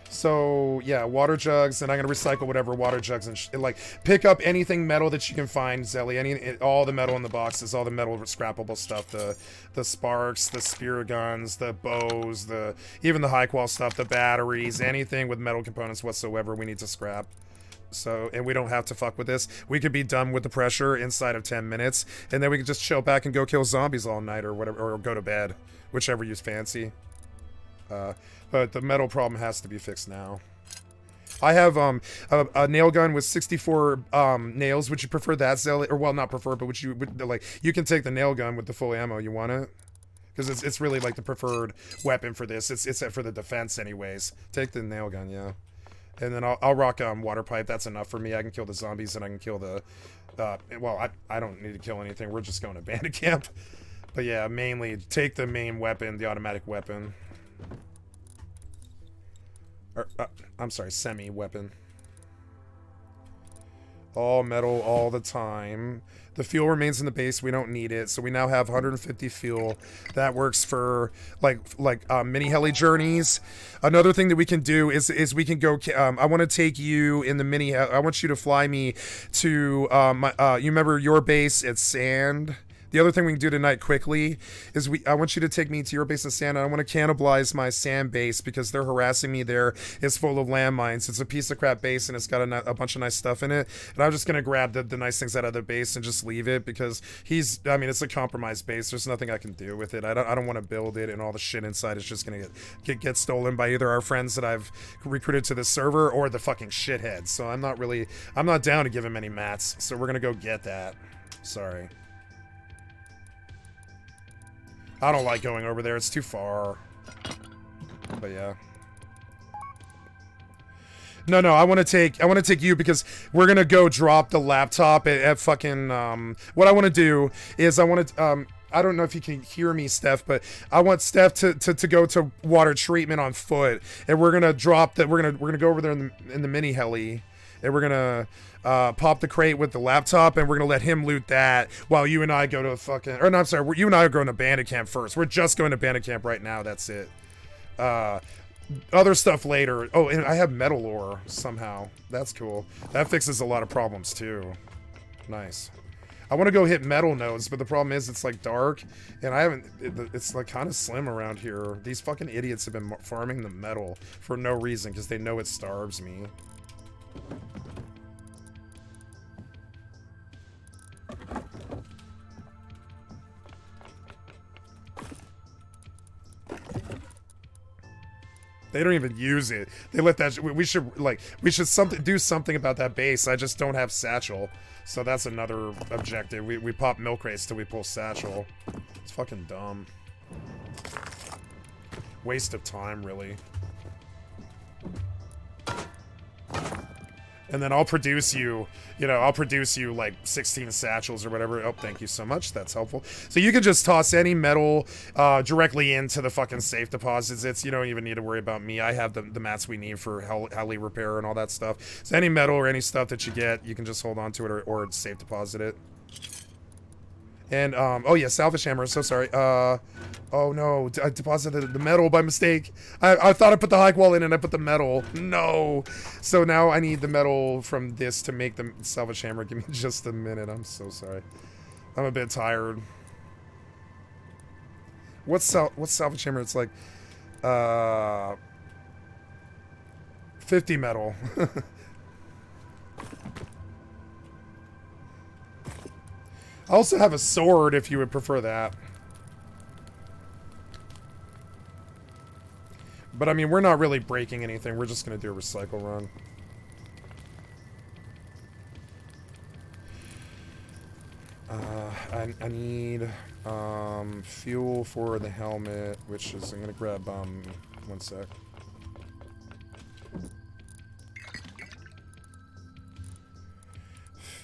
So yeah, water jugs, and I'm gonna recycle whatever water jugs and like pick up anything metal that you can find, Zelly. All the metal in the boxes, all the metal scrappable stuff, the sparks, the spear guns, the bows, even the high qual stuff, the batteries, anything with metal components whatsoever, we need to scrap. So, and we don't have to fuck with this. We could be done with the pressure inside of 10 minutes, and then we can just chill back and go kill zombies all night or whatever, or go to bed, whichever you fancy. But the metal problem has to be fixed now. I have a nail gun with 64 nails. Would you prefer that, Zelly? Or well, not prefer, but would like, you can take the nail gun with the full ammo. You want it? Because it's really like the preferred weapon for this. It's for the defense anyways. Take the nail gun, yeah. And then I'll rock water pipe. That's enough for me. I can kill the zombies and I can kill the well, I don't need to kill anything. We're just going to bandit camp. But yeah, mainly take the main weapon, the automatic weapon. I'm sorry, semi-weapon. All metal all the time. The fuel remains in the base. We don't need it. So we now have 150 fuel. That works for like mini heli journeys. Another thing that we can do is we can go. I want to take you in the mini. I want you to fly me to you remember your base at Sand. The other thing we can do tonight quickly is I want you to take me to your base in Sand. I want to cannibalize my Sand base because they're harassing me there. It's full of landmines. It's a piece of crap base and it's got a bunch of nice stuff in it. And I'm just going to grab the nice things out of the base and just leave it because it's a compromised base. There's nothing I can do with it. I don't want to build it, and all the shit inside is just going to get stolen by either our friends that I've recruited to this server or the fucking shitheads. So I'm not down to give him any mats. So we're going to go get that. Sorry. I don't like going over there. It's too far. But yeah. No, I want to take you because we're going to go drop the laptop at fucking what I want to do is I want to I don't know if you can hear me, Steph, but I want Steph to go to water treatment on foot, and we're going to drop that. We're going to go over there in the mini heli, and we're going to pop the crate with the laptop, and we're gonna let him loot that while you and I go to you and I are going to bandit camp first. We're just going to bandit camp right now. That's it. Other stuff later. Oh, and I have metal ore somehow. That's cool. That fixes a lot of problems too. Nice. I want to go hit metal nodes, but the problem is it's like dark, and it's like kind of slim around here. These fucking idiots have been farming the metal for no reason because they know it starves me. They don't even use it. They let that. We should do something about that base. I just don't have satchel, so that's another objective. We pop milk crates till we pull satchel. It's fucking dumb. Waste of time, really. And then I'll produce you, I'll produce you like 16 satchels or whatever. Oh, thank you so much. That's helpful. So you can just toss any metal directly into the fucking safe deposits. You don't even need to worry about me. I have the mats we need for heli repair and all that stuff. So any metal or any stuff that you get, you can just hold on to it or safe deposit it. And, oh yeah, salvage hammer, so sorry. Oh no, I deposited the metal by mistake. I thought I put the high wall in and I put the metal. No. So now I need the metal from this to make the salvage hammer. Give me just a minute, I'm so sorry. I'm a bit tired. What's salvage hammer? It's like, 50 metal. I also have a sword if you would prefer that. But I mean, we're not really breaking anything. We're just going to do a recycle run. I need fuel for the helmet, which is, I'm going to grab, one sec.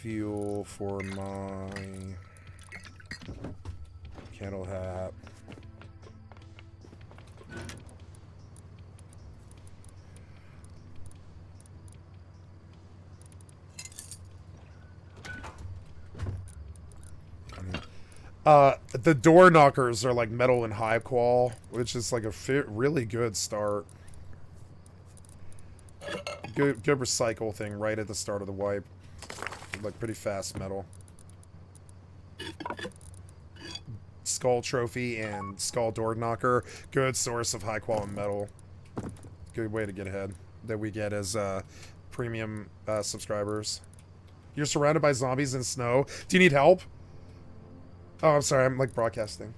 Fuel for my candle hat. The door knockers are like metal and high qual, which is like a really good start. Good recycle thing right at the start of the wipe. Like pretty fast metal. Skull trophy and skull door knocker, good source of high quality metal. Good way to get ahead that we get as premium subscribers. You're surrounded by zombies and snow. Do you need help? Oh, I'm sorry, I'm like broadcasting.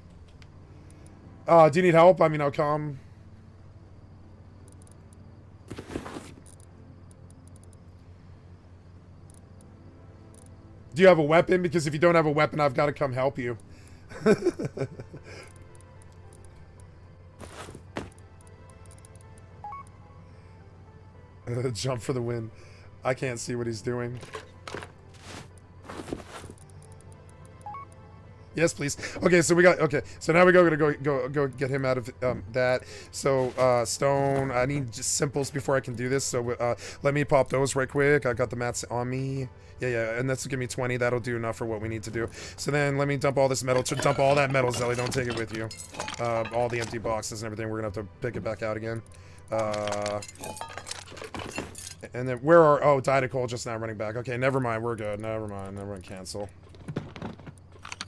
Do you need help? I mean, I'll come. Do you have a weapon? Because if you don't have a weapon, I've got to come help you. Jump for the win. I can't see what he's doing. Yes, please. Okay, so we got, okay, so now we gonna go get him out of that. So stone, I need just simples before I can do this. So let me pop those right quick. I got the mats on me. Yeah, and that's give me 20. That'll do enough for what we need to do. So then let me dump all this metal. Dump all that metal, Zelly. Don't take it with you. All the empty boxes and everything. We're gonna have to pick it back out again. And then where are? Oh, Didacol just now running back. Okay, never mind. We're good. Never mind. Never mind. Cancel.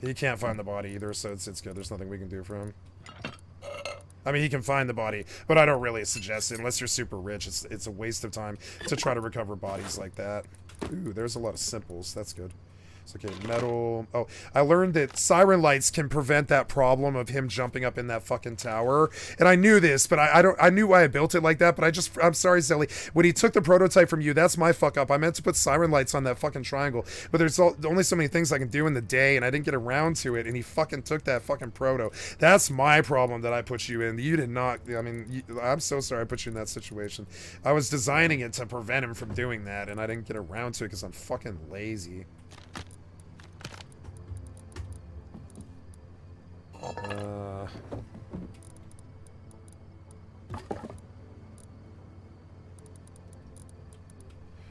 He can't find the body either, so it's good. There's nothing we can do for him. I mean, he can find the body, but I don't really suggest it unless you're super rich. It's a waste of time to try to recover bodies like that. Ooh, there's a lot of simples. That's good. It's okay. Metal. Oh, I learned that siren lights can prevent that problem of him jumping up in that fucking tower. And I knew this, but I knew why I built it like that, but I'm sorry, Zelly. When he took the prototype from you, that's my fuck up. I meant to put siren lights on that fucking triangle, but there's only so many things I can do in the day, and I didn't get around to it, and he fucking took that fucking proto. That's my problem that I put you in. You did not, I mean, I'm so sorry I put you in that situation. I was designing it to prevent him from doing that, and I didn't get around to it because I'm fucking lazy.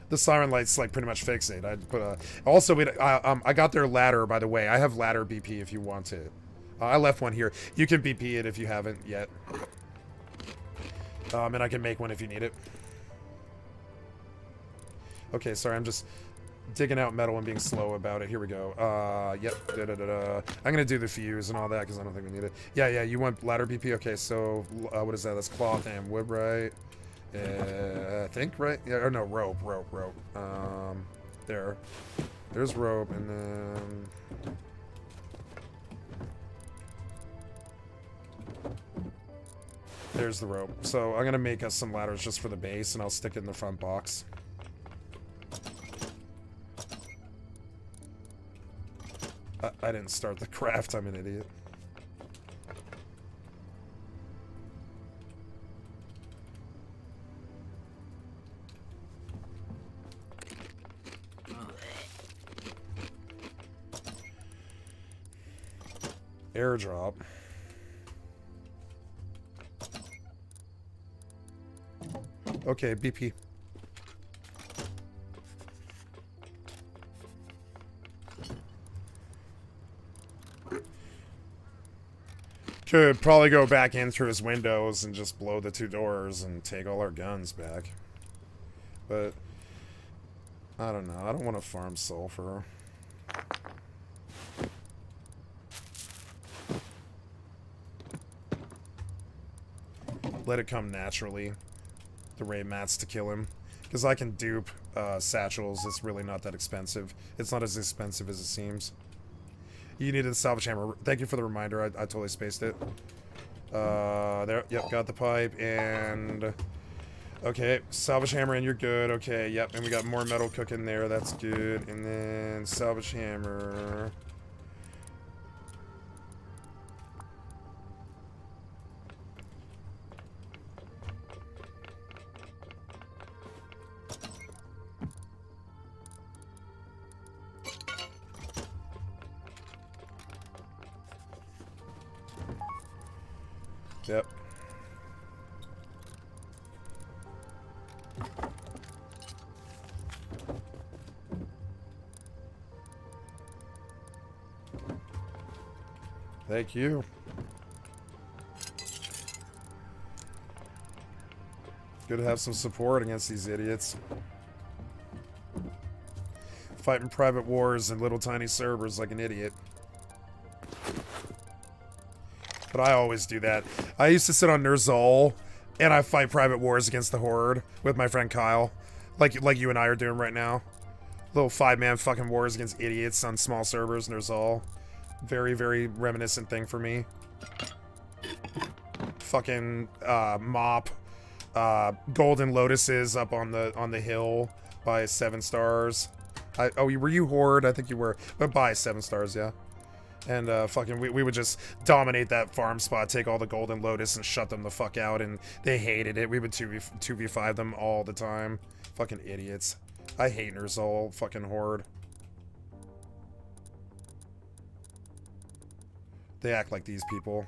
The siren lights like pretty much fix it. I put also I got their ladder, by the way. I have ladder BP if you want it. I left one here. You can BP it if you haven't yet. And I can make one if you need it. Okay, sorry, I'm just digging out metal and being slow about it. Here we go. Yep. I'm gonna do the fuse and all that because I don't think we need it. Yeah, you want ladder BP? Okay, so what is that? That's cloth and wood, right? I think, right? Yeah, or no, rope. There's rope, and then There's the rope. So I'm gonna make us some ladders just for the base, and I'll stick it in the front box. I didn't start the craft. I'm an idiot. Airdrop. Okay, BP. Could probably go back in through his windows and just blow the 2 doors and take all our guns back. But I don't know. I don't want to farm sulfur. Let it come naturally. The raid mats to kill him. Because I can dupe satchels. It's really not that expensive. It's not as expensive as it seems. You needed the salvage hammer. Thank you for the reminder. I totally spaced it. There. Yep, got the pipe. And... okay, salvage hammer and you're good. Okay, yep. And we got more metal cooking there. That's good. And then salvage hammer... Yep. Thank you. Good to have some support against these idiots. Fighting private wars and little tiny servers like an idiot. But I always do that. I used to sit on Nerzal, and I fight private wars against the Horde with my friend Kyle. Like you and I are doing right now. Little 5-man fucking wars against idiots on small servers, Nerzal. Very, very reminiscent thing for me. Fucking mop. Golden Lotuses up on the hill by 7 stars. Oh, were you Horde? I think you were. But by 7 stars, yeah. And fucking we would just dominate that farm spot, take all the Golden Lotus and shut them the fuck out, and they hated it. We would 2v5 them all the time. Fucking idiots. I hate Nerzal, fucking Horde. They act like these people.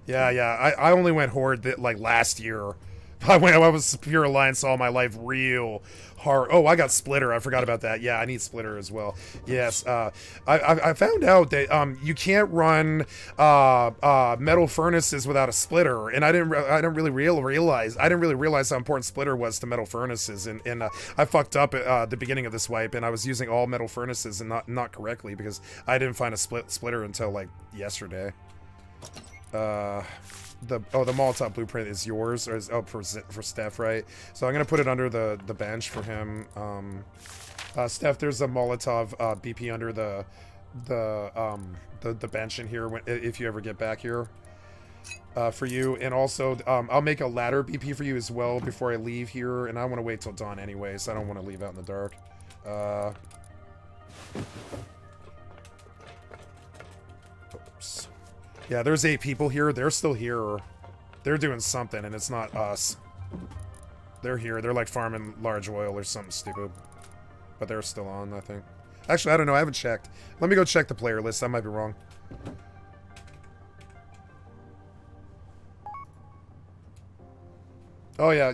Yeah, I only went Horde like last year. I was Pure Alliance all my life, real hard. Oh, I got Splitter. I forgot about that. Yeah, I need Splitter as well. Yes, I found out that you can't run metal furnaces without a splitter, and I didn't really realize how important Splitter was to metal furnaces, and I fucked up at the beginning of this wipe, and I was using all metal furnaces and not correctly because I didn't find a splitter until like yesterday. The Molotov blueprint is yours, or is for Steph, right? So I'm gonna put it under the bench for him. Steph, there's a Molotov BP under the bench in here if you ever get back here. For you, and also I'll make a ladder BP for you as well before I leave here, and I want to wait till dawn anyway, so I don't want to leave out in the dark. Oops. Yeah, there's 8 people here. They're still here. They're doing something, and it's not us. They're here. They're like farming large oil or something stupid. But they're still on, I think. Actually, I don't know. I haven't checked. Let me go check the player list. I might be wrong. Oh, yeah.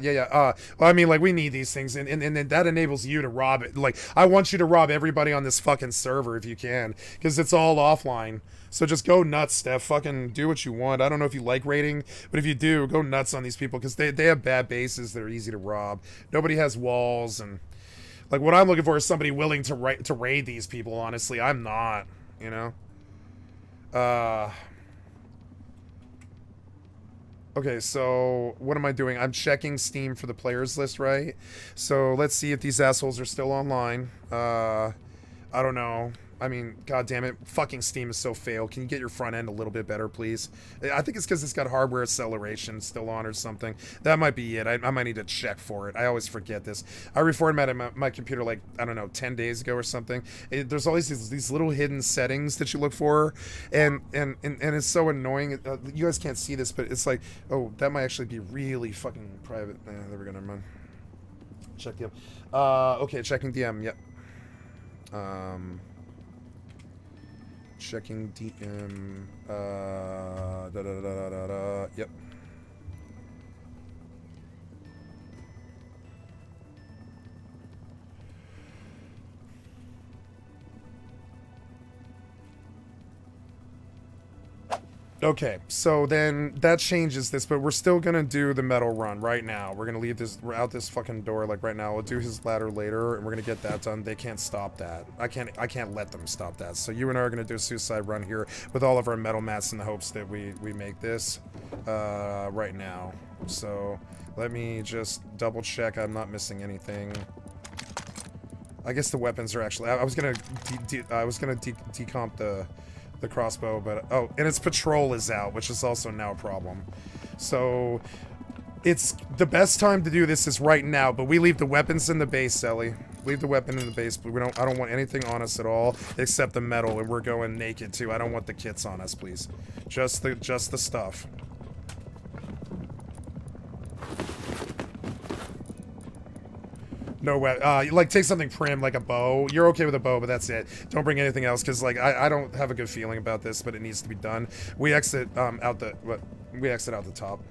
Well, I mean, like, we need these things, and that enables you to rob it. Like, I want you to rob everybody on this fucking server if you can, because it's all offline. So just go nuts, Steph. Fucking do what you want. I don't know if you like raiding, but if you do, go nuts on these people, because they have bad bases that are easy to rob. Nobody has walls, and, like, what I'm looking for is somebody willing to raid these people, honestly. I'm not, you know? Okay, so what am I doing? I'm checking Steam for the players list, right? So let's see if these assholes are still online. I don't know. I mean, god damn it, fucking Steam is so fail. Can you get your front end a little bit better, please? I think it's because it's got hardware acceleration still on or something. That might be it. I might need to check for it. I always forget this. I reformatted my computer like, I don't know, 10 days ago or something. There's always these little hidden settings that you look for, and it's so annoying. You guys can't see this, but it's like, oh, that might actually be really fucking private. There we go, never mind. Check DM. Okay, checking DM, yep. Checking DM. Yep. Okay, so then that changes this, but we're still gonna do the metal run right now. We're gonna leave this, we're out this fucking door like right now. We'll do his ladder later, and we're gonna get that done. They can't stop that. I can't let them stop that. So you and I are gonna do a suicide run here with all of our metal mats in the hopes that we make this right now. So let me just double check I'm not missing anything. I guess the weapons are actually, I was gonna decomp the crossbow, but oh, and its patrol is out, which is also now a problem. So it's the best time to do this is right now, but we leave the weapons in the base, Ellie. Leave the weapon in the base, but I don't want anything on us at all except the metal, and we're going naked too. I don't want the kits on us, please. Just the stuff. No way. Like, take something prim, like a bow. You're okay with a bow, but that's it. Don't bring anything else, because, like, I don't have a good feeling about this, but it needs to be done. We exit, out the top.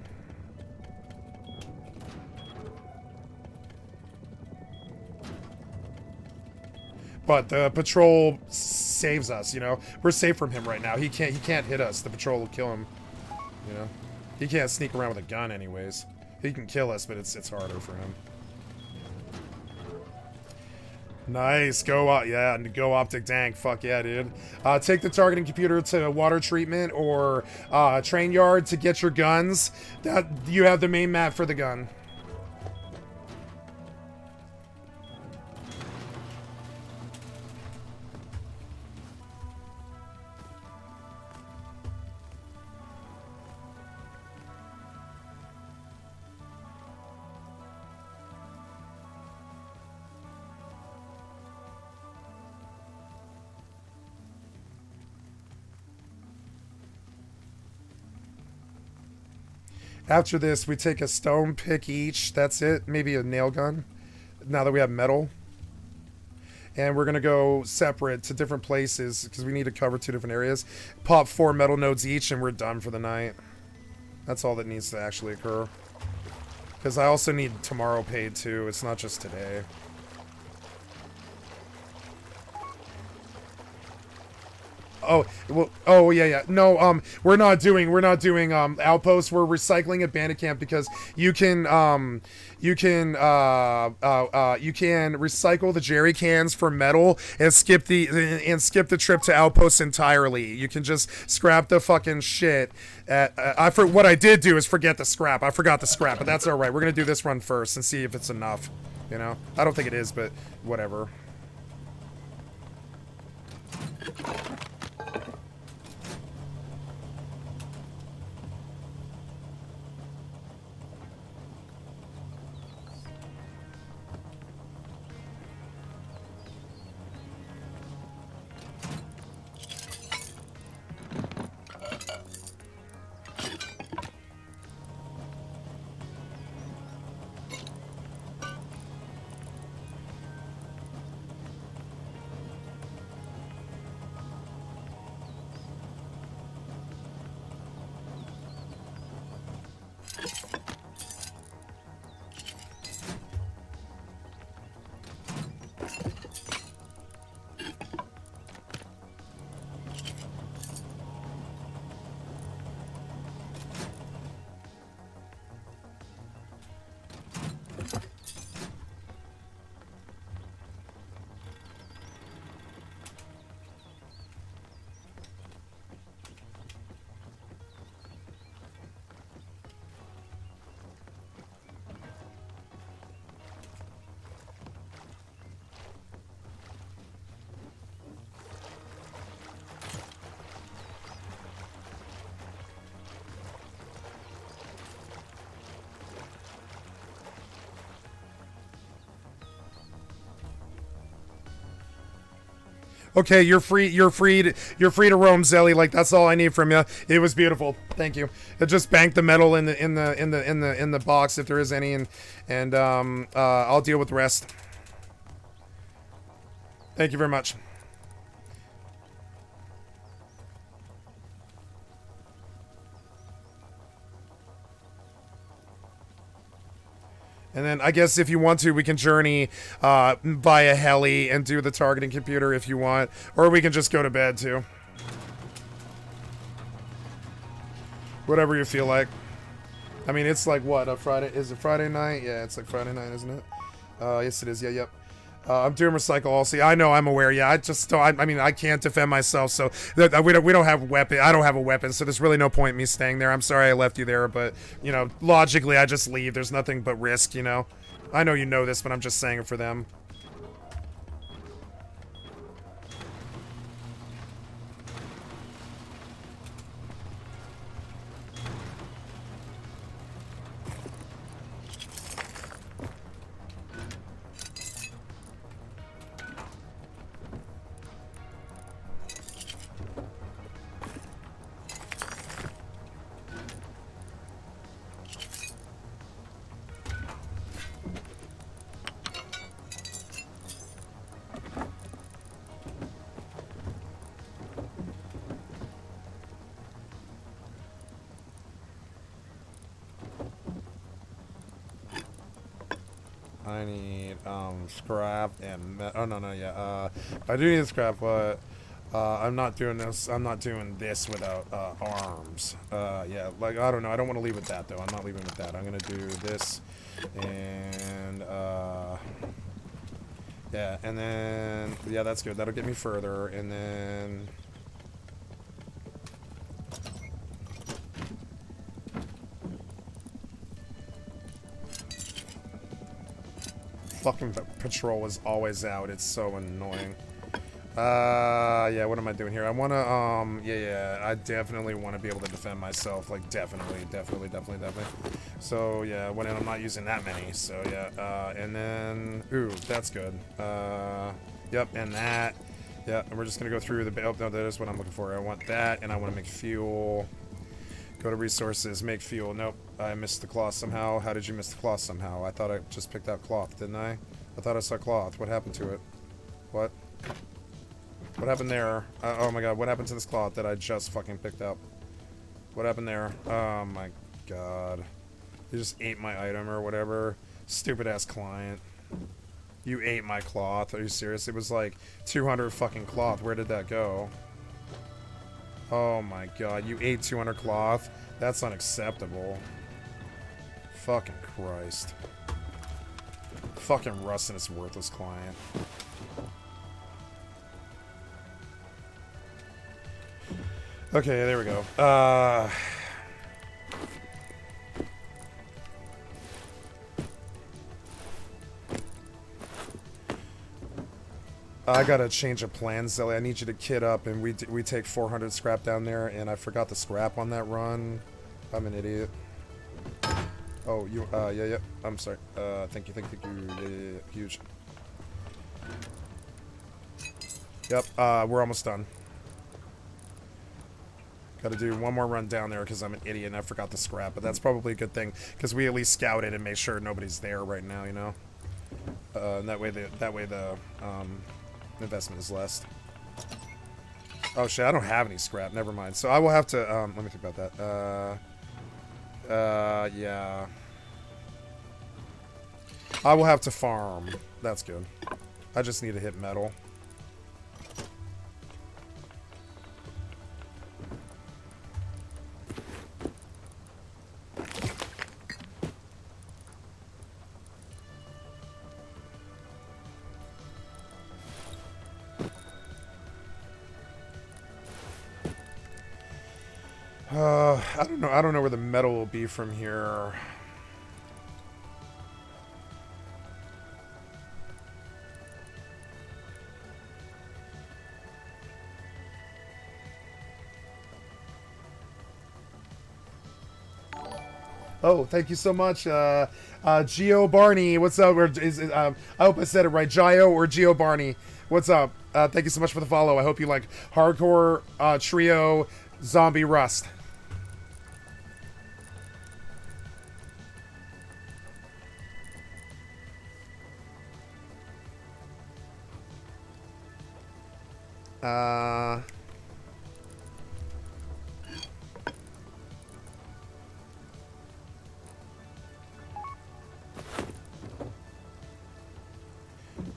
But the patrol saves us, you know? We're safe from him right now. He can't hit us. The patrol will kill him, you know? He can't sneak around with a gun anyways. He can kill us, but it's harder for him. Nice, yeah, go optic dank, fuck yeah, dude. Take the targeting computer to water treatment or train yard to get your guns. That you have the main map for the gun. After this, we take a stone pick each. That's it. Maybe a nail gun. Now that we have metal. And we're going to go separate to different places because we need to cover 2 different areas. Pop 4 metal nodes each and we're done for the night. That's all that needs to actually occur. Because I also need tomorrow paid too. It's not just today. Oh, well, oh yeah. No, we're not doing outposts. We're recycling at Bandit Camp because you can recycle the jerry cans for metal and skip the trip to outposts entirely. You can just scrap the fucking shit. What I did do is forget the scrap. I forgot the scrap, but that's all right. We're gonna do this run first and see if it's enough. You know, I don't think it is, but whatever. Okay, you're free. You're free. You're free to roam, Zelly. Like that's all I need from you. It was beautiful. Thank you. Just bank the metal in the box if there is any, and I'll deal with the rest. Thank you very much. And then I guess if you want to, we can journey via heli and do the targeting computer if you want. Or we can just go to bed too. Whatever you feel like. I mean, it's like what, a Friday? Is it Friday night? Yeah, it's like Friday night, isn't it? Yes, it is. Yeah, yep. I'm doing recycle also. I know, I'm aware. Yeah, I just don't. I mean, I can't defend myself, so we don't have a weapon. I don't have a weapon, so there's really no point in me staying there. I'm sorry I left you there, but you know, logically, I just leave. There's nothing but risk, you know. I know you know this, but I'm just saying it for them. I need scrap and oh no yeah I do need scrap, but I'm not doing this. I'm not doing this without arms. Yeah, like I don't know. I don't want to leave with that though. I'm not leaving with that. I'm gonna do this and yeah, and then yeah, that's good. That'll get me further, and then. Fucking patrol is always out. It's so annoying. Yeah, what am I doing here? I want to, yeah, I definitely want to be able to defend myself. Like, definitely. So, yeah, when I'm not using that many. So, yeah, and then, ooh, that's good. Yep, and that. Yeah, and we're just going to go through the, oh, no, that is what I'm looking for. I want that, and I want to make fuel. Go to resources, make fuel. Nope, I missed the cloth somehow. How did you miss the cloth somehow? I thought I just picked out cloth, didn't I? I thought I saw cloth. What happened to it? What? What happened there? Oh my god, what happened to this cloth that I just fucking picked up? What happened there? Oh my god. You just ate my item or whatever. Stupid ass client. You ate my cloth. Are you serious? It was like 200 fucking cloth. Where did that go? Oh my god, you ate 200 cloth? That's unacceptable. Fucking Christ. Fucking Russ and his worthless client. Okay, there we go. I gotta change of plans, Zelly. I need you to kit up, and we take 400 scrap down there, and I forgot the scrap on that run. I'm an idiot. Oh, you, yeah, I'm sorry. Thank you, yeah, huge. Yep, we're almost done. Gotta do one more run down there, because I'm an idiot, and I forgot the scrap, but that's probably a good thing, because we at least scouted and made sure nobody's there right now, you know? And that way the, investment is less. Oh shit, I don't have any scrap, never mind. So I will have to, let me think about that. Yeah. I will have to farm. That's good. I just need to hit metal. I don't know where the metal will be from here. Oh, thank you so much, Geo Barney. What's up? I hope I said it right. Gio or Geo Barney. What's up? Thank you so much for the follow. I hope you like hardcore trio zombie Rust.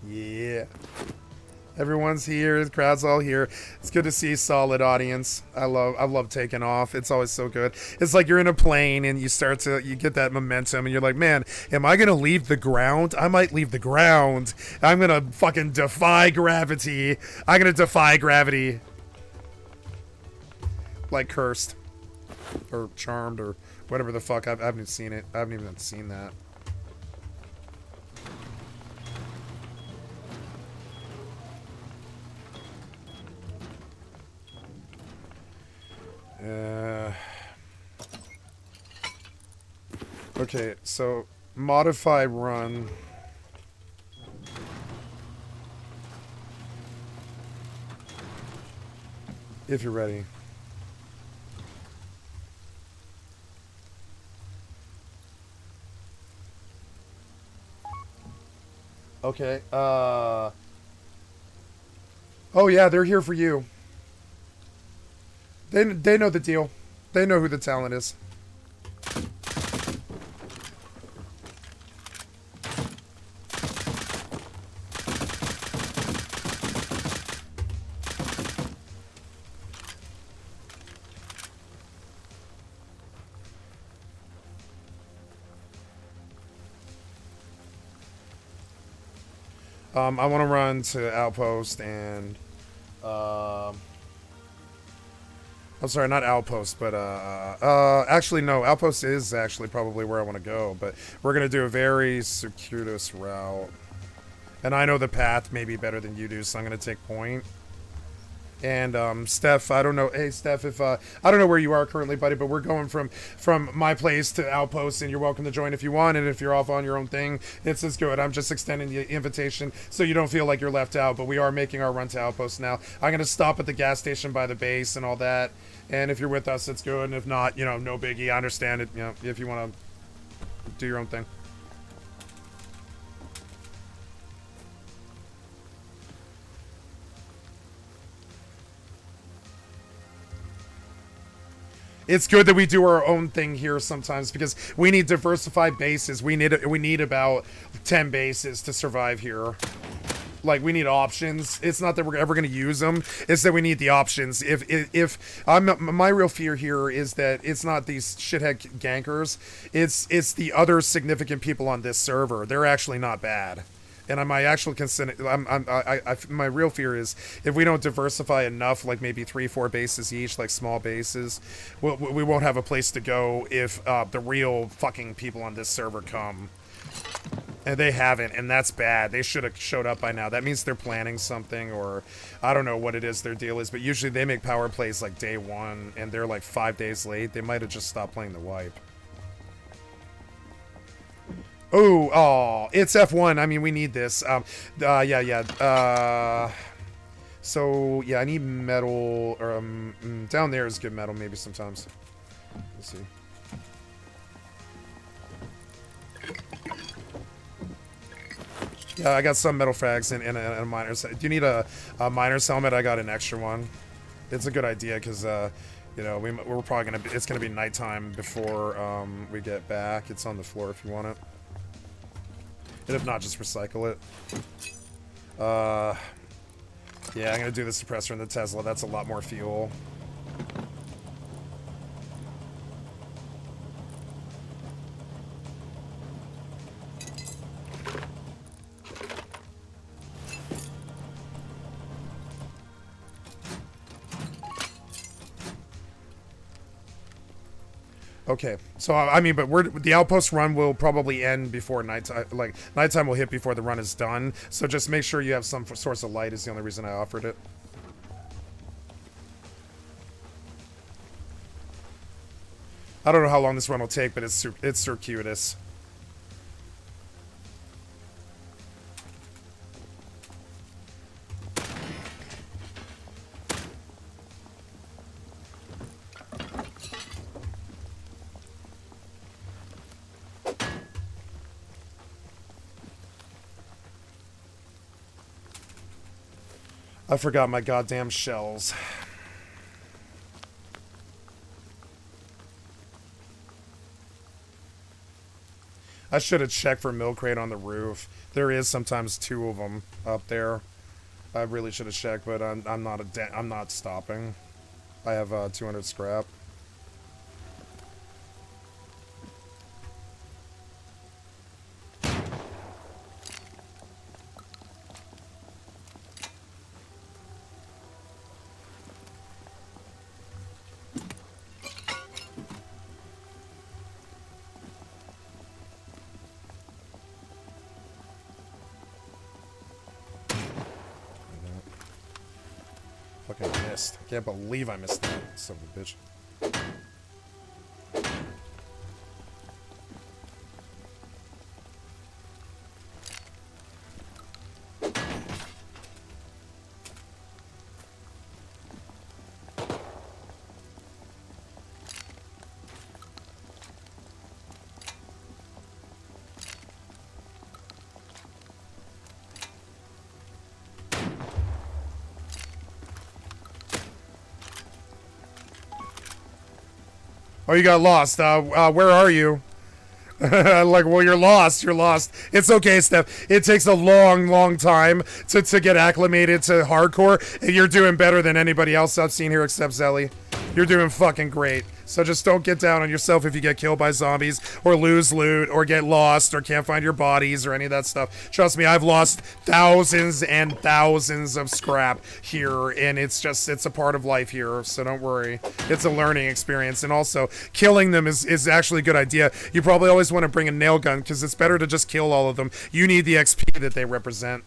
Yeah. Everyone's here. The crowd's all here. It's good to see solid audience. I love taking off. It's always so good. It's like you're in a plane and you get that momentum and you're like, man, am I gonna leave the ground? I might leave the ground. I'm gonna fucking defy gravity. I'm gonna defy gravity. Like Cursed. Or Charmed or whatever the fuck. I haven't seen it. I haven't even seen that. Okay, so modify run. If you're ready. Okay, oh yeah, they're here for you. They know the deal. They know who the talent is. I want to run to Outpost and, I'm sorry, not Outpost, but, actually, no, Outpost is actually probably where I want to go, but we're going to do a very circuitous route. And I know the path maybe better than you do, so I'm going to take point. And, Steph, I don't know, hey, Steph, if, I don't know where you are currently, buddy, but we're going from my place to Outpost, and you're welcome to join if you want, and if you're off on your own thing, it's as good. I'm just extending the invitation so you don't feel like you're left out, but we are making our run to Outpost now. I'm going to stop at the gas station by the base and all that, and if you're with us, it's good, and if not, you know, no biggie. I understand it, you know, if you want to do your own thing. It's good that we do our own thing here sometimes because we need diversified bases. We need about 10 bases to survive here. Like, we need options. It's not that we're ever going to use them. It's that we need the options. My real fear here is that it's not these shithead gankers. It's the other significant people on this server. They're actually not bad. And my actual my real fear is if we don't diversify enough, like maybe 3-4 bases each, like small bases, we won't have a place to go if the real fucking people on this server come. And they haven't, and that's bad. They should have showed up by now. That means they're planning something, or I don't know what it is their deal is, but usually they make power plays like day 1, and they're like 5 days late. They might have just stopped playing the wipe. Oh, it's F1. I mean, we need this. So, yeah, I need metal, or, down there is good metal, maybe sometimes. Let's see. Yeah, I got some metal frags and a miner's. Do you need a miner's helmet? I got an extra one. It's a good idea, because, you know, we're probably gonna, it's gonna be nighttime before, we get back. It's on the floor if you want it. And if not, just recycle it. Yeah, I'm gonna do the suppressor in the Tesla. That's a lot more fuel. Okay, so I mean, but the outpost run will probably end before nighttime. Like, nighttime will hit before the run is done. So just make sure you have some source of light. Is the only reason I offered it. I don't know how long this run will take, but it's circuitous. I forgot my goddamn shells. I should have checked for milk crate on the roof. There is sometimes 2 of them up there. I really should have checked, but I'm not stopping. I have 200 scrap. Fucking missed. Can't believe I missed that, son of a bitch. Oh, you got lost. Where are you? Like, well, you're lost. You're lost. It's okay, Steph. It takes a long, long time to get acclimated to hardcore. And you're doing better than anybody else I've seen here except Zelly. You're doing fucking great. So just don't get down on yourself if you get killed by zombies or lose loot or get lost or can't find your bodies or any of that stuff. Trust me, I've lost thousands and thousands of scrap here, and it's a part of life here, so don't worry. It's a learning experience, and also killing them is actually a good idea. You probably always want to bring a nail gun because it's better to just kill all of them. You need the XP that they represent.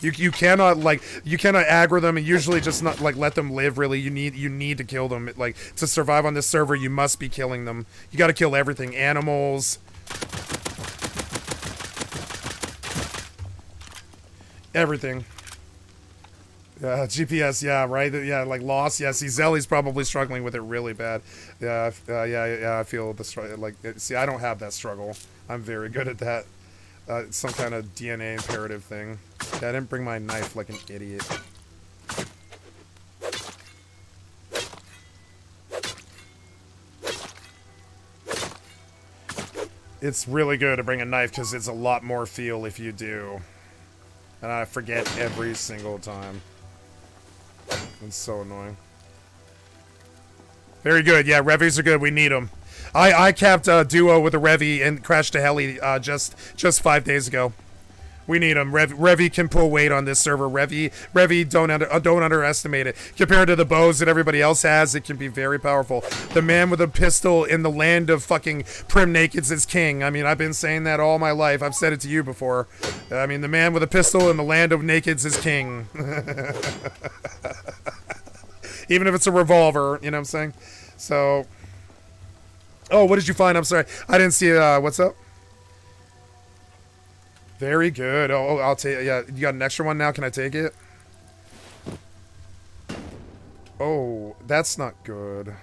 You cannot aggro them and usually just not like let them live. Really, you need to kill them. Like, to survive on this server, you must be killing them. You got to kill everything, animals, everything. GPS, yeah, right, yeah, like lost. Yeah, see, Zelly's probably struggling with it really bad. Yeah, I feel the struggle. Like, see, I don't have that struggle. I'm very good at that. It's some kind of DNA imperative thing. Yeah, I didn't bring my knife like an idiot. It's really good to bring a knife because it's a lot more feel if you do. And I forget every single time. It's so annoying. Very good. Yeah, Revies are good. We need them. I capped a duo with a Revy and crashed a heli just 5 days ago. We need him. Revy can pull weight on this server. Revy, don't underestimate it. Compared to the bows that everybody else has, it can be very powerful. The man with a pistol in the land of fucking prim nakeds is king. I mean, I've been saying that all my life. I've said it to you before. I mean, the man with a pistol in the land of nakeds is king. Even if it's a revolver, you know what I'm saying? So... Oh, what did you find? I'm sorry. I didn't see it. What's up? Very good. Oh, I'll take it. Yeah, you got an extra one now? Can I take it? Oh, that's not good.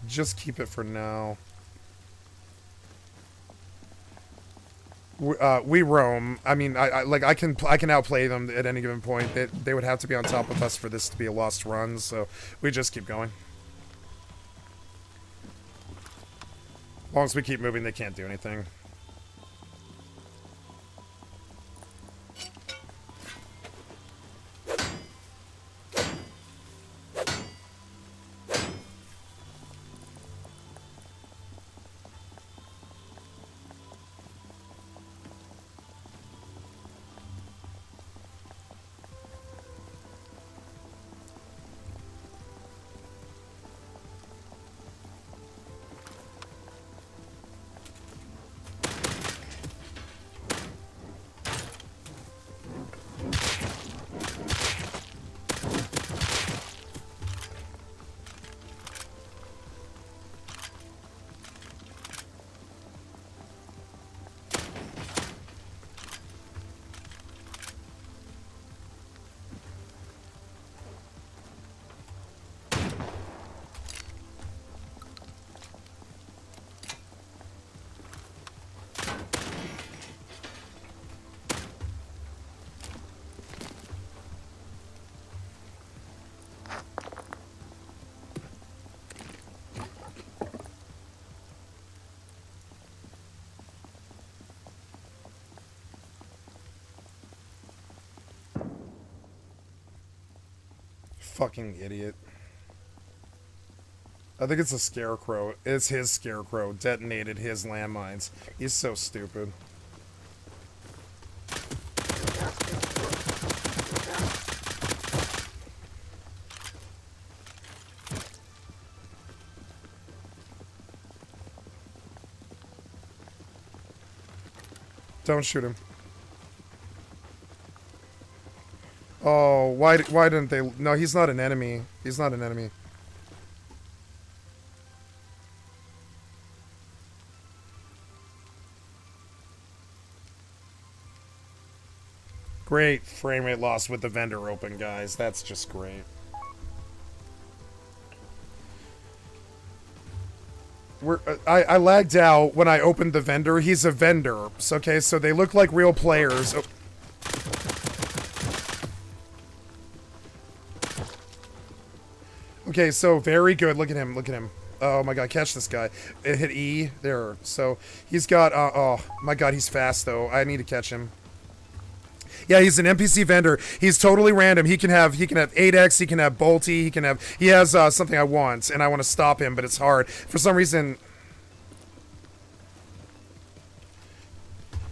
Just keep it for now. We roam. I mean, I can outplay them at any given point. They would have to be on top of us for this to be a lost run, so we just keep going. As long as we keep moving, they can't do anything. Fucking idiot. I think it's a scarecrow. It's his scarecrow. Detonated his landmines. He's so stupid. Don't shoot him. Oh, why didn't they? No, he's not an enemy. He's not an enemy. Great frame rate loss with the vendor open, guys. That's just great. I lagged out when I opened the vendor. He's a vendor. So, okay, so they look like real players. Oh. Okay, so very good. Look at him. Look at him. Oh my god, catch this guy. It hit E. There. So he's got, oh my god, he's fast though. I need to catch him. Yeah, he's an NPC vendor. He's totally random. He can have 8x, he can have Bolty, he has something I want, and I want to stop him, but it's hard. For some reason...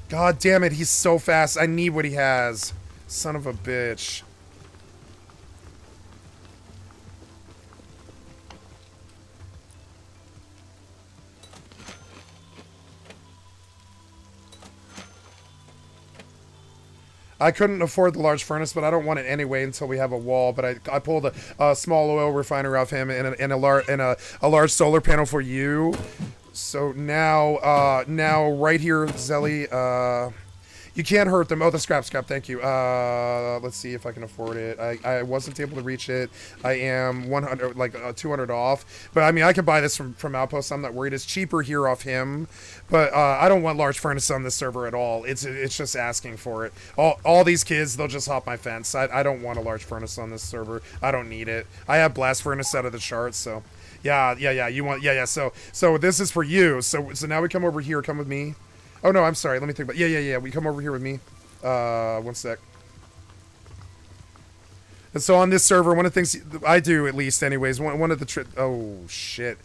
God damn it, he's so fast. I need what he has. Son of a bitch. I couldn't afford the large furnace, but I don't want it anyway until we have a wall. But I pulled a small oil refiner off him and a large solar panel for you. So now right here, Zelly, you can't hurt them. Oh, the scrap, thank you. Let's see if I can afford it. I wasn't able to reach it. I am 100, like 200 off. But I mean, I could buy this from Outpost. I'm not worried. It's cheaper here off him. But I don't want large furnace on this server at all. It's just asking for it. All these kids, they'll just hop my fence. I don't want a large furnace on this server. I don't need it. I have blast furnace out of the charts, so yeah. You want so this is for you. So now we come over here. Come with me. Oh, no, I'm sorry. Let me think about... Yeah. We come over here with me. One sec. And so on this server, one of the things I do, at least anyways, one of the... Oh, shit.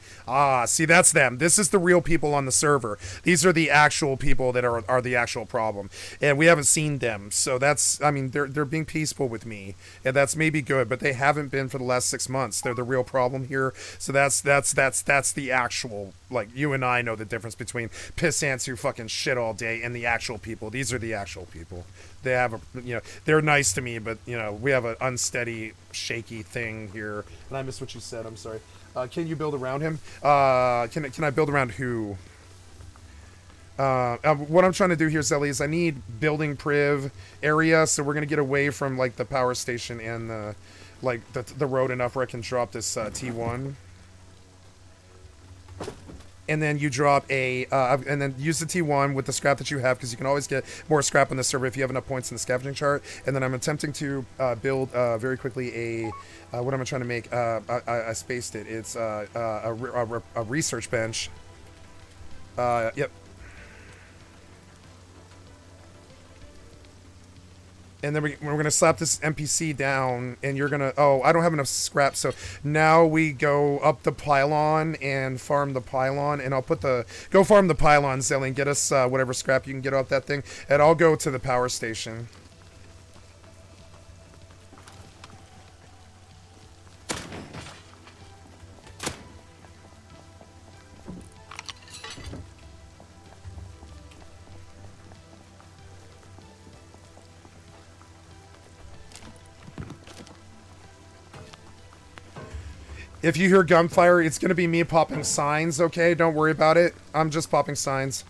See, that's them. This is the real people on the server. These are the actual people that are the actual problem. And we haven't seen them. So that's... I mean, they're being peaceful with me. And that's maybe good, but they haven't been for the last 6 months. They're the real problem here. So that's the actual... Like, you and I know the difference between pissants who fucking shit all day and the actual people. These are the actual people. They have a... they're nice to me, but, we have an unsteady, shaky thing here. And I missed what you said. I'm sorry. Can you build around him? Can I build around who? What I'm trying to do here, Zelly, is I need building priv area, so we're gonna get away from like the power station and the road enough where I can drop this T1. And then you drop and then use the T1 with the scrap that you have, because you can always get more scrap on the server if you have enough points in the scavenging chart. And then I'm attempting to build very quickly what am I trying to make? I spaced it. It's a research bench. Yep. And then we're going to slap this NPC down, and you're going to... Oh, I don't have enough scrap, so now we go up the pylon and farm the pylon, and I'll put the... Go farm the pylon, Zelly, and get us whatever scrap you can get off that thing, and I'll go to the power station. If you hear gunfire, it's going to be me popping signs, okay? Don't worry about it. I'm just popping signs.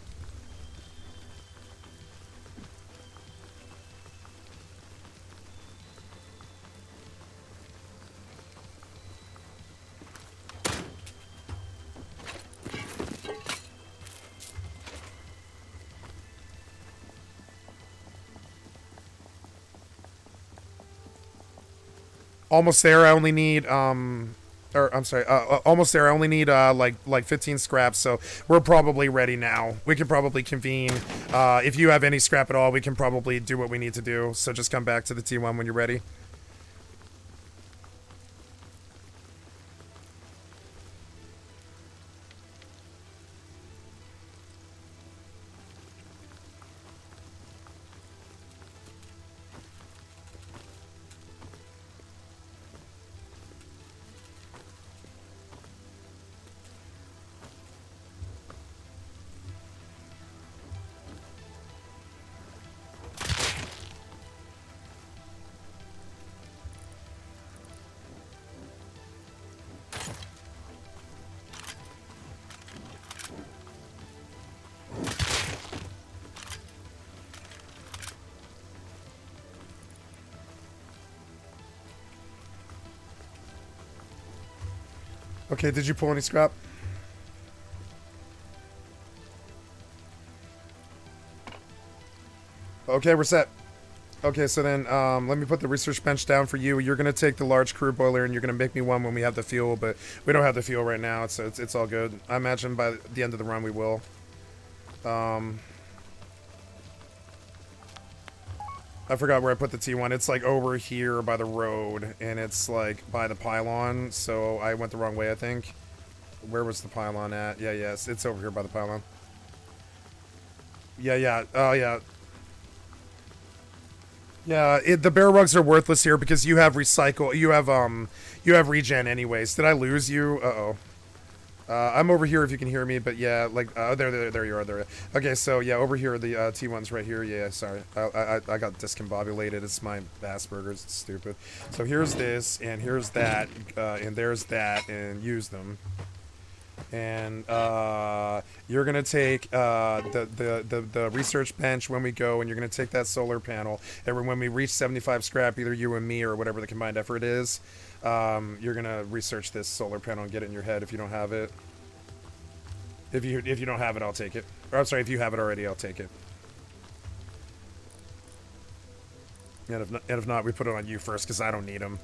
Almost there. I only need, I'm sorry, almost there. I only need, like 15 scraps, so we're probably ready now. We can probably convene. If you have any scrap at all, we can probably do what we need to do. So just come back to the T1 when you're ready. Okay, did you pull any scrap? Okay, we're set. Okay, so then let me put the research bench down for you. You're gonna take the large crude boiler, and you're gonna make me one when we have the fuel. But we don't have the fuel right now, so it's all good. I imagine by the end of the run we will. I forgot where I put the T1. It's like over here by the road, and it's like by the pylon. So I went the wrong way, I think. Where was the pylon at? Yeah, yes, it's over here by the pylon. Yeah. Oh, yeah. Yeah, the bear rugs are worthless here because you have recycle. You have regen anyways. Did I lose you? Uh-oh. I'm over here if you can hear me, but yeah, like, there you are, there. Okay, so yeah, over here, the T1's right here. Yeah, sorry. I got discombobulated. It's my Asperger's. It's stupid. So here's this, and here's that, and there's that, and use them. And you're gonna take the research bench when we go, and you're gonna take that solar panel. And when we reach 75 scrap, either you and me or whatever the combined effort is, you're gonna research this solar panel and get it in your head if you don't have it. If you don't have it, I'll take it. Or I'm sorry, if you have it already, I'll take it. And if not, we put it on you first because I don't need them.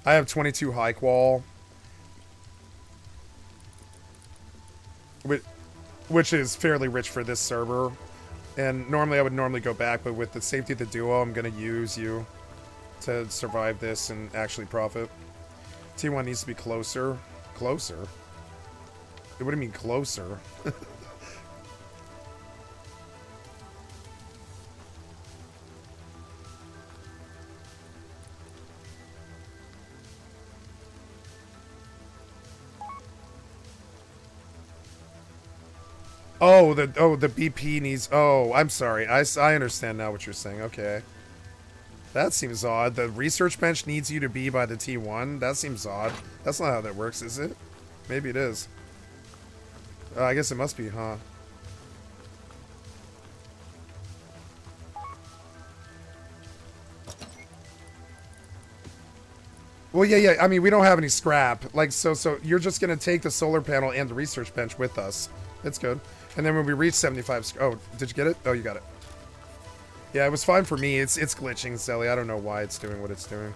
I have 22 high qual. Which is fairly rich for this server. And normally I would go back, but with the safety of the duo, I'm going to use you to survive this and actually profit. T1 needs to be closer. Closer? What do you mean closer? Oh, the BP needs... Oh, I'm sorry. I understand now what you're saying. Okay. That seems odd. The research bench needs you to be by the T1? That seems odd. That's not how that works, is it? Maybe it is. I guess it must be, huh? Well, yeah. I mean, we don't have any scrap. Like, so you're just going to take the solar panel and the research bench with us. It's good. And then when we reach 75... Oh, did you get it? Oh, you got it. Yeah, it was fine for me. It's glitching, Sally. I don't know why it's doing what it's doing.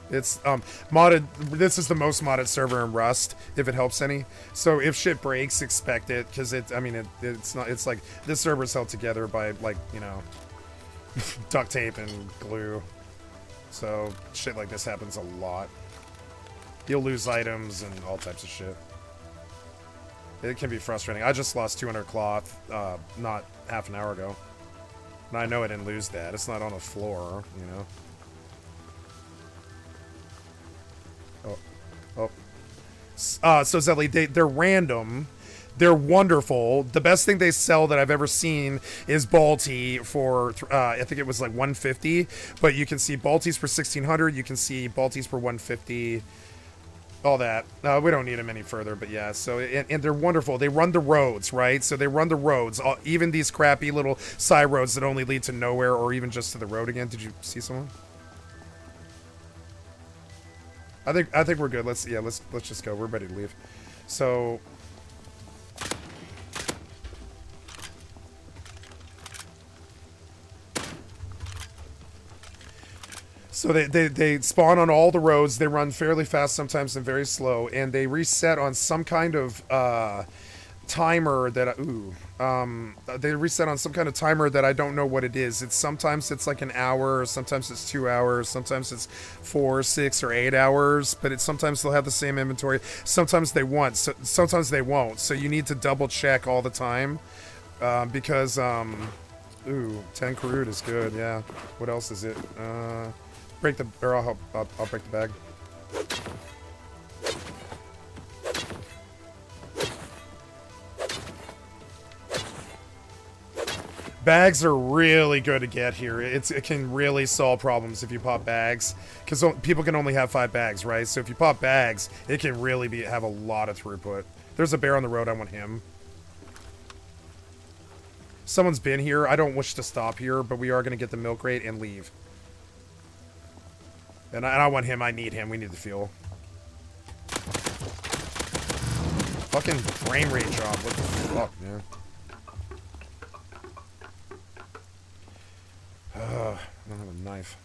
It's modded. This is the most modded server in Rust, if it helps any. So if shit breaks, expect it, because it's not. It's like this server is held together by, like, you know, duct tape and glue. So shit like this happens a lot. You'll lose items and all types of shit. It can be frustrating. I just lost 200 cloth not half an hour ago. And I know I didn't lose that. It's not on the floor, you know. So Zelly, they're random. They're wonderful. The best thing they sell that I've ever seen is Balti for, I think it was like 150. But you can see Baltis for 1600. You can see Baltis for 150. All that. We don't need them any further, but yeah. So and they're wonderful. They run the roads, right? So they run the roads. Even these crappy little side roads that only lead to nowhere, or even just to the road again. Did you see someone? I think we're good. Let's just go. We're ready to leave. So they spawn on all the roads. They run fairly fast sometimes and very slow, and they reset on some kind of timer that they reset on some kind of timer that I don't know what it is. Sometimes it's like an hour, sometimes it's 2 hours, sometimes it's 4, 6, or 8 hours, but sometimes they'll have the same inventory. Sometimes they won't. Sometimes they won't. So you need to double check all the time because 10 crude is good. Yeah. What else is it? Break the barrel. I'll break the bag. Bags are really good to get here. It can really solve problems if you pop bags, because people can only have 5 bags, right? So if you pop bags, it can really have a lot of throughput. There's a bear on the road. I want him. Someone's been here. I don't wish to stop here, but we are going to get the milk crate and leave. And I want him. I need him. We need the fuel. Fucking frame rate drop. What the fuck, man? I don't have a knife.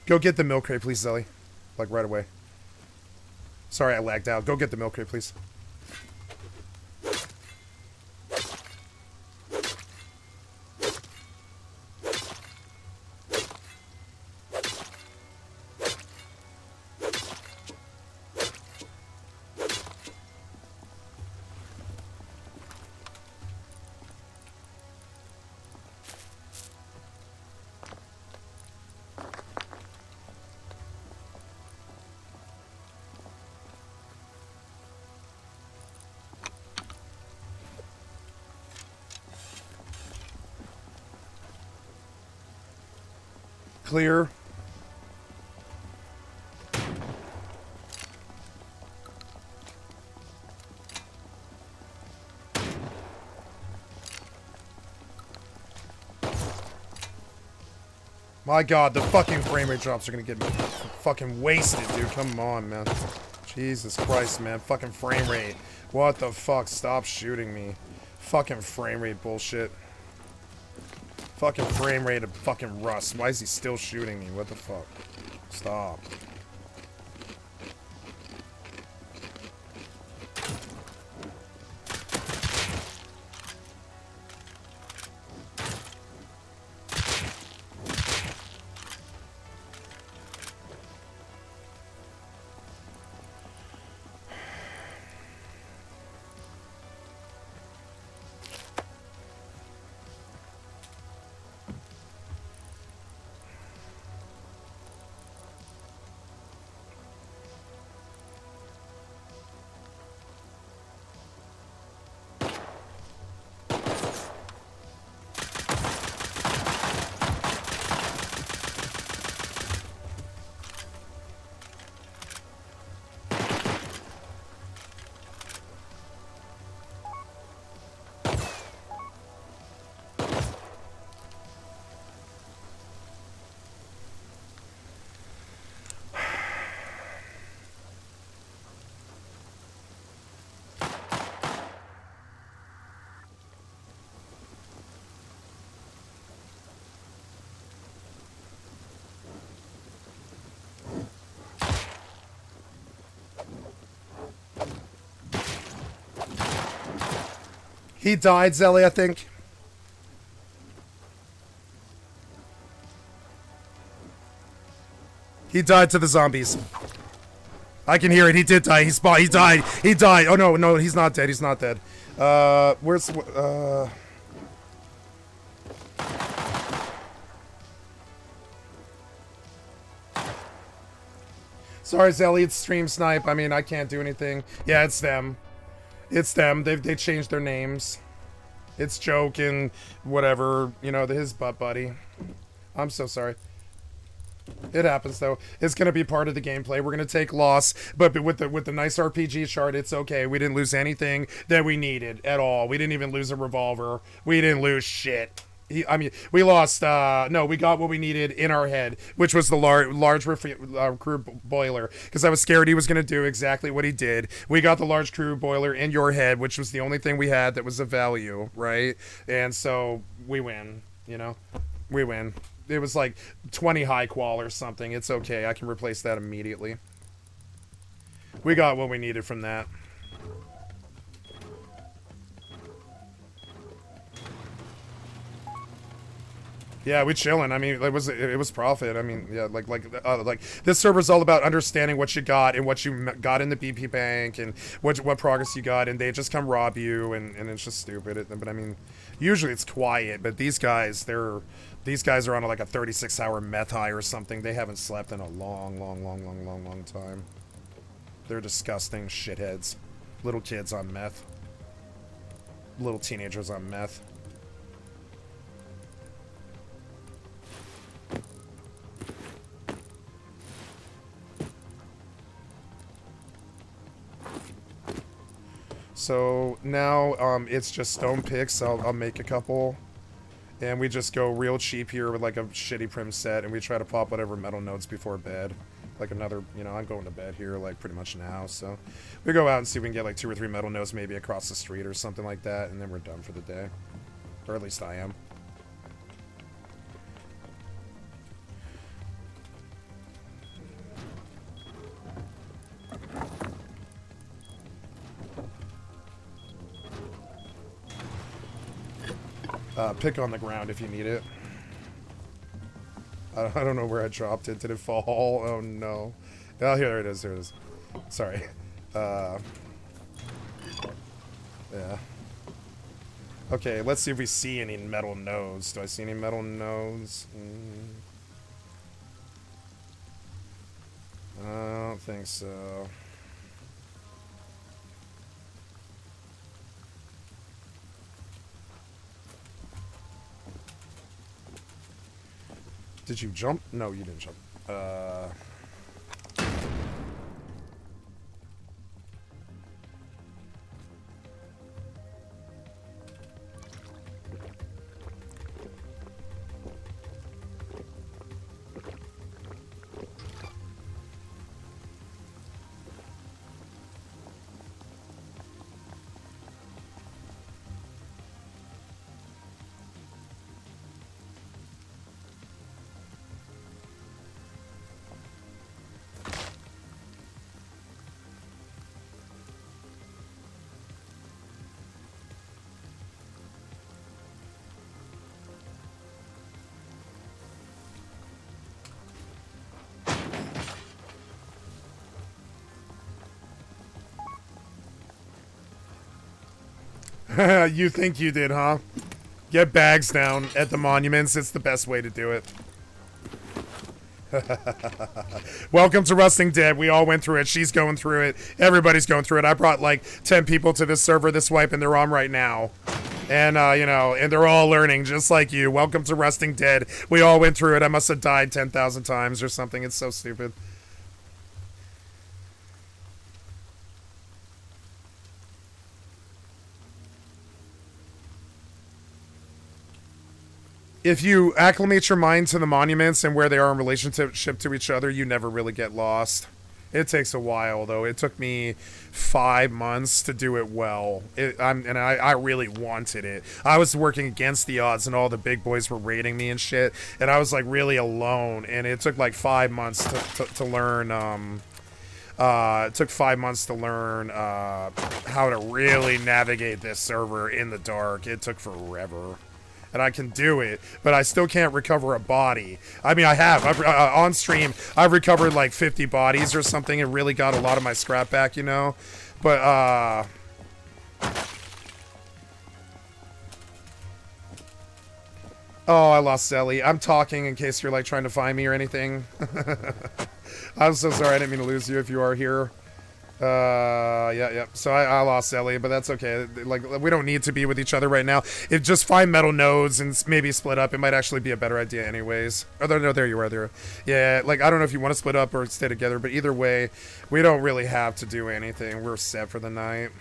Go get the milk crate, please, Zelly. Like, right away. Sorry, I lagged out. Go get the milk crate, please. Clear. My god, the fucking frame rate drops are gonna get me fucking wasted, dude. Come on, man. Jesus Christ, man. Fucking frame rate. What the fuck? Stop shooting me. Fucking frame rate bullshit. Fucking frame rate of fucking Rust. Why is he still shooting me? What the fuck? Stop. He died, Zelly, I think. He died to the zombies. I can hear it. He did die. He died. He died. Oh, no, no, he's not dead. He's not dead. Where's... Sorry, Zelly, it's Stream Snipe. I mean, I can't do anything. Yeah, it's them. It's them. They changed their names. It's Joke and whatever, you know, his butt buddy. I'm so sorry. It happens though. It's gonna be part of the gameplay. We're gonna take loss, but with the nice RPG chart, it's okay. We didn't lose anything that we needed at all. We didn't even lose a revolver. We didn't lose shit. I mean, we lost. No, we got what we needed in our head, which was the large crew boiler. Because I was scared he was gonna do exactly what he did. We got the large crew boiler in your head, which was the only thing we had that was of value, right? And so we win. You know, we win. It was like 20 high qual or something. It's okay. I can replace that immediately. We got what we needed from that. Yeah, we chilling. I mean, it was profit. I mean, yeah, like this server's all about understanding what you got and what you got in the BP bank and what progress you got, and they just come rob you, and it's just stupid. But I mean, usually it's quiet. But these guys are on like a 36-hour meth high or something. They haven't slept in a long time. They're disgusting shitheads. Little kids on meth. Little teenagers on meth. So now it's just stone picks. I'll make a couple. And we just go real cheap here with like a shitty prim set, and we try to pop whatever metal nodes before bed. like another, you know, I'm going to bed here like pretty much now, so we go out and see if we can get like 2 or 3 metal nodes maybe across the street or something like that, and then we're done for the day. Or at least I am. Pick on the ground if you need it. I don't know where I dropped it. Did it fall? Oh no. Oh, here it is. Here it is. Sorry. Yeah. Okay, let's see if we see any metal nodes. Do I see any metal nodes? I don't think so. Did you jump? No, you didn't jump. You think you did, huh? Get bags down at the monuments. It's the best way to do it. Welcome to Rusting Dead. We all went through it. She's going through it. Everybody's going through it. I brought like 10 people to this server this wipe, and they're on right now. And, you know, and they're all learning just like you. Welcome to Rusting Dead. We all went through it. I must have died 10,000 times or something. It's so stupid. If you acclimate your mind to the monuments and where they are in relationship to each other, you never really get lost. It takes a while, though. It took me 5 months to do it well. I really wanted it. I was working against the odds, and all the big boys were raiding me and shit, and I was like really alone. And it took like 5 months to learn. It took 5 months to learn how to really navigate this server in the dark. It took forever. And I can do it, but I still can't recover a body. I mean, I have. On stream, I've recovered like 50 bodies or something and really got a lot of my scrap back, you know? But, oh, I lost Sally. I'm talking in case you're like trying to find me or anything. I'm so sorry. I didn't mean to lose you if you are here. Yeah. So I lost Ellie, but that's okay. Like, we don't need to be with each other right now. If just find metal nodes and maybe split up, it might actually be a better idea anyways. Oh, no, there you are there. Yeah, like, I don't know if you want to split up or stay together, but either way, we don't really have to do anything. We're set for the night.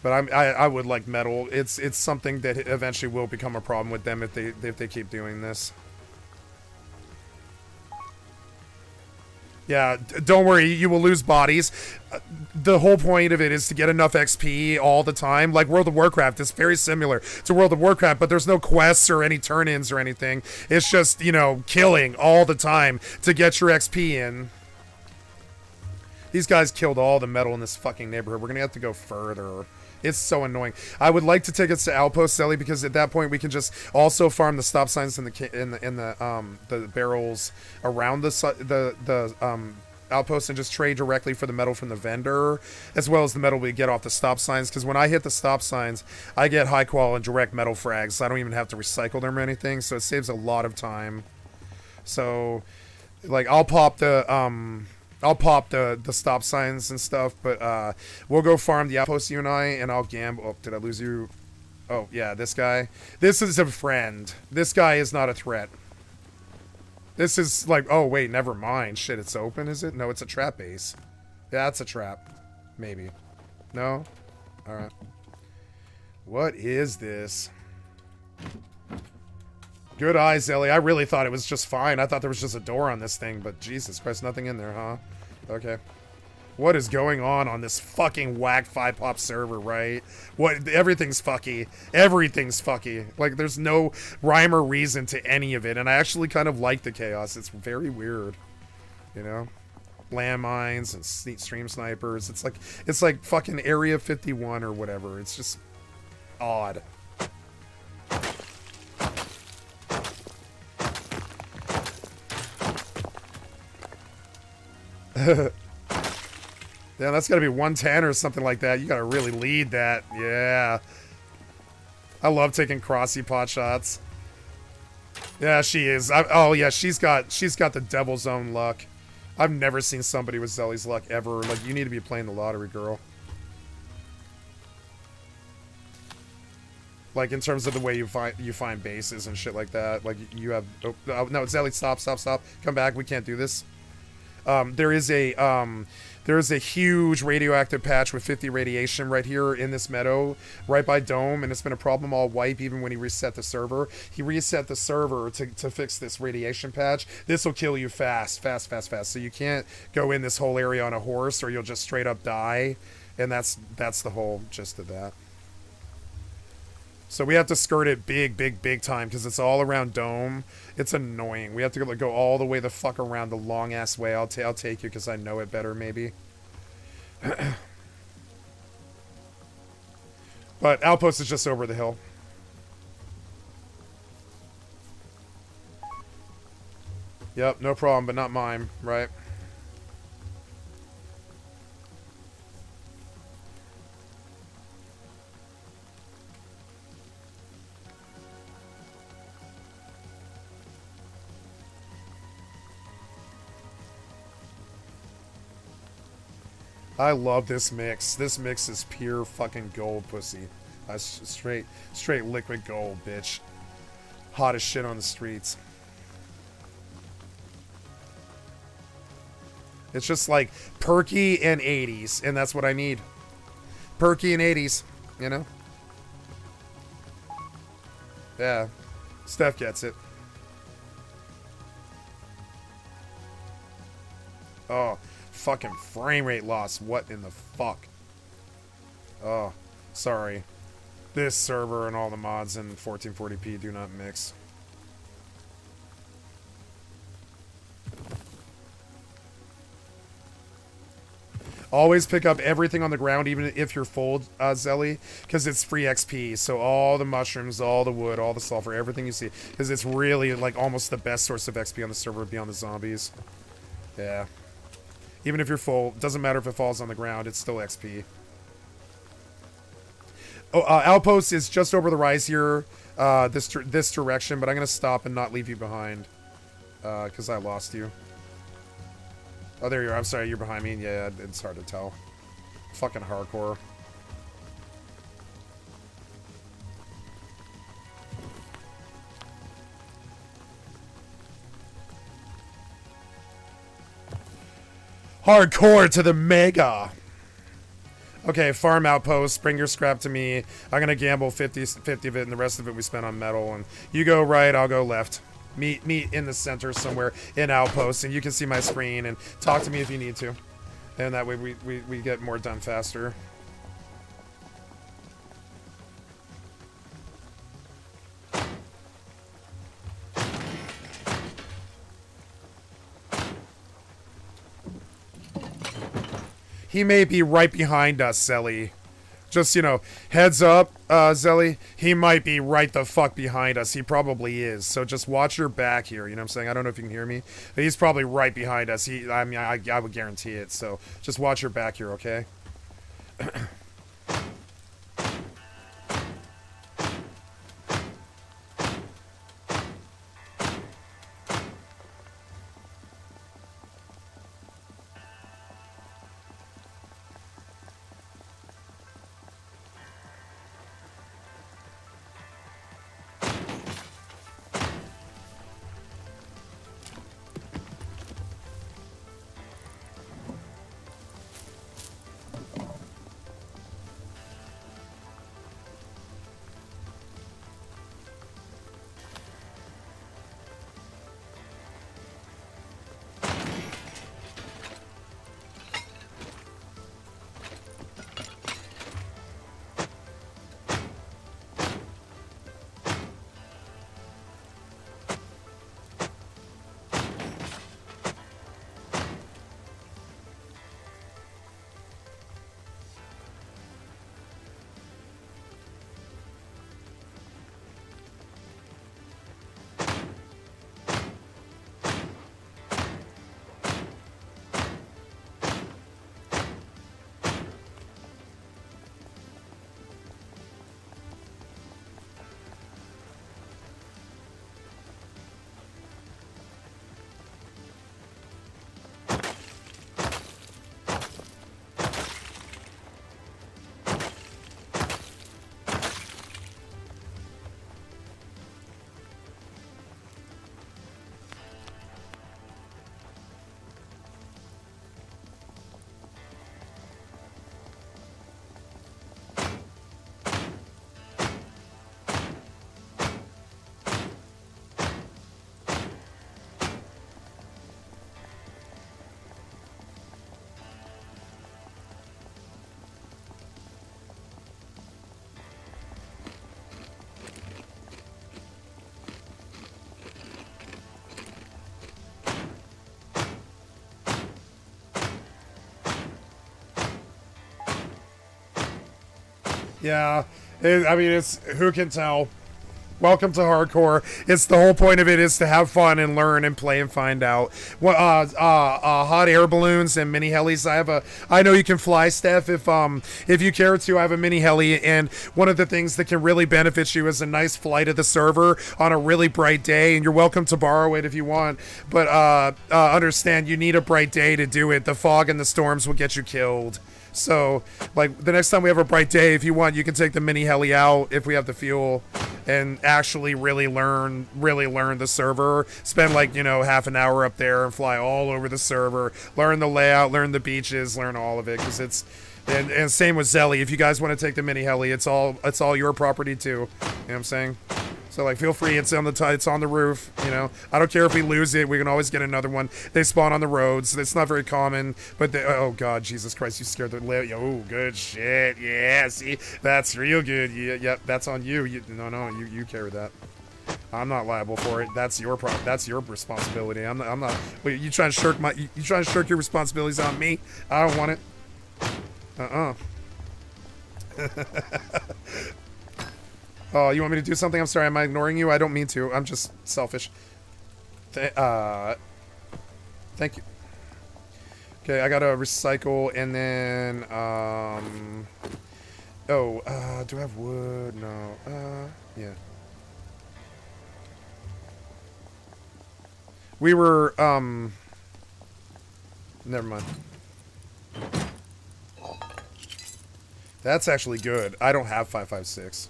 But I would like metal. It's something that eventually will become a problem with them if they keep doing this. Yeah, don't worry, you will lose bodies. The whole point of it is to get enough XP all the time. Like World of Warcraft, it's very similar to World of Warcraft, but there's no quests or any turn-ins or anything. It's just, you know, killing all the time to get your XP in. These guys killed all the metal in this fucking neighborhood. We're gonna have to go further. It's so annoying. I would like to take us to Outpost, Ellie, because at that point we can just also farm the stop signs and the barrels around the outpost and just trade directly for the metal from the vendor, as well as the metal we get off the stop signs. Because when I hit the stop signs, I get high quality direct metal frags, so I don't even have to recycle them or anything. So it saves a lot of time. So, like, I'll pop the stop signs and stuff, but we'll go farm the outpost, you and I'll gamble. Oh, did I lose you? Oh, yeah, this guy. This is a friend. This guy is not a threat. This is like, oh, wait, never mind. Shit, it's open, is it? No, it's a trap base. Yeah, it's a trap. Maybe. No? Alright. What is this? Good eyes, Ellie. I really thought it was just fine. I thought there was just a door on this thing, but Jesus Christ, nothing in there, huh? Okay. What is going on this fucking whack 5-pop server, right? What? Everything's fucky. Everything's fucky. Like, there's no rhyme or reason to any of it, and I actually kind of like the chaos. It's very weird, you know? Landmines and stream snipers. It's like fucking Area 51 or whatever. It's just odd. Yeah, that's gotta be 110 or something like that. You gotta really lead that. Yeah. I love taking crossy pot shots. Yeah, she is. Oh yeah, she's got the devil's own luck. I've never seen somebody with Zelly's luck ever. Like, you need to be playing the lottery, girl. Like, in terms of the way you find bases and shit like that. Like, you have... Oh, no, Zelly, stop. Come back. We can't do this. There is a huge radioactive patch with 50 radiation right here in this meadow, right by Dome, and it's been a problem all wipe even when he reset the server. He reset the server to fix this radiation patch. This will kill you fast. So you can't go in this whole area on a horse or you'll just straight up die, and that's the whole gist of that. So we have to skirt it big time because it's all around Dome. It's annoying. We have to go all the way the fuck around the long ass way. I'll take you because I know it better maybe. But Outpost is just over the hill. Yep, no problem, but not mine, right? I love this mix. This mix is pure fucking gold, pussy. Straight liquid gold, bitch. Hot as shit on the streets. It's just like perky and 80s, and that's what I need. Perky and 80s, you know? Yeah. Steph gets it. Oh. Fucking frame rate loss. What in the fuck? Oh, sorry. This server and all the mods in 1440p do not mix. Always pick up everything on the ground, even if you're full, Zelly, because it's free XP. So all the mushrooms, all the wood, all the sulfur, everything you see, because it's really like almost the best source of XP on the server beyond the zombies. Yeah. Even if you're full, doesn't matter if it falls on the ground, it's still XP. Oh, Outpost is just over the rise here, this direction, but I'm gonna stop and not leave you behind, because I lost you. Oh, there you are. I'm sorry, you're behind me. Yeah, it's hard to tell. Fucking hardcore. Hardcore to the mega. Okay, farm outpost. Bring your scrap to me. I'm going to gamble 50 of it, and the rest of it we spend on metal. And you go right, I'll go left. Meet in the center somewhere in outpost, and you can see my screen, and talk to me if you need to. And that way we get more done faster. He may be right behind us, Zelly. Just, you know, heads up, Zelly. He might be right the fuck behind us. He probably is. So just watch your back here. You know what I'm saying? I don't know if you can hear me. But he's probably right behind us. I mean, I would guarantee it. So just watch your back here, okay? Yeah. I mean, it's who can tell. Welcome to hardcore. It's the whole point of it is to have fun and learn and play and find out. Hot air balloons and mini helis. I know you can fly, Steph, if you care to. I have a mini heli, and one of the things that can really benefit you is a nice flight of the server on a really bright day, and you're welcome to borrow it if you want. But understand, you need a bright day to do it. The fog and the storms will get you killed. So, like, the next time we have a bright day, if you want, you can take the mini heli out if we have the fuel and actually really learn the server. Spend, like, you know, half an hour up there and fly all over the server. Learn the layout, learn the beaches, learn all of it, because it's... And same with Zelly. If you guys want to take the mini heli, it's all your property, too. You know what I'm saying? So, like, feel free. It's on the roof, you know. I don't care if we lose it. We can always get another one. They spawn on the roads. It's not very common, but oh, God, Jesus Christ, you scared the... Oh, good shit. Yeah, see? That's real good. Yeah, that's on you. No, you carry that. I'm not liable for it. That's your That's your responsibility. I'm not... Wait, you trying to shirk you trying to shirk your responsibilities on me? I don't want it. Oh, you want me to do something? I'm sorry, am I ignoring you? I don't mean to. I'm just selfish. Thank you. Okay, I gotta recycle and then, do I have wood? No. Yeah. We were, never mind. That's actually good. I don't have 5.56.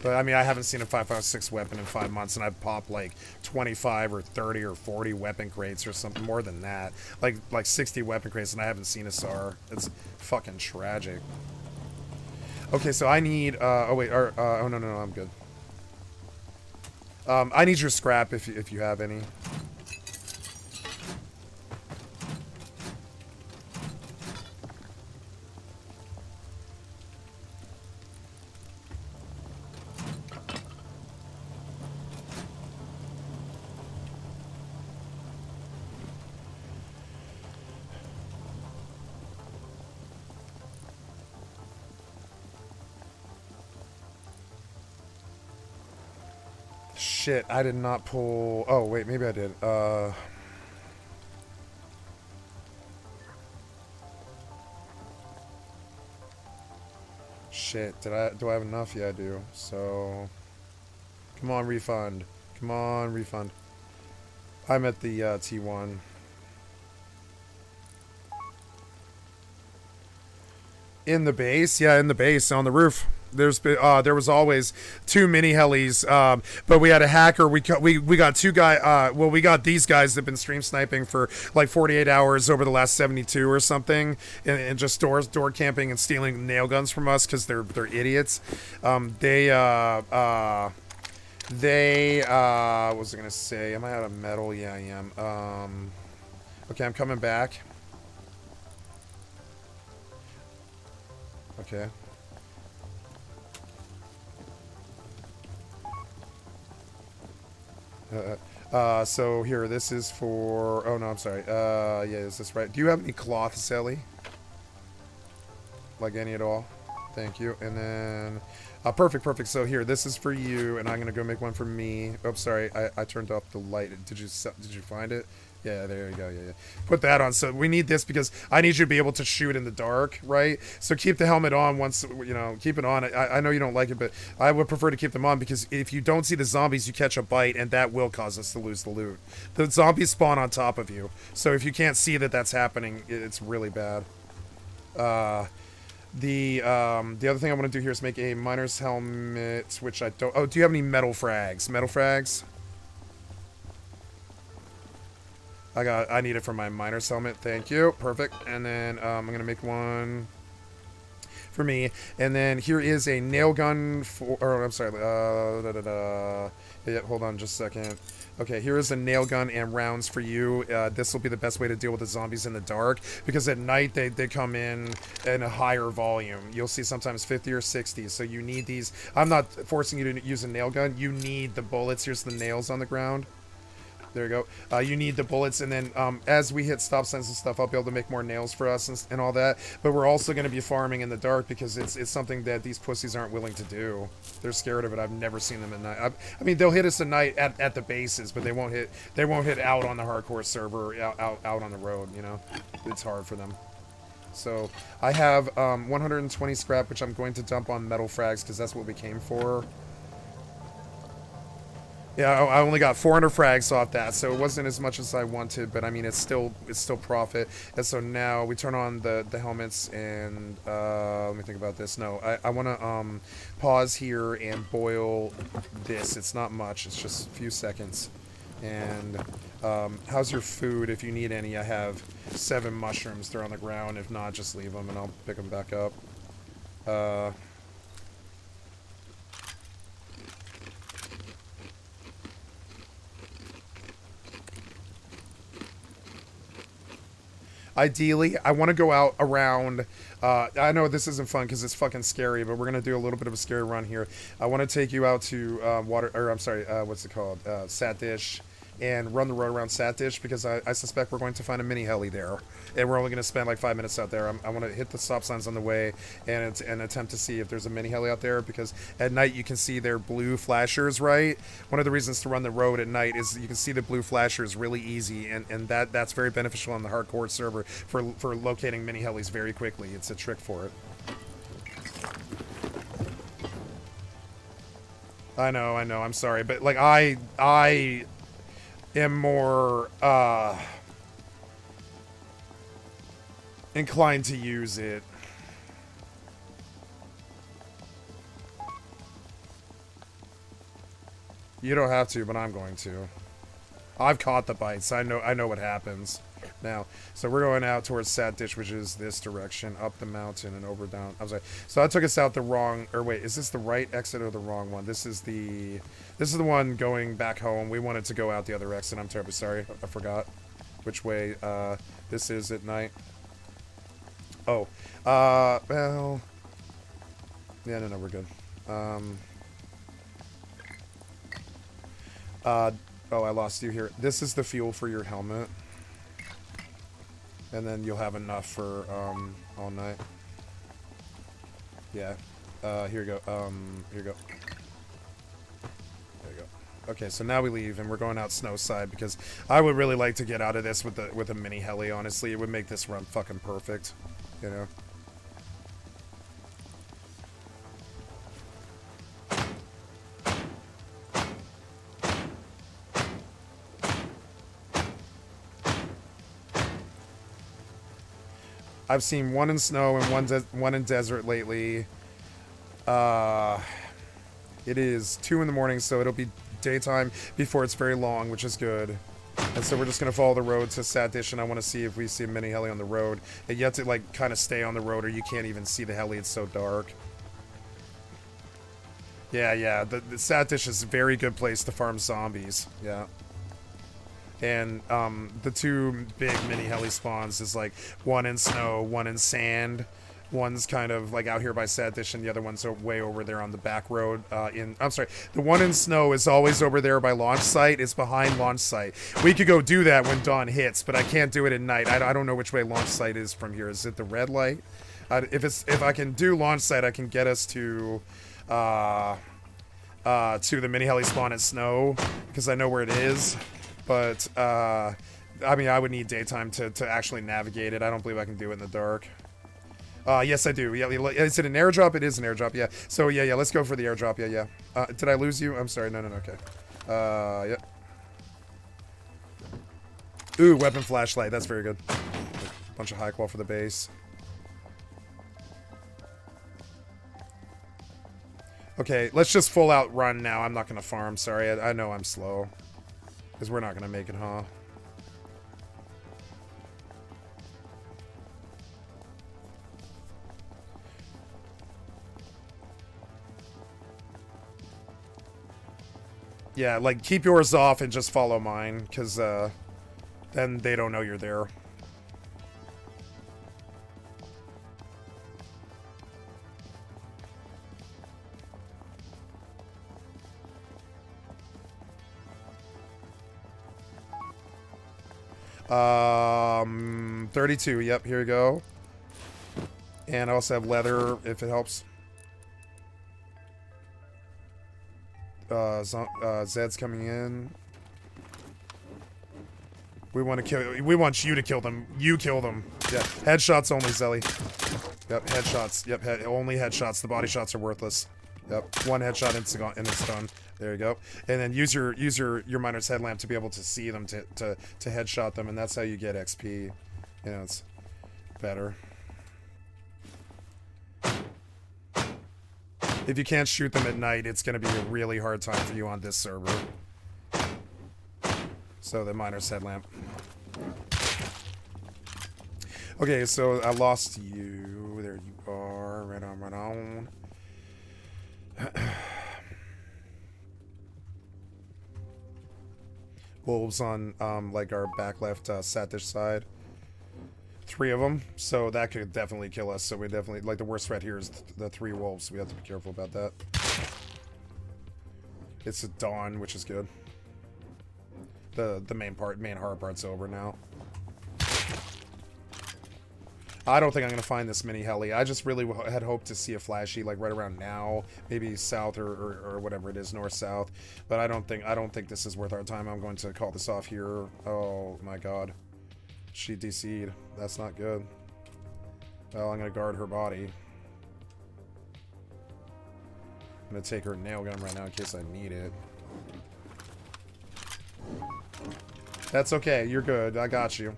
But, I mean, I haven't seen a 5.56 weapon in 5 months, and I've popped, like, 25 or 30 or 40 weapon crates or something more than that. Like 60 weapon crates, and I haven't seen a SAR. It's fucking tragic. Okay, so I need, oh, no, I'm good. I need your scrap if you have any. Shit, I did not pull... Oh, wait, maybe I did. Shit, do I have enough? Yeah, I do. So... Come on, refund. Come on, refund. I'm at the T1. In the base? Yeah, in the base, on the roof. There was always 2 mini helis, but we had a hacker. We got 2 guys. We got these guys that've been stream sniping for like 48 hours over the last 72 or something, and just door camping and stealing nail guns from us because they're idiots. What was I gonna say? Am I out of metal? Yeah, I am. Okay, I'm coming back. Okay. So here, this is for... Oh, no, I'm sorry. Yeah, is this right? Do you have any cloth, Sally? Like any at all? Thank you. And then... perfect. So here, this is for you, and I'm going to go make one for me. Oh, sorry. I turned off the light. Did you find it? Yeah, there you go. Yeah. Put that on. So we need this because I need you to be able to shoot in the dark, right? So keep the helmet on once, you know, keep it on. I know you don't like it, but I would prefer to keep them on because if you don't see the zombies, you catch a bite, and that will cause us to lose the loot. The zombies spawn on top of you. So if you can't see that that's happening, it's really bad. The other thing I want to do here is make a miner's helmet, which I don't... Oh, do you have any metal frags? Metal frags? I need it for my miner's helmet. Thank you. Perfect. And then I'm going to make one for me. And then here is a nail gun for... Or, I'm sorry. Yeah, hold on just a second. Okay, here is a nail gun and rounds for you. This will be the best way to deal with the zombies in the dark, because at night they come in a higher volume. You'll see sometimes 50 or 60, so you need these. I'm not forcing you to use a nail gun. You need the bullets. Here's the nails on the ground. There you go. You need the bullets, and then as we hit stop signs and stuff, I'll be able to make more nails for us and all that. But we're also going to be farming in the dark because it's something that these pussies aren't willing to do. They're scared of it. I've never seen them at night. I mean, they'll hit us at night at the bases, but they won't hit out on the hardcore server, out on the road. You know, it's hard for them. So I have 120 scrap, which I'm going to dump on metal frags because that's what we came for. Yeah, I only got 400 frags off that, so it wasn't as much as I wanted, but I mean, it's still profit. And so now we turn on the helmets, and let me think about this. No, I want to pause here and boil this. It's not much. It's just a few seconds. And how's your food? If you need any, I have 7 mushrooms. They're on the ground. If not, just leave them, and I'll pick them back up. Ideally, I want to go out around, I know this isn't fun because it's fucking scary, but we're going to do a little bit of a scary run here. I want to take you out to what's it called? Satdish, and run the road around Satdish because I suspect we're going to find a mini heli there. And we're only going to spend like 5 minutes out there. I want to hit the stop signs on the way and attempt to see if there's a mini heli out there because at night you can see their blue flashers, right? One of the reasons to run the road at night is you can see the blue flashers really easy, and that's very beneficial on the hardcore server for locating mini helis very quickly. It's a trick for it. I know, I'm sorry, but like I am more inclined to use it. You don't have to, but I'm going to. I've caught the bites. I know what happens now. So we're going out towards Satdish, which is this direction, up the mountain and over down. I'm sorry. So I took us out the wrong, or wait, is this the right exit or the wrong one? This is the one going back home. We wanted to go out the other exit. I'm terribly sorry. I forgot which way this is at night. Oh, well, yeah, no, we're good. Oh, I lost you here. This is the fuel for your helmet. And then you'll have enough for, all night. Yeah. Here you go. Here you go. There you go. Okay, so now we leave, and we're going out Snowside, because I would really like to get out of this with a mini heli, honestly. It would make this run fucking perfect, you know? I've seen one in snow and one in desert lately. It is 2 in the morning, so it'll be daytime before it's very long, which is good. And so we're just gonna follow the road to Satdish, and I want to see if we see a mini heli on the road. And you have to like kind of stay on the road, or you can't even see the heli. It's so dark. Yeah. The Satdish is a very good place to farm zombies. Yeah. And the 2 big mini heli spawns is like one in snow, one in sand. One's kind of like out here by Satdish, and the other one's way over there on the back road. I'm sorry, the one in snow is always over there by launch site. It's behind launch site. We could go do that when dawn hits, but I can't do it at night. I don't know which way launch site is from here. Is it the red light? If I can do launch site, I can get us to the mini heli spawn at snow because I know where it is. But I mean, I would need daytime to actually navigate it. I don't believe I can do it in the dark. Yes, I do. Yeah, is it an airdrop? It is an airdrop, yeah. So, yeah, let's go for the airdrop, yeah. Did I lose you? I'm sorry, no, okay. Yeah. Ooh, weapon flashlight, that's very good. Bunch of high qual for the base. Okay, let's just full out run now. I'm not gonna farm, sorry. I know I'm slow. Because we're not gonna make it, huh? Yeah, like, keep yours off and just follow mine, because, then they don't know you're there. 32. Yep, here we go. And I also have leather, if it helps. Zed's coming in. We want you to kill them. You kill them. Yeah, headshots only, Zelly. Yep, headshots. Yep, only headshots. The body shots are worthless. Yep, one headshot and it's done. There you go. And then use your miner's headlamp to be able to see them to headshot them, and that's how you get XP. You know, it's better. If you can't shoot them at night, it's going to be a really hard time for you on this server. So the miner's headlamp. Okay, so I lost you. There you are. Right on, right on. Wolves on like our back left Satish side. 3 of them, so that could definitely kill us. So we definitely, like, the worst threat here is the 3 wolves. We have to be careful about that. It's a dawn, which is good. The main hard part's over now. I don't think I'm gonna find this mini heli. I just really had hoped to see a flashy like right around now, maybe south or whatever it is, north south. But I don't think this is worth our time. I'm going to call this off here. Oh my god. She DC'd. That's not good. Well, I'm gonna guard her body. I'm gonna take her nail gun right now in case I need it. That's okay. You're good. I got you.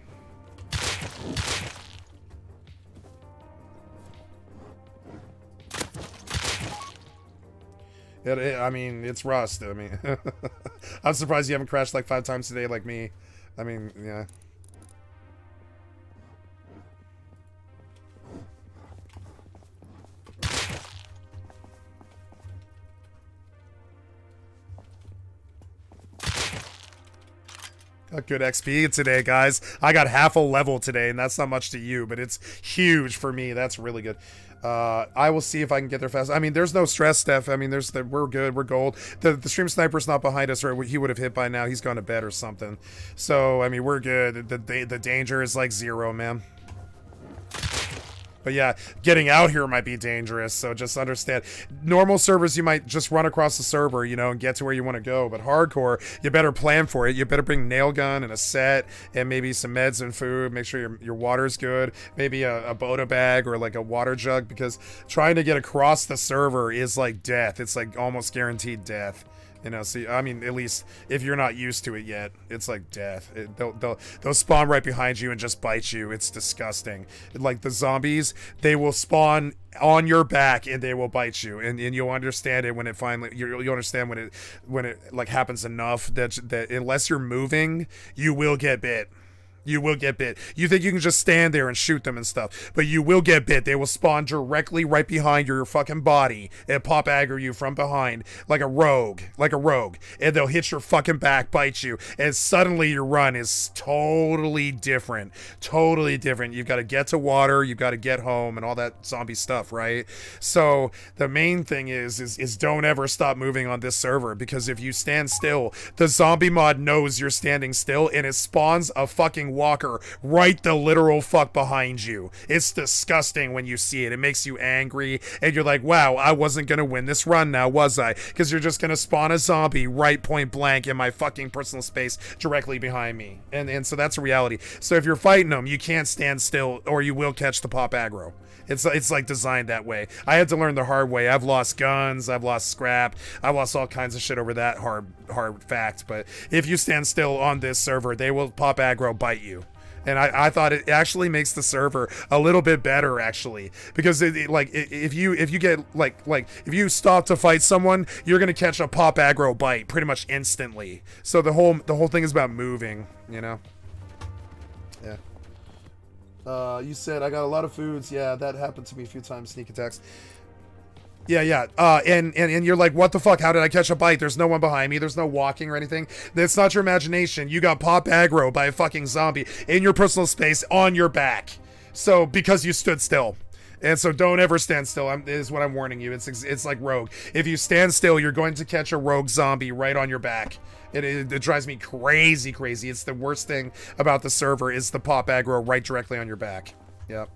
I mean, it's Rust. I mean, I'm surprised you haven't crashed like 5 times today like me. I mean, yeah. Got good XP today, guys. I got half a level today, and that's not much to you, but it's huge for me. That's really good. I will see if I can get there fast. I mean, there's no stress, Steph. I mean, we're good. We're gold. The stream sniper's not behind us, or he would have hit by now. He's gone to bed or something. So, I mean, we're good. The danger is like 0, man. But yeah, getting out here might be dangerous, so just understand. Normal servers, you might just run across the server, you know, and get to where you want to go. But hardcore, you better plan for it. You better bring nail gun and a set and maybe some meds and food. Make sure your water's good. Maybe a Boda bag or like a water jug, because trying to get across the server is like death. It's like almost guaranteed death. You know, see, I mean, at least if you're not used to it yet, it's like death. They'll spawn right behind you and just bite you. It's disgusting. Like the zombies, they will spawn on your back and they will bite you, and you'll understand it when it finally you'll understand when it like happens enough that unless you're moving, you will get bit. You will get bit. You think you can just stand there and shoot them and stuff, but you will get bit. They will spawn directly right behind your fucking body and pop aggro you from behind like a rogue. And they'll hit your fucking back, bite you, and suddenly your run is totally different. Totally different. You've got to get to water, you've got to get home and all that zombie stuff, right? So the main thing is don't ever stop moving on this server, because if you stand still, the zombie mod knows you're standing still and it spawns a fucking walker right the literal fuck behind you. It's disgusting when you see it. It makes you angry and you're like, wow, I wasn't gonna win this run now, was I? Because you're just gonna spawn a zombie right point blank in my fucking personal space directly behind me. And so that's a reality. So if you're fighting them, you can't stand still or you will catch the pop aggro. It's like designed that way. I had to learn the hard way. I've lost guns, I've lost scrap, I've lost all kinds of shit over that hard fact. But if you stand still on this server, they will pop aggro, bite you. And I thought it actually makes the server a little bit better, actually, because if you stop to fight someone, you're gonna catch a pop aggro bite pretty much instantly. So the whole thing is about moving, you know. Yeah. You said I got a lot of foods. Yeah, that happened to me a few times. Sneak attacks. Yeah. And you're like, what the fuck? How did I catch a bite? There's no one behind me. There's no walking or anything. That's not your imagination. You got pop aggro by a fucking zombie in your personal space on your back. So because you stood still. And so don't ever stand still. Is what I'm warning you. It's like Rogue. If you stand still, you're going to catch a rogue zombie right on your back. It drives me crazy. It's the worst thing about the server is the pop aggro right directly on your back. Yep.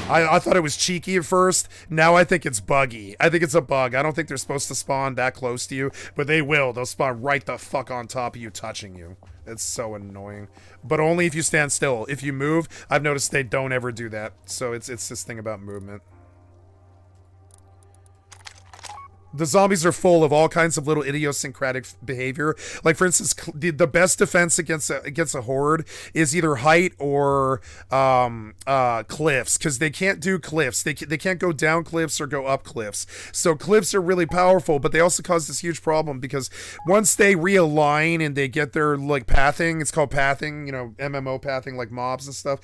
I thought it was cheeky at first. Now I think it's buggy. I think it's a bug. I don't think they're supposed to spawn that close to you, but they will. They'll spawn right the fuck on top of you, touching you. It's so annoying. But only if you stand still. If you move, I've noticed they don't ever do that. So it's this thing about movement. The zombies are full of all kinds of little idiosyncratic behavior. Like, for instance, the best defense against a horde is either height or cliffs, because they can't do cliffs. They can't go down cliffs or go up cliffs. So cliffs are really powerful, but they also cause this huge problem because once they realign and they get their like pathing, it's called pathing, you know, MMO pathing, like mobs and stuff.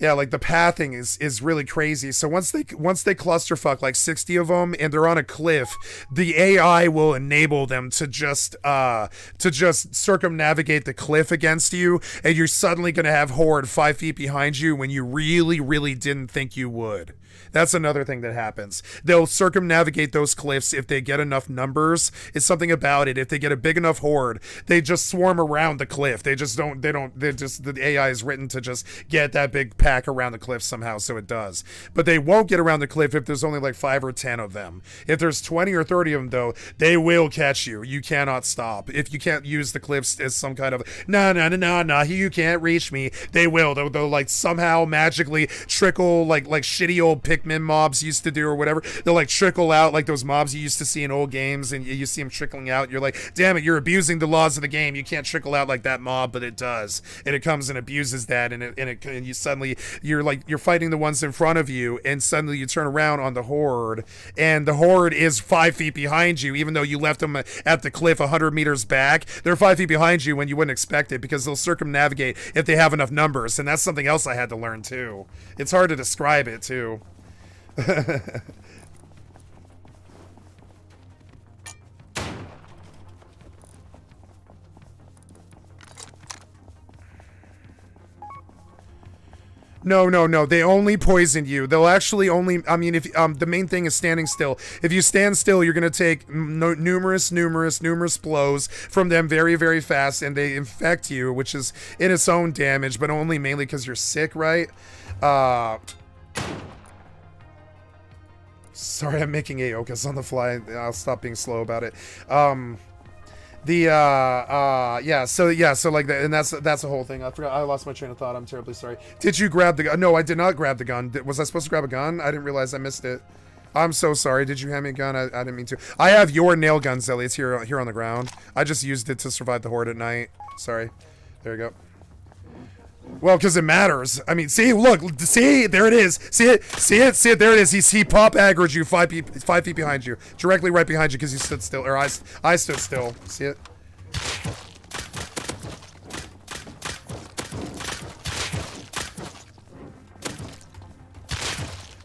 Yeah, like the pathing is really crazy. So once they clusterfuck like 60 of them and they're on a cliff, the AI will enable them to just circumnavigate the cliff against you, and you're suddenly gonna have horde 5 feet behind you when you really didn't think you would. That's another thing that happens. They'll circumnavigate those cliffs if they get enough numbers. It's something about it. If they get a big enough horde, they just swarm around the cliff. The AI is written to just get that big pack around the cliff somehow, so it does. But they won't get around the cliff if there's only like 5 or 10 of them. If there's 20 or 30 of them, though, they will catch you. You cannot stop. If you can't use the cliffs as some kind of, no, you can't reach me, they will. They'll like somehow magically trickle like shitty old Pikmin mobs used to do or whatever. They'll like trickle out like those mobs you used to see in old games, and you see them trickling out. You're like, damn it, you're abusing the laws of the game. You can't trickle out like that mob, but it does. And it comes and abuses that, and you suddenly you're fighting the ones in front of you, and suddenly you turn around on the horde, and the horde is 5 feet behind you, even though you left them at the cliff 100 meters back. They're 5 feet behind you when you wouldn't expect it, because they'll circumnavigate if they have enough numbers, and that's something else I had to learn too. It's hard to describe it too. No. They only poison you. They'll actually only. I mean, if the main thing is standing still. If you stand still, you're gonna take numerous blows from them very fast, and they infect you, which is in its own damage, but only mainly because you're sick, right? Sorry, I'm making Aokas on the fly. I'll stop being slow about it. So like that, and that's the whole thing. I forgot. I lost my train of thought. I'm terribly sorry. Did you grab the gun? No, I did not grab the gun. Was I supposed to grab a gun? I didn't realize I missed it. I'm so sorry. Did you hand me a gun? I didn't mean to. I have your nail gun, Zelly. It's here on the ground. I just used it to survive the horde at night. Sorry. There you go. Well, because it matters. I mean, see, look, see, there it is. See it, there it is. He pop aggroed you 5 feet behind you, directly right behind you because you stood still, or I stood still. See it?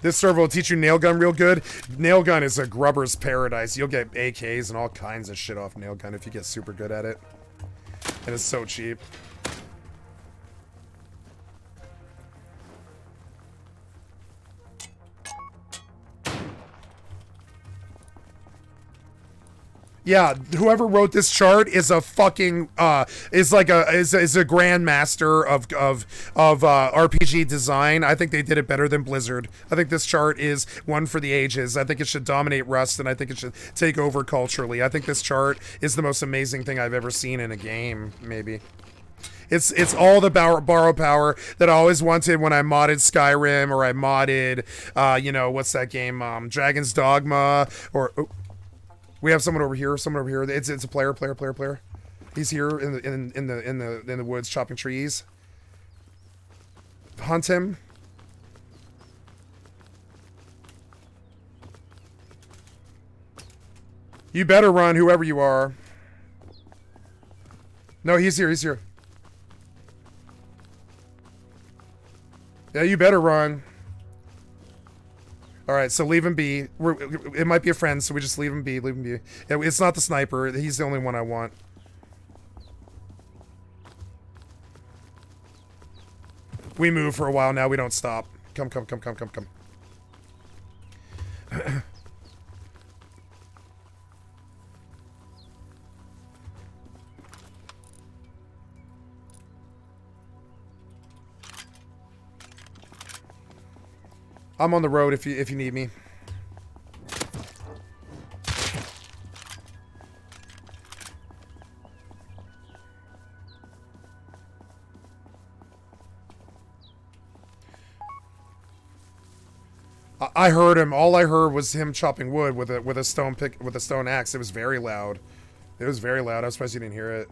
This server will teach you nail gun real good. Nail gun is a grubber's paradise. You'll get AKs and all kinds of shit off nail gun if you get super good at it. And it's so cheap. Yeah, whoever wrote this chart is a fucking is a grandmaster of RPG design. I think they did it better than Blizzard. I think this chart is one for the ages. I think it should dominate Rust, and I think it should take over culturally. I think this chart is the most amazing thing I've ever seen in a game. Maybe. It's all the borrow power that I always wanted when I modded Skyrim, or I modded what's that game, Dragon's Dogma, or. Oh. We have someone over here. It's a player. He's here in the woods chopping trees. Hunt him. You better run, whoever you are. No, he's here. Yeah, you better run. All right, so leave him be. It might be a friend, so we just leave him be. It's not the sniper. He's the only one I want. We move for a while now. We don't stop. Come. I'm on the road if you need me. I heard him. All I heard was him chopping wood with a stone axe. It was very loud. It was very loud. I was surprised you didn't hear it.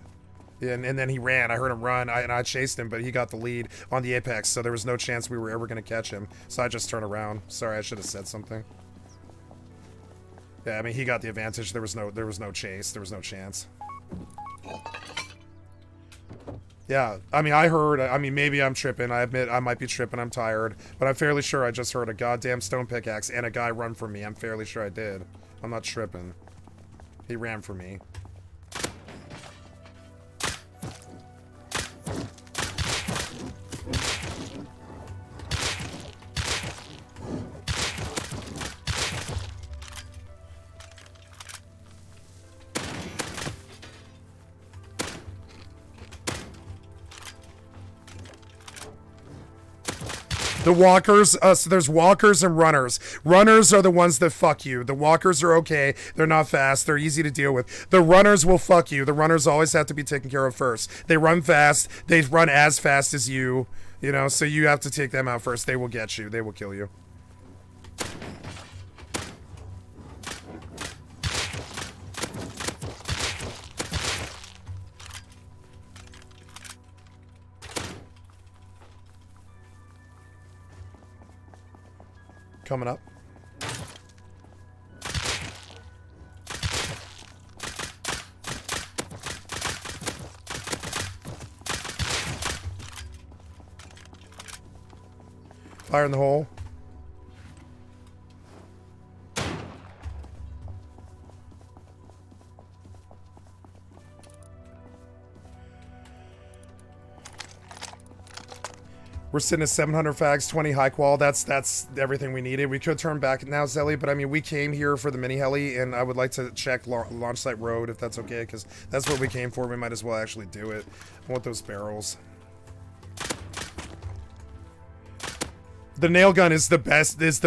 Yeah, and then he ran. I heard him run, and I chased him, but he got the lead on the apex, so there was no chance we were ever going to catch him. So I just turned around. Sorry, I should have said something. Yeah, I mean, he got the advantage. There was no chase. There was no chance. Yeah, I mean, I heard. I mean, maybe I'm tripping. I admit I might be tripping. I'm tired, but I'm fairly sure I just heard a goddamn stone pickaxe and a guy run from me. I'm fairly sure I did. I'm not tripping. He ran from me. The walkers, so there's walkers and runners. Runners are the ones that fuck you. The walkers are okay. They're not fast. They're easy to deal with. The runners will fuck you. The runners always have to be taken care of first. They run fast. They run as fast as you, you know, so you have to take them out first. They will get you. They will kill you. Coming up. Fire in the hole. We're sitting at 700 fags, 20 high qual. That's everything we needed. We could turn back now, Zelly, but I mean, we came here for the mini heli, and I would like to check launch site road if that's okay, because that's what we came for. We might as well actually do it. I want those barrels. The nail gun is the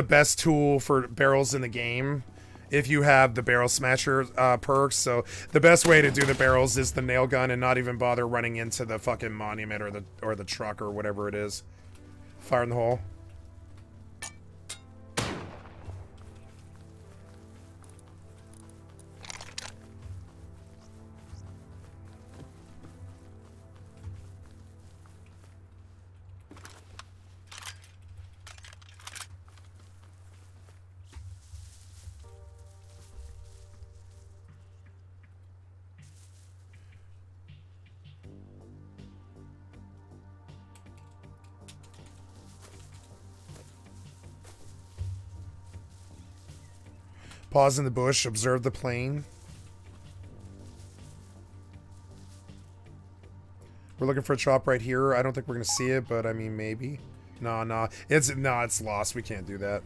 best tool for barrels in the game. If you have the barrel smasher perks, so the best way to do the barrels is the nail gun and not even bother running into the fucking monument or the truck or whatever it is. Fire in the hole. Pause in the bush, observe the plane. We're looking for a chop right here. I don't think we're gonna see it, but I mean maybe. No, it's lost. We can't do that.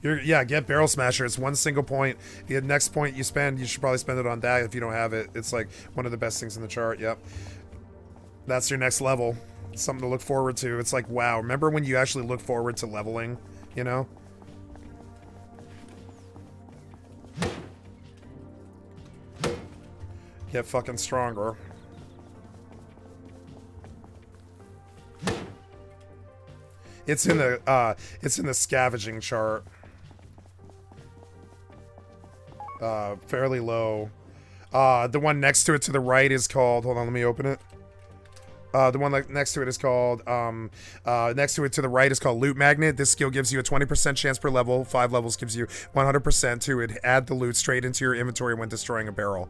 Yeah, get barrel smasher. It's one single point. The next point you spend, you should probably spend it on that if you don't have it. It's like one of the best things in the chart. Yep. That's your next level. Something to look forward to. It's like, wow, remember when you actually look forward to leveling, you know? Get fucking stronger. It's in the scavenging chart. Fairly low. The one next to it to the right is called, hold on, let me open it. The one next to it is called, next to it to the right is called Loot Magnet. This skill gives you a 20% chance per level. 5 levels gives you 100% to add the loot straight into your inventory when destroying a barrel.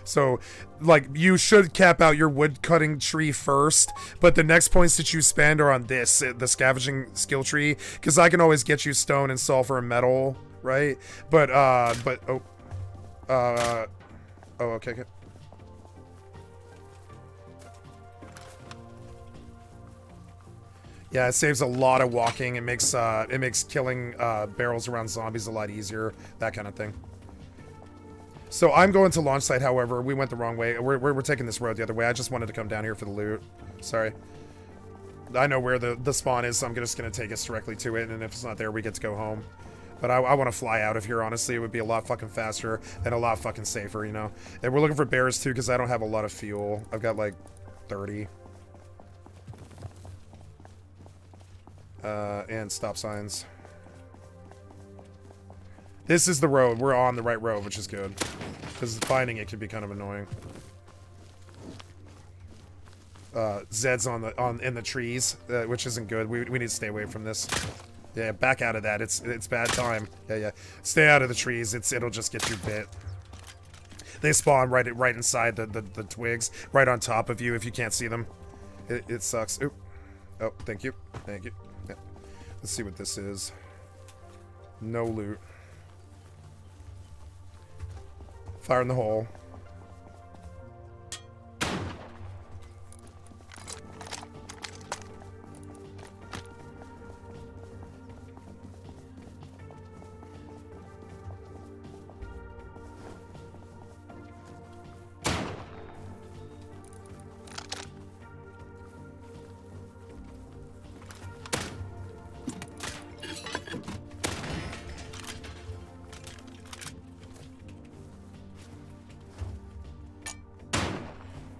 So, like, you should cap out your wood cutting tree first, but the next points that you spend are on this, the scavenging skill tree, because I can always get you stone and sulfur and metal, right? But okay. Yeah, it saves a lot of walking. It makes killing barrels around zombies a lot easier. That kind of thing. So I'm going to launch site. However, we went the wrong way. We're taking this road the other way. I just wanted to come down here for the loot. Sorry. I know where the spawn is, so I'm just gonna take us directly to it. And if it's not there, we get to go home. But I want to fly out of here, honestly. It would be a lot fucking faster and a lot fucking safer, you know? And we're looking for bears, too, because I don't have a lot of fuel. I've got, like, 30. And stop signs. This is the road. We're on the right road, which is good. Because finding it can be kind of annoying. Zed's in the trees, which isn't good. We need to stay away from this. Yeah, back out of that. It's bad time. Yeah. Stay out of the trees. It'll just get you bit. They spawn right inside the twigs, right on top of you if you can't see them. It sucks. Oop. Oh, thank you. Thank you. Yeah. Let's see what this is. No loot. Fire in the hole.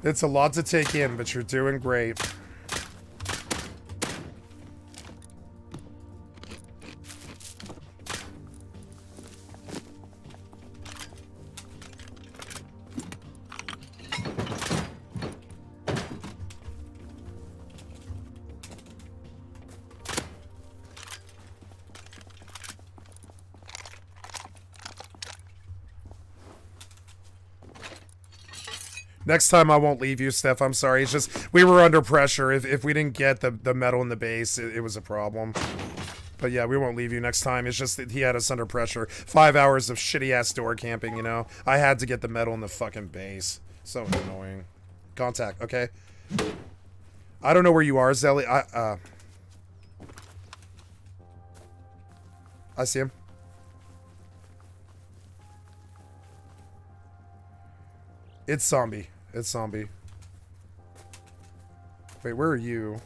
It's a lot to take in, but you're doing great. Next time I won't leave you, Steph. I'm sorry. It's just we were under pressure. If we didn't get the metal in the base, it was a problem. But yeah, we won't leave you next time. It's just that he had us under pressure. 5 hours of shitty-ass door camping, you know? I had to get the metal in the fucking base. So annoying. Contact, okay? I don't know where you are, Zelly. I see him. It's zombie. It's zombie. Wait, where are you?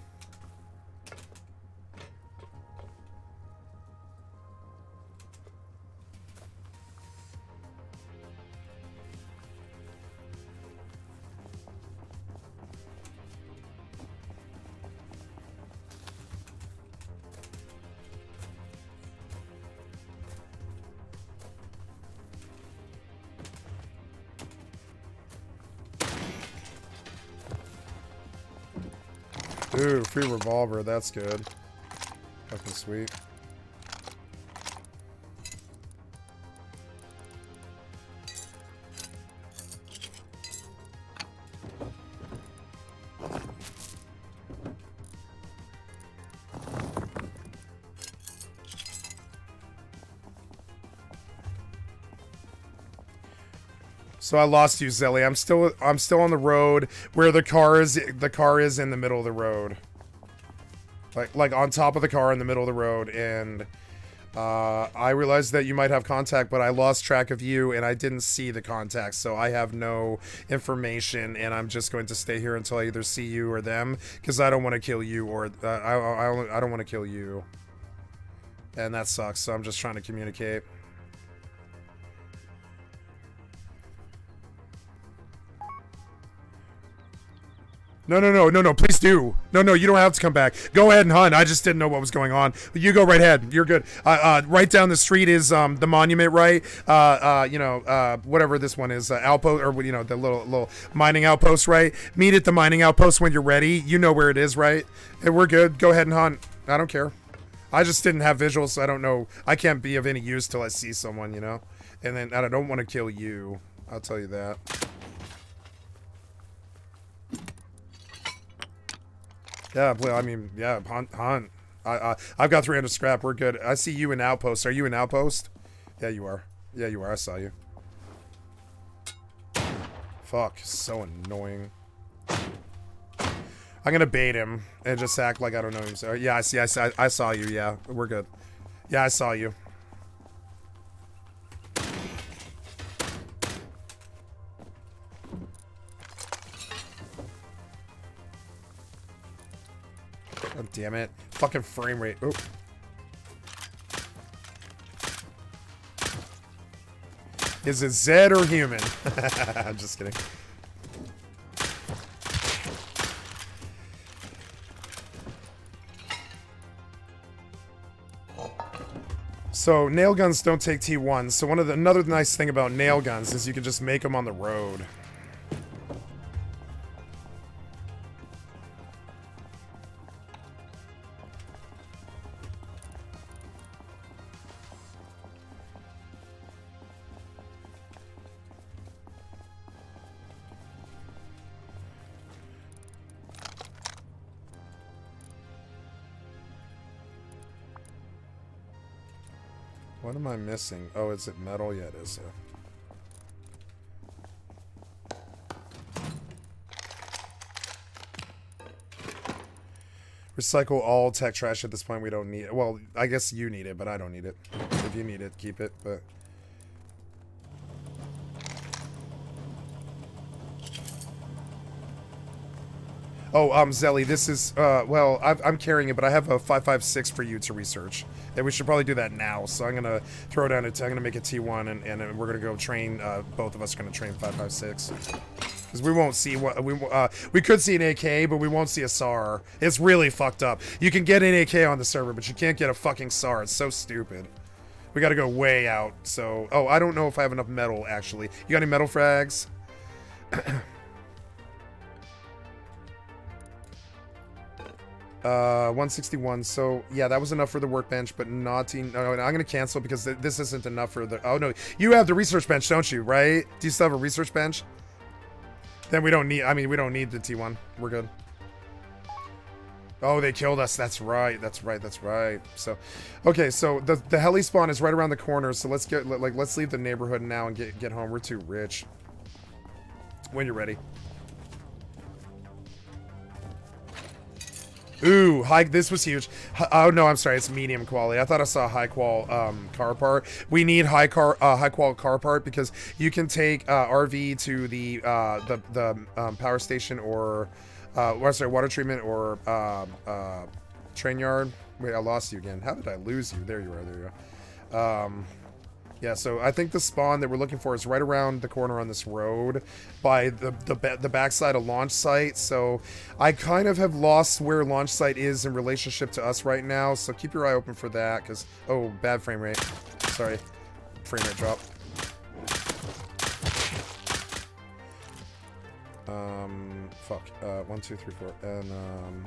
Ooh, free revolver, that's good. Fucking sweet. So I lost you, Zelly. I'm still on the road where the car is in the middle of the road. Like on top of the car in the middle of the road, and I realized that you might have contact, but I lost track of you and I didn't see the contact, so I have no information, and I'm just going to stay here until I either see you or them, because I don't want to kill you, or I don't want to kill you. And that sucks, so I'm just trying to communicate. No, please do. No, you don't have to come back. Go ahead and hunt. I just didn't know what was going on. You go right ahead. You're good. Right down the street is the monument, right? Whatever this one is, outpost, or the little mining outpost, right? Meet at the mining outpost when you're ready. You know where it is, right? And we're good. Go ahead and hunt. I don't care. I just didn't have visuals, so I don't know. I can't be of any use till I see someone, you know? And then I don't want to kill you. I'll tell you that. Yeah, I mean, yeah, hunt. I've got 300 scrap. We're good. I see you in outpost. Are you in outpost? Yeah, you are. Yeah, you are. I saw you. Fuck, so annoying. I'm gonna bait him and just act like I don't know him. So yeah, I saw you. Yeah, we're good. Yeah, I saw you. God damn it. Fucking frame rate. Oh. Is it Zed or human? I'm just kidding. So nail guns don't take T1. So another nice thing about nail guns is you can just make them on the road. What am I missing? Oh, is it metal? Yeah, it is. Recycle all tech trash at this point. We don't need it. Well, I guess you need it, but I don't need it. If you need it, keep it, but... Oh, Zelly, this is, well, I'm carrying it, but I have a 5.56 for you to research. And we should probably do that now, so I'm going to throw down I'm going to make a T1, and we're going to go train, both of us are going to train 5.56. Because we won't see what, we could see an AK, but we won't see a SAR. It's really fucked up. You can get an AK on the server, but you can't get a fucking SAR. It's so stupid. We got to go way out, so, oh, I don't know if I have enough metal, actually. You got any metal frags? 161. So yeah, that was enough for the workbench, but not. No, I'm gonna cancel because this isn't enough for the. Oh no, you have the research bench, don't you? Right? Do you still have a research bench? Then we don't need. I mean, we don't need the T1. We're good. Oh, they killed us. That's right. That's right. That's right. So, okay. So the heli spawn is right around the corner. So let's get let's leave the neighborhood now and get home. We're too rich. When you're ready. Ooh, this was huge. Oh no, I'm sorry, it's medium quality. I thought I saw high qual car part. We need high qual car part because you can take RV to the power station or water treatment or train yard. Wait, I lost you again. How did I lose you? There you are. There you go. Yeah, so I think the spawn that we're looking for is right around the corner on this road by the backside of launch site. So I kind of have lost where launch site is in relationship to us right now. So keep your eye open for that because, oh, bad frame rate. Sorry. Frame rate drop. Fuck. 1, 2, 3, 4. And,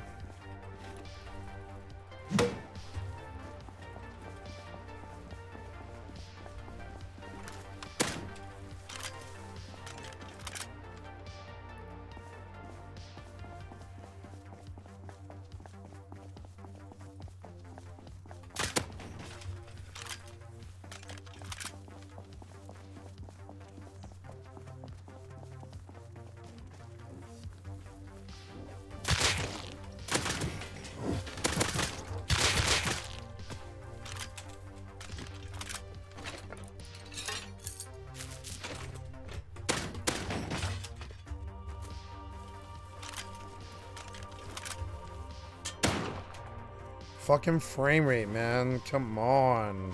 fucking frame rate, man. Come on.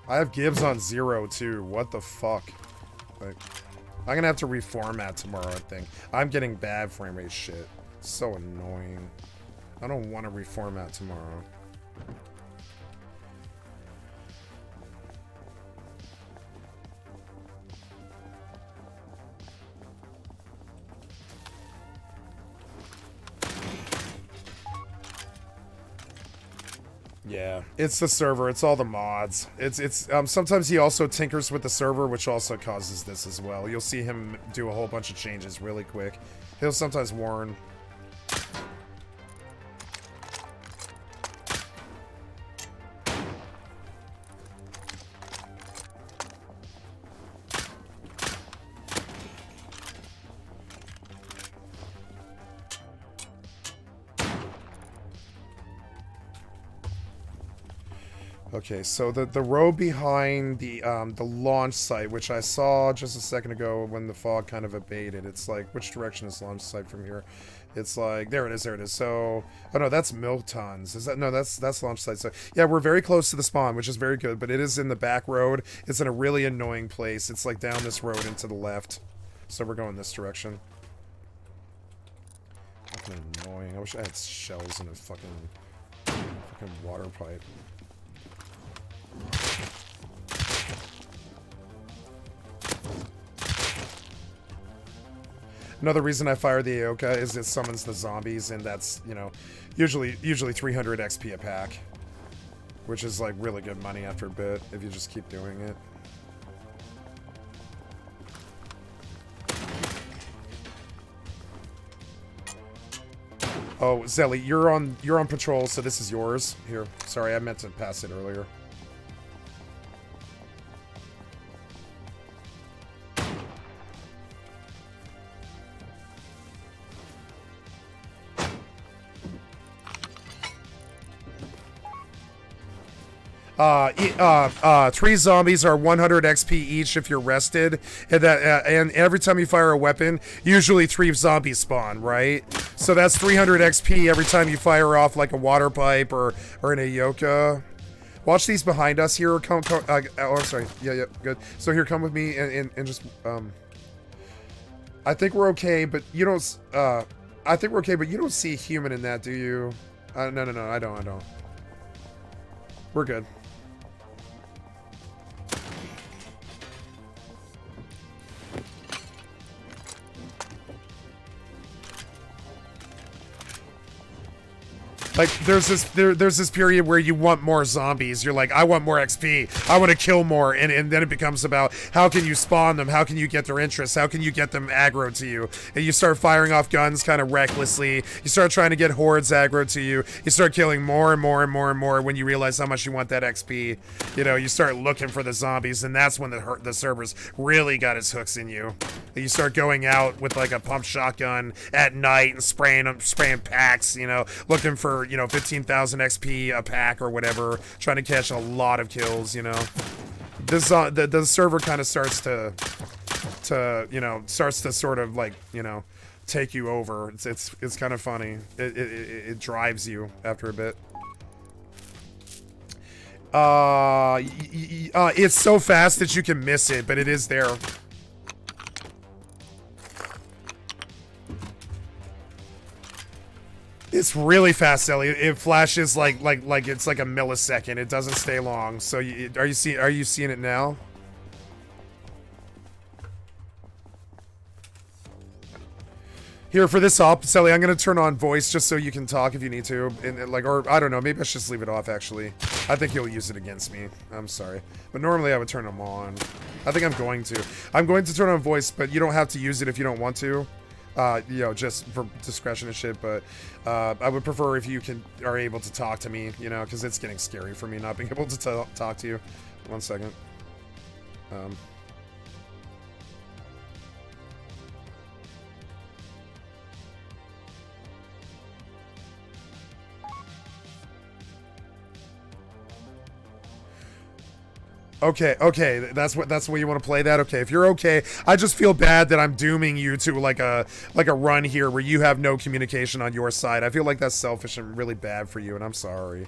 I have Gibbs on 0 too. What the fuck? Like, I'm gonna have to reformat tomorrow, I think. I'm getting bad frame rate shit. So annoying. I don't want to reformat tomorrow. Yeah, it's the server. It's all the mods. It's sometimes he also tinkers with the server, which also causes this as well. You'll see him do a whole bunch of changes really quick. He'll sometimes warn. Okay, so the road behind the launch site, which I saw just a second ago when the fog kind of abated, it's like, which direction is launch site from here? It's like, there it is, there it is. So, oh no, that's Miltons. Is that, no, that's launch site. So, yeah, we're very close to the spawn, which is very good, but it is in the back road. It's in a really annoying place. It's like down this road and to the left. So we're going this direction. Fucking annoying. I wish I had shells in a fucking water pipe. Another reason I fire the Aoka is it summons the zombies, and that's, you know, usually 300 XP a pack, which is like really good money after a bit if you just keep doing it. Oh, Zelly, you're on patrol, so this is yours. Here, sorry, I meant to pass it earlier. Three zombies are 100 XP each if you're rested, and every time you fire a weapon, usually 3 zombies spawn, right? So that's 300 XP every time you fire off like a water pipe or an Ayoka. Watch these behind us here. Come, oh, sorry. Yeah, good. So here, come with me and just, I think we're okay, but you don't, I think we're okay, but you don't see a human in that, do you? No, I don't. We're good. Like, there's this period where you want more zombies. You're like, I want more XP. I want to kill more. And then it becomes about how can you spawn them? How can you get their interest? How can you get them aggro to you? And you start firing off guns kind of recklessly. You start trying to get hordes aggro to you. You start killing more and more and more and more when you realize how much you want that XP. You know, you start looking for the zombies, and that's when the servers really got its hooks in you. You start going out with like a pump shotgun at night and spraying packs, you know, looking for, you know, 15,000 XP a pack or whatever, trying to catch a lot of kills, you know. This the server kind of starts to you know, starts to sort of like, you know, take you over. It's kind of funny. It drives you after a bit. It's so fast that you can miss it, but it is there. It's really fast, Ellie. It flashes like it's like a millisecond. It doesn't stay long. So are you seeing it now? Here, for this op, Sally, I'm gonna turn on voice just so you can talk if you need to, and like, or I don't know, maybe I should just leave it off. Actually, I think he'll use it against me. I'm sorry, but normally I would turn them on. I think I'm going to. I'm going to turn on voice, but you don't have to use it if you don't want to. You know, just for discretion and shit, but I would prefer if you are able to talk to me, you know, because it's getting scary for me not being able to talk to you. 1 second. Okay, that's the way you want to play that. Okay, if you're okay, I just feel bad that I'm dooming you to like a run here where you have no communication on your side. I feel like that's selfish and really bad for you, and I'm sorry.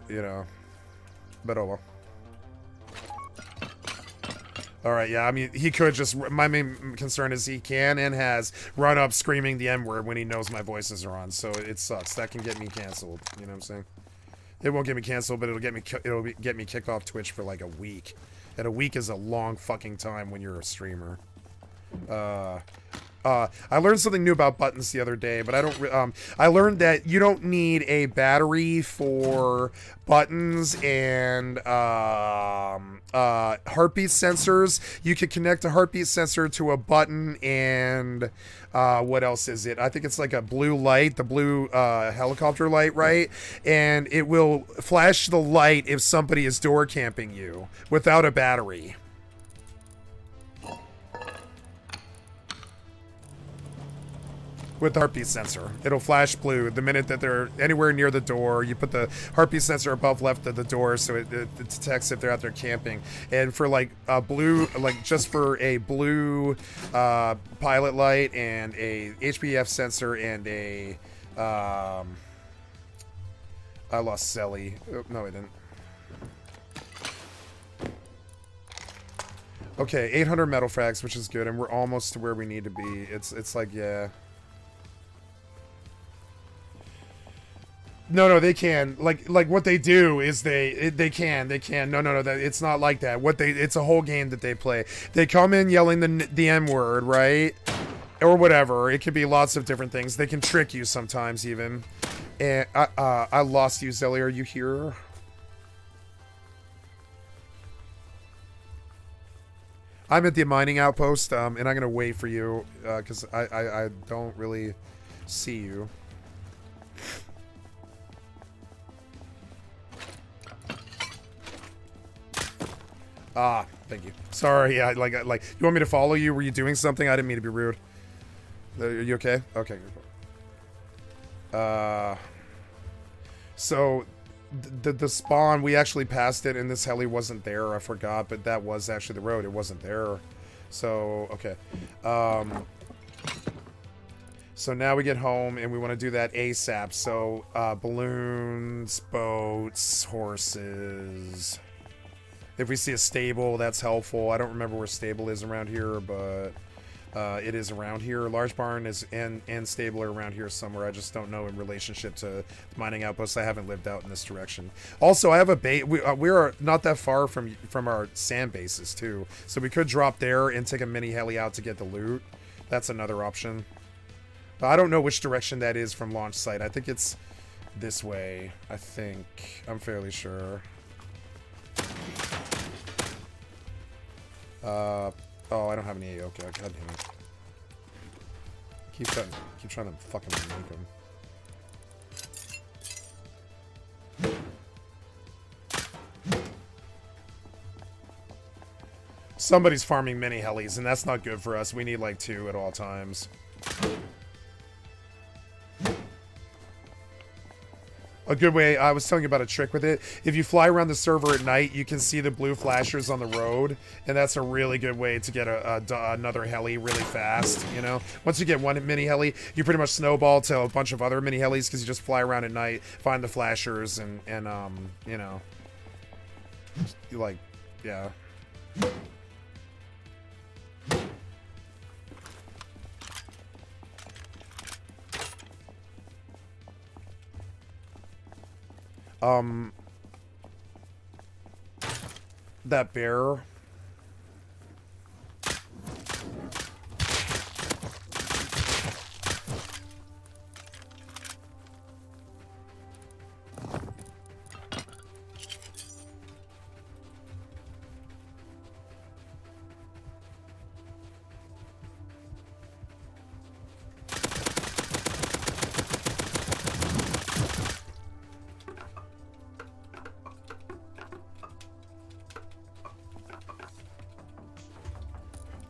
You know, but oh well. All right, yeah, I mean, he could just, my main concern is he can and has run up screaming the N-word when he knows my voices are on, so it sucks. That can get me canceled, you know what I'm saying? It won't get me canceled, but it'll get me kicked off Twitch for like a week. And a week is a long fucking time when you're a streamer. I learned something new about buttons the other day, but I learned that you don't need a battery for buttons and heartbeat sensors. You can connect a heartbeat sensor to a button and what else is it? I think it's like a blue light, the blue helicopter light, right? And it will flash the light if somebody is door camping you without a battery. with the heartbeat sensor. It'll flash blue the minute that they're anywhere near the door. You put the heartbeat sensor above left of the door, so it detects if they're out there camping. And for like a blue, like just for a blue pilot light and a HPF sensor and a I lost Selly. Oh, no, I didn't. Okay, 800 metal frags, which is good, and we're almost to where we need to be. It's like, yeah. No, they can. Like what they do is they can. No, it's not like that. It's a whole game that they play. They come in yelling the M word, right? Or whatever. It could be lots of different things. They can trick you sometimes even. And I lost you, Zelly. Are you here? I'm at the mining outpost, and I'm gonna wait for you, because I don't really see you. Ah, thank you. Sorry, yeah, like, you want me to follow you? Were you doing something? I didn't mean to be rude. Are you okay? Okay. So, the spawn, we actually passed it, and this heli wasn't there. I forgot, but that was actually the road. It wasn't there. So, okay. So now we get home, and we want to do that ASAP. So, balloons, boats, horses. If we see a stable, that's helpful. I don't remember where stable is around here, but it is around here. Large barn is and stable are around here somewhere. I just don't know in relationship to mining outposts. I haven't lived out in this direction. Also, I have a base. We are not that far from our sand bases too, so we could drop there and take a mini heli out to get the loot. That's another option. But I don't know which direction that is from launch site. I think it's this way. I think. I'm fairly sure. Oh, I don't have any AO. Okay, god damn it. Keep trying to fucking make them. Somebody's farming mini helis, and that's not good for us. We need like 2 at all times. A good way, I was telling you about a trick with it. If you fly around the server at night, you can see the blue flashers on the road, and that's a really good way to get another heli really fast, you know? Once you get one mini heli, you pretty much snowball to a bunch of other mini helis because you just fly around at night, find the flashers, and you know, like, yeah. That bear.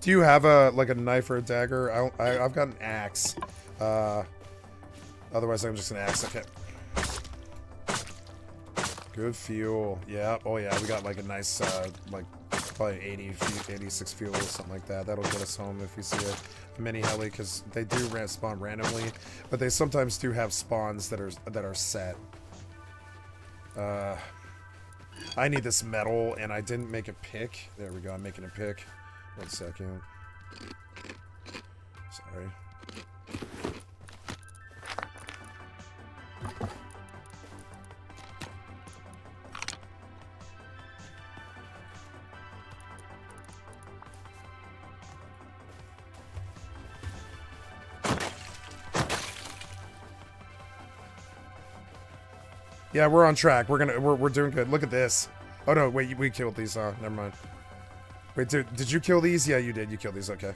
Do you have a knife or a dagger? I've got an axe. Otherwise I'm just an axe. Okay. Good fuel. Yeah. Oh yeah. We got like a nice probably 86 fuel or something like that. That'll get us home if we see a mini heli, because they do spawn randomly, but they sometimes do have spawns that are set. I need this metal, and I didn't make a pick. There we go. I'm making a pick. 1 second. Sorry. Yeah, we're on track. We're doing good. Look at this. Oh no, wait, we killed these. Never mind. Wait, dude, did you kill these? Yeah, you did. You killed these. Okay.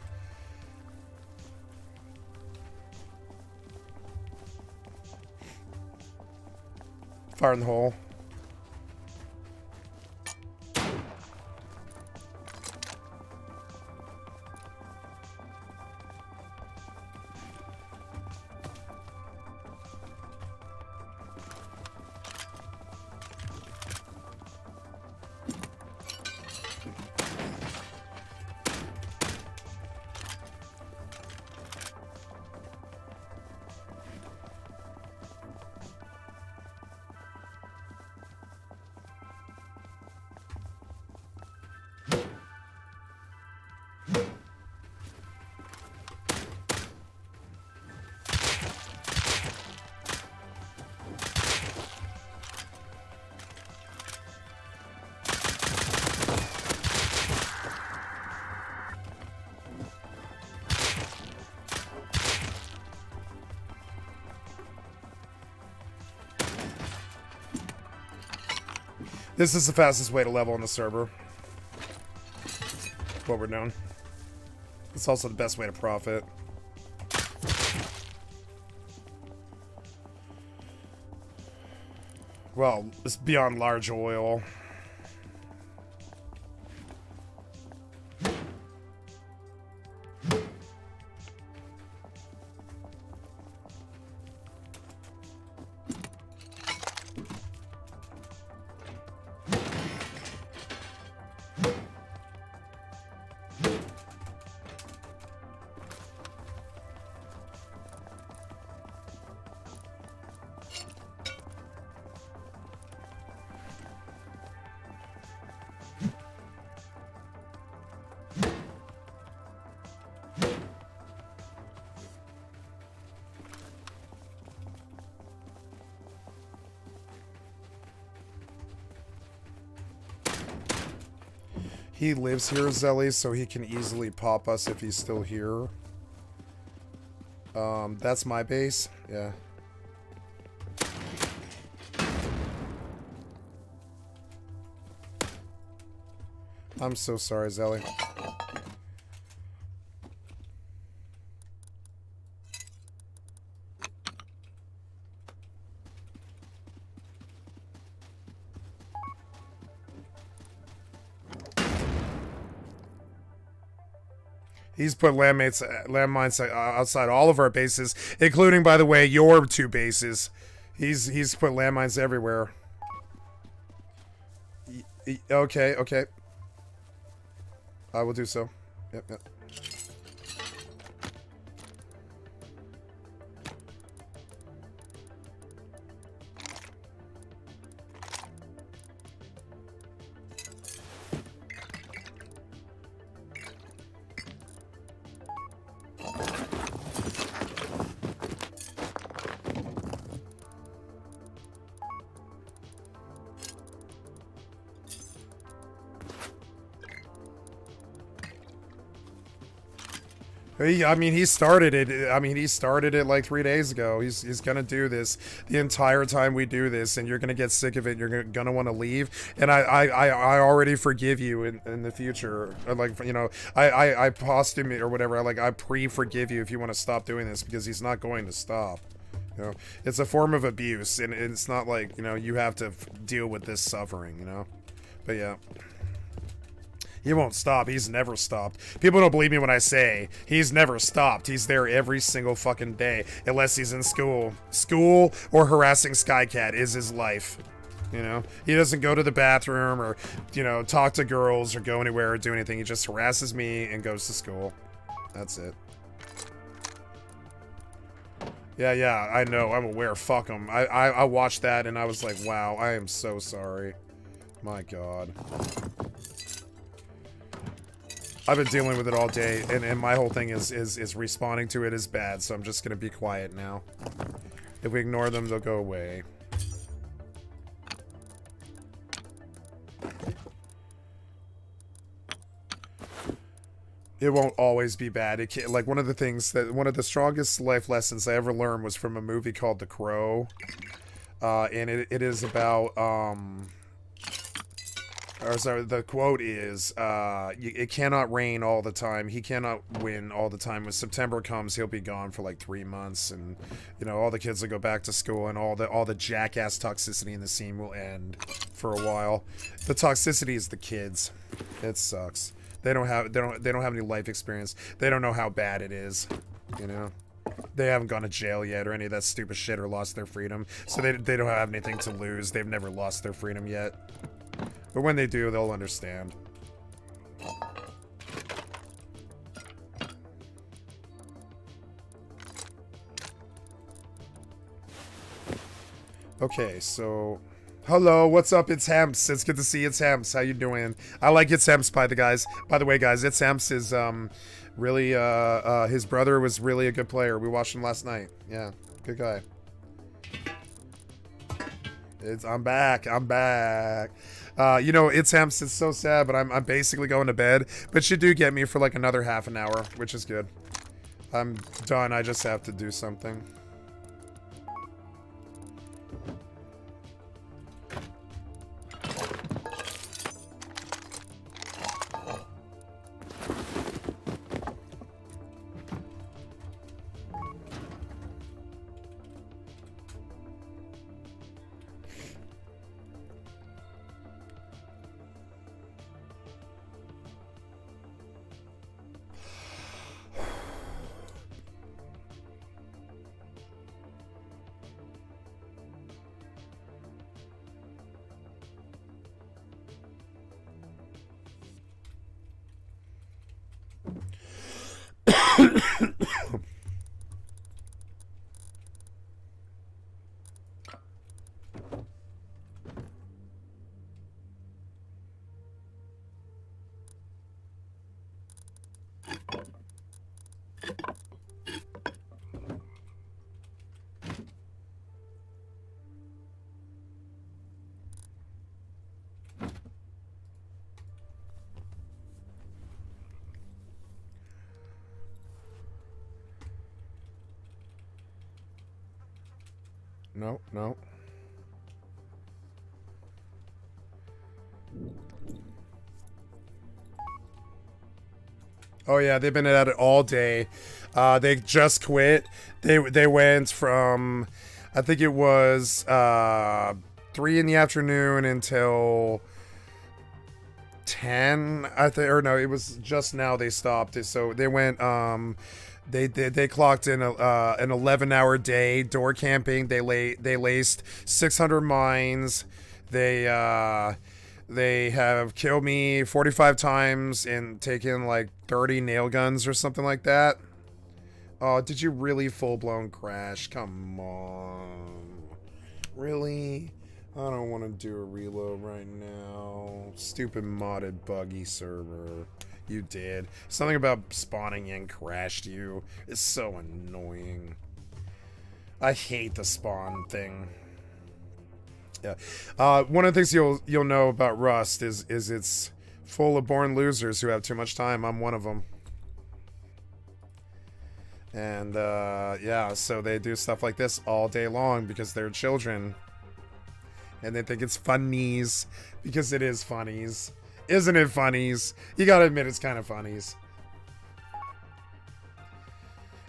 Fire in the hole. This is the fastest way to level on the server. What we're doing. It's also the best way to profit. Well, it's beyond large oil. He lives here, Zelly, so he can easily pop us if he's still here. That's my base. Yeah. I'm so sorry, Zelly. He's put landmines outside all of our bases, including, by the way, your 2 bases. He's put landmines everywhere. Okay, okay. I will do so. Yep, yep. He started it. I mean, he started it like 3 days ago. He's gonna do this the entire time we do this, and you're gonna get sick of it. You're gonna want to leave, and I already forgive you in the future. Like, you know, I posthumous or whatever. I pre-forgive you if you want to stop doing this, because he's not going to stop. You know, it's a form of abuse, and it's not like, you know, you have to deal with this suffering. You know, but yeah. He won't stop. He's never stopped. People don't believe me when I say he's never stopped. He's there every single fucking day, unless he's in school. School or harassing Skycat is his life. You know, he doesn't go to the bathroom or, you know, talk to girls or go anywhere or do anything. He just harasses me and goes to school. That's it. Yeah, I know. I'm aware. Fuck him. I watched that and I was like, wow, I am so sorry. My God. I've been dealing with it all day, and my whole thing is responding to it is bad, so I'm just gonna be quiet now. If we ignore them, they'll go away. It won't always be bad. It can't, like, one of the strongest life lessons I ever learned was from a movie called The Crow. And it is about, or sorry, the quote is, it cannot rain all the time. He cannot win all the time. When September comes, he'll be gone for like 3 months, and, you know, all the kids will go back to school, and all the jackass toxicity in the scene will end for a while. The toxicity is the kids. It sucks. They don't have any life experience. They don't know how bad it is, you know. They haven't gone to jail yet or any of that stupid shit or lost their freedom, so they don't have anything to lose. They've never lost their freedom yet. But when they do, they'll understand. Okay, so... Hello, what's up? It's Hemps. It's good to see you. It's Hemps. How you doing? I like It's Hemps, by the way, guys. It's Hemps is, really, his brother was really a good player. We watched him last night. Yeah, good guy. I'm back. You know, It's Hemps. It's so sad, but I'm basically going to bed. But you do get me for like another half an hour, which is good. I'm done. I just have to do something. No, no. Oh yeah, they've been at it all day. They just quit. They went from, I think it was 3 in the afternoon until 10. I think, or no, it was just now they stopped. So they went. They clocked in an 11-hour day door camping. They laced 600 mines. They have killed me 45 times and taken like 30 nail guns or something like that. Oh, did you really full-blown crash? Come on. Really? I don't want to do a reload right now. Stupid modded buggy server. You did. Something about spawning in crashed you. It's so annoying. I hate the spawn thing. Yeah. One of the things you'll know about Rust is it's full of born losers who have too much time. I'm one of them. And yeah, so they do stuff like this all day long because they're children. And they think it's funnies because it is funnies. Isn't it funnies? You gotta admit it's kind of funnies.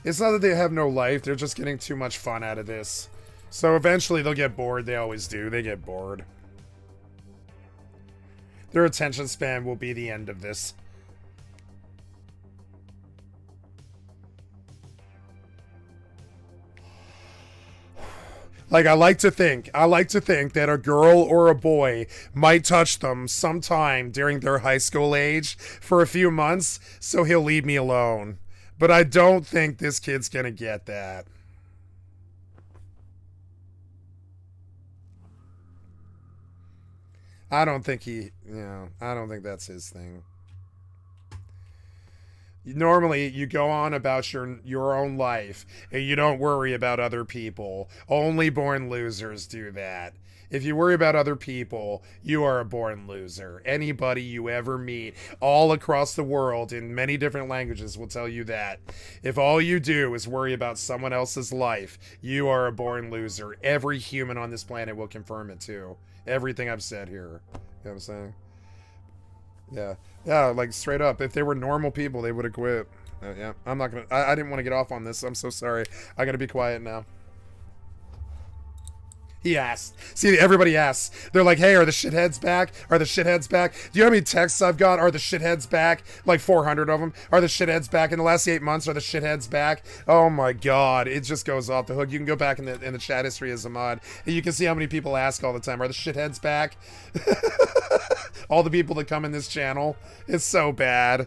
It's not that they have no life, they're just getting too much fun out of this. So eventually they'll get bored, they always do, they get bored. Their attention span will be the end of this. Like, I like to think that a girl or a boy might touch them sometime during their high school age for a few months, so he'll leave me alone. But I don't think this kid's gonna get that. I don't think I don't think that's his thing. Normally, you go on about your own life, and you don't worry about other people. Only born losers do that. If you worry about other people, you are a born loser. Anybody you ever meet all across the world in many different languages will tell you that. If all you do is worry about someone else's life, you are a born loser. Every human on this planet will confirm it too. Everything I've said here. You know what I'm saying? Yeah. Yeah, like straight up. If they were normal people, they would have quit. Yeah, I'm not gonna... I didn't want to get off on this. I'm so sorry. I gotta be quiet now. He asked. See, everybody asks. They're like, hey, are the shitheads back? Are the shitheads back? Do you know how many texts I've got? Are the shitheads back? Like 400 of them. Are the shitheads back? In the last 8 months, are the shitheads back? Oh my god. It just goes off the hook. You can go back in the chat history as a mod, and you can see how many people ask all the time, are the shitheads back? All the people that come in this channel. It's so bad.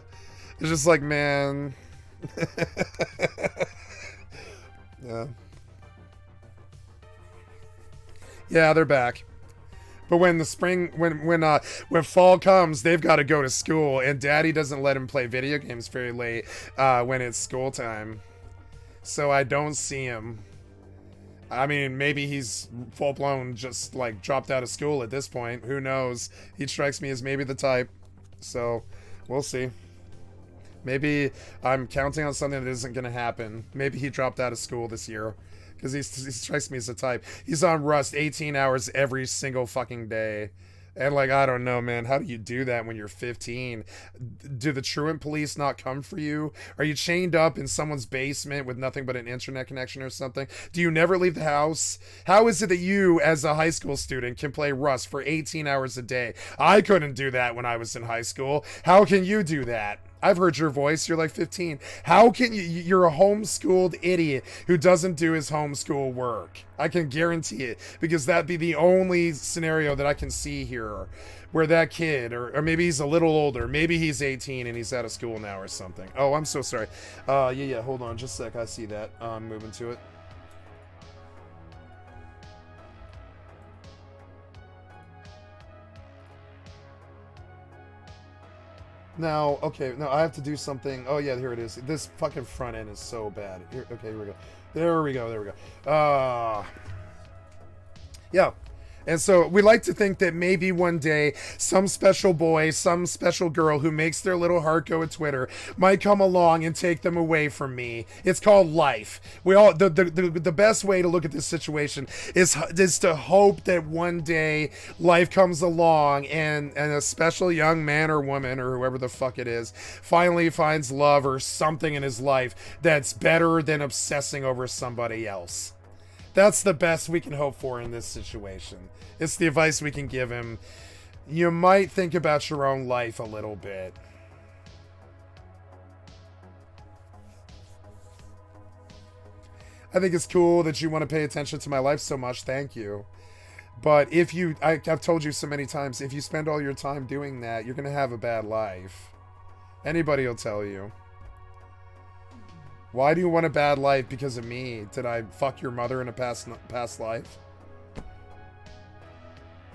It's just like, man. Yeah. Yeah, they're back. But when the spring, when fall comes, they've got to go to school, and Daddy doesn't let him play video games very late when it's school time. So I don't see him. I mean, maybe he's full-blown just, like, dropped out of school at this point. Who knows? He strikes me as maybe the type. So, we'll see. Maybe I'm counting on something that isn't going to happen. Maybe he dropped out of school this year. Because he strikes me as a type. He's on Rust 18 hours every single fucking day. And, like, I don't know, man. How do you do that when you're 15? Do the truant police not come for you? Are you chained up in someone's basement with nothing but an internet connection or something? Do you never leave the house? How is it that you, as a high school student, can play Rust for 18 hours a day? I couldn't do that when I was in high school. How can you do that? I've heard your voice. You're like 15. How can you? You're a homeschooled idiot who doesn't do his homeschool work. I can guarantee it, because that'd be the only scenario that I can see here where that kid, or maybe he's a little older. Maybe he's 18 and he's out of school now or something. Oh, I'm so sorry. Yeah. Hold on just a sec. I see that. I'm moving to it. Now, okay, now I have to do something. Oh, yeah, here it is. This fucking front end is so bad. Here, okay, here we go. There we go. Yeah. And so we like to think that maybe one day some special boy, some special girl who makes their little heart go at Twitter might come along and take them away from me. It's called life. We all the best way to look at this situation is to hope that one day life comes along and a special young man or woman or whoever the fuck it is finally finds love or something in his life that's better than obsessing over somebody else. That's the best we can hope for in this situation. It's the advice we can give him. You might think about your own life a little bit. I think it's cool that you want to pay attention to my life so much. Thank you. But if you, I've told you so many times, if you spend all your time doing that, you're going to have a bad life. Anybody will tell you. Why do you want a bad life? Because of me? Did I fuck your mother in a past life?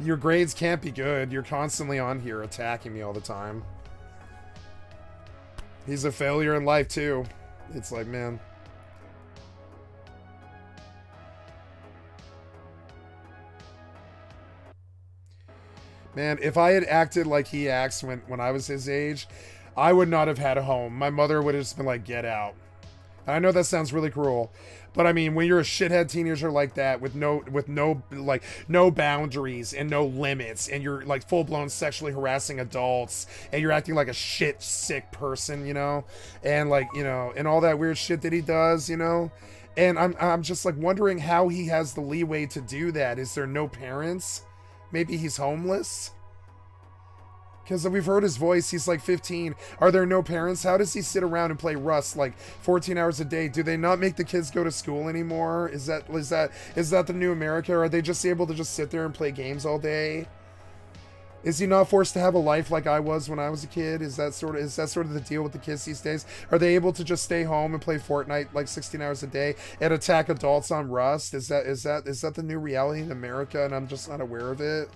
Your grades can't be good. You're constantly on here attacking me all the time. He's a failure in life too. It's like, man. Man, if I had acted like he acts when I was his age, I would not have had a home. My mother would have just been like, get out. I know that sounds really cruel, but I mean, when you're a shithead teenager like that with no boundaries and no limits, and you're like full-blown sexually harassing adults, and you're acting like a shit sick person, you know, and like, you know, and all that weird shit that he does, you know, and I'm just like wondering how he has the leeway to do that. Is there no parents? Maybe he's homeless? Because we've heard his voice, he's like 15. Are there no parents? How does he sit around and play Rust like 14 hours a day? Do they not make the kids go to school anymore? Is that the new America? Or are they just able to just sit there and play games all day? Is he not forced to have a life like I was when I was a kid? Is that sort of the deal with the kids these days? Are they able to just stay home and play Fortnite like 16 hours a day and attack adults on Rust? Is that the new reality in America and I'm just not aware of it?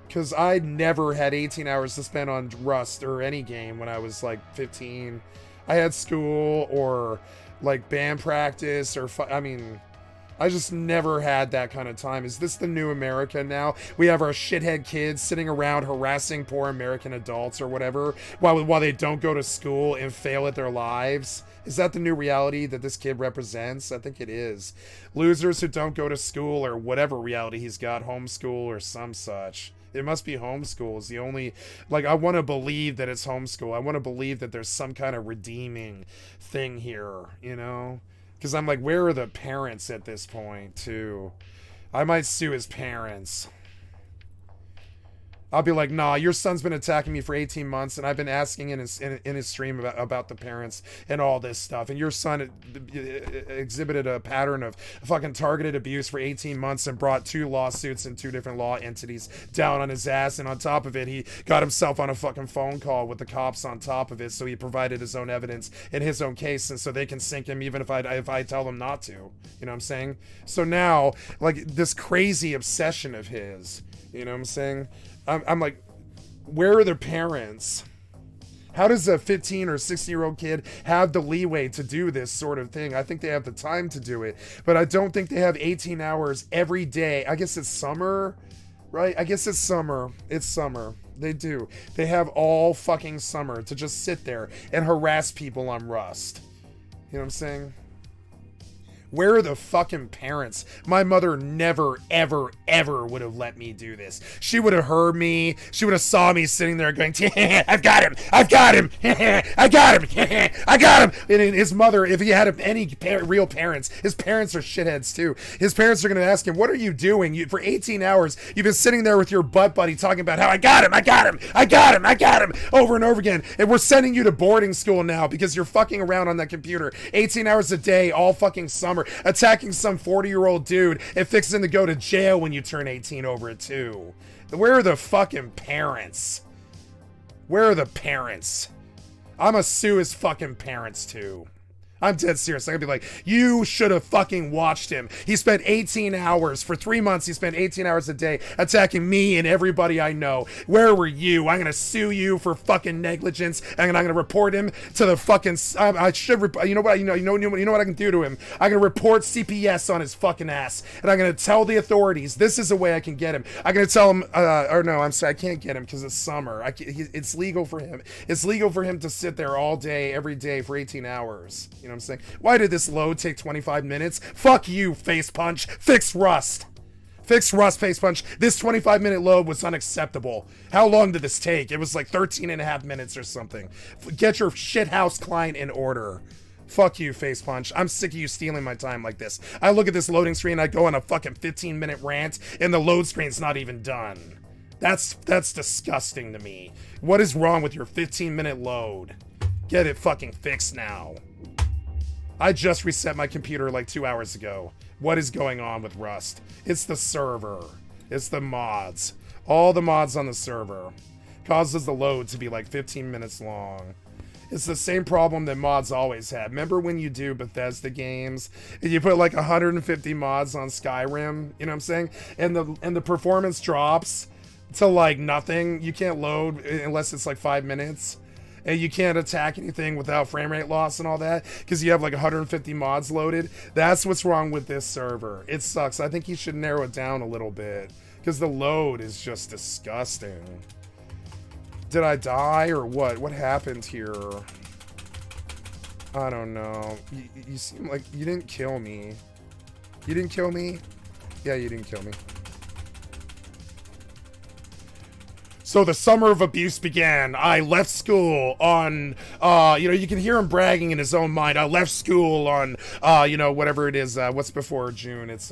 Because I never had 18 hours to spend on Rust or any game when I was like 15. I had school or like band practice or I just never had that kind of time. Is this the new America now? We have our shithead kids sitting around harassing poor American adults or whatever while they don't go to school and fail at their lives. Is that the new reality that this kid represents? I think it is. Losers who don't go to school or whatever reality he's got, homeschool or some such. It must be homeschool is the only, like, I want to believe that it's homeschool. I want to believe that there's some kind of redeeming thing here, you know? Because I'm like, where are the parents at this point, too? I might sue his parents. I'll be like, nah, your son's been attacking me for 18 months, and I've been asking in his stream about the parents and all this stuff, and your son exhibited a pattern of fucking targeted abuse for 18 months and brought 2 lawsuits and 2 different law entities down on his ass, and on top of it, he got himself on a fucking phone call with the cops on top of it, so he provided his own evidence in his own case, and so they can sink him even if I tell them not to. You know what I'm saying? So now, like, this crazy obsession of his, you know what I'm saying? I'm like, where are their parents? How does a 15 or 16-year-old kid have the leeway to do this sort of thing? I think they have the time to do it, but I don't think they have 18 hours every day. I guess it's summer, right? I guess it's summer. It's summer. They do. They have all fucking summer to just sit there and harass people on Rust. You know what I'm saying? Where are the fucking parents? My mother never, ever, ever would have let me do this. She would have heard me. She would have saw me sitting there going, I've got him. I've got him. I got him. I got him. And his mother, if he had any real parents, his parents are shitheads too. His parents are going to ask him, what are you doing? For 18 hours, you've been sitting there with your butt buddy talking about how I got him. I got him. I got him. I got him over and over again. And we're sending you to boarding school now because you're fucking around on that computer 18 hours a day all fucking summer, attacking some 40-year-old dude and fixing to go to jail when you turn 18 over it too. Where are the fucking parents? Where are the parents? I'ma sue his fucking parents too. I'm dead serious. I'm gonna be like, you should have fucking watched him. He spent 18 hours, for 3 months, he spent 18 hours a day attacking me and everybody I know. Where were you? I'm gonna sue you for fucking negligence, and I'm gonna report him to the fucking, I should, you know what I can do to him? I'm gonna report CPS on his fucking ass, and I'm gonna tell the authorities, this is a way I can get him. I'm gonna tell him, or no, I'm sorry, I can't get him because it's summer. It's legal for him. It's legal for him to sit there all day, every day for 18 hours. You know what I'm saying? Why did this load take 25 minutes? Fuck you, Face Punch. Fix Rust. Fix Rust, Face Punch. This 25-minute load was unacceptable. How long did this take? It was like 13 and a half minutes or something. Get your shithouse client in order. Fuck you, Face Punch. I'm sick of you stealing my time like this. I look at this loading screen, I go on a fucking 15-minute rant, and the load screen's not even done. That's disgusting to me. What is wrong with your 15-minute load? Get it fucking fixed now. I just reset my computer like 2 hours ago. What is going on with Rust? It's the server. It's the mods. All the mods on the server causes the load to be like 15 minutes long. It's the same problem that mods always had. Remember when you do Bethesda games and you put like 150 mods on Skyrim, you know what I'm saying? And the performance drops to like nothing. You can't load unless it's like 5 minutes. And you can't attack anything without frame rate loss and all that because you have like 150 mods loaded. That's what's wrong with this server. It sucks. I think you should narrow it down a little bit because the load is just disgusting. Did I die or what? What happened here? I don't know. You seem like you didn't kill me. You didn't kill me? Yeah, you didn't kill me. So the summer of abuse began. I left school on, you can hear him bragging in his own mind. I left school on, whatever it is. What's before June? It's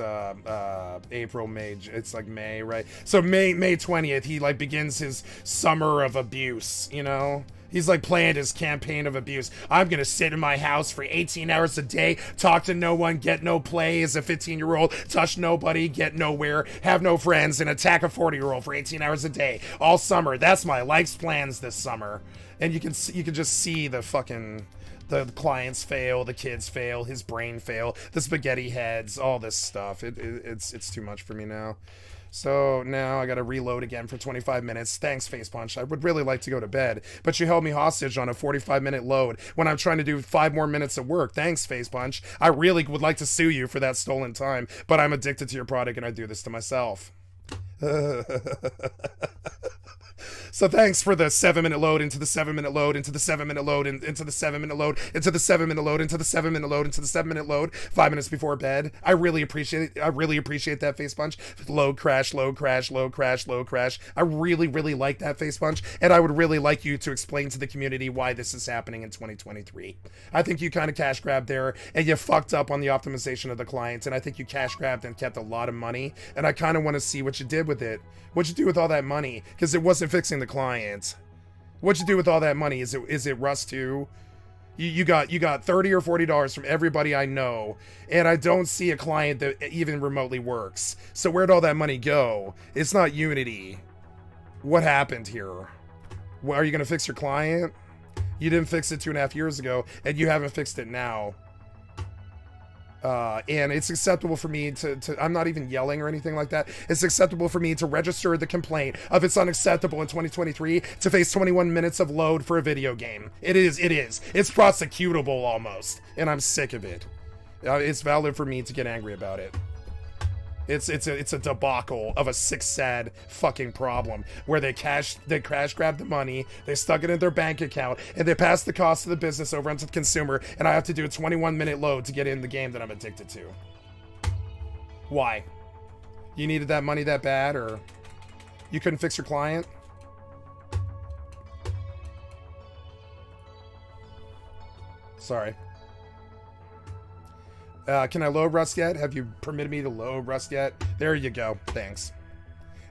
April, May. It's like May, right? So May 20th, he like begins his summer of abuse, you know? He's like planned his campaign of abuse. I'm gonna sit in my house for 18 hours a day, talk to no one, get no play as a 15-year-old, touch nobody, get nowhere, have no friends, and attack a 40-year-old for 18 hours a day all summer. That's my life's plans this summer. And you can just see the fucking the clients fail, the kids fail, his brain fail, the spaghetti heads, all this stuff. It's too much for me now. So now I gotta reload again for 25 minutes. Thanks, Face Punch. I would really like to go to bed, but you held me hostage on a 45-minute load when I'm trying to do 5 more minutes of work. Thanks, Face Punch. I really would like to sue you for that stolen time, but I'm addicted to your product and I do this to myself. So thanks for the 7-minute load into the 7-minute load into the 7-minute load into the 7-minute load into the 7-minute load into the 7-minute load into the 7-minute load 5 minutes before bed. I really appreciate it. I really appreciate that, Face Punch. Load crash, load crash, load crash, load crash. I really, really like that, Face Punch, and I would really like you to explain to the community why this is happening in 2023. I think you kind of cash grabbed there and you fucked up on the optimization of the clients, and I think you cash grabbed and kept a lot of money, and I kind of want to see what you did with it. What'd you do with all that money? Because it wasn't fixing the client. What'd you do with all that money? Is it Rust 2? You got $30 or $40 from everybody I know, and I don't see a client that even remotely works. So where'd all that money go? It's not Unity. What happened here? Are you gonna fix your client? You didn't fix it 2.5 years ago, and you haven't fixed it now. And it's acceptable for me to I'm not even yelling or anything like that. It's acceptable for me to register the complaint of it's unacceptable in 2023 to face 21 minutes of load for a video game. It is. It's prosecutable almost, and I'm sick of it. It's valid for me to get angry about it. It's a debacle of a sick, sad fucking problem where they crash grab the money, they stuck it in their bank account, and they pass the cost of the business over onto the consumer, and I have to do a 21-minute load to get in the game that I'm addicted to. Why? You needed that money that bad, or you couldn't fix your client? Sorry. Can I load Rust yet? Have you permitted me to load Rust yet? There you go. Thanks.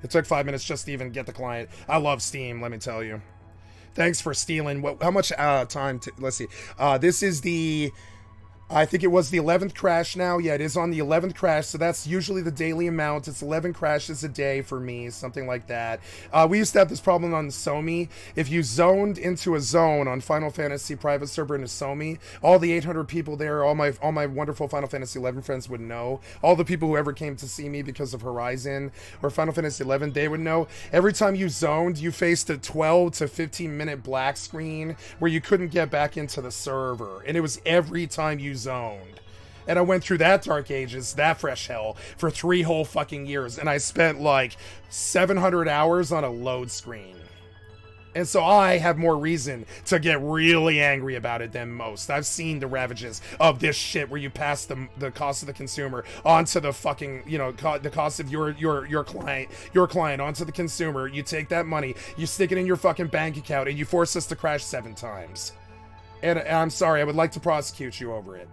It took 5 minutes just to even get the client. I love Steam, let me tell you. Thanks for stealing. How much time? Let's see. This is the... I think it was the 11th crash now. Yeah, it is on the 11th crash, so that's usually the daily amount. It's 11 crashes a day for me, something like that. We used to have this problem on Somi. If you zoned into a zone on Final Fantasy private server in Somi, all the 800 people there, all my wonderful Final Fantasy 11 friends would know. All the people who ever came to see me because of Horizon or Final Fantasy 11, they would know. Every time you zoned, you faced a 12 to 15 minute black screen where you couldn't get back into the server, and it was every time you zoned. And I went through that dark ages, that fresh hell, for 3 whole fucking years, and I spent like 700 hours on a load screen. And so I have more reason to get really angry about it than most. I've seen the ravages of this shit where you pass the cost of the consumer onto the fucking, you know, the cost of your client onto the consumer. You take that money, you stick it in your fucking bank account, and you force us to crash 7 times. And I'm sorry, I would like to prosecute you over it.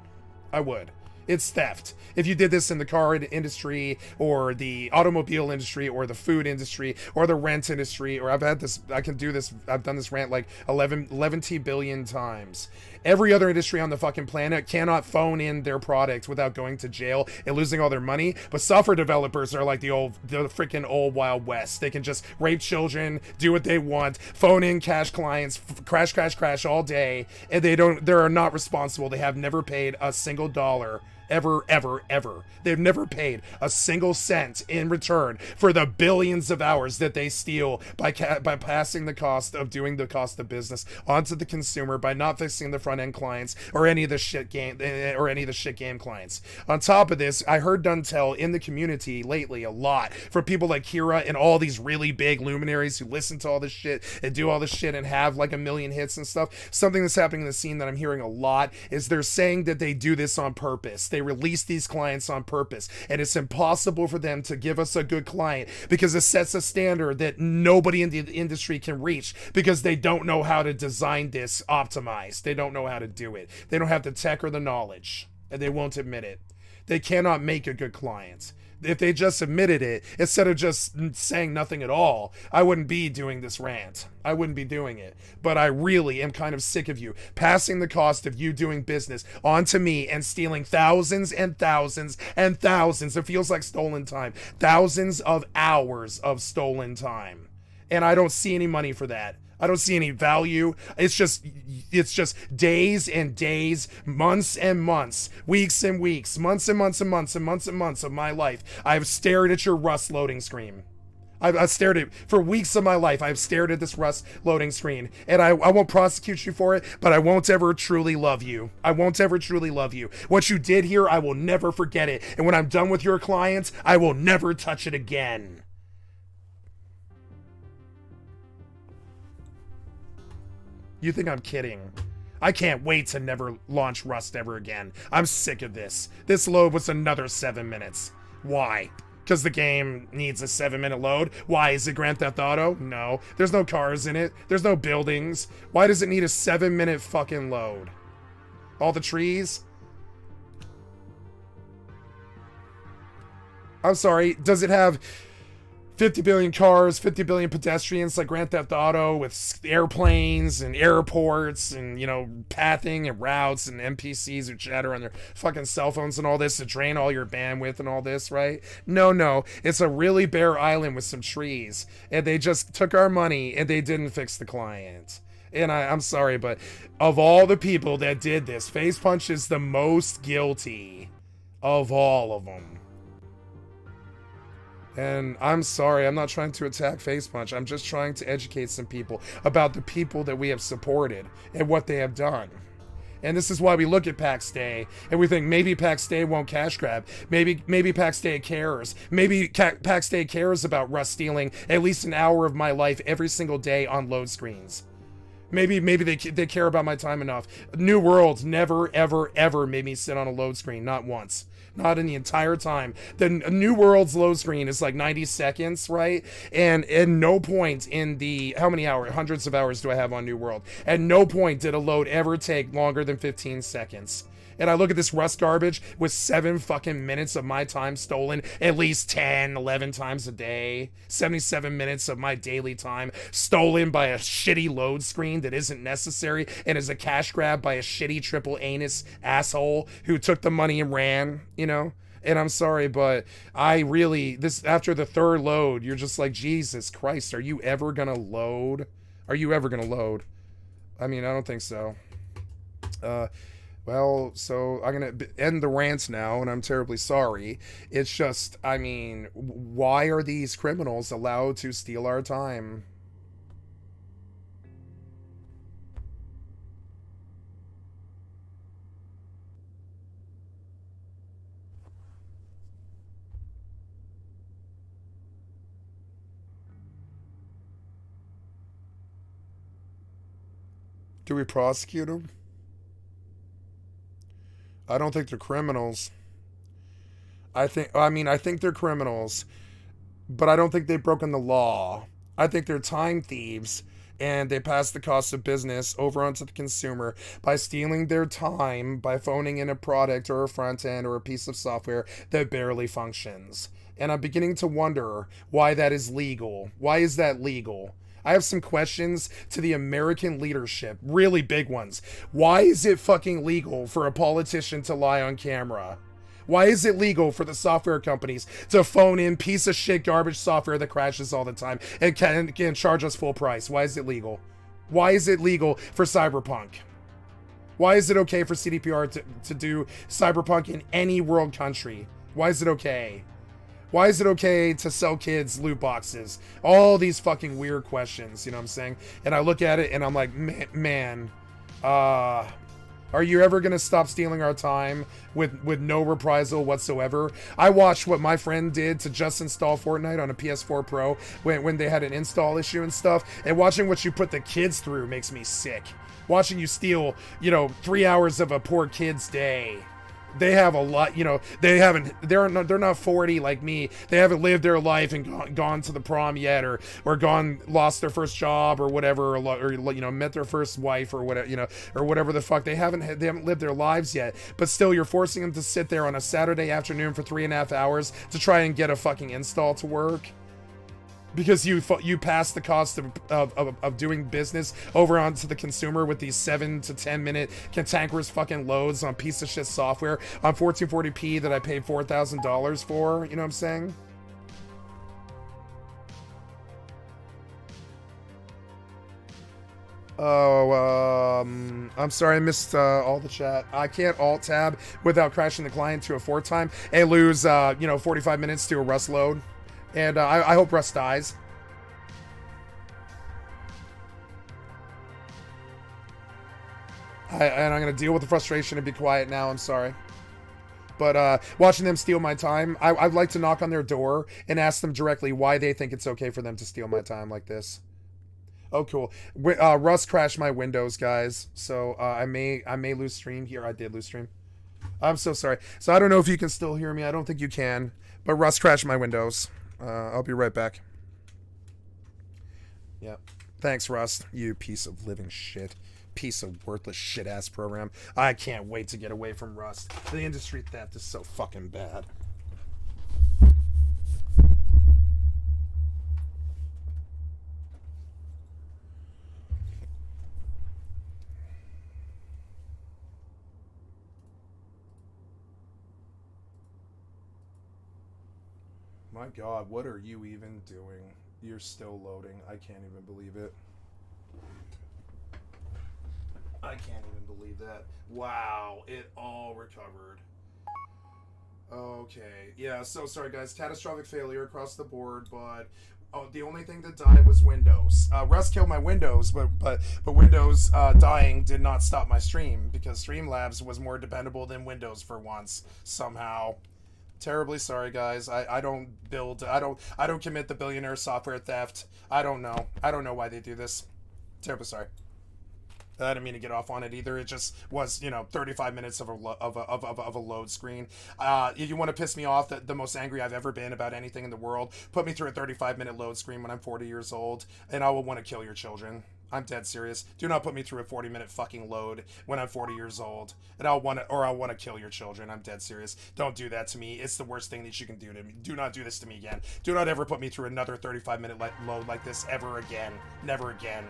I would. It's theft. If you did this in the car industry or the automobile industry or the food industry or the rent industry, or I've done this rant like 11 billion times. Every other industry on the fucking planet cannot phone in their product without going to jail and losing all their money. But software developers are like the freaking old Wild West. They can just rape children, do what they want, phone in cash clients, crash all day, and they're not responsible. They have never paid a single dollar. Ever. They've never paid a single cent in return for the billions of hours that they steal by passing the cost of doing the cost of business onto the consumer by not fixing the front end clients or any of the shit game clients. On top of this, I heard done tell in the community lately a lot from people like Kira and all these really big luminaries who listen to all this shit and do all this shit and have like 1 million hits and stuff. Something that's happening in the scene that I'm hearing a lot is they're saying that they do this on purpose. They release these clients on purpose, and it's impossible for them to give us a good client because it sets a standard that nobody in the industry can reach because they don't know how to design this optimized. They don't know how to do it. They don't have the tech or the knowledge, and they won't admit it. They cannot make a good client. If they just admitted it, instead of just saying nothing at all, I wouldn't be doing this rant. I wouldn't be doing it. But I really am kind of sick of you passing the cost of you doing business onto me and stealing thousands and thousands and thousands. It feels like stolen time. Thousands of hours of stolen time. And I don't see any money for that. I don't see any value. It's just days and days, months and months, weeks and weeks, months and months and months and months and months of my life. I've stared at your Rust loading screen. I've stared at for weeks of my life. I've stared at this Rust loading screen, and I won't prosecute you for it, but I won't ever truly love you. I won't ever truly love you. What you did here, I will never forget it. And when I'm done with your clients, I will never touch it again. You think I'm kidding? I can't wait to never launch Rust ever again. I'm sick of this. This load was another 7 minutes. Why? Because the game needs a 7-minute load? Why? Is it Grand Theft Auto? No. There's no cars in it. There's no buildings. Why does it need a 7-minute fucking load? All the trees? I'm sorry, does it have 50 billion cars, 50 billion pedestrians like Grand Theft Auto with airplanes and airports and, you know, pathing and routes and NPCs who chatter on their fucking cell phones and all this to drain all your bandwidth and all this, right? No. It's a really bare island with some trees. And they just took our money and they didn't fix the client. And I'm sorry, but of all the people that did this, Face Punch is the most guilty of all of them. And I'm sorry, I'm not trying to attack Face Punch. I'm just trying to educate some people about the people that we have supported and what they have done. And this is why we look at PAX Day and we think maybe PAX Day won't cash grab. Maybe PAX Day cares. Maybe PAX Day cares about Rust stealing at least an hour of my life every single day on load screens. Maybe they care about my time enough. New Worlds never, ever, ever made me sit on a load screen. Not once. Not in the entire time. The New World's load screen is like 90 seconds, right? And at no point in the, how many hours, hundreds of hours do I have on New World? At no point did a load ever take longer than 15 seconds. And I look at this Rust garbage with 7 fucking minutes of my time stolen at least 10, 11 times a day. 77 minutes of my daily time stolen by a shitty load screen that isn't necessary and is a cash grab by a shitty triple anus asshole who took the money and ran, you know? And I'm sorry, but I really, this, after the third load, you're just like, Jesus Christ, are you ever gonna load? Are you ever gonna load? I mean, I don't think so. Well, so I'm going to end the rants now, and I'm terribly sorry. It's just, I mean, why are these criminals allowed to steal our time? Do we prosecute them? I don't think they're criminals. I think they're criminals, but I don't think they've broken the law. I think they're time thieves, and they pass the cost of business over onto the consumer by stealing their time by phoning in a product or a front end or a piece of software that barely functions. And I'm beginning to wonder why that is legal. Why is that legal? I have some questions to the American leadership, really big ones. Why is it fucking legal for a politician to lie on camera? Why is it legal for the software companies to phone in piece of shit garbage software that crashes all the time and can charge us full price? Why is it legal? Why is it legal for Cyberpunk? Why is it okay for CDPR to do Cyberpunk in any world country? Why is it okay? Why is it okay to sell kids loot boxes? All these fucking weird questions, you know what I'm saying? And I look at it and I'm like, man, are you ever gonna stop stealing our time with no reprisal whatsoever? I watched what my friend did to just install Fortnite on a PS4 Pro when they had an install issue and stuff, and watching what you put the kids through makes me sick. Watching you steal, 3 hours of a poor kid's day. They have a lot, they're not 40 like me. They haven't lived their life and gone to the prom yet, or lost their first job or whatever, or met their first wife or whatever, or whatever the fuck. They haven't lived their lives yet. But still, you're forcing them to sit there on a Saturday afternoon for 3.5 hours to try and get a fucking install to work. Because you pass the cost of doing business over onto the consumer with these 7 to 10 minute cantankerous fucking loads on piece of shit software on 1440p that I paid $4,000 for. You know what I'm saying? Oh, I'm sorry I missed all the chat. I can't alt tab without crashing the client to a 4th time and lose 45 minutes to a Rust load. And I hope Rust dies. And I'm going to deal with the frustration and be quiet now. I'm sorry. But watching them steal my time, I'd like to knock on their door and ask them directly why they think it's okay for them to steal my time like this. Oh, cool. Rust crashed my Windows, guys. So I may lose stream here. I did lose stream. I'm so sorry. So I don't know if you can still hear me. I don't think you can. But Rust crashed my Windows. I'll be right back. Yep. Thanks, Rust. You piece of living shit. Piece of worthless shit-ass program. I can't wait to get away from Rust. The industry theft is so fucking bad. My God, what are you even doing? You're still loading. I can't even believe it. I can't even believe that. Wow, it all recovered. Okay, yeah, so sorry guys, catastrophic failure across the board, but Oh, the only thing that died was Windows. Rust killed my Windows, but Windows dying did not stop my stream because Streamlabs was more dependable than Windows for once somehow. Terribly sorry, guys. I don't build. I don't commit the billionaire software theft. I don't know. I don't know why they do this. Terribly sorry. I didn't mean to get off on it either. It just was, 35 minutes of a load screen. If you want to piss me off, the most angry I've ever been about anything in the world, put me through a 35-minute load screen when I'm 40 years old, and I will want to kill your children. I'm dead serious. Do not put me through a 40-minute fucking load when I'm 40 years old, and I'll want to kill your children. I'm dead serious. Don't do that to me. It's the worst thing that you can do to me. Do not do this to me again. Do not ever put me through another 35-minute load like this ever again. Never again.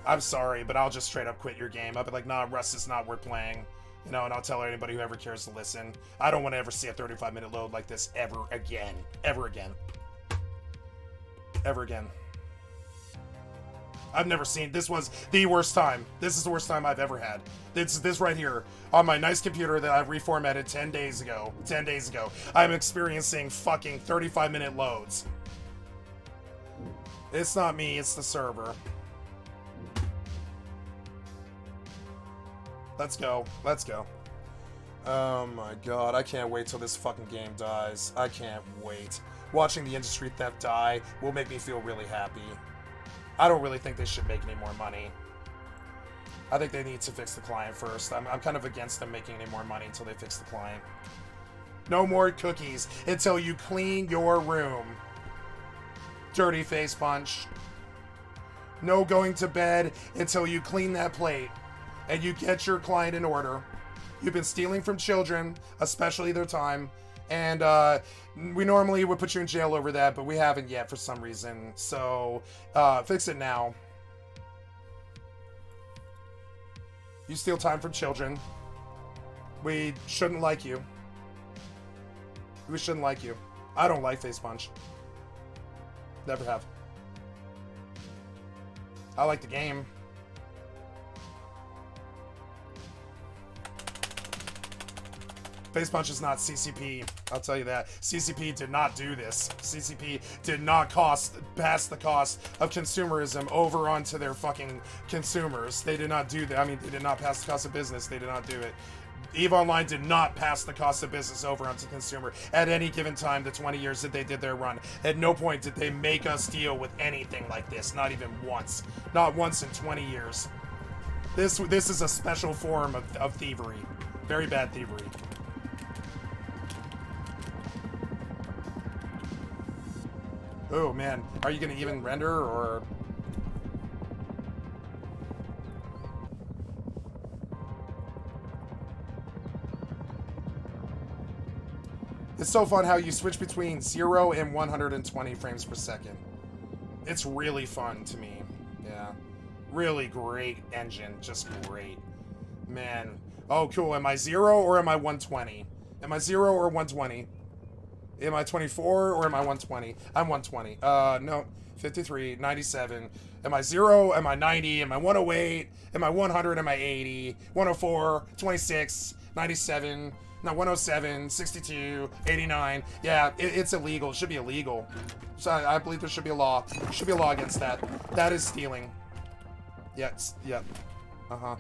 I'm sorry, but I'll just straight up quit your game. I'll be like, nah, Rust is not worth playing. And I'll tell anybody who ever cares to listen. I don't want to ever see a 35-minute load like this ever again. Ever again. Ever again. I've never seen... This was the worst time. This is the worst time I've ever had. This right here, on my nice computer that I've reformatted 10 days ago. 10 days ago. I'm experiencing fucking 35-minute loads. It's not me, it's the server. Let's go. Let's go. Oh my god, I can't wait till this fucking game dies. I can't wait. Watching the industry theft die will make me feel really happy. I don't really think they should make any more money. I think they need to fix the client first. I'm kind of against them making any more money until they fix the client. No more cookies until you clean your room. Dirty face punch. No going to bed until you clean that plate. And you get your client in order. You've been stealing from children, especially their time. And we normally would put you in jail over that, but we haven't yet for some reason. So fix it now. You steal time from children. We shouldn't like you. We shouldn't like you. I don't like face punch. Never have. I like the game. Face punch is not CCP, I'll tell you that. CCP did not do this. CCP did not pass the cost of consumerism over onto their fucking consumers. They did not do that. I mean, they did not pass the cost of business. They did not do it. EVE Online did not pass the cost of business over onto consumer at any given time, the 20 years that they did their run. At no point did they make us deal with anything like this, not even once. Not once in 20 years. This is a special form of thievery. Very bad thievery. Oh man, are you gonna even render or? It's so fun how you switch between 0 and 120 frames per second. It's really fun to me. Yeah. Really great engine, just great. Man. Oh cool, am I 0 or am I 120? Am I 0 or 120? Am I 24 or am I 120? I'm 120. No. 53, 97. Am I 0? Am I 90? Am I 108? Am I 100? Am I 80? 104, 26, 97, no, 107, 62, 89. Yeah, it's illegal. It should be illegal. So I believe there should be a law. There should be a law against that. That is stealing. Yes, yep. Uh-huh.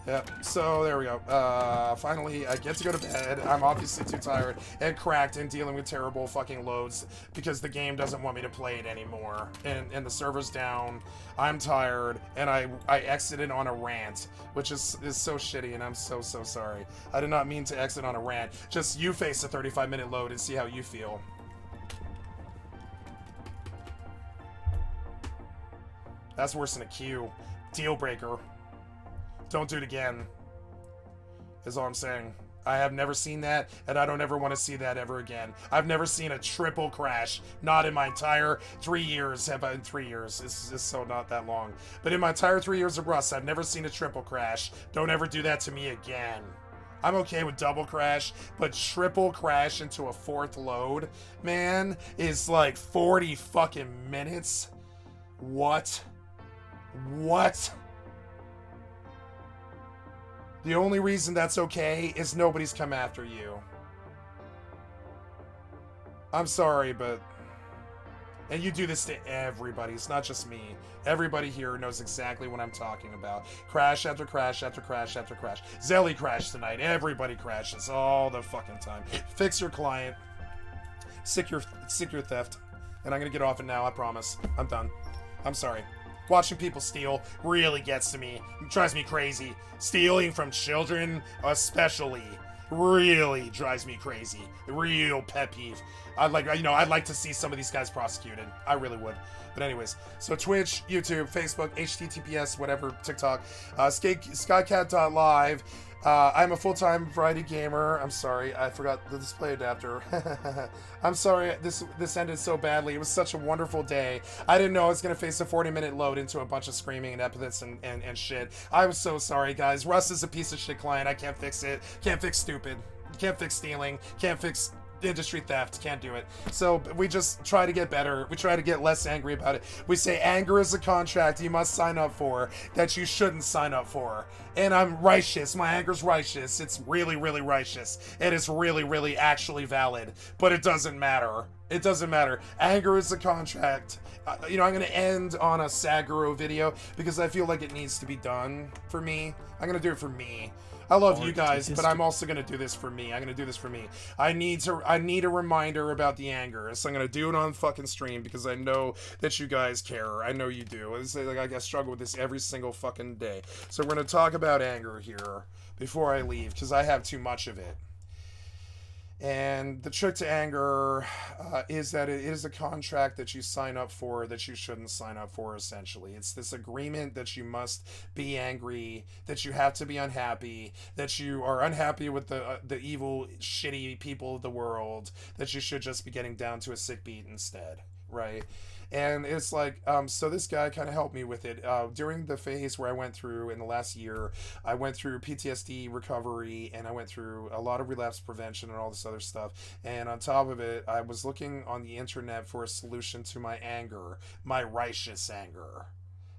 Yep, so there we go. Finally, I get to go to bed. I'm obviously too tired and cracked and dealing with terrible fucking loads because the game doesn't want me to play it anymore. And the server's down. I'm tired, and I exited on a rant, which is so shitty, and I'm so sorry. I did not mean to exit on a rant. Just you face a 35-minute load and see how you feel. That's worse than a queue. Deal breaker. Don't do it again, is all I'm saying. I have never seen that, and I don't ever want to see that ever again. I've never seen a triple crash, not in my entire 3 years. In 3 years, it's so not that long. But in my entire 3 years of Rust, I've never seen a triple crash. Don't ever do that to me again. I'm okay with double crash, but triple crash into a fourth load, man, is like 40 fucking minutes. What? What? The only reason that's okay is nobody's come after you. I'm sorry, but And you do this to everybody. It's not just me. Everybody here knows exactly what I'm talking about. Crash after crash after crash after crash. Zelly crashed tonight. Everybody crashes all the fucking time. Fix your client. Sick your theft. And I'm gonna get off it now, I promise. I'm done. I'm sorry. Watching people steal really gets to me. It drives me crazy. Stealing from children, especially, really drives me crazy. Real pet peeve. I'd like to see some of these guys prosecuted. I really would. But anyways, so Twitch, YouTube, Facebook, HTTPS, whatever, TikTok, Skycat.live. I'm a full-time variety gamer. I'm sorry, I forgot the display adapter. I'm sorry, this ended so badly. It was such a wonderful day. I didn't know I was gonna face a 40-minute load into a bunch of screaming and epithets and shit. I was so sorry, guys. Rust is a piece of shit client. I can't fix it. Can't fix stupid. Can't fix stealing. Can't fix industry theft. Can't do it. So we just try to get better. We try to get less angry about it. We say anger is a contract you must sign up for that you shouldn't sign up for. And I'm righteous. My anger's righteous. It's really, really righteous. It is really, really actually valid. But it doesn't matter. It doesn't matter. Anger is a contract. I'm going to end on a Saguro video because I feel like it needs to be done for me. I'm going to do it for me. I love you guys, but I'm also gonna do this for me. I'm gonna do this for me. I need a reminder about the anger, so I'm gonna do it on fucking stream because I know that you guys care. I know you do. It's like I struggle with this every single fucking day. So we're gonna talk about anger here before I leave because I have too much of it. And the trick to anger is that it is a contract that you sign up for that you shouldn't sign up for, essentially. It's this agreement that you must be angry, that you have to be unhappy, that you are unhappy with the evil, shitty people of the world, that you should just be getting down to a sick beat instead, right? And it's like, so this guy kind of helped me with it. During the phase where I went through in the last year, I went through PTSD recovery and I went through a lot of relapse prevention and all this other stuff. And on top of it, I was looking on the internet for a solution to my anger, my righteous anger.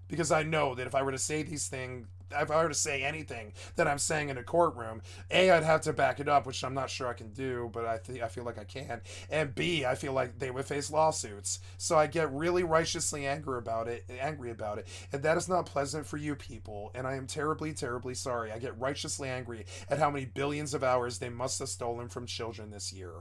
Because I know that if I were to say these things, if I were to say anything that I'm saying in a courtroom, A, I'd have to back it up, which I'm not sure I can do, but I feel like I can. And B, I feel like they would face lawsuits. So I get really righteously angry about it. And that is not pleasant for you people. And I am terribly, terribly sorry. I get righteously angry at how many billions of hours they must have stolen from children this year.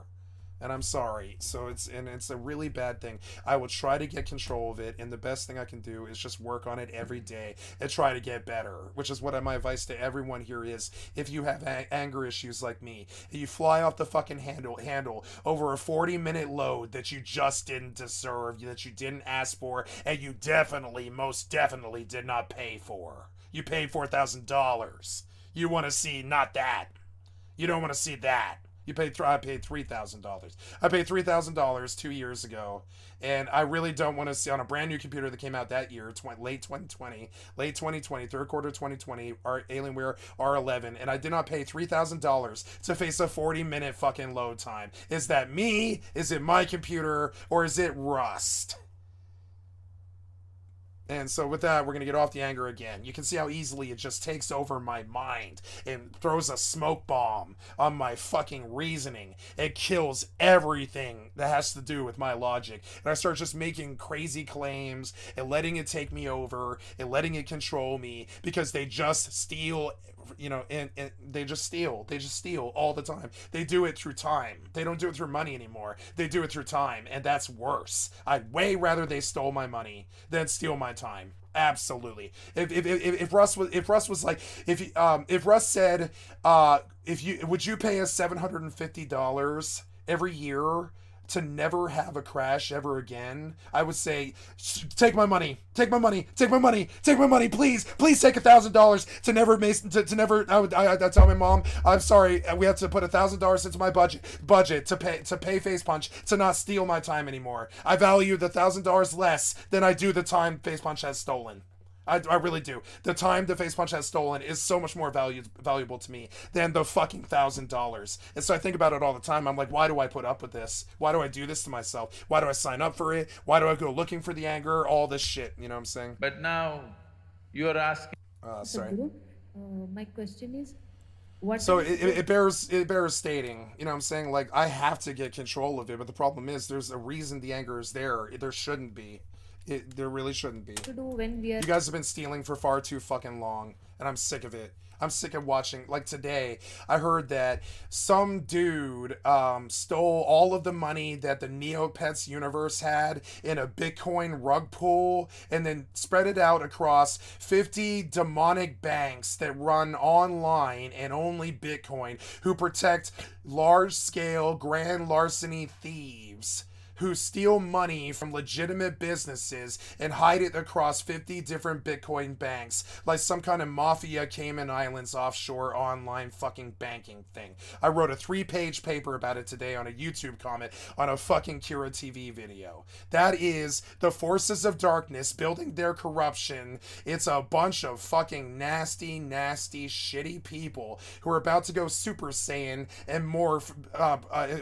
And I'm sorry. So it's a really bad thing. I will try to get control of it, and the best thing I can do is just work on it every day and try to get better, which is what my advice to everyone here is. If you have anger issues like me, and you fly off the fucking handle over a 40-minute load that you just didn't deserve, that you didn't ask for, and you most definitely did not pay for. You paid $4,000. You want to see not that. You don't want to see that. I paid $3,000. I paid $3,000 2 years ago, and I really don't want to see on a brand new computer that came out that year, late 2020, third quarter 2020, Alienware R11, and I did not pay $3,000 to face a 40-minute fucking load time. Is that me? Is it my computer? Or is it Rust? And so with that, we're going to get off the anger again. You can see how easily it just takes over my mind and throws a smoke bomb on my fucking reasoning. It kills everything that has to do with my logic. And I start just making crazy claims and letting it take me over and letting it control me because they just steal, and they just steal. They just steal all the time. They do it through time. They don't do it through money anymore. They do it through time, and that's worse. I'd way rather they stole my money than steal my time. Absolutely. If Russ was like, if Russ said, would you pay us $750 every year to never have a crash ever again, I would say, take my money, please take $1,000 to never. I tell my mom, I'm sorry, we have to put $1,000 into my budget to pay Face Punch to not steal my time anymore. I value the $1,000 less than I do the time Face Punch has stolen. I really do. The time the Face Punch has stolen is so much more valuable to me than the fucking $1,000. And so I think about it all the time. I'm like, why do I put up with this? Why do I do this to myself? Why do I sign up for it? Why do I go looking for the anger? All this shit. You know what I'm saying? But now you're asking. Sorry. My question is, So it bears stating, you know what I'm saying? Like, I have to get control of it, but the problem is there's a reason the anger is there. There shouldn't be. There really shouldn't be. You guys have been stealing for far too fucking long, and I'm sick of it. I'm sick of watching. Like today, I heard that some dude stole all of the money that the Neopets universe had in a Bitcoin rug pull and then spread it out across 50 demonic banks that run online and only Bitcoin, who protect large-scale grand larceny thieves who steal money from legitimate businesses and hide it across 50 different Bitcoin banks, like some kind of mafia Cayman Islands offshore online fucking banking thing. I wrote a 3-page paper about it today on a YouTube comment on a fucking Kira TV video. That is the forces of darkness building their corruption. It's a bunch of fucking nasty, shitty people who are about to go Super Saiyan and morph,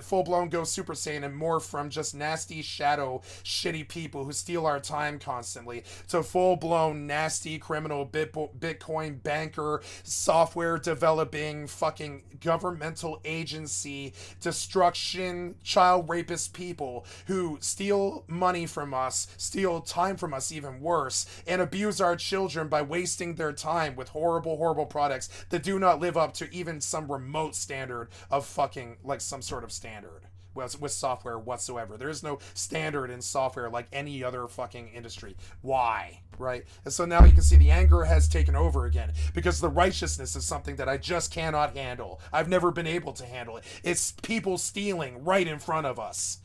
full-blown go Super Saiyan and morph from just nasty shadow shitty people who steal our time constantly to full-blown nasty criminal Bitcoin banker software developing fucking governmental agency destruction child rapist people who steal money from us, steal time from us even worse, and abuse our children by wasting their time with horrible products that do not live up to even some remote standard of fucking like some sort of standard with software whatsoever. There is no standard in software like any other fucking industry. Why? Right? And so now you can see the anger has taken over again because the righteousness is something that I just cannot handle. I've never been able to handle it. It's people stealing right in front of us.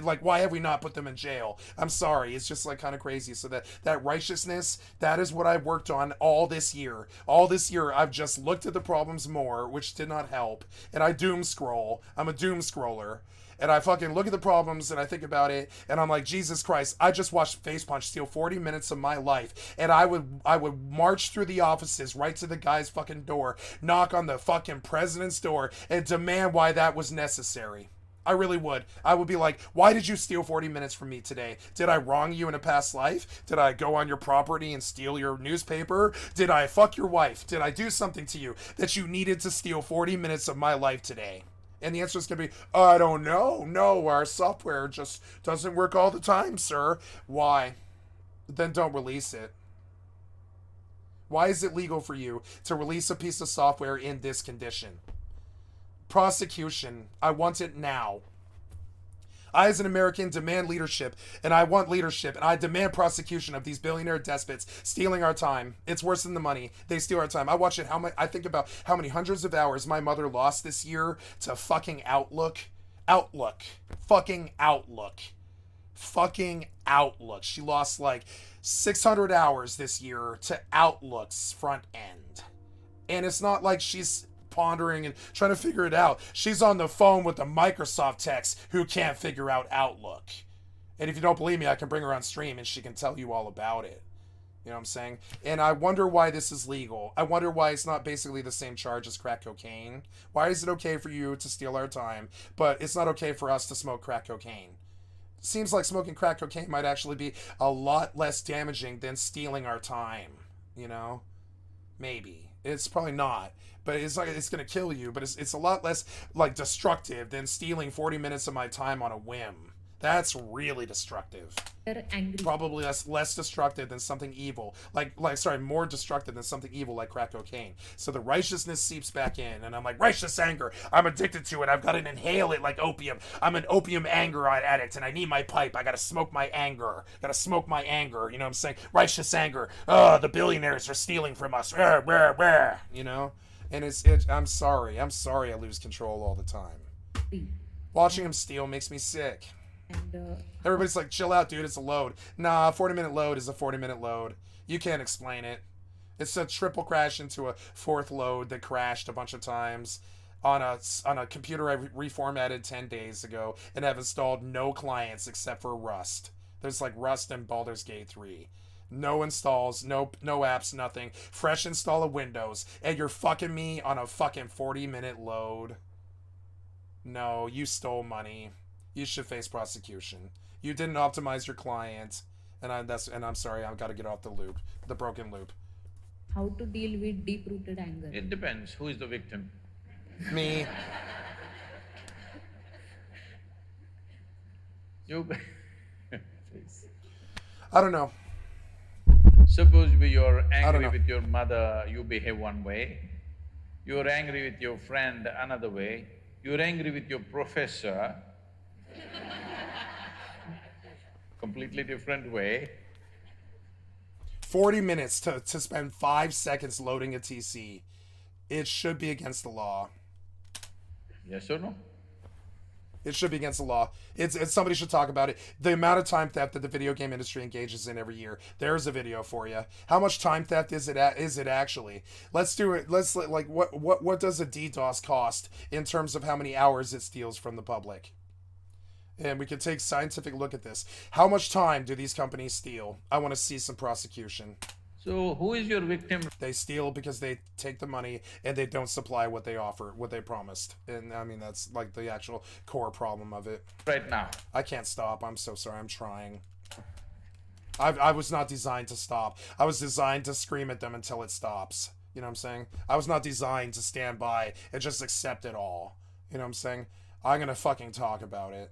Like, why have we not put them in jail? I'm sorry. It's just like kind of crazy. So that righteousness, that is what I've worked on all this year. All this year, I've just looked at the problems more, which did not help. And I doom scroll. I'm a doom scroller. And I fucking look at the problems and I think about it and I'm like, Jesus Christ, I just watched Face Punch steal 40 minutes of my life. And I would march through the offices right to the guy's fucking door, knock on the fucking president's door and demand why that was necessary. I really would. I would be like, why did you steal 40 minutes from me today? Did I wrong you in a past life? Did I go on your property and steal your newspaper? Did I fuck your wife? Did I do something to you that you needed to steal 40 minutes of my life today? And the answer is going to be, I don't know. No, our software just doesn't work all the time, sir. Why? Then don't release it. Why is it legal for you to release a piece of software in this condition? Prosecution. I want it now. I, as an American, demand leadership, and I want leadership, and I demand prosecution of these billionaire despots stealing our time. It's worse than the money. They steal our time. I watch it. I think about how many hundreds of hours my mother lost this year to fucking Outlook. Fucking Outlook. She lost like 600 hours this year to Outlook's front end. And it's not like she's pondering and trying to figure it out. She's on the phone with the Microsoft techs who can't figure out Outlook. And if you don't believe me, I can bring her on stream and she can tell you all about it. You know what I'm saying? And I wonder why this is legal. I wonder why it's not basically the same charge as crack cocaine. Why is it okay for you to steal our time, but it's not okay for us to smoke crack cocaine? Seems like smoking crack cocaine might actually be a lot less damaging than stealing our time. You know? Maybe. It's probably not. But it's like it's gonna kill you. But it's a lot less like destructive than stealing 40 minutes of my time on a whim. That's really destructive. Probably less destructive than something evil. More destructive than something evil like crack cocaine. So the righteousness seeps back in, and I'm like, righteous anger. I'm addicted to it. I've got to inhale it like opium. I'm an opium anger addict, and I need my pipe. I gotta smoke my anger. You know what I'm saying? Righteous anger. Oh, the billionaires are stealing from us. You know? And I'm sorry I lose control all the time. Watching him steal makes me sick. Everybody's like, chill out, dude, it's a load. Nah, a 40-minute load is a 40-minute load. You can't explain it. It's a triple crash into a fourth load that crashed a bunch of times on a computer I reformatted 10 days ago and have installed no clients except for Rust. There's like Rust and Baldur's Gate 3. No installs, no apps, nothing. Fresh install of Windows. And you're fucking me on a fucking 40-minute load. No, you stole money. You should face prosecution. You didn't optimize your client. And I'm sorry, I've got to get off the broken loop. how to deal with deep-rooted anger? It depends. Who is the victim? Me. You. I don't know. Suppose you're angry with your mother, you behave one way. You're angry with your friend another way. You're angry with your professor, completely different way. 40 minutes to spend 5 seconds loading a TC. It should be against the law. Yes or no? It should be against the law. It's somebody should talk about it. The amount of time theft that the video game industry engages in every year. There's a video for you. How much time theft is it actually? Let's do it. Let's like what does a DDoS cost in terms of how many hours it steals from the public? And we can take scientific look at this. How much time do these companies steal? I want to see some prosecution. So who is your victim? They steal because they take the money and they don't supply what they offer, what they promised. And I mean, that's like the actual core problem of it. Right now. I can't stop. I'm so sorry. I'm trying. I was not designed to stop. I was designed to scream at them until it stops. You know what I'm saying? I was not designed to stand by and just accept it all. You know what I'm saying? I'm gonna fucking talk about it.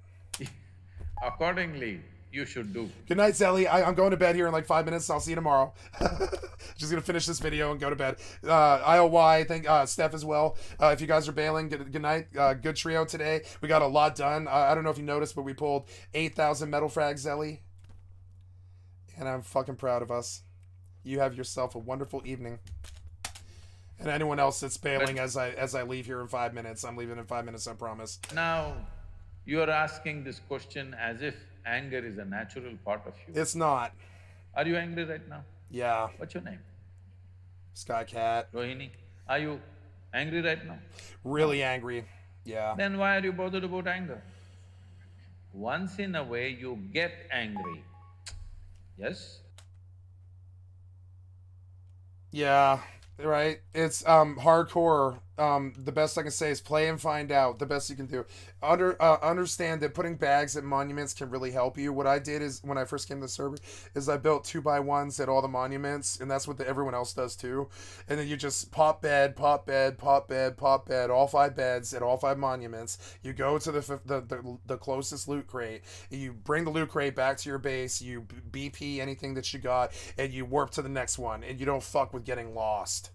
Accordingly, you should do. Good night, Zelly. I'm going to bed here in like 5 minutes. I'll see you tomorrow. Just gonna finish this video and go to bed. IOY, thank Steph as well. If you guys are bailing, good night. Good trio today. We got a lot done. I don't know if you noticed, but we pulled 8,000 metal frags, Zelly. And I'm fucking proud of us. You have yourself a wonderful evening. And anyone else that's bailing as I leave here in 5 minutes, I'm leaving in 5 minutes, I promise. Now, you are asking this question as if anger is a natural part of you. It's not. Are you angry right now? Yeah. What's your name? Skycat. Rohini, are you angry right now? Really angry. Yeah. Then why are you bothered about anger? Once in a way you get angry. Yes? Yeah, right. It's hardcore. The best I can say is play and find out. The best you can do. Understand that putting bags at monuments can really help you. What I did is when I first came to the server is I built 2x1s at all the monuments, and that's what everyone else does too. And then you just pop bed, pop bed, pop bed, pop bed, all 5 beds at all 5 monuments. You go to the closest loot crate. You bring the loot crate back to your base. You BP anything that you got, and you warp to the next one. And you don't fuck with getting lost.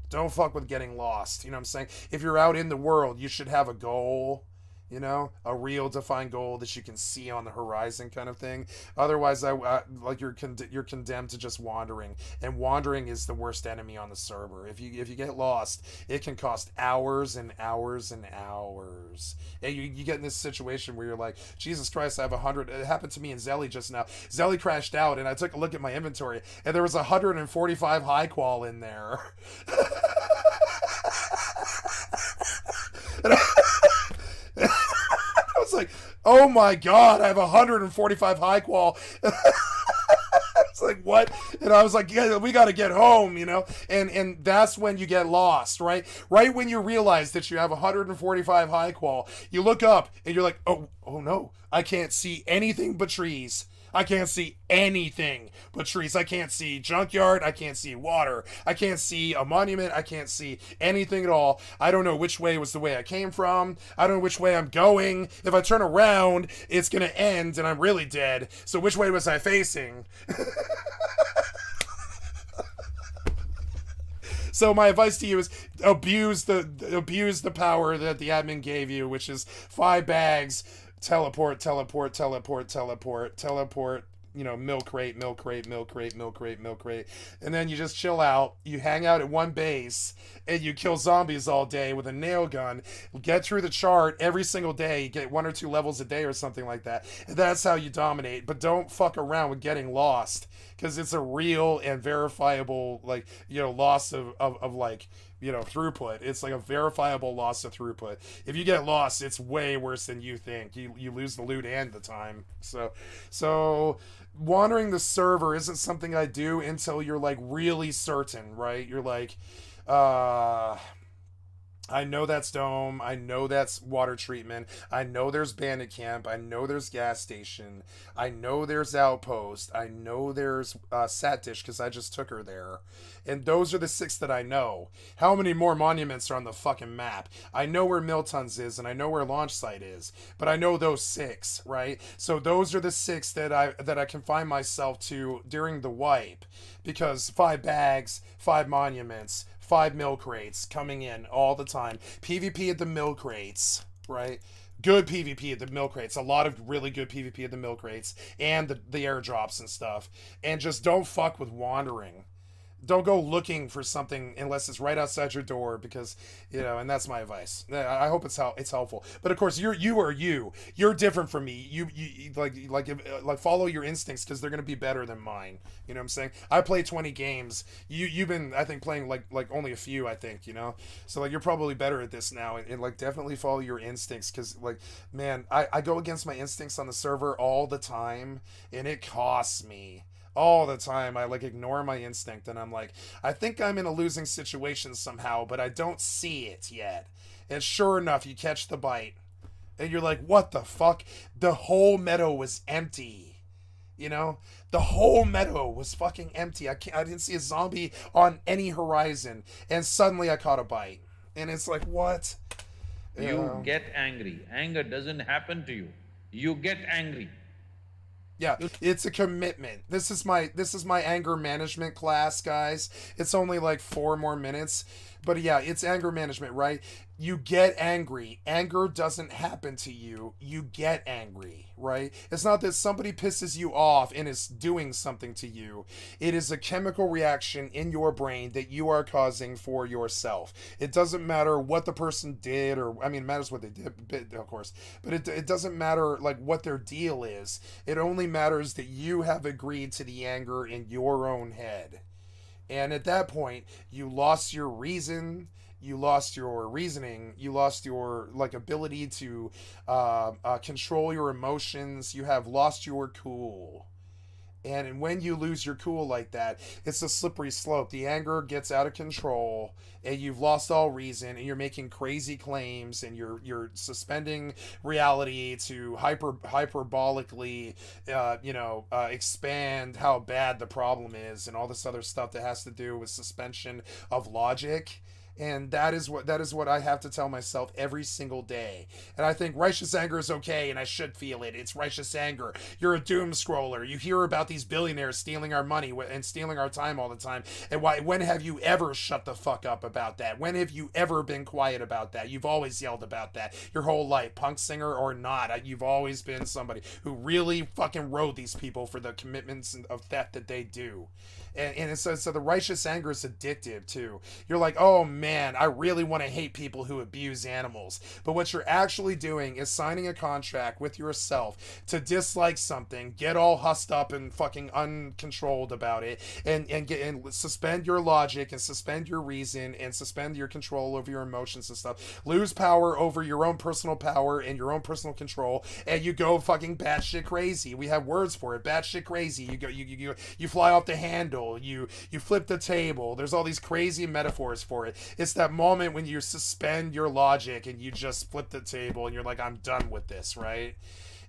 Don't fuck with getting lost. You know what I'm saying? If you're out in the world, you should have a goal, you know, a real defined goal that you can see on the horizon kind of thing. Otherwise, like you're condemned to just wandering. And wandering is the worst enemy on the server. If you get lost, it can cost hours and hours and hours. And you get in this situation where you're like, Jesus Christ, I have 100. It happened to me and Zelly just now. Zelly crashed out, and I took a look at my inventory, and there was 145 high qual in there. I was like, oh my god, I have 145 high qual. It's like, what? And I was like, yeah, we got to get home, you know? And that's when you get lost, right? Right when you realize that you have 145 high qual, you look up and you're like, oh no, I can't see anything but trees. I can't see anything but trees. I can't see junkyard. I can't see water. I can't see a monument. I can't see anything at all. I don't know which way was the way I came from. I don't know which way I'm going. If I turn around, it's going to end and I'm really dead. So which way was I facing? So my advice to you is abuse the power that the admin gave you, which is 5 bags. Teleport, you know, milk crate, and then you just chill out, you hang out at one base, and you kill zombies all day with a nail gun, get through the chart every single day, get 1 or 2 levels a day or something like that. And that's how you dominate, but don't fuck around with getting lost, because it's a real and verifiable, like, you know, loss of like, you know, throughput. It's like a verifiable loss of throughput. If you get lost, it's way worse than you think. You lose the loot and the time. So wandering the server isn't something I do until you're like really certain, right? You're like, I know that's Dome. I know that's water treatment. I know there's Bandit Camp. I know there's gas station. I know there's Outpost. I know there's Sat Dish because I just took her there. And those are the 6 that I know. How many more monuments are on the fucking map? I know where Miltons is and I know where Launch Site is, but I know those 6, right? So those are the 6 that I confine myself to during the wipe, because 5 bags, 5 monuments, 5 milk crates coming in all the time. PvP at the milk crates, right? Good PvP at the milk crates. A lot of really good PvP at the milk crates and the airdrops and stuff. And just don't fuck with wandering. Don't go looking for something unless it's right outside your door, because and that's my advice. I hope it's helpful. But of course, you're different from me. You like follow your instincts, because they're gonna be better than mine. You know what I'm saying? I play 20 games. You've been, I think, playing like only a few, I think, so like you're probably better at this now, and like definitely follow your instincts, because like, man, I go against my instincts on the server all the time, and it costs me all the time. I like ignore my instinct, and I'm like, I think I'm in a losing situation somehow, but I don't see it yet. And sure enough, you catch the bite, and you're like, what the fuck? The whole meadow was empty. The whole meadow was fucking empty. I didn't see a zombie on any horizon, and suddenly I caught a bite, and it's like, what? You get angry. Anger doesn't happen to you. You get angry. Yeah, it's a commitment. This is my anger management class, guys. It's only like 4 more minutes. But yeah, it's anger management, right? You get angry. Anger doesn't happen to you. You get angry, right? It's not that somebody pisses you off and is doing something to you. It is a chemical reaction in your brain that you are causing for yourself. It doesn't matter what the person did, or, I mean, it matters what they did, of course, but it doesn't matter like what their deal is. It only matters that you have agreed to the anger in your own head. And at that point, you lost your reason, you lost your reasoning, you lost your like ability to control your emotions. You have lost your cool. And when you lose your cool like that, it's a slippery slope. The anger gets out of control, and you've lost all reason, and you're making crazy claims, and you're suspending reality to hyperbolically, expand how bad the problem is, and all this other stuff that has to do with suspension of logic. And that is what I have to tell myself every single day. And I think righteous anger is okay, and I should feel it. It's righteous anger. You're a doom scroller. You hear about these billionaires stealing our money and stealing our time all the time. And when have you ever shut the fuck up about that? When have you ever been quiet about that? You've always yelled about that your whole life, punk singer or not. You've always been somebody who really fucking rode these people for the commitments of theft that they do. And so the righteous anger is addictive too. You're like, oh man, I really want to hate people who abuse animals. But what you're actually doing is signing a contract with yourself to dislike something, get all hussed up and fucking uncontrolled about it, and suspend your logic and suspend your reason and suspend your control over your emotions and stuff. Lose power over your own personal power and your own personal control, and you go fucking batshit crazy. We have words for it, batshit crazy. You fly off the handle. You flip the table. There's all these crazy metaphors for it. It's that moment when you suspend your logic and you just flip the table and you're like, I'm done with this, right?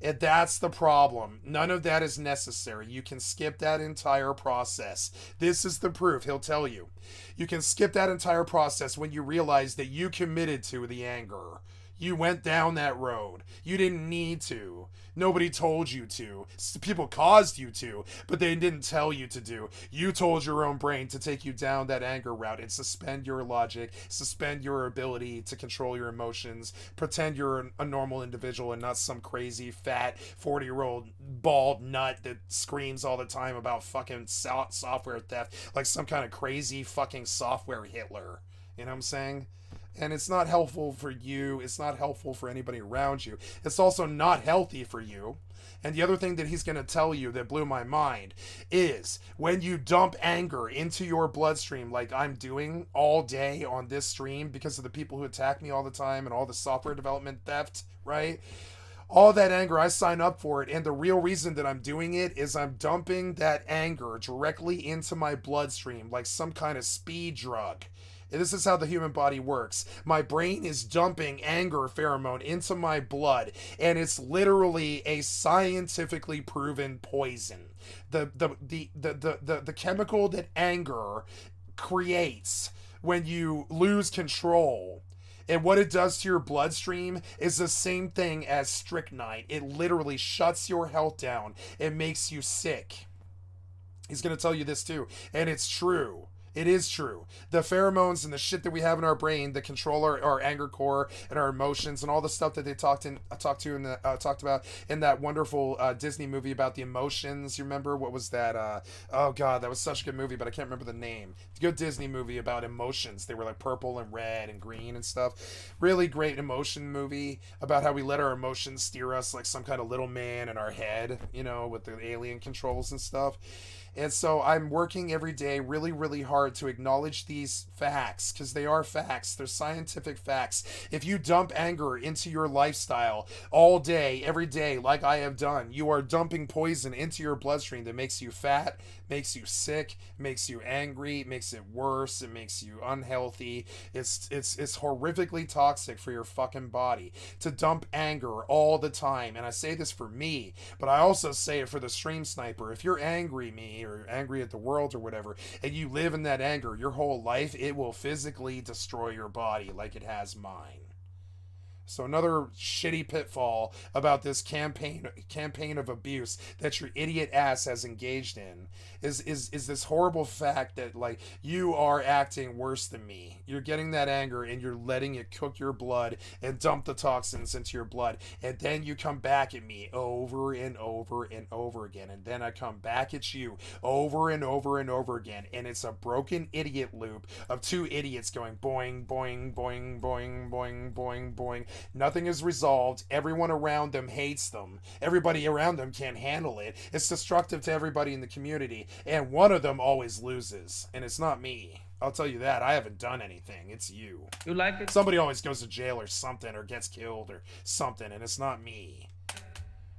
And that's the problem. None of that is necessary. You can skip that entire process. This is the proof. He'll tell you. You can skip that entire process when you realize that you committed to the anger. You went down that road. You didn't need to. Nobody told you to. People caused you to, but they didn't tell you to do. You told your own brain to take you down that anger route and suspend your logic, suspend your ability to control your emotions, pretend you're a normal individual and not some crazy, fat, 40-year-old bald nut that screams all the time about fucking software theft like some kind of crazy fucking software Hitler. You know what I'm saying? And it's not helpful for you. It's not helpful for anybody around you. It's also not healthy for you. And the other thing that he's going to tell you that blew my mind is when you dump anger into your bloodstream like I'm doing all day on this stream because of the people who attack me all the time and all the software development theft, right? All that anger, I sign up for it, and the real reason that I'm doing it is I'm dumping that anger directly into my bloodstream like some kind of speed drug. This is how the human body works. My brain is dumping anger pheromone into my blood, and it's literally a scientifically proven poison. The chemical that anger creates when you lose control and what it does to your bloodstream is the same thing as strychnine. It literally shuts your health down. It makes you sick. He's going to tell you this too, and it's true. It is true. The pheromones and the shit that we have in our brain that control our anger core and our emotions and all the stuff that they talked about in that wonderful Disney movie about the emotions. You remember what was that? Oh god, that was such a good movie, but I can't remember the name. It's a good Disney movie about emotions. They were like purple and red and green and stuff. Really great emotion movie about how we let our emotions steer us like some kind of little man in our head, you know, with the alien controls and stuff. And so I'm working every day really, really hard to acknowledge these facts because they are facts. They're scientific facts. If you dump anger into your lifestyle all day, every day, like I have done, you are dumping poison into your bloodstream that makes you fat, makes you sick, makes you angry, makes it worse, it makes you unhealthy. It's horrifically toxic for your fucking body to dump anger all the time. And I say this for me, but I also say it for the stream sniper. If you're angry, me, or angry at the world or whatever, and you live in that anger your whole life, it will physically destroy your body like it has mine. So another shitty pitfall about this campaign of abuse that your idiot ass has engaged in is this horrible fact that like you are acting worse than me. You're getting that anger and you're letting it cook your blood and dump the toxins into your blood, and then you come back at me over and over and over again, and then I come back at you over and over and over again, and it's a broken idiot loop of two idiots going boing boing boing boing boing boing boing. Nothing is resolved. Everyone around them hates them. Everybody around them can't handle it. It's destructive to everybody in the community. And one of them always loses. And it's not me. I'll tell you that. I haven't done anything. It's you. You like it? Somebody always goes to jail or something or gets killed or something. And it's not me.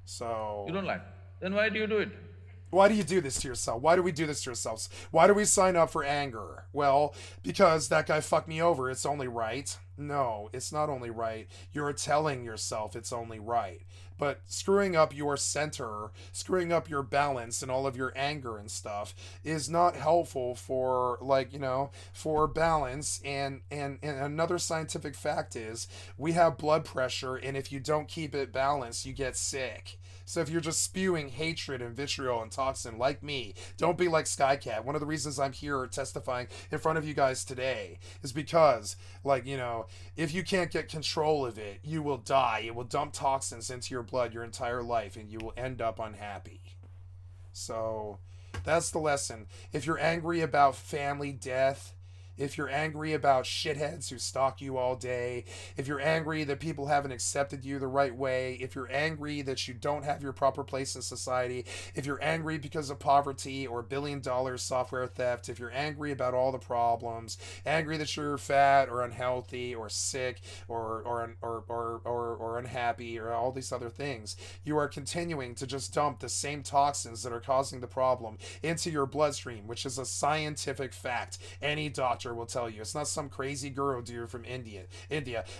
So... You don't like it? Then why do you do it? Why do you do this to yourself? Why do we do this to ourselves? Why do we sign up for anger? Well, because that guy fucked me over. It's only right. No, it's not only right. You're telling yourself it's only right. But screwing up your center, screwing up your balance and all of your anger and stuff is not helpful for, like, you know, for balance. And another scientific fact is we have blood pressure, and if you don't keep it balanced, you get sick. So if you're just spewing hatred and vitriol and toxin like me, don't be like Skycat. One of the reasons I'm here testifying in front of you guys today is because, like, you know, if you can't get control of it, you will die. It will dump toxins into your blood your entire life, and you will end up unhappy. So that's the lesson. If you're angry about family death, if you're angry about shitheads who stalk you all day, if you're angry that people haven't accepted you the right way, if you're angry that you don't have your proper place in society, if you're angry because of poverty or $1 billion software theft, if you're angry about all the problems, angry that you're fat or unhealthy or sick or unhappy or all these other things, you are continuing to just dump the same toxins that are causing the problem into your bloodstream, which is a scientific fact. Any doctor will tell you. It's not some crazy guru dude from India.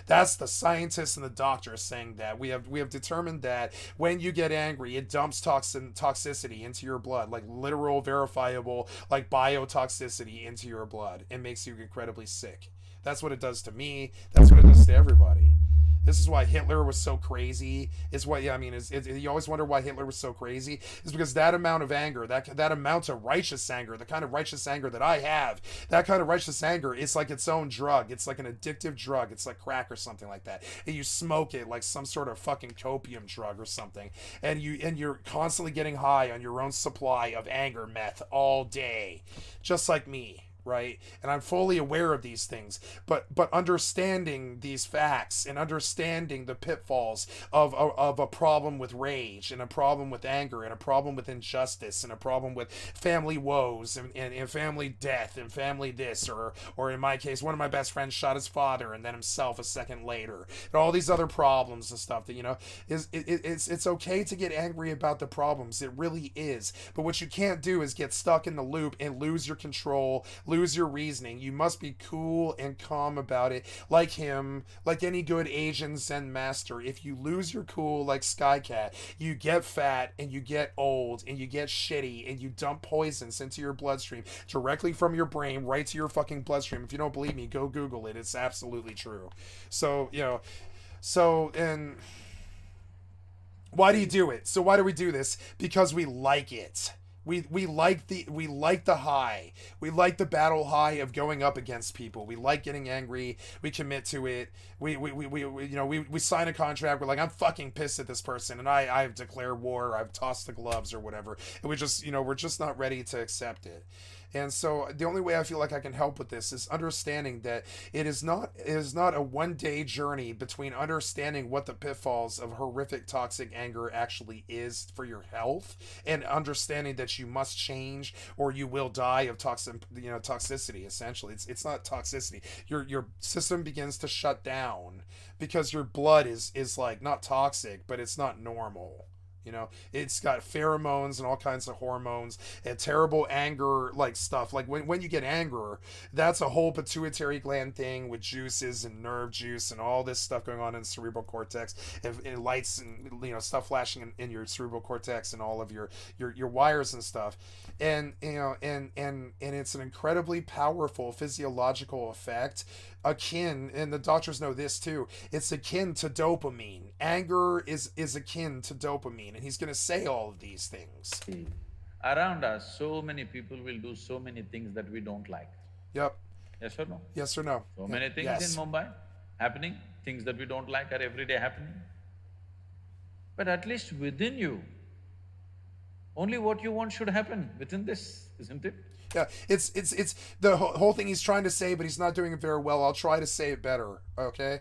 That's the scientists and the doctors saying that. We have determined that when you get angry, it dumps toxicity into your blood, like literal, verifiable, like biotoxicity into your blood. It makes you incredibly sick. That's what it does to me. That's what it does to everybody. This is why Hitler was so crazy. It's why, yeah, I mean, you always wonder why Hitler was so crazy. It's because that amount of anger, that amount of righteous anger, the kind of righteous anger that I have, that kind of righteous anger, it's like its own drug. It's like an addictive drug. It's like crack or something like that. And you smoke it like some sort of fucking copium drug or something. And you're constantly getting high on your own supply of anger meth all day. Just like me. Right? And I'm fully aware of these things, but understanding these facts and understanding the pitfalls of a problem with rage and a problem with anger and a problem with injustice and a problem with family woes and family death and family this, or in my case, one of my best friends shot his father and then himself a second later, and all these other problems and stuff that, you know, it's okay to get angry about the problems. It really is. But what you can't do is get stuck in the loop and lose your control, lose lose your reasoning. You must be cool and calm about it, like him, like any good Asian Zen master. If you lose your cool like Skycat, you get fat and you get old and you get shitty and you dump poisons into your bloodstream directly from your brain right to your fucking bloodstream. If you don't believe me, go Google it. It's absolutely true. So, and why do you do it? So why do we do this? Because we like it. We like the high. We like the battle high of going up against people. We like getting angry. We commit to it. We sign a contract. We're like, I'm fucking pissed at this person, and I've declared war. I've tossed the gloves or whatever. And we're just not ready to accept it. And so the only way I feel like I can help with this is understanding that it is not a one-day journey between understanding what the pitfalls of horrific toxic anger actually is for your health and understanding that you must change or you will die of toxicity. Essentially, it's not toxicity. Your system begins to shut down because your blood is like not toxic, but it's not normal. It's got pheromones and all kinds of hormones and terrible anger like stuff. Like when you get anger, that's a whole pituitary gland thing with juices and nerve juice and all this stuff going on in the cerebral cortex and lights and stuff flashing in your cerebral cortex and all of your wires and stuff. And it's an incredibly powerful physiological effect akin, and the doctors know this too, it's akin to dopamine. Anger is akin to dopamine, and he's going to say all of these things. Around us, so many people will do so many things that we don't like. Yep. Yes or no? Yes or no? So many things in Mumbai happening, things that we don't like are every day happening. But at least within you, only what you want should happen within this, isn't it? Yeah, it's the whole thing he's trying to say, but he's not doing it very well. I'll try to say it better, okay?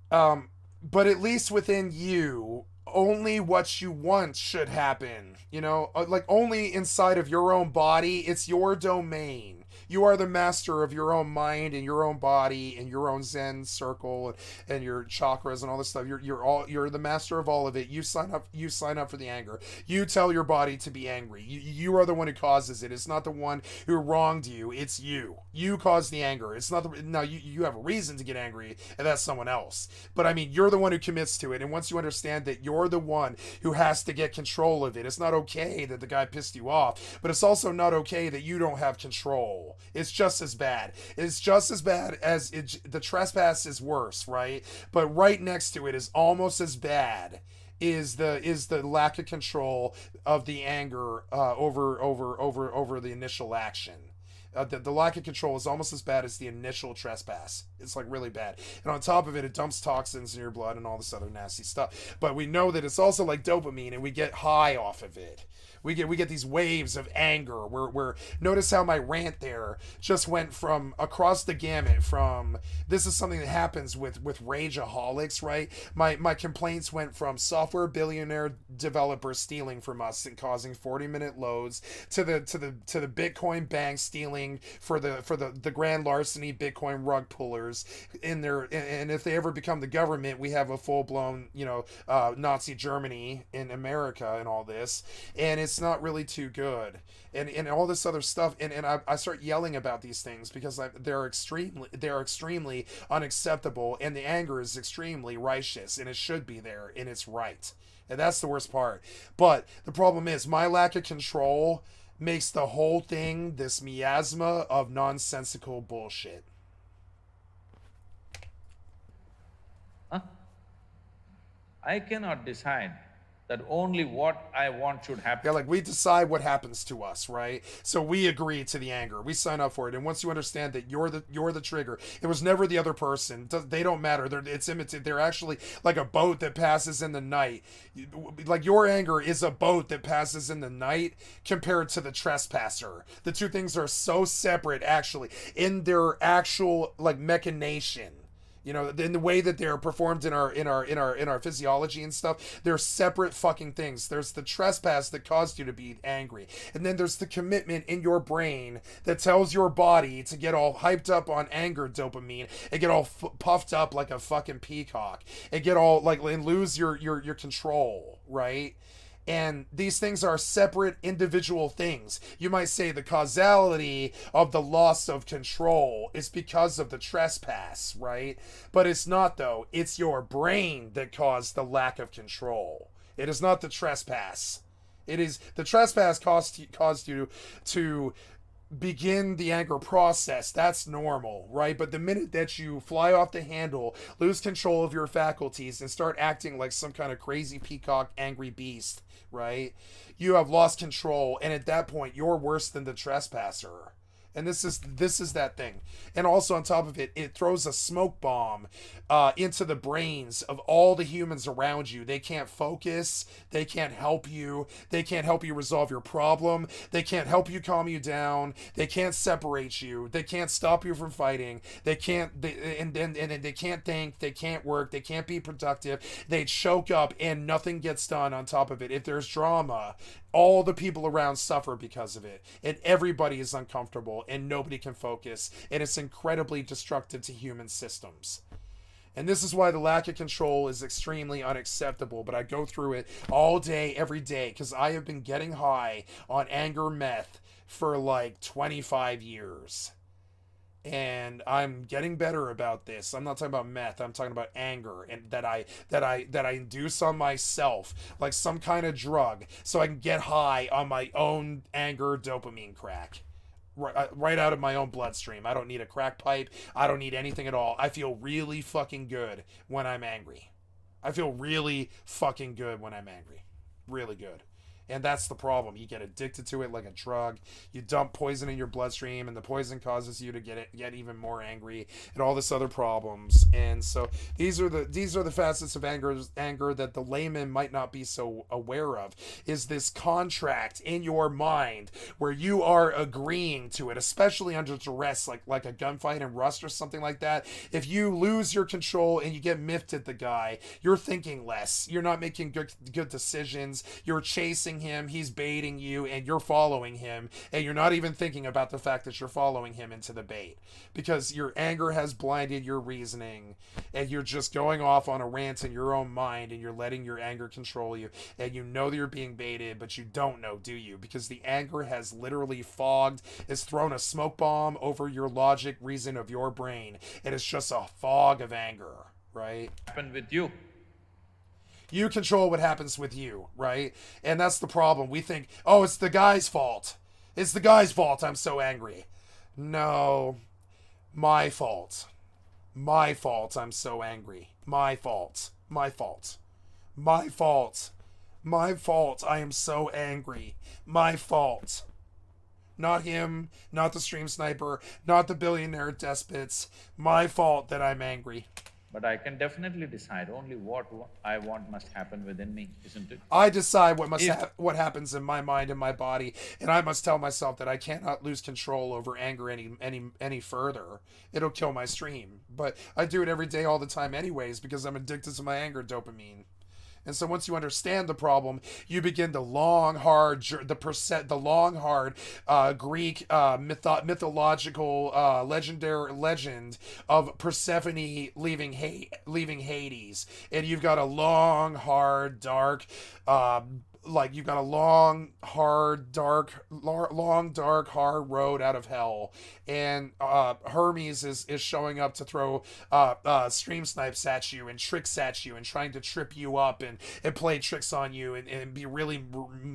But at least within you, only what you want should happen, like only inside of your own body. It's your domain. You are the master of your own mind and your own body and your own Zen circle and your chakras and all this stuff. You're the master of all of it. You sign up for the anger. You tell your body to be angry. You are the one who causes it. It's not the one who wronged you. It's you. You cause the anger. It's not you have a reason to get angry, and that's someone else. But I mean, you're the one who commits to it. And once you understand that you're the one who has to get control of it, it's not okay that the guy pissed you off, but it's also not okay that you don't have control. It's just as bad. It's just as bad as the trespass is worse, right? But right next to it is almost as bad is the lack of control of the anger over the initial action. The lack of control is almost as bad as the initial trespass. It's like really bad. And on top of it, it dumps toxins in your blood and all this other nasty stuff. But we know that it's also like dopamine, and we get high off of it. We get these waves of anger where notice how my rant there just went from across the gamut from this is something that happens with rageaholics, right? My complaints went from software billionaire developers stealing from us and causing 40-minute loads to the Bitcoin bank stealing for the grand larceny Bitcoin rug pullers in there, and if they ever become the government, we have a full-blown Nazi Germany in America and all this, and it's not really too good, and all this other stuff, and I start yelling about these things because they're extremely unacceptable, and the anger is extremely righteous, and it should be there, and it's right, and that's the worst part. But the problem is my lack of control makes the whole thing this miasma of nonsensical bullshit. I cannot decide that only what I want should happen. Yeah, like we decide what happens to us, right? So we agree to the anger. We sign up for it. And once you understand that you're the trigger, it was never the other person. They don't matter. It's imitated. They're actually like a boat that passes in the night. Like your anger is a boat that passes in the night compared to the trespasser. The two things are so separate actually in their actual like machination. In the way that they're performed in our physiology and stuff, they're separate fucking things. There's the trespass that caused you to be angry, and then there's the commitment in your brain that tells your body to get all hyped up on anger dopamine and get all puffed up like a fucking peacock and get all and lose your control, right? And these things are separate individual things. You might say the causality of the loss of control is because of the trespass, right? But it's not, though. It's your brain that caused the lack of control. It is not the trespass. It is the trespass caused you to begin the anger process. That's normal, right? But the minute that you fly off the handle, lose control of your faculties, and start acting like some kind of crazy peacock angry beast, right? You have lost control, and at that point you're worse than the trespasser. And this is that thing. And also on top of it, it throws a smoke bomb into the brains of all the humans around you. They can't focus. They can't help you. They can't help you resolve your problem. They can't help you calm you down. They can't separate you. They can't stop you from fighting. They can't. And they can't think. They can't work. They can't be productive. They choke up, and nothing gets done. On top of it, if there's drama, all the people around suffer because of it, and everybody is uncomfortable, and nobody can focus, and it's incredibly destructive to human systems. And this is why the lack of control is extremely unacceptable. But I go through it all day, every day, because I have been getting high on anger meth for like 25 years. And I'm getting better about this. I'm not talking about meth. I'm talking about anger, and that I induce on myself like some kind of drug, so I can get high on my own anger dopamine crack, right out of my own bloodstream. I don't need a crack pipe. I don't need anything at all. I feel really fucking good when I'm angry. I feel really fucking good when I'm angry. Really good. And that's the problem. You get addicted to it like a drug. You dump poison in your bloodstream, and the poison causes you to get even more angry, and all this other problems. And so these are the facets of anger that the layman might not be so aware of. Is this contract in your mind where you are agreeing to it, especially under duress, like a gunfight in Rust or something like that. If you lose your control and you get miffed at the guy, you're thinking less. You're not making good decisions. You're chasing him, he's baiting you, and you're following him, and you're not even thinking about the fact that you're following him into the bait, because your anger has blinded your reasoning, and you're just going off on a rant in your own mind, and you're letting your anger control you, and you know that you're being baited, but you don't know, do you? Because the anger has literally fogged, it's thrown a smoke bomb over your logic reason of your brain, and it's just a fog of anger, right? Happened with you. You control what happens with you, right? And that's the problem. We think, oh, it's the guy's fault. It's the guy's fault I'm so angry. No. My fault. My fault I'm so angry. My fault. My fault. My fault. My fault I am so angry. My fault. Not him, not the stream sniper, not the billionaire despots. My fault that I'm angry. But I can definitely decide only what I want must happen within me, isn't it? I decide what happens in my mind and my body, and I must tell myself that I cannot lose control over anger any further. It'll kill my stream. But I do it every day, all the time, anyways, because I'm addicted to my anger dopamine. And so once you understand the problem, you begin the long, hard Greek mythological legendary legend of Persephone leaving Hades, and you've got a long, hard, dark. You've got a long, dark, hard road out of hell, and Hermes is showing up to throw stream snipes at you and tricks at you and trying to trip you up and play tricks on you and be really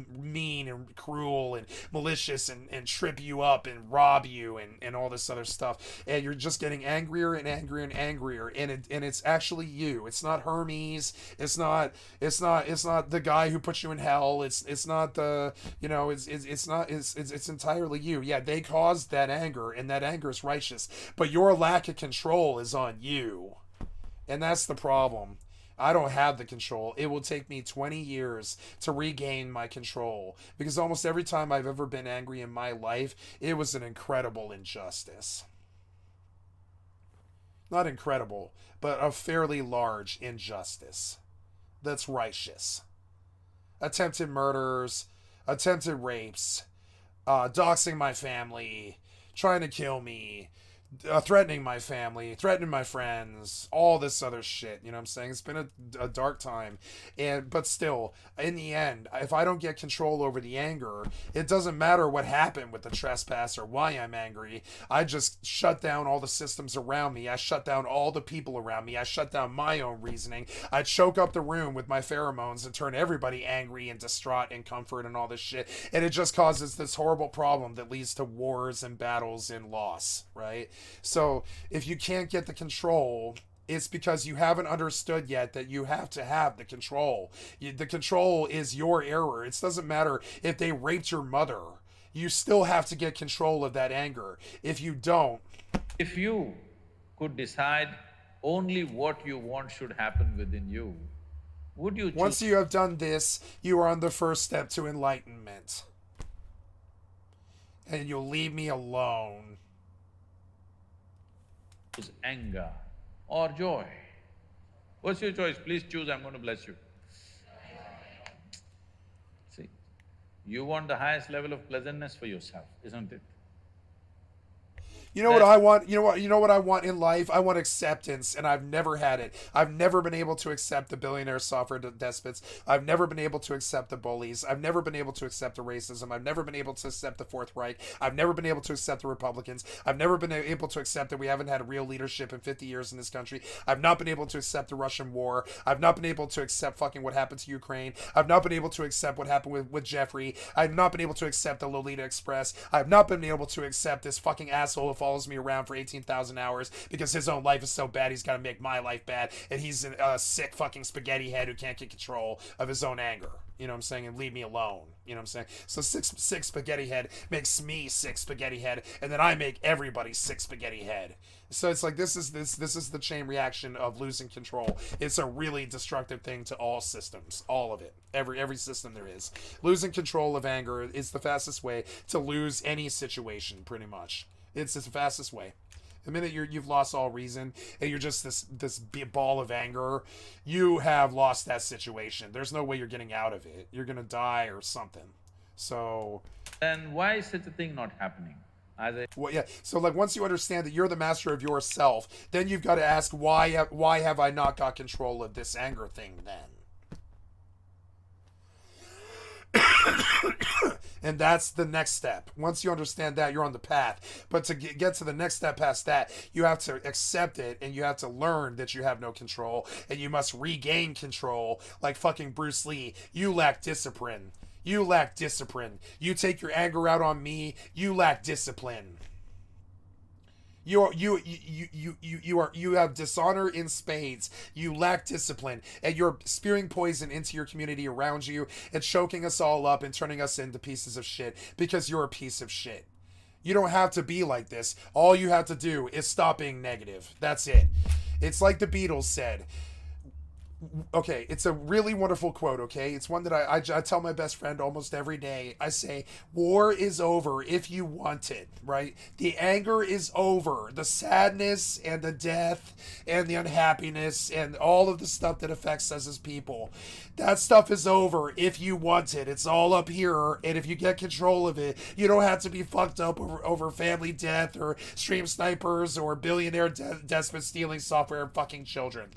mean and cruel and malicious and trip you up and rob you and all this other stuff, and you're just getting angrier and angrier and angrier, and it's actually you. It's not Hermes. It's not the guy who put you in hell. It's not the, it's entirely you. Yeah, they caused that anger, and that anger is righteous, but your lack of control is on you, and that's the problem. I don't have the control. It will take me 20 years to regain my control, because almost every time I've ever been angry in my life, it was an incredible injustice. Not incredible, but a fairly large injustice that's righteous. Attempted murders, attempted rapes, doxing my family, trying to kill me, threatening my family, threatening my friends, all this other shit. You know what I'm saying? It's been a dark time. But still, in the end, if I don't get control over the anger, it doesn't matter what happened with the trespass or why I'm angry. I just shut down all the systems around me. I shut down all the people around me. I shut down my own reasoning. I choke up the room with my pheromones and turn everybody angry and distraught and comfort and all this shit. And it just causes this horrible problem that leads to wars and battles and loss, right? So if you can't get the control, it's because you haven't understood yet that you have to have the control. The control is your error. It doesn't matter if they raped your mother. You still have to get control of that anger. If you don't... If you could decide only what you want should happen within you, would you choose... Once you have done this, you are on the first step to enlightenment. And you'll leave me alone. Anger or joy? What's your choice? Please choose, I'm going to bless you. See, you want the highest level of pleasantness for yourself, isn't it? You know what I want? You know what I want in life? I want acceptance, and I've never had it. I've never been able to accept the billionaire software despots. I've never been able to accept the bullies. I've never been able to accept the racism. I've never been able to accept the Fourth Reich. I've never been able to accept the Republicans. I've never been able to accept that we haven't had a real leadership in 50 years in this country. I've not been able to accept the Russian war. I've not been able to accept fucking what happened to Ukraine. I've not been able to accept what happened with Jeffrey. I've not been able to accept the Lolita Express. I've not been able to accept this fucking asshole who follows me around for 18,000 hours because his own life is so bad he's got to make my life bad, and he's a sick fucking spaghetti head who can't get control of his own anger. You know what I'm saying? And leave me alone. You know what I'm saying? So sick spaghetti head makes me sick spaghetti head, and then I make everybody sick spaghetti head. So it's like this is the chain reaction of losing control. It's a really destructive thing to all systems, all of it, every system there is. Losing control of anger is the fastest way to lose any situation, pretty much. It's the fastest way. The minute you've lost all reason and you're just this ball of anger, you have lost that situation. There's no way you're getting out of it. You're gonna die or something. So then why is such a thing not happening? Well, yeah. So like once you understand that you're the master of yourself, then you've got to ask why have I not got control of this anger thing then? And that's the next step. Once you understand that, you're on the path. But to get to the next step past that, you have to accept it, and you have to learn that you have no control, and you must regain control like fucking Bruce Lee. You lack discipline. You lack discipline. You take your anger out on me. You lack discipline. You have dishonor in spades. You lack discipline, and you're spewing poison into your community around you and choking us all up and turning us into pieces of shit because you're a piece of shit. You don't have to be like this. All you have to do is stop being negative. That's it. It's like the Beatles said. Okay, it's a really wonderful quote, okay? It's one that I tell my best friend almost every day. I say, war is over if you want it, right? The anger is over. The sadness and the death and the unhappiness and all of the stuff that affects us as people. That stuff is over if you want it. It's all up here, and if you get control of it, you don't have to be fucked up over family death or stream snipers or billionaire despots stealing software and fucking children.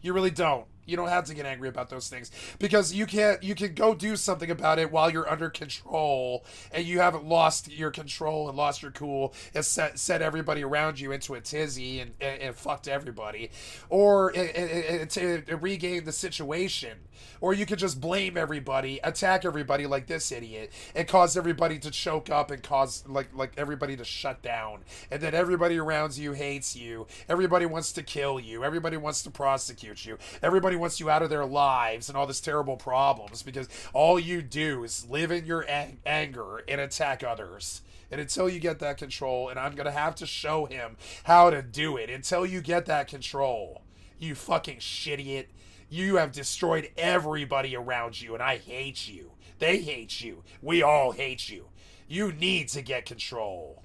You really don't. You don't have to get angry about those things because you can go do something about it while you're under control and you haven't lost your control and lost your cool and set everybody around you into a tizzy and fucked everybody, or to regain the situation. Or you could just blame everybody, attack everybody like this idiot, and cause everybody to choke up and cause like everybody to shut down. And then everybody around you hates you. Everybody wants to kill you. Everybody wants to prosecute you. Everybody wants you out of their lives and all this terrible problems because all you do is live in your anger and attack others. And until you get that control, and I'm going to have to show him how to do it, until you get that control, you fucking shit. You have destroyed everybody around you, and I hate you. They hate you. We all hate you. You need to get control.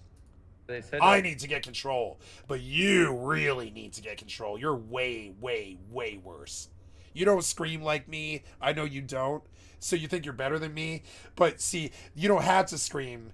I need to get control, but you really need to get control. You're way, way, way worse. You don't scream like me. I know you don't. So you think you're better than me. But see, you don't have to scream.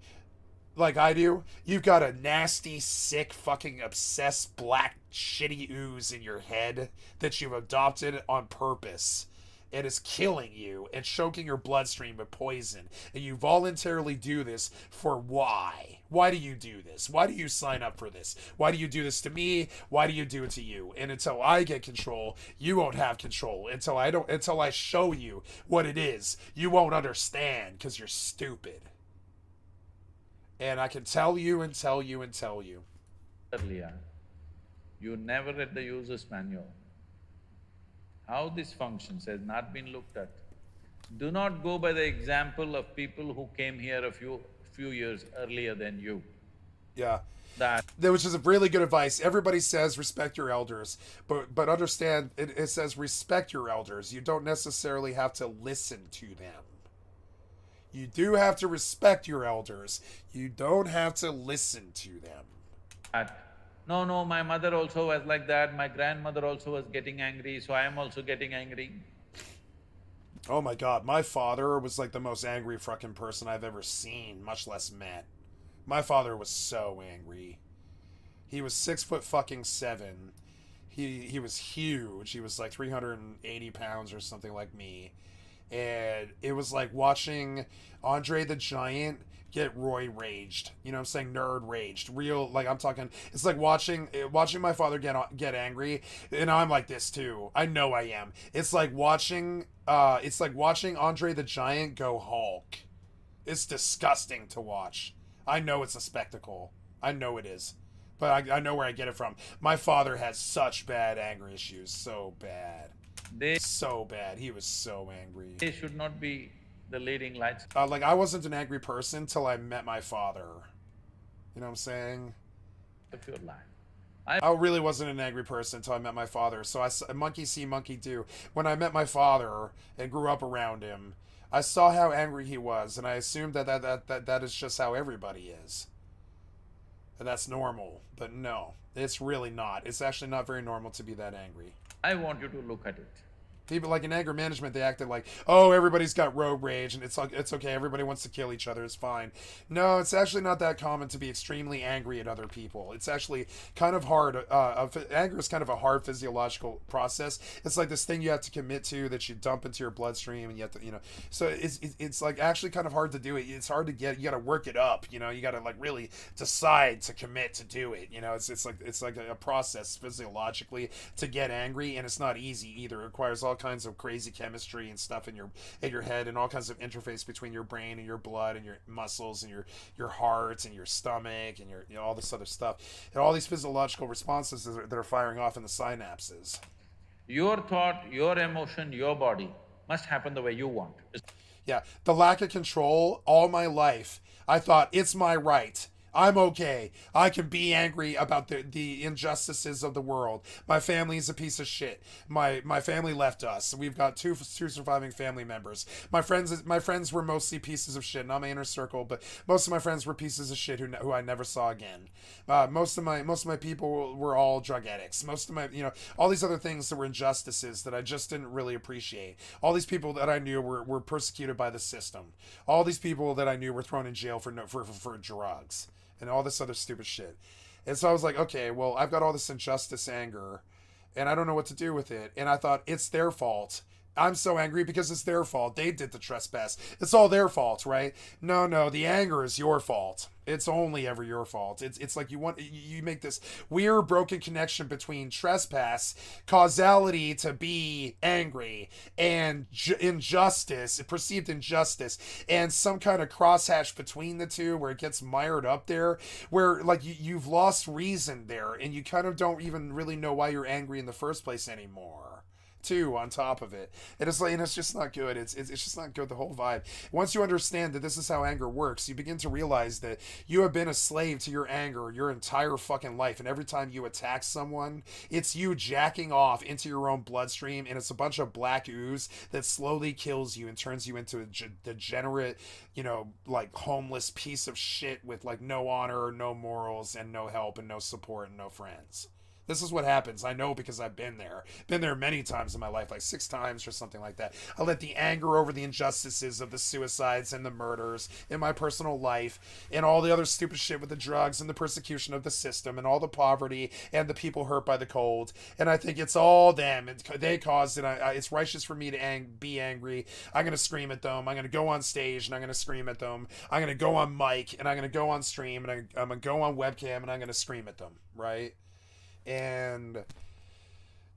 like I do, you've got a nasty, sick, fucking obsessed black shitty ooze in your head that you've adopted on purpose. It is killing you and choking your bloodstream with poison. And you voluntarily do this for why? Why do you do this? Why do you sign up for this? Why do you do this to me? Why do you do it to you? And until I get control, you won't have control. Until I show you what it is, you won't understand because you're stupid. And I can tell you and tell you and tell you. Earlier, you never read the user's manual. How this functions has not been looked at. Do not go by the example of people who came here a few years earlier than you. Yeah. That which is a really good advice. Everybody says respect your elders, but understand it says respect your elders. You don't necessarily have to listen to them. You do have to respect your elders. You don't have to listen to them. No, my mother also was like that, my grandmother also was getting angry, so I am also getting angry. Oh my god, my father was like the most angry fucking person I've ever seen, much less met. My father was so angry. He was 6'7". He was huge. He was like 380 pounds or something like me. And it was like watching Andre the Giant get Roy raged. You know what I'm saying? Nerd raged. Real, like I'm talking, it's like watching my father get angry, and I'm like this too. I know I am. It's like watching Andre the Giant go Hulk. It's disgusting to watch. I know it's a spectacle. I know it is. But I know where I get it from. My father has such bad anger issues. So bad. So bad. He was so angry. They should not be the leading lights. Like, I wasn't an angry person till I met my father. You know what I'm saying? Of your life. I really wasn't an angry person until I met my father. So monkey see, monkey do. When I met my father and grew up around him, I saw how angry he was, and I assumed that is just how everybody is. And that's normal. But no, it's really not. It's actually not very normal to be that angry. I want you to look at it. People, like in anger management, they acted like, oh, everybody's got road rage and it's okay, everybody wants to kill each other, it's fine. No, it's actually not that common to be extremely angry at other people. It's actually kind of hard. Anger is kind of a hard physiological process. It's like this thing you have to commit to that you dump into your bloodstream, and you have to, so it's like actually kind of hard to do it. It's hard to get, you got to work it up, you got to like really decide to commit to do it. It's like a process physiologically to get angry, and it's not easy either. It requires all kinds of crazy chemistry and stuff in your head, and all kinds of interface between your brain and your blood and your muscles and your heart and your stomach and your all this other stuff, and all these physiological responses that are firing off in the synapses. Your thought, your emotion, your body must happen the way you want. Yeah, the lack of control all my life. I thought it's my right. I'm okay. I can be angry about the injustices of the world. My family is a piece of shit. My family left us. We've got two surviving family members. My friends were mostly pieces of shit. Not my inner circle, but most of my friends were pieces of shit who I never saw again. Most of my people were all drug addicts. Most of my all these other things that were injustices that I just didn't really appreciate. All these people that I knew were persecuted by the system. All these people that I knew were thrown in jail for drugs and all this other stupid shit. And so I was like, okay, well, I've got all this injustice anger, and I don't know what to do with it. And I thought, it's their fault. I'm so angry because it's their fault. They did the trespass. It's all their fault, right? No, the anger is your fault. It's only ever your fault. It's like you make this weird broken connection between trespass, causality to be angry, and injustice, perceived injustice, and some kind of crosshatch between the two where it gets mired up there, where like you've lost reason there, and you kind of don't even really know why you're angry in the first place anymore. Too on top of it, and it's just not good. It's just not good. The whole vibe. Once you understand that this is how anger works, you begin to realize that you have been a slave to your anger your entire fucking life, and every time you attack someone, it's you jacking off into your own bloodstream, and it's a bunch of black ooze that slowly kills you and turns you into a degenerate, like homeless piece of shit with like no honor, no morals, and no help, and no support, and no friends. This is what happens. I know because I've been there. Been there many times in my life, like 6 times or something like that. I let the anger over the injustices of the suicides and the murders in my personal life and all the other stupid shit with the drugs and the persecution of the system and all the poverty and the people hurt by the cold. And I think it's all them. They caused it. It's righteous for me to be angry. I'm going to scream at them. I'm going to go on stage and I'm going to scream at them. I'm going to go on mic and I'm going to go on stream and I'm going to go on webcam and I'm going to scream at them, right? And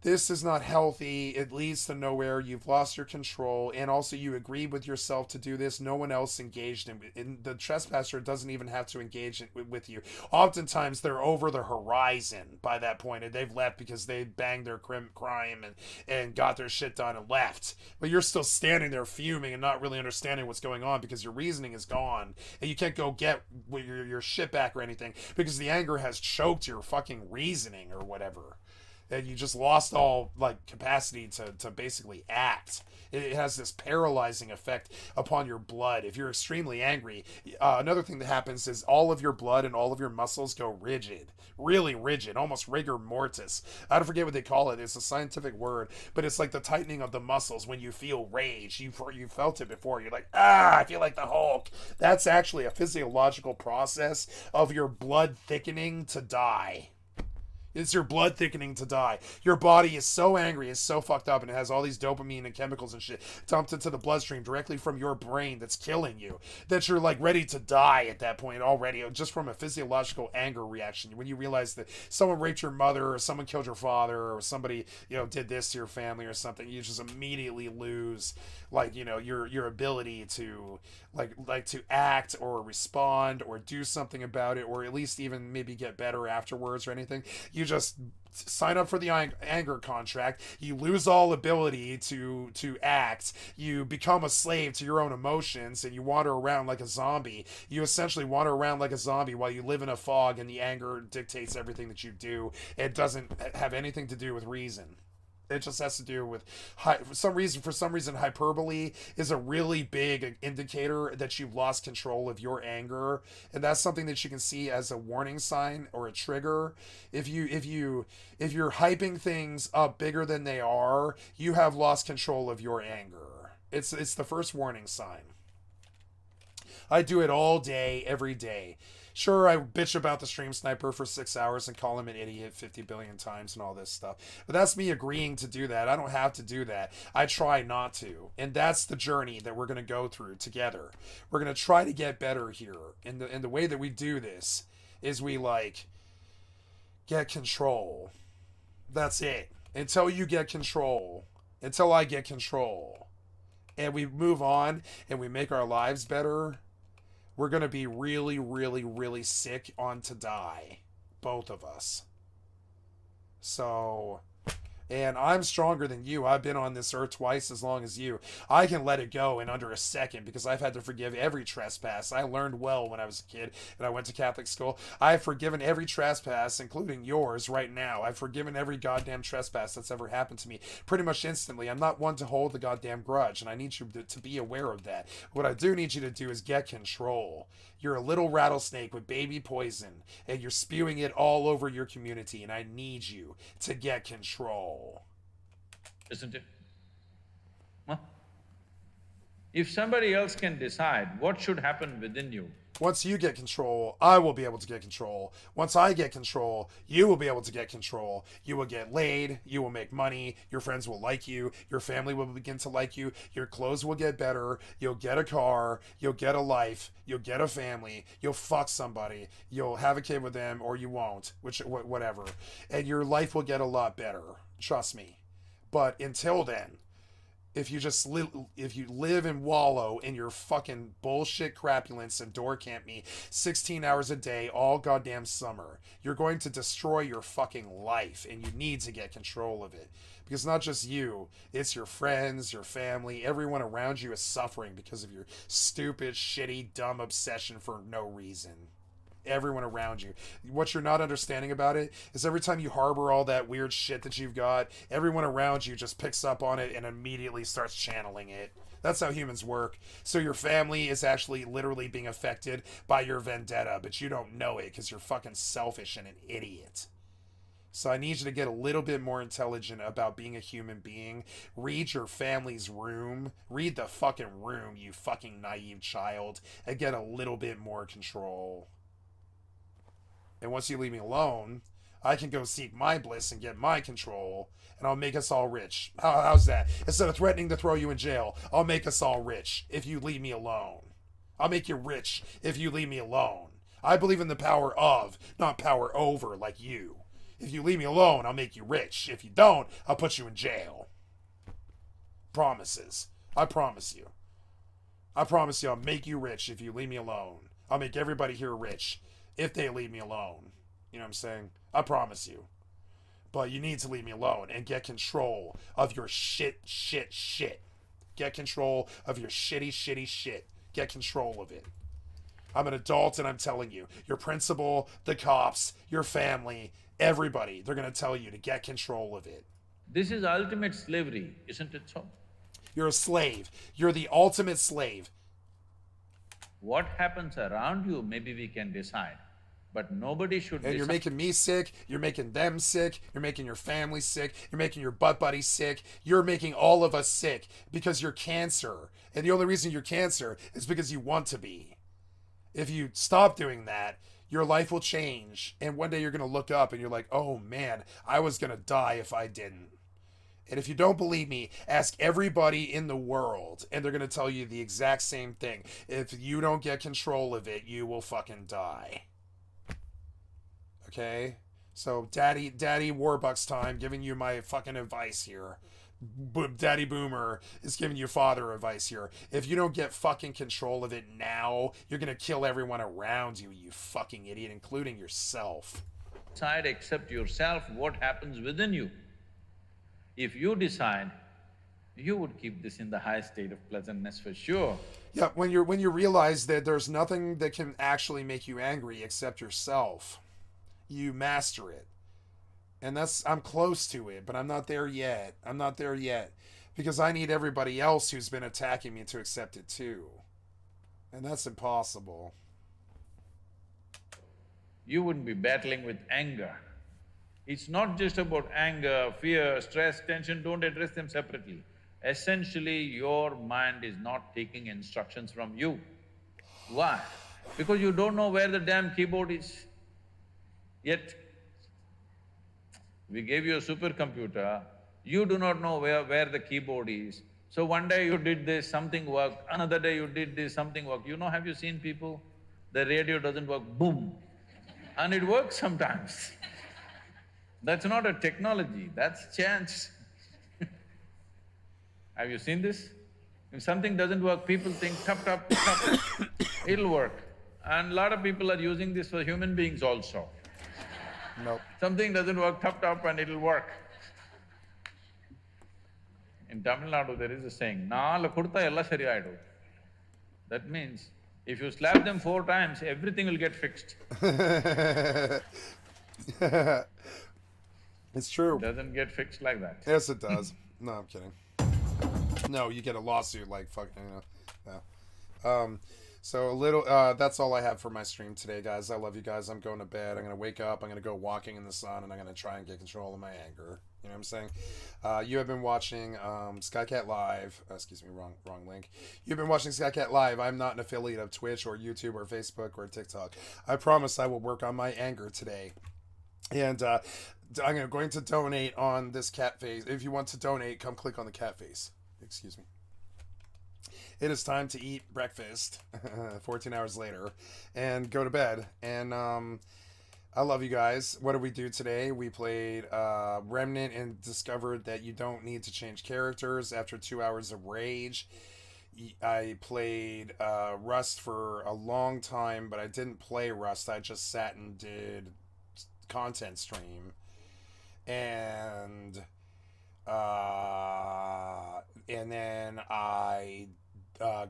this is not healthy. It leads to nowhere. You've lost your control, and also you agreed with yourself to do this. No one else engaged in the trespasser doesn't even have to engage with you. Oftentimes they're over the horizon by that point, and they've left because they banged their crime and got their shit done and left. But you're still standing there fuming and not really understanding what's going on because your reasoning is gone, and you can't go get your shit back or anything because the anger has choked your fucking reasoning or whatever. And you just lost all like capacity to basically act. It has this paralyzing effect upon your blood. If you're extremely angry, another thing that happens is all of your blood and all of your muscles go rigid, really rigid, almost rigor mortis. I don't forget what they call it. It's a scientific word, but it's like the tightening of the muscles when you feel rage. You felt it before. You're like, I feel like the Hulk. That's actually a physiological process of your blood thickening to die. It's your blood thickening to die. Your body is so angry, it's so fucked up, and it has all these dopamine and chemicals and shit dumped into the bloodstream directly from your brain that's killing you, that you're like ready to die at that point already, just from a physiological anger reaction. When you realize that someone raped your mother, or someone killed your father, or somebody, did this to your family or something, you just immediately lose, your ability to, to act or respond or do something about it, or at least even maybe get better afterwards or anything. You just sign up for the anger contract. You lose all ability to act. You become a slave to your own emotions, and you wander around like a zombie. You essentially wander around like a zombie while you live in a fog, and the anger dictates everything that you do. It doesn't have anything to do with reason. It just has to do with, for some reason, hyperbole is a really big indicator that you've lost control of your anger, and that's something that you can see as a warning sign or a trigger. If you're hyping things up bigger than they are, you have lost control of your anger. It's the first warning sign. I do it all day, every day. Sure, I bitch about the stream sniper for 6 hours and call him an idiot 50 billion times and all this stuff. But that's me agreeing to do that. I don't have to do that. I try not to. And that's the journey that we're going to go through together. We're going to try to get better here. And the way that we do this is we, get control. That's it. Until you get control. Until I get control. And we move on and we make our lives better. We're going to be really, really, really sick on to die. Both of us. So, and I'm stronger than you. I've been on this earth twice as long as you. I can let it go in under a second because I've had to forgive every trespass. I learned well when I was a kid and I went to Catholic school. I've forgiven every trespass, including yours right now. I've forgiven every goddamn trespass that's ever happened to me pretty much instantly. I'm not one to hold the goddamn grudge, and I need you to be aware of that. What I do need you to do is get control. You're a little rattlesnake with baby poison, and you're spewing it all over your community, and I need you to get control. Isn't it? Huh? If somebody else can decide what should happen within you, once you get control, I will be able to get control. Once I get control, you will be able to get control. You will get laid. You will make money. Your friends will like you. Your family will begin to like you. Your clothes will get better. You'll get a car. You'll get a life. You'll get a family. You'll fuck somebody. You'll have a kid with them, or you won't, whatever. And your life will get a lot better. Trust me. But until then, if you live and wallow in your fucking bullshit crapulence and door camp me 16 hours a day all goddamn summer, you're going to destroy your fucking life, and you need to get control of it. Because not just you, it's your friends, your family, everyone around you is suffering because of your stupid, shitty, dumb obsession for no reason. Everyone around you. What you're not understanding about it is every time you harbor all that weird shit that you've got, everyone around you just picks up on it and immediately starts channeling it. That's how humans work. So your family is actually literally being affected by your vendetta, but you don't know it because you're fucking selfish and an idiot. So I need you to get a little bit more intelligent about being a human being. Read your family's room. Read the fucking room, you fucking naive child, and get a little bit more control. And once you leave me alone, I can go seek my bliss and get my control, and I'll make us all rich. How's that? Instead of threatening to throw you in jail, I'll make us all rich if you leave me alone. I'll make you rich if you leave me alone. I believe in the power of, not power over like you. If you leave me alone, I'll make you rich. If you don't, I'll put you in jail. Promises. I promise you. I promise you I'll make you rich if you leave me alone. I'll make everybody here rich if they leave me alone. You know what I'm saying? I promise you. But you need to leave me alone and get control of your shit. Get control of your shitty shit. Get control of it. I'm an adult and I'm telling you. Your principal, the cops, your family, everybody, they're going to tell you to get control of it. This is ultimate slavery, isn't it so? You're a slave. You're the ultimate slave. What happens around you, maybe we can decide. But nobody should. And you're making me sick, you're making them sick, you're making your family sick, you're making your butt buddy sick, you're making all of us sick because you're cancer. And the only reason you're cancer is because you want to be. If you stop doing that, your life will change. And one day you're going to look up and you're like, oh man, I was going to die if I didn't. And if you don't believe me, ask everybody in the world, and they're going to tell you the exact same thing. If you don't get control of it, you will fucking die. Okay? So, Daddy Warbucks time, giving you my fucking advice here. Daddy Boomer is giving you father advice here. If you don't get fucking control of it now, you're going to kill everyone around you, you fucking idiot, including yourself. Decide except yourself what happens within you. If you decide, you would keep this in the high state of pleasantness for sure. Yeah, when you realize that there's nothing that can actually make you angry except yourself, you master it. And I'm close to it, but I'm not there yet. I'm not there yet. Because I need everybody else who's been attacking me to accept it too. And that's impossible. You wouldn't be battling with anger. It's not just about anger, fear, stress, tension, don't address them separately. Essentially, your mind is not taking instructions from you. Why? Because you don't know where the damn keyboard is. Yet, we gave you a supercomputer, you do not know where the keyboard is. So one day you did this, something worked, another day you did this, something worked. You know, have you seen people? The radio doesn't work, boom, and it works sometimes. That's not a technology, that's chance. Have you seen this? If something doesn't work, people think, tap, tap, tap, it'll work. And a lot of people are using this for human beings also. Nope. Something doesn't work, tap, tap, and it'll work. In Tamil Nadu, there is a saying, "Naala kudutha ella sariyaidu." That means, if you slap them 4 times, everything will get fixed. It's true. It doesn't get fixed like that. Yes, it does. No, I'm kidding. No, you get a lawsuit like fucking, no. So a little, that's all I have for my stream today, guys. I love you guys. I'm going to bed. I'm going to wake up. I'm going to go walking in the sun, and I'm going to try and get control of my anger. You know what I'm saying? You have been watching Skycat Live. Excuse me, wrong link. You've been watching Skycat Live. I'm not an affiliate of Twitch or YouTube or Facebook or TikTok. I promise I will work on my anger today. And I'm going to donate on this cat face. If you want to donate, come click on the cat face. Excuse me. It is time to eat breakfast 14 hours later and go to bed. And I love you guys. What did we do today? We played Remnant and discovered that you don't need to change characters after 2 hours of rage. I played Rust for a long time, but I didn't play Rust. I just sat and did content stream. And then I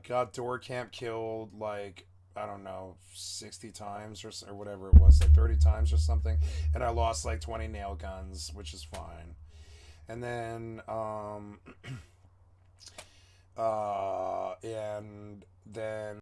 got Door Camp killed like, I don't know, 60 times or whatever it was, like 30 times or something. And I lost like 20 nail guns, which is fine. And then, and then